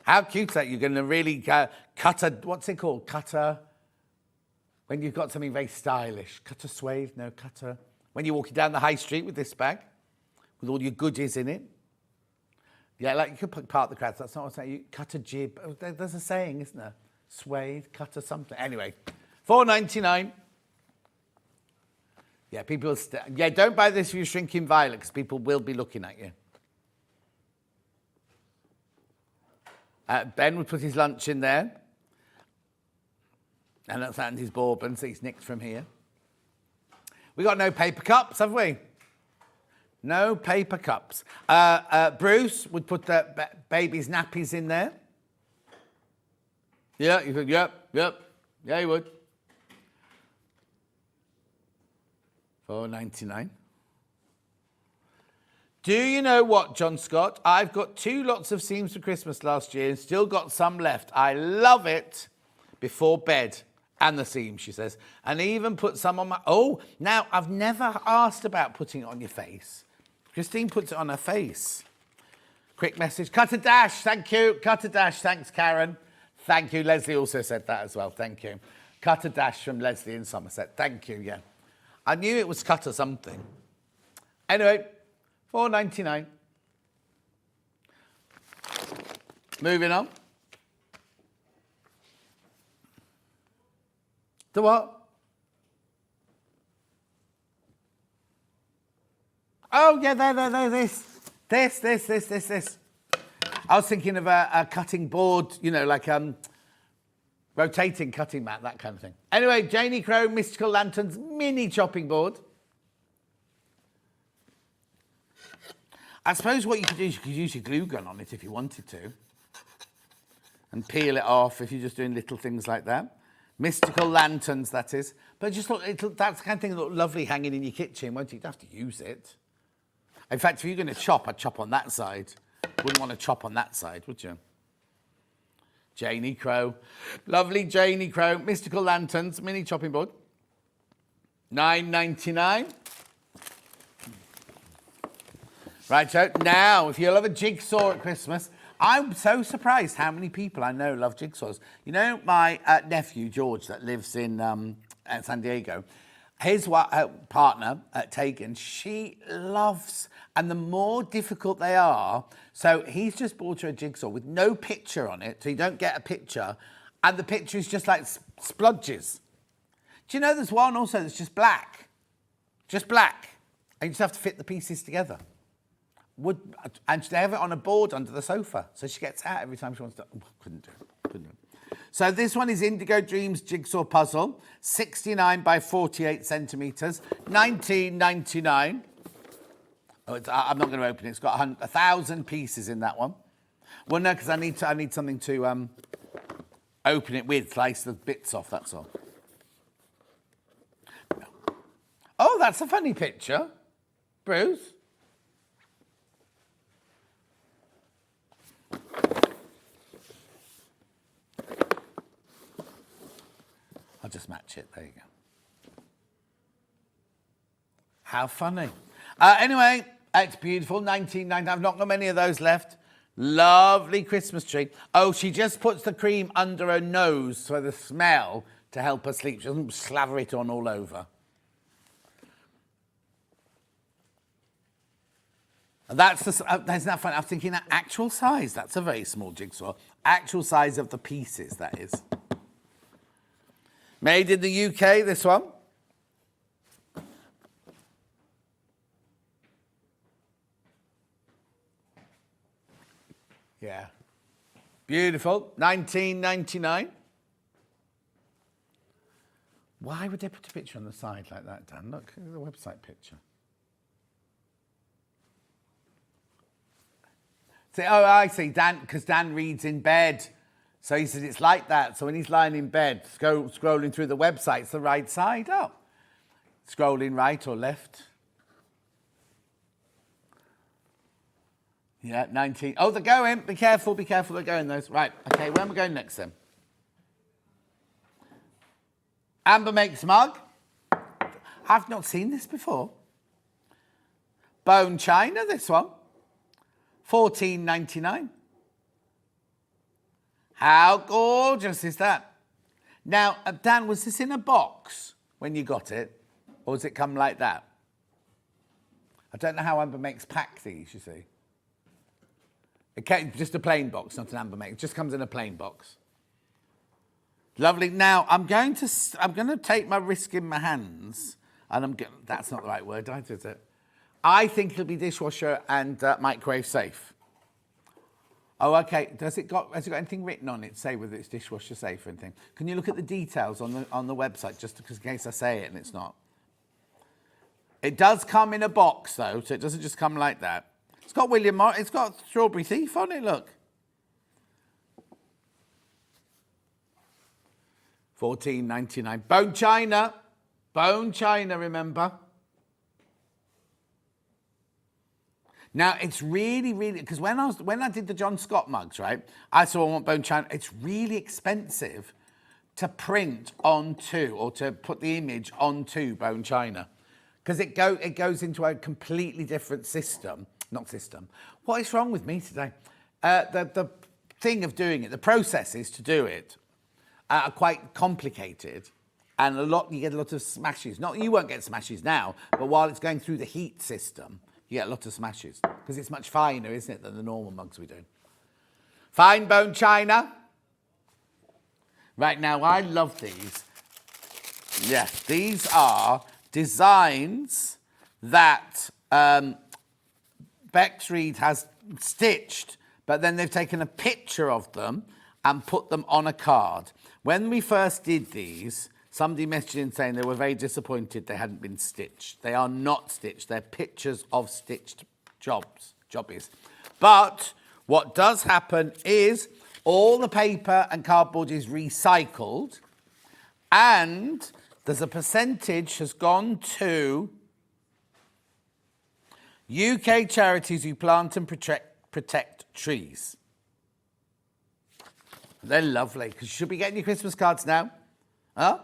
How cute is that? You're going to really cut a, what's it called? Cut a, when you've got something very stylish. Cut a suede? No, cut a, when you're walking down the high street with this bag, with all your goodies in it. Yeah, like you could put part of the crowd. That's not what I'm saying. You cut a jib. There's a saying, isn't there? Suede, cut a something. Anyway. $4.99. Yeah, people... don't buy this if you're shrinking violet, because people will be looking at you. Ben would put his lunch in there. And that's Andy's bourbon, so he's nicked from here. We got no paper cups, have we? No paper cups. Bruce would put the baby's nappies in there. Yeah, you could, yep. Yeah, he would. $4.99. Do you know what, John Scott? I've got 2 lots of seams for Christmas last year and still got some left. I love it before bed. And the seams, she says. And even put some on my... Oh, now, I've never asked about putting it on your face. Christine puts it on her face. Quick message. Cut a dash. Thank you. Cut a dash. Thanks, Karen. Thank you. Leslie also said that as well. Thank you. Cut a dash from Leslie in Somerset. Thank you, yeah. I knew it was cut or something. Anyway, $4.99. Moving on. The what? Oh, yeah, there, this. I was thinking of a cutting board, you know, like rotating cutting mat, that kind of thing. Anyway, Janie Crow, Mystical Lanterns, mini chopping board. I suppose what you could do is you could use your glue gun on it if you wanted to. And peel it off if you're just doing little things like that. Mystical Lanterns, that is. But just look, that's the kind of thing that look lovely hanging in your kitchen, won't you? You don't have to use it. In fact, if you're going to chop, I'd chop on that side. Wouldn't want to chop on that side, would you? Janie Crow. Lovely Janie Crow. Mystical Lanterns, mini chopping board. £9.99. Right, so now, if you love a jigsaw at Christmas, I'm so surprised how many people I know love jigsaws. You know, my nephew, George, that lives in San Diego, his partner, Tegan, she loves, and the more difficult they are, so he's just bought her a jigsaw with no picture on it, so you don't get a picture, and the picture is just like splodges. Do you know there's one also that's just black? Just black. And you just have to fit the pieces together. And they have it on a board under the sofa, so she gets out every time she wants to. Oh, couldn't do it. So this one is Indigo Dreams Jigsaw Puzzle, 69 by 48 centimetres, £19.99. Oh, I'm not going to open it. It's got 1,000 pieces in that one. Well, no, because I need something to open it with, slice the bits off. That's all. Oh, that's a funny picture, Bruce. I'll just match it. There you go. How funny. Anyway, it's beautiful. £19.99. I've not got many of those left. Lovely Christmas tree. Oh, she just puts the cream under her nose for the smell to help her sleep. She doesn't slather it on all over. That's not fun. I'm thinking that actual size. That's a very small jigsaw. Actual size of the pieces, that is. Made in the UK, this one. Yeah. Beautiful. £19.99. Why would they put a picture on the side like that, Dan? Look at the website picture. See, oh, I see, Dan, because Dan reads in bed. So he says it's like that. So when he's lying in bed, scrolling through the website, it's the right side up. Scrolling right or left. Yeah, 19. Oh, they're going. Be careful, they're going, those. Right, okay, where am I going next then? Amber Makes Mug. I've not seen this before. Bone China, this one. £14.99. How gorgeous is that? Now, Dan, was this in a box when you got it? Or does it come like that? I don't know how Amber Makes pack these, you see. It came, just a plain box, not an Amber Make. It just comes in a plain box. Lovely. Now, I'm going to take my risk in my hands. And that's not the right word, is it? I think it'll be dishwasher and microwave safe. Oh, okay. Has it got anything written on it, say whether it's dishwasher safe or anything? Can you look at the details on the website, just in case I say it and it's not? It does come in a box, though, so it doesn't just come like that. It's got William Morris. It's got Strawberry Thief on it, look. £14.99. Bone China. Bone China, remember? Now, it's really, because when I did the John Scott mugs, right, I want bone china. It's really expensive to print onto or to put the image onto bone china because it goes into a completely different system. Not system. What is wrong with me today? The thing of doing it, the processes to do it are quite complicated. And you get a lot of smashes. You won't get smashes now, but while it's going through the heat system, you get a lot of smashes because it's much finer, isn't it, than the normal mugs we do. Fine bone china. Right, now, I love these. Yes, these are designs that Bex Reed has stitched, but then they've taken a picture of them and put them on a card. When we first did these, somebody messaged in saying they were very disappointed they hadn't been stitched. They are not stitched. They're pictures of stitched jobbies. But what does happen is all the paper and cardboard is recycled and there's a percentage has gone to UK charities who plant and protect trees. They're lovely because you should be getting your Christmas cards now. Huh?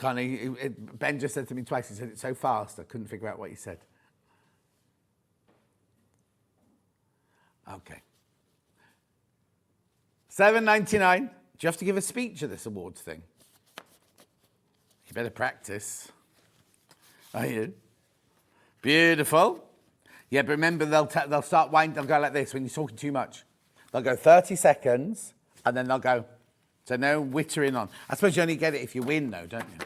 Connie, Ben just said to me twice, he said it so fast, I couldn't figure out what he said. Okay. $7.99. Do you have to give a speech at this awards thing? You better practice. Are you? Beautiful. Yeah, but remember, they'll start winding, they'll go like this when you're talking too much. They'll go 30 seconds, and then they'll go, so no wittering on. I suppose you only get it if you win, though, don't you?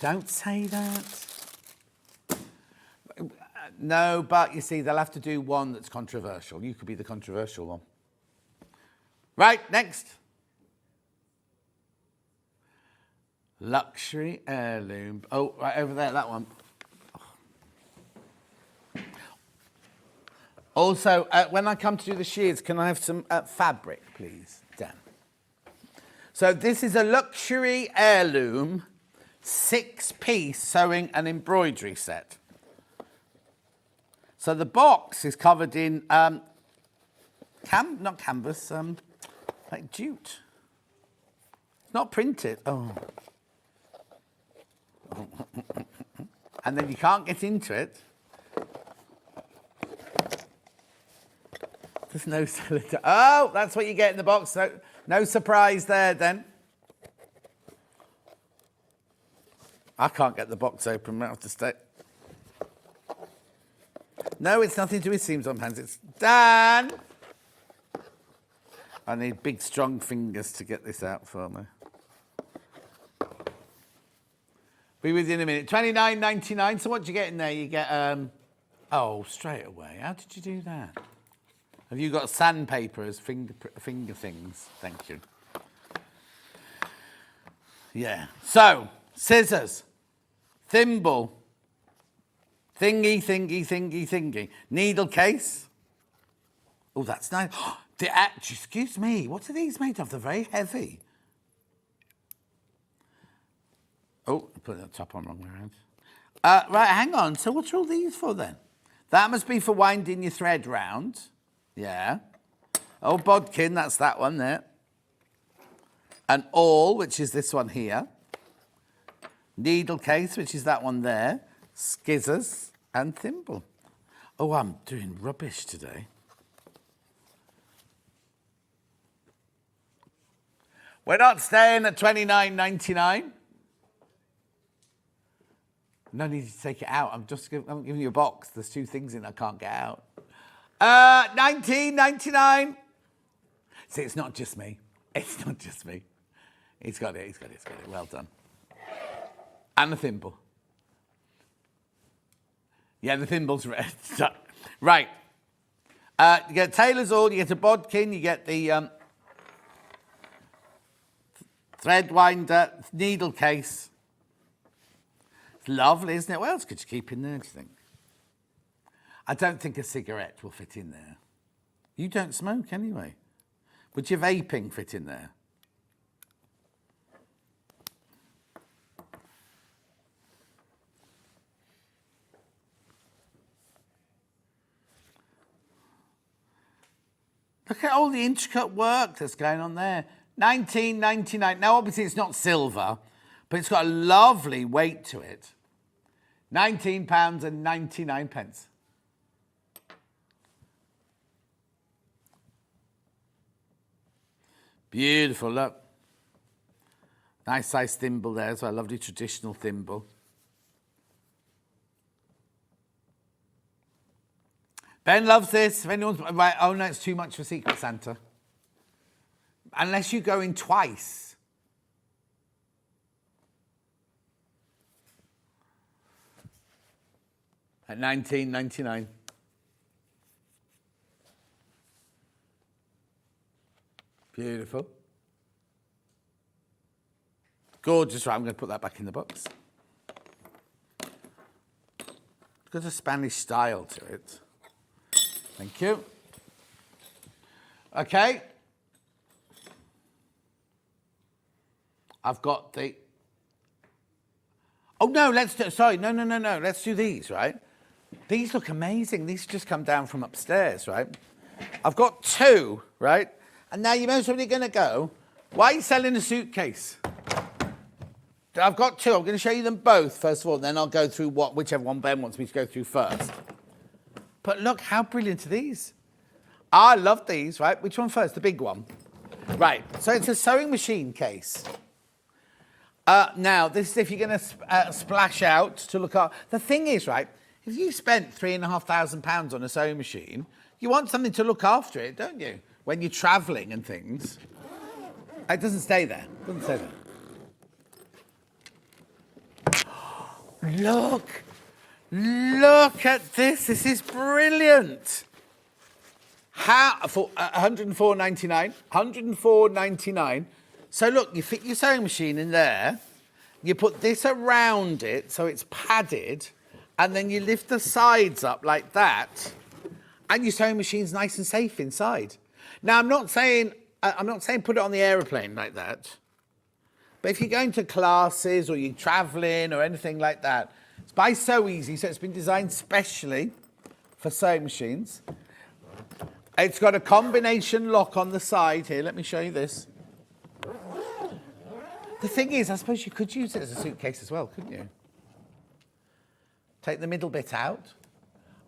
Don't say that. No, but you see, they'll have to do one that's controversial. You could be the controversial one. Right, next. Luxury heirloom. Oh, right over there, that one. Also, when I come to do the shears, can I have some fabric, please, Dan? So this is a luxury heirloom 6-piece sewing and embroidery set. So the box is covered in not canvas, like jute. It's not printed. Oh. And then you can't get into it. There's no sellotape. Oh, that's what you get in the box. So no surprise there then. I can't get the box open. I have to stay. No, it's nothing to do with seams on pants. It's Dan. I need big, strong fingers to get this out for me. Be with you in a minute. $29.99. So what do you get in there? You get, oh, straight away. How did you do that? Have you got sandpaper as finger things? Thank you. Yeah. So, scissors, thimble, thingy, needle case. Oh, that's nice. Excuse me, what are these made of? They're very heavy. Oh, I put the top on wrong way around. Right, hang on. So what are all these for then? That must be for winding your thread round. Yeah. Oh, bodkin, that's that one there. An awl, which is this one here. Needle case, which is that one there. Scissors and thimble. Oh, I'm doing rubbish today. We're not staying at $29.99. No need to take it out. I'm giving you a box. There's 2 things in it I can't get out. $19.99. See, it's not just me. It's not just me. He's got it. Well done. And the thimble. Yeah, the thimble's red. Right. You get a tailor's awl, you get a bodkin, you get the thread winder, needle case. It's lovely, isn't it? What else could you keep in there, do you think? I don't think a cigarette will fit in there. You don't smoke anyway. Would your vaping fit in there? Look at all the intricate work that's going on there. $19.99. Now, obviously, it's not silver, but it's got a lovely weight to it. £19.99. Beautiful, look. Nice size thimble there as well. Lovely traditional thimble. Ben loves this. If anyone's right, oh no, it's too much for Secret Santa. Unless you go in twice. At $19.99. Beautiful. Gorgeous. Right, I'm going to put that back in the box. It's got a Spanish style to it. Thank you. Okay. I've got the... Oh, no, let's do... Sorry, no. Let's do these, right? These look amazing. These just come down from upstairs, right? I've got 2, right? And now you're most probably going to go, why are you selling a suitcase? I've got two. I'm going to show you them both first of all, and then I'll go through whichever one Ben wants me to go through first. But look, how brilliant are these? I love these, right? Which one first? The big one. Right, so it's a sewing machine case. Now, this is if you're going to splash out to look at... The thing is, right, if you spent £3,500 on a sewing machine, you want something to look after it, don't you? When you're travelling and things. It doesn't stay there. It doesn't stay there. Look at this. This is brilliant. How for 104.99? 104.99. So look, you fit your sewing machine in there. You put this around it so it's padded, and then you lift the sides up like that, and your sewing machine's nice and safe inside. Now I'm not saying put it on the aeroplane like that. But if you're going to classes or you're travelling or anything like that, it's by So Easy, so it's been designed specially for sewing machines. It's got a combination lock on the side here. Let me show you this. The thing is, I suppose you could use it as a suitcase as well, couldn't you? Take the middle bit out.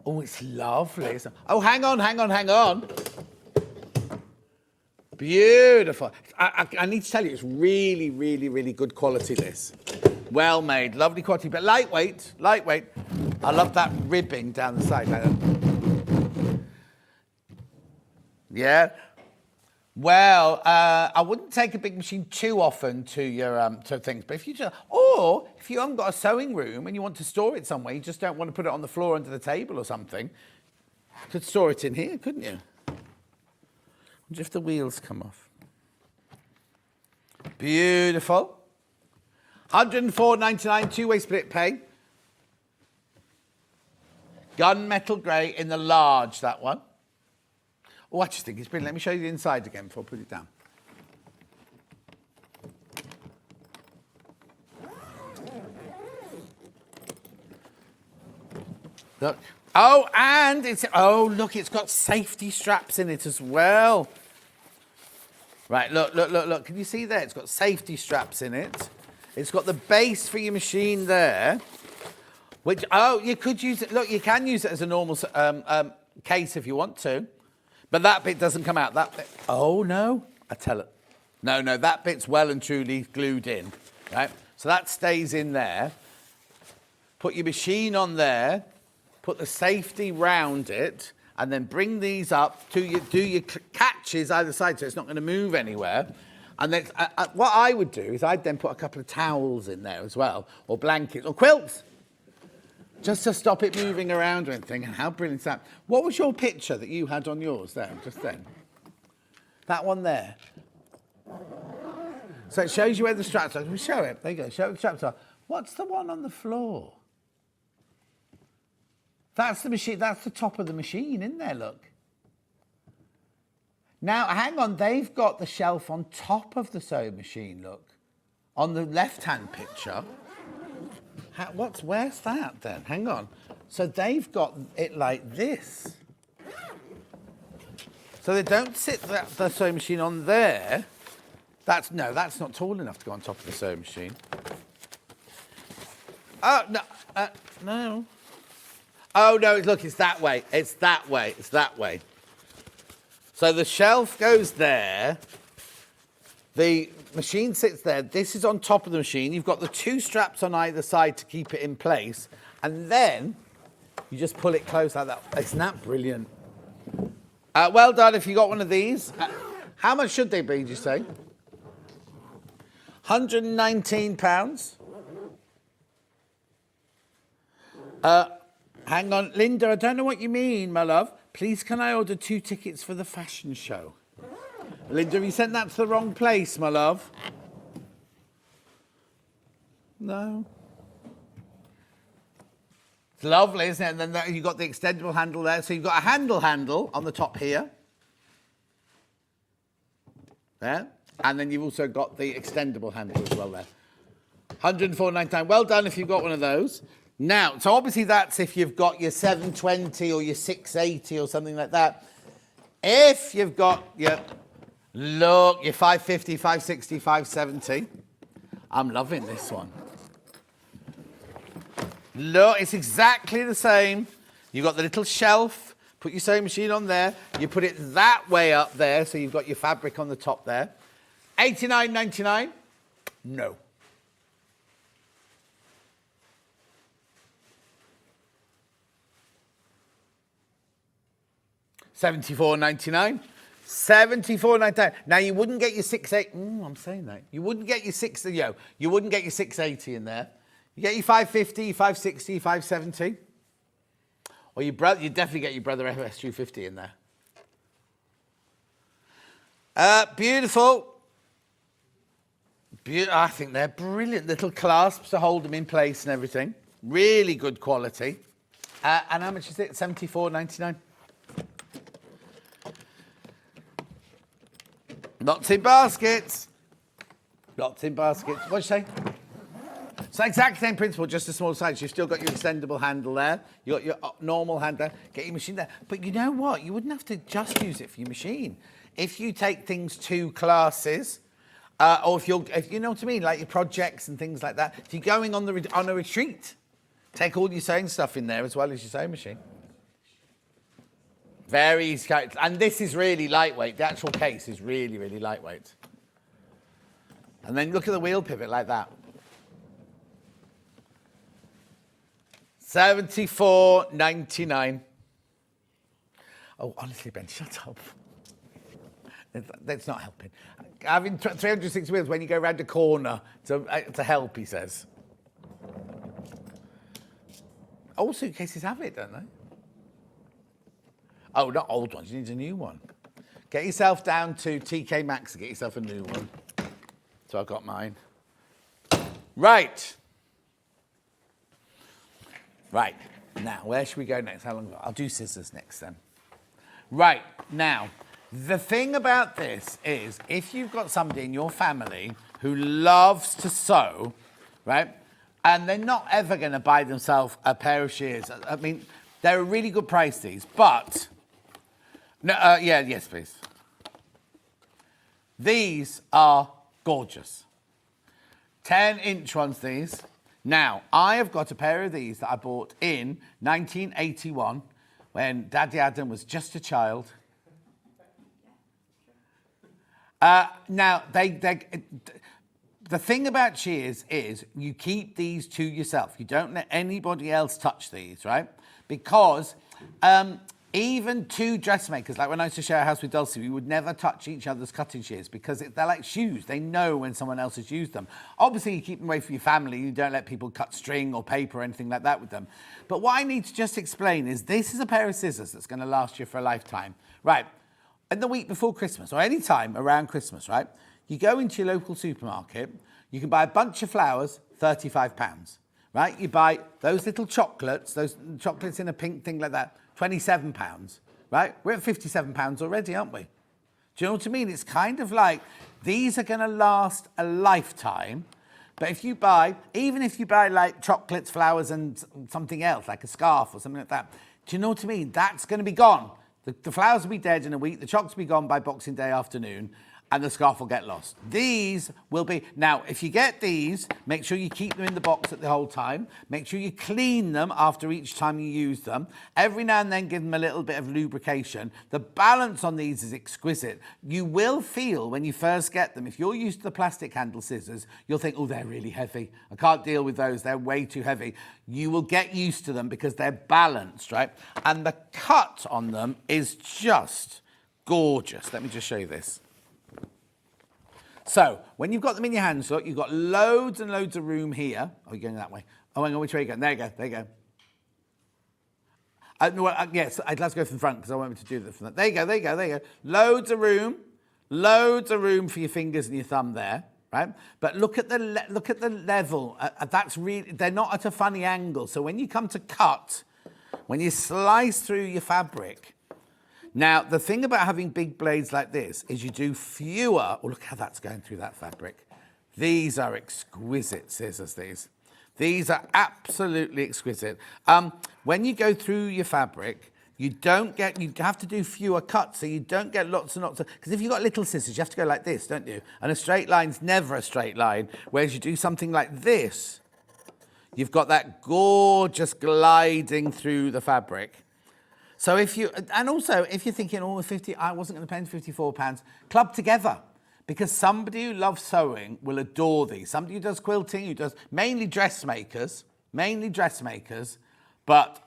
Oh, it's lovely. Oh, hang on. Beautiful. I need to tell you, it's really, really, really good quality, this. Well made, lovely quality, but lightweight. I love that ribbing down the side like that. Yeah. Well, I wouldn't take a big machine too often to your to things, but if you haven't got a sewing room and you want to store it somewhere, you just don't want to put it on the floor under the table or something, you could store it in here, couldn't you? Wonder if the wheels come off. Beautiful. 104.99 two-way split pay. Gunmetal grey in the large, that one. Oh, I just think it's brilliant. Let me show you the inside again before I put it down. Look. Oh, and look, it's got safety straps in it as well. Right, look. Can you see there? It's got safety straps in it. It's got the base for your machine there. Which, you could use it. Look, you can use it as a normal case if you want to. But that bit doesn't come out. That bit. Oh, no. I tell it. No, that bit's well and truly glued in. Right? So that stays in there. Put your machine on there. Put the safety round it. And then bring these up to do your catches either side so it's not going to move anywhere. And then what I would do is I'd then put a couple of towels in there as well. Or blankets. Or quilts. Just to stop it moving around or anything. And how brilliant is that? What was your picture that you had on yours there, just then? That one there. So it shows you where the straps are. Can we show it? There you go. Show where the straps are. What's the one on the floor? That's the machine. That's the top of the machine, isn't there? Look. Now, hang on. They've got the shelf on top of the sewing machine, look. On the left-hand picture. Where's that then? Hang on. So they've got it like this. So they don't sit the sewing machine on there. That's not tall enough to go on top of the sewing machine. Oh, no. No. Oh, no, look, it's that way. It's that way. So the shelf goes there. The machine sits there. This is on top of the machine. You've got the two straps on either side to keep it in place. And then you just pull it close like that. Isn't that brilliant? Well done if you got one of these. How much should they be, do you say? £119. Hang on, Linda, I don't know what you mean, my love. Please, can I order 2 tickets for the fashion show? Linda, have you sent that to the wrong place, my love? No. It's lovely, isn't it? And then you've got the extendable handle there. So you've got a handle on the top here. There. And then you've also got the extendable handle as well there. £104.99. Well done if you've got one of those. Now, so obviously that's if you've got your 720 or your 680 or something like that. If you've got your 550, 560, 570, I'm loving this one. Look, it's exactly the same. You've got the little shelf. Put your sewing machine on there. You put it that way up there, so you've got your fabric on the top there. $89.99? No. $74.99. $74.99. Now you wouldn't get your 680. I'm saying that. You wouldn't get your you wouldn't get your 680 in there. You get your 550, your 560, your 570. Or you definitely get your brother S250 in there. Beautiful. I think they're brilliant. Little clasps to hold them in place and everything. Really good quality. And how much is it? $74.99. Lots in baskets. Lots in baskets. What'd you say? It's the exact same principle, just a small size. You've still got your extendable handle there. You've got your normal handle. Get your machine there. But you know what? You wouldn't have to just use it for your machine. If you take things to classes, or if you know what I mean, like your projects and things like that. If you're going on a retreat, take all your sewing stuff in there as well as your sewing machine. Very easy. And this is really lightweight. The actual case is really, really lightweight. And then look at the wheel pivot like that. $74.99. Oh, honestly, Ben, shut up. That's not helping. Having 360 wheels when you go around the corner to help, he says. All suitcases have it, don't they? Oh, not old ones. You need a new one. Get yourself down to TK Maxx and get yourself a new one. So I've got mine. Right. Right. Now, where should we go next? How long? I'll do scissors next then. Right. Now, the thing about this is if you've got somebody in your family who loves to sew, right, and they're not ever going to buy themselves a pair of shears. I mean, they're a really good price, these, but... No, yes, please. These are gorgeous. 10-inch ones, these. Now, I have got a pair of these that I bought in 1981 when Daddy Adam was just a child. Now, the thing about shears is you keep these to yourself. You don't let anybody else touch these, right? Because even two dressmakers, like when I used to share a house with Dulcie, we would never touch each other's cutting shears because they're like shoes. They know when someone else has used them. Obviously, you keep them away from your family. You don't let people cut string or paper or anything like that with them. But what I need to just explain is this is a pair of scissors that's going to last you for a lifetime. Right, in the week before Christmas or any time around Christmas, right, you go into your local supermarket, you can buy a bunch of flowers, £35, right? You buy those little chocolates in a pink thing like that, £27, right? We're at £57 already, aren't we? Do you know what I mean? It's kind of like, these are going to last a lifetime, but if you buy, even if you buy like chocolates, flowers and something else, like a scarf or something like that, do you know what I mean? That's going to be gone. The flowers will be dead in a week, the chocolates will be gone by Boxing Day afternoon, and the scarf will get lost. These will be... Now, if you get these, make sure you keep them in the box at the whole time. Make sure you clean them after each time you use them. Every now and then give them a little bit of lubrication. The balance on these is exquisite. You will feel when you first get them, if you're used to the plastic handle scissors, you'll think, oh, they're really heavy. I can't deal with those. They're way too heavy. You will get used to them because they're balanced, right? And the cut on them is just gorgeous. Let me just show you this. So, when you've got them in your hands, look, you've got loads and loads of room here. Oh, you're going that way. Oh, hang on, which way are you going? There you go, there you go. Yes, let's go from the front because I want to do that from that. There you go, there you go, there you go. Loads of room for your fingers and your thumb there, right? But look at the level. That's really, they're not at a funny angle. So when you come to cut, when you slice through your fabric, now, the thing about having big blades like this is you do fewer... Oh, look how that's going through that fabric. These are exquisite scissors, these. These are absolutely exquisite. When you go through your fabric, You have to do fewer cuts, so you don't get lots and lots of, because if you've got little scissors, you have to go like this, don't you? And a straight line's never a straight line, whereas you do something like this, you've got that gorgeous gliding through the fabric. So if you're thinking, oh, I wasn't going to pay £54, club together. Because somebody who loves sewing will adore these. Somebody who does quilting, who does mainly dressmakers, but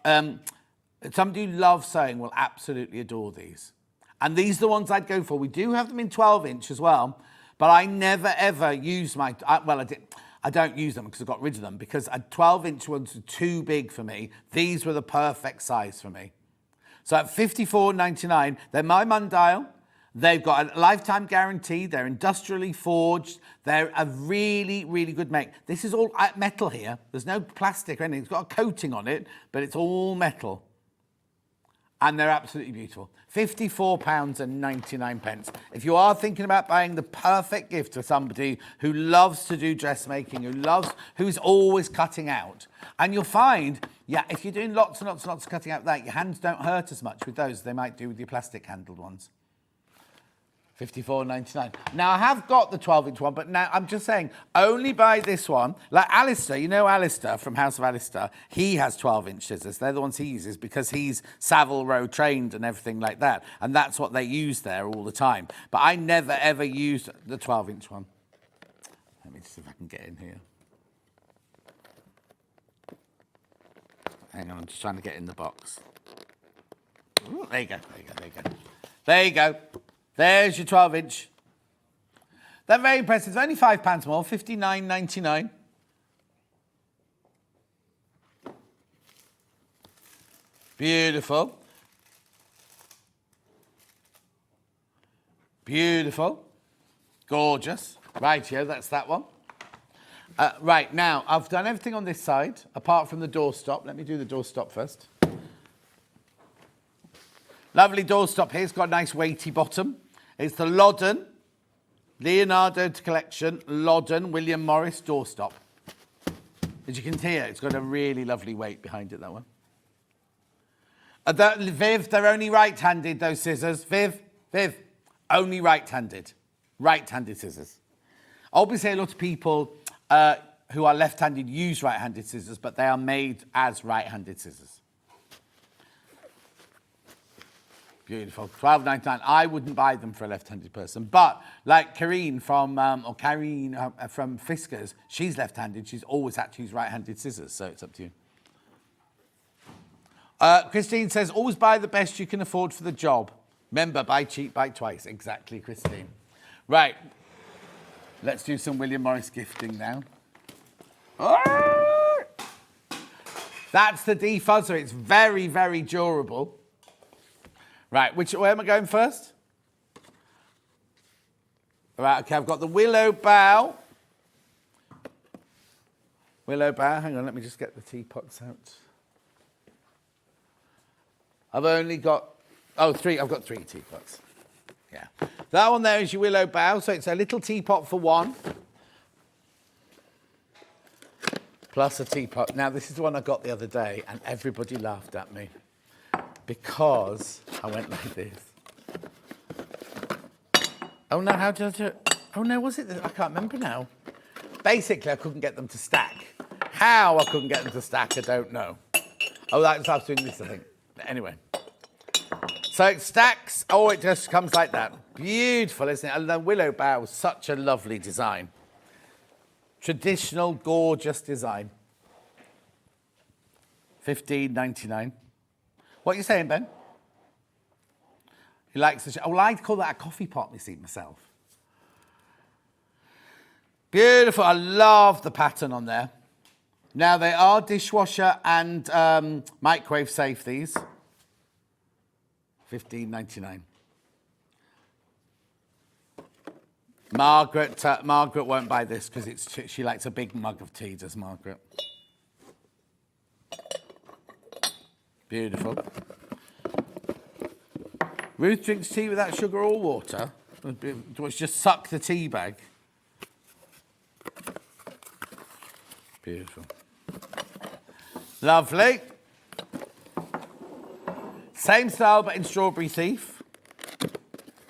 somebody who loves sewing will absolutely adore these. And these are the ones I'd go for. We do have them in 12-inch as well, but I never ever use I don't use them because I got rid of them because 12-inch ones are too big for me. These were the perfect size for me. So at £54.99, they're my Mundial. They've got a lifetime guarantee. They're industrially forged. They're a really, really good make. This is all metal here. There's no plastic or anything. It's got a coating on it, but it's all metal. And they're absolutely beautiful. £54.99. If you are thinking about buying the perfect gift for somebody who loves to do dressmaking, who's always cutting out, and you'll find, if you're doing lots and lots and lots of cutting out that, your hands don't hurt as much with those as they might do with your plastic-handled ones. £54.99. Now, I have got the 12-inch one, but now I'm just saying, only buy this one. Like Alistair, you know Alistair from House of Alistair, he has 12-inch scissors. They're the ones he uses because he's Savile Row trained and everything like that. And that's what they use there all the time. But I never, ever used the 12-inch one. Let me just see if I can get in here. Hang on, I'm just trying to get in the box. Ooh, there you go. There you go. There's your 12-inch. They're very impressive. It's only £5 more, £59.99. Beautiful. Beautiful. Gorgeous. Right here, that's that one. Right, now, I've done everything on this side, apart from the doorstop. Let me do the doorstop first. Lovely doorstop here. It's got a nice weighty bottom. It's the Loddon, Leonardo collection, Loddon, William Morris doorstop. As you can hear, it's got a really lovely weight behind it, that one. Viv, they're only right-handed, those scissors. Viv, only right-handed. Right-handed scissors. Obviously, a lot of people who are left-handed use right-handed scissors, but they are made as right-handed scissors. Beautiful. £12.99. I wouldn't buy them for a left-handed person, but like Karine from Fiskars, she's left-handed. She's always had to use right-handed scissors, so it's up to you. Christine says, always buy the best you can afford for the job. Remember, buy cheap, buy twice. Exactly, Christine. Right. Let's do some William Morris gifting now. That's the defuzzer. It's very, very durable. Right, where am I going first? Right, okay, I've got the Willow Bough. Willow Bough, hang on, let me just get the teapots out. I've only got, three, I've got 3 teapots. Yeah. That one there is your Willow Bough, so it's a little teapot for one. Plus a teapot. Now, this is the one I got the other day, and everybody laughed at me. Because I went like this. Oh no, how did I do it? Oh no, was it? I can't remember now. Basically, I couldn't get them to stack. How I couldn't get them to stack, I don't know. Oh, that's I was doing this, I think. Anyway. So it stacks. Oh, it just comes like that. Beautiful, isn't it? And the Willow Bough is such a lovely design. Traditional, gorgeous design. £15.99. What are you saying, Ben? He likes the... well, I'd call that a coffee pot, you see, myself. Beautiful. I love the pattern on there. Now, they are dishwasher and microwave safe, these. £15.99. Margaret won't buy this because she likes a big mug of tea, does Margaret? Beautiful. Ruth drinks tea without sugar or water. Let's just suck the tea bag. Beautiful. Lovely. Same style, but in Strawberry Thief.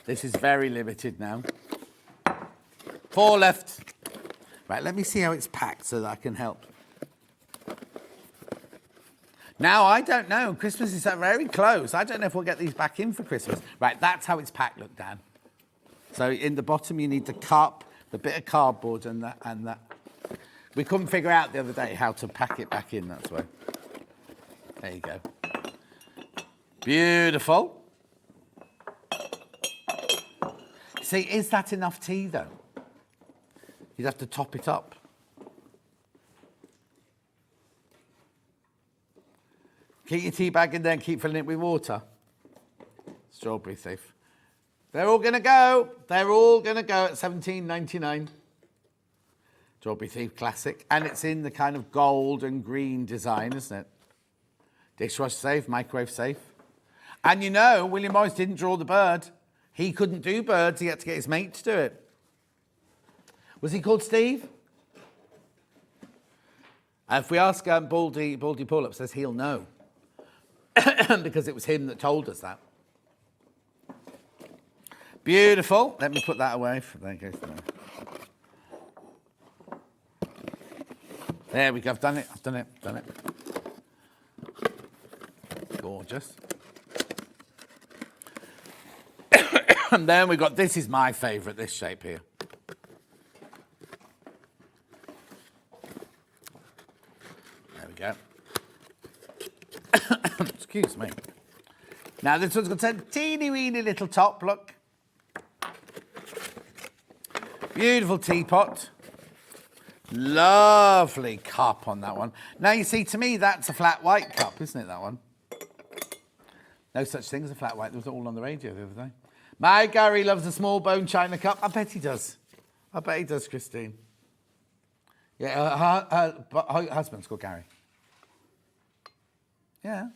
This is very limited now. 4 left. Right, let me see how it's packed so that I can help. Now, I don't know. Christmas is very close. I don't know if we'll get these back in for Christmas. Right, that's how it's packed, look, Dan. So in the bottom, you need the cup, the bit of cardboard and that. We couldn't figure out the other day how to pack it back in, that's why. There you go. Beautiful. See, is that enough tea, though? You'd have to top it up. Keep your tea bag in there and keep filling it with water. Strawberry Thief. They're all going to go. They're all going to go at $17.99. Strawberry Thief classic. And it's in the kind of gold and green design, isn't it? Dishwasher safe, microwave safe. And you know, William Morris didn't draw the bird. He couldn't do birds. He had to get his mate to do it. Was he called Steve? If we ask Baldy Pull-Up, says he'll know. Because it was him that told us that. Beautiful. Let me put that away. There it goes. There we go. I've done it. Gorgeous. And then we've got, this is my favourite, this shape here. There we go. Excuse me. Now this one's got a teeny weeny little top, look. Beautiful teapot. Lovely cup on that one. Now you see, to me, that's a flat white cup, isn't it, that one? No such thing as a flat white. There was all on the radio the other day. My Gary loves a small bone china cup. I bet he does. Christine. Yeah, her husband's called Gary. Yeah.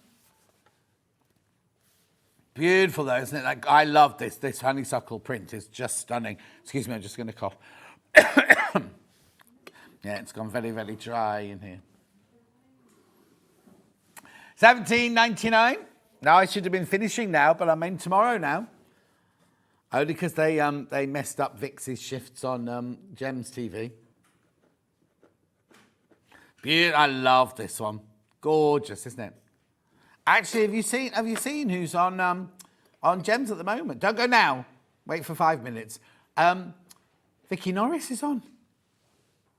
Beautiful though, isn't it? Like, I love this. This honeysuckle print is just stunning. Excuse me, I'm just going to cough. Yeah, it's gone very, very dry in here. $17.99. Now, I should have been finishing now, but I'm in tomorrow now. Only because they messed up Vix's shifts on Gems TV. Beautiful. I love this one. Gorgeous, isn't it? Actually, have you seen who's on Gems at the moment? Don't go now. Wait for 5 minutes. Vicky Norris is on.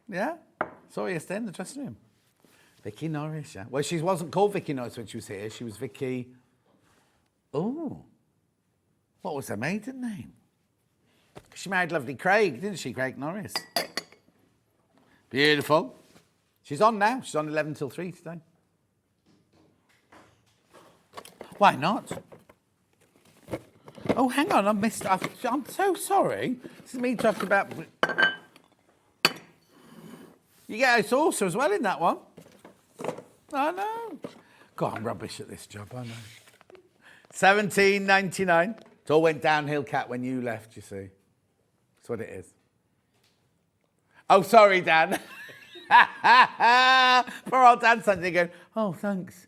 Yeah? Saw her yesterday in the dressing room. Vicky Norris, yeah. Well, she wasn't called Vicky Norris when she was here. She was Vicky... Oh. What was her maiden name? She married lovely Craig, didn't she? Craig Norris. Beautiful. She's on now. She's on 11 till 3 today. Why not? Oh, hang on. I'm so sorry. This is me talking about... You get a saucer as well in that one. I know. God, I'm rubbish at this job, I know. $17.99. It all went downhill, Kat, when you left, you see. That's what it is. Oh, sorry, Dan. Poor old Dan Sunday going, oh, thanks.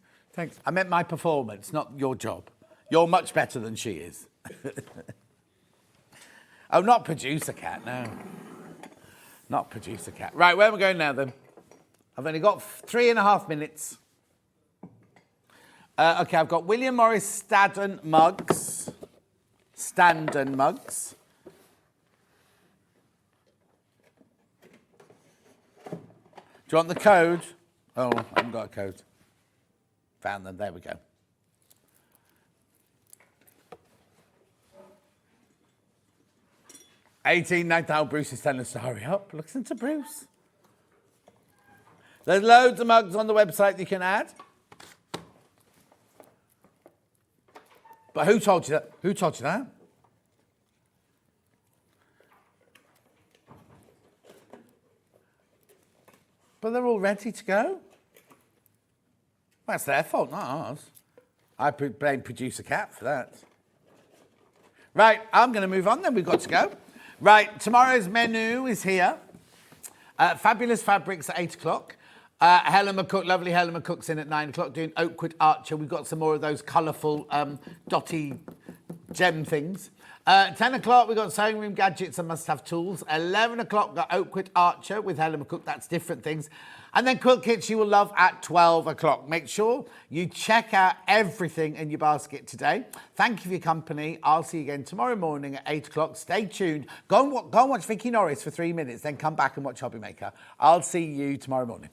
I meant my performance, not your job. You're much better than she is. Oh, not producer Kat, no. Not producer Kat. Right, where am I going now, then? I've only got 3.5 minutes. OK, I've got William Morris Standen mugs. Standen mugs. Do you want the code? Oh, I haven't got a code. Found them. There we go. $18.99. Bruce is telling us to hurry up. Listen to Bruce. There's loads of mugs on the website you can add. But who told you that? Who told you that? But they're all ready to go. That's their fault, not ours. I blame producer Kat for that. Right, I'm going to move on then. We've got to go. Right, tomorrow's menu is here. Fabulous fabrics at 8 o'clock. Helen McCook, lovely Helen McCook's in at 9 o'clock doing Oakwood Archer. We've got some more of those colourful dotty gem things. 10 o'clock, we've got Sewing Room Gadgets and Must-Have Tools. 11 o'clock, we've got Oakwood Archer with Helen McCook. That's different things. And then Quilt Kits you will love at 12 o'clock. Make sure you check out everything in your basket today. Thank you for your company. I'll see you again tomorrow morning at 8 o'clock. Stay tuned. Go and watch Vicky Norris for 3 minutes, then come back and watch Hobbymaker. I'll see you tomorrow morning.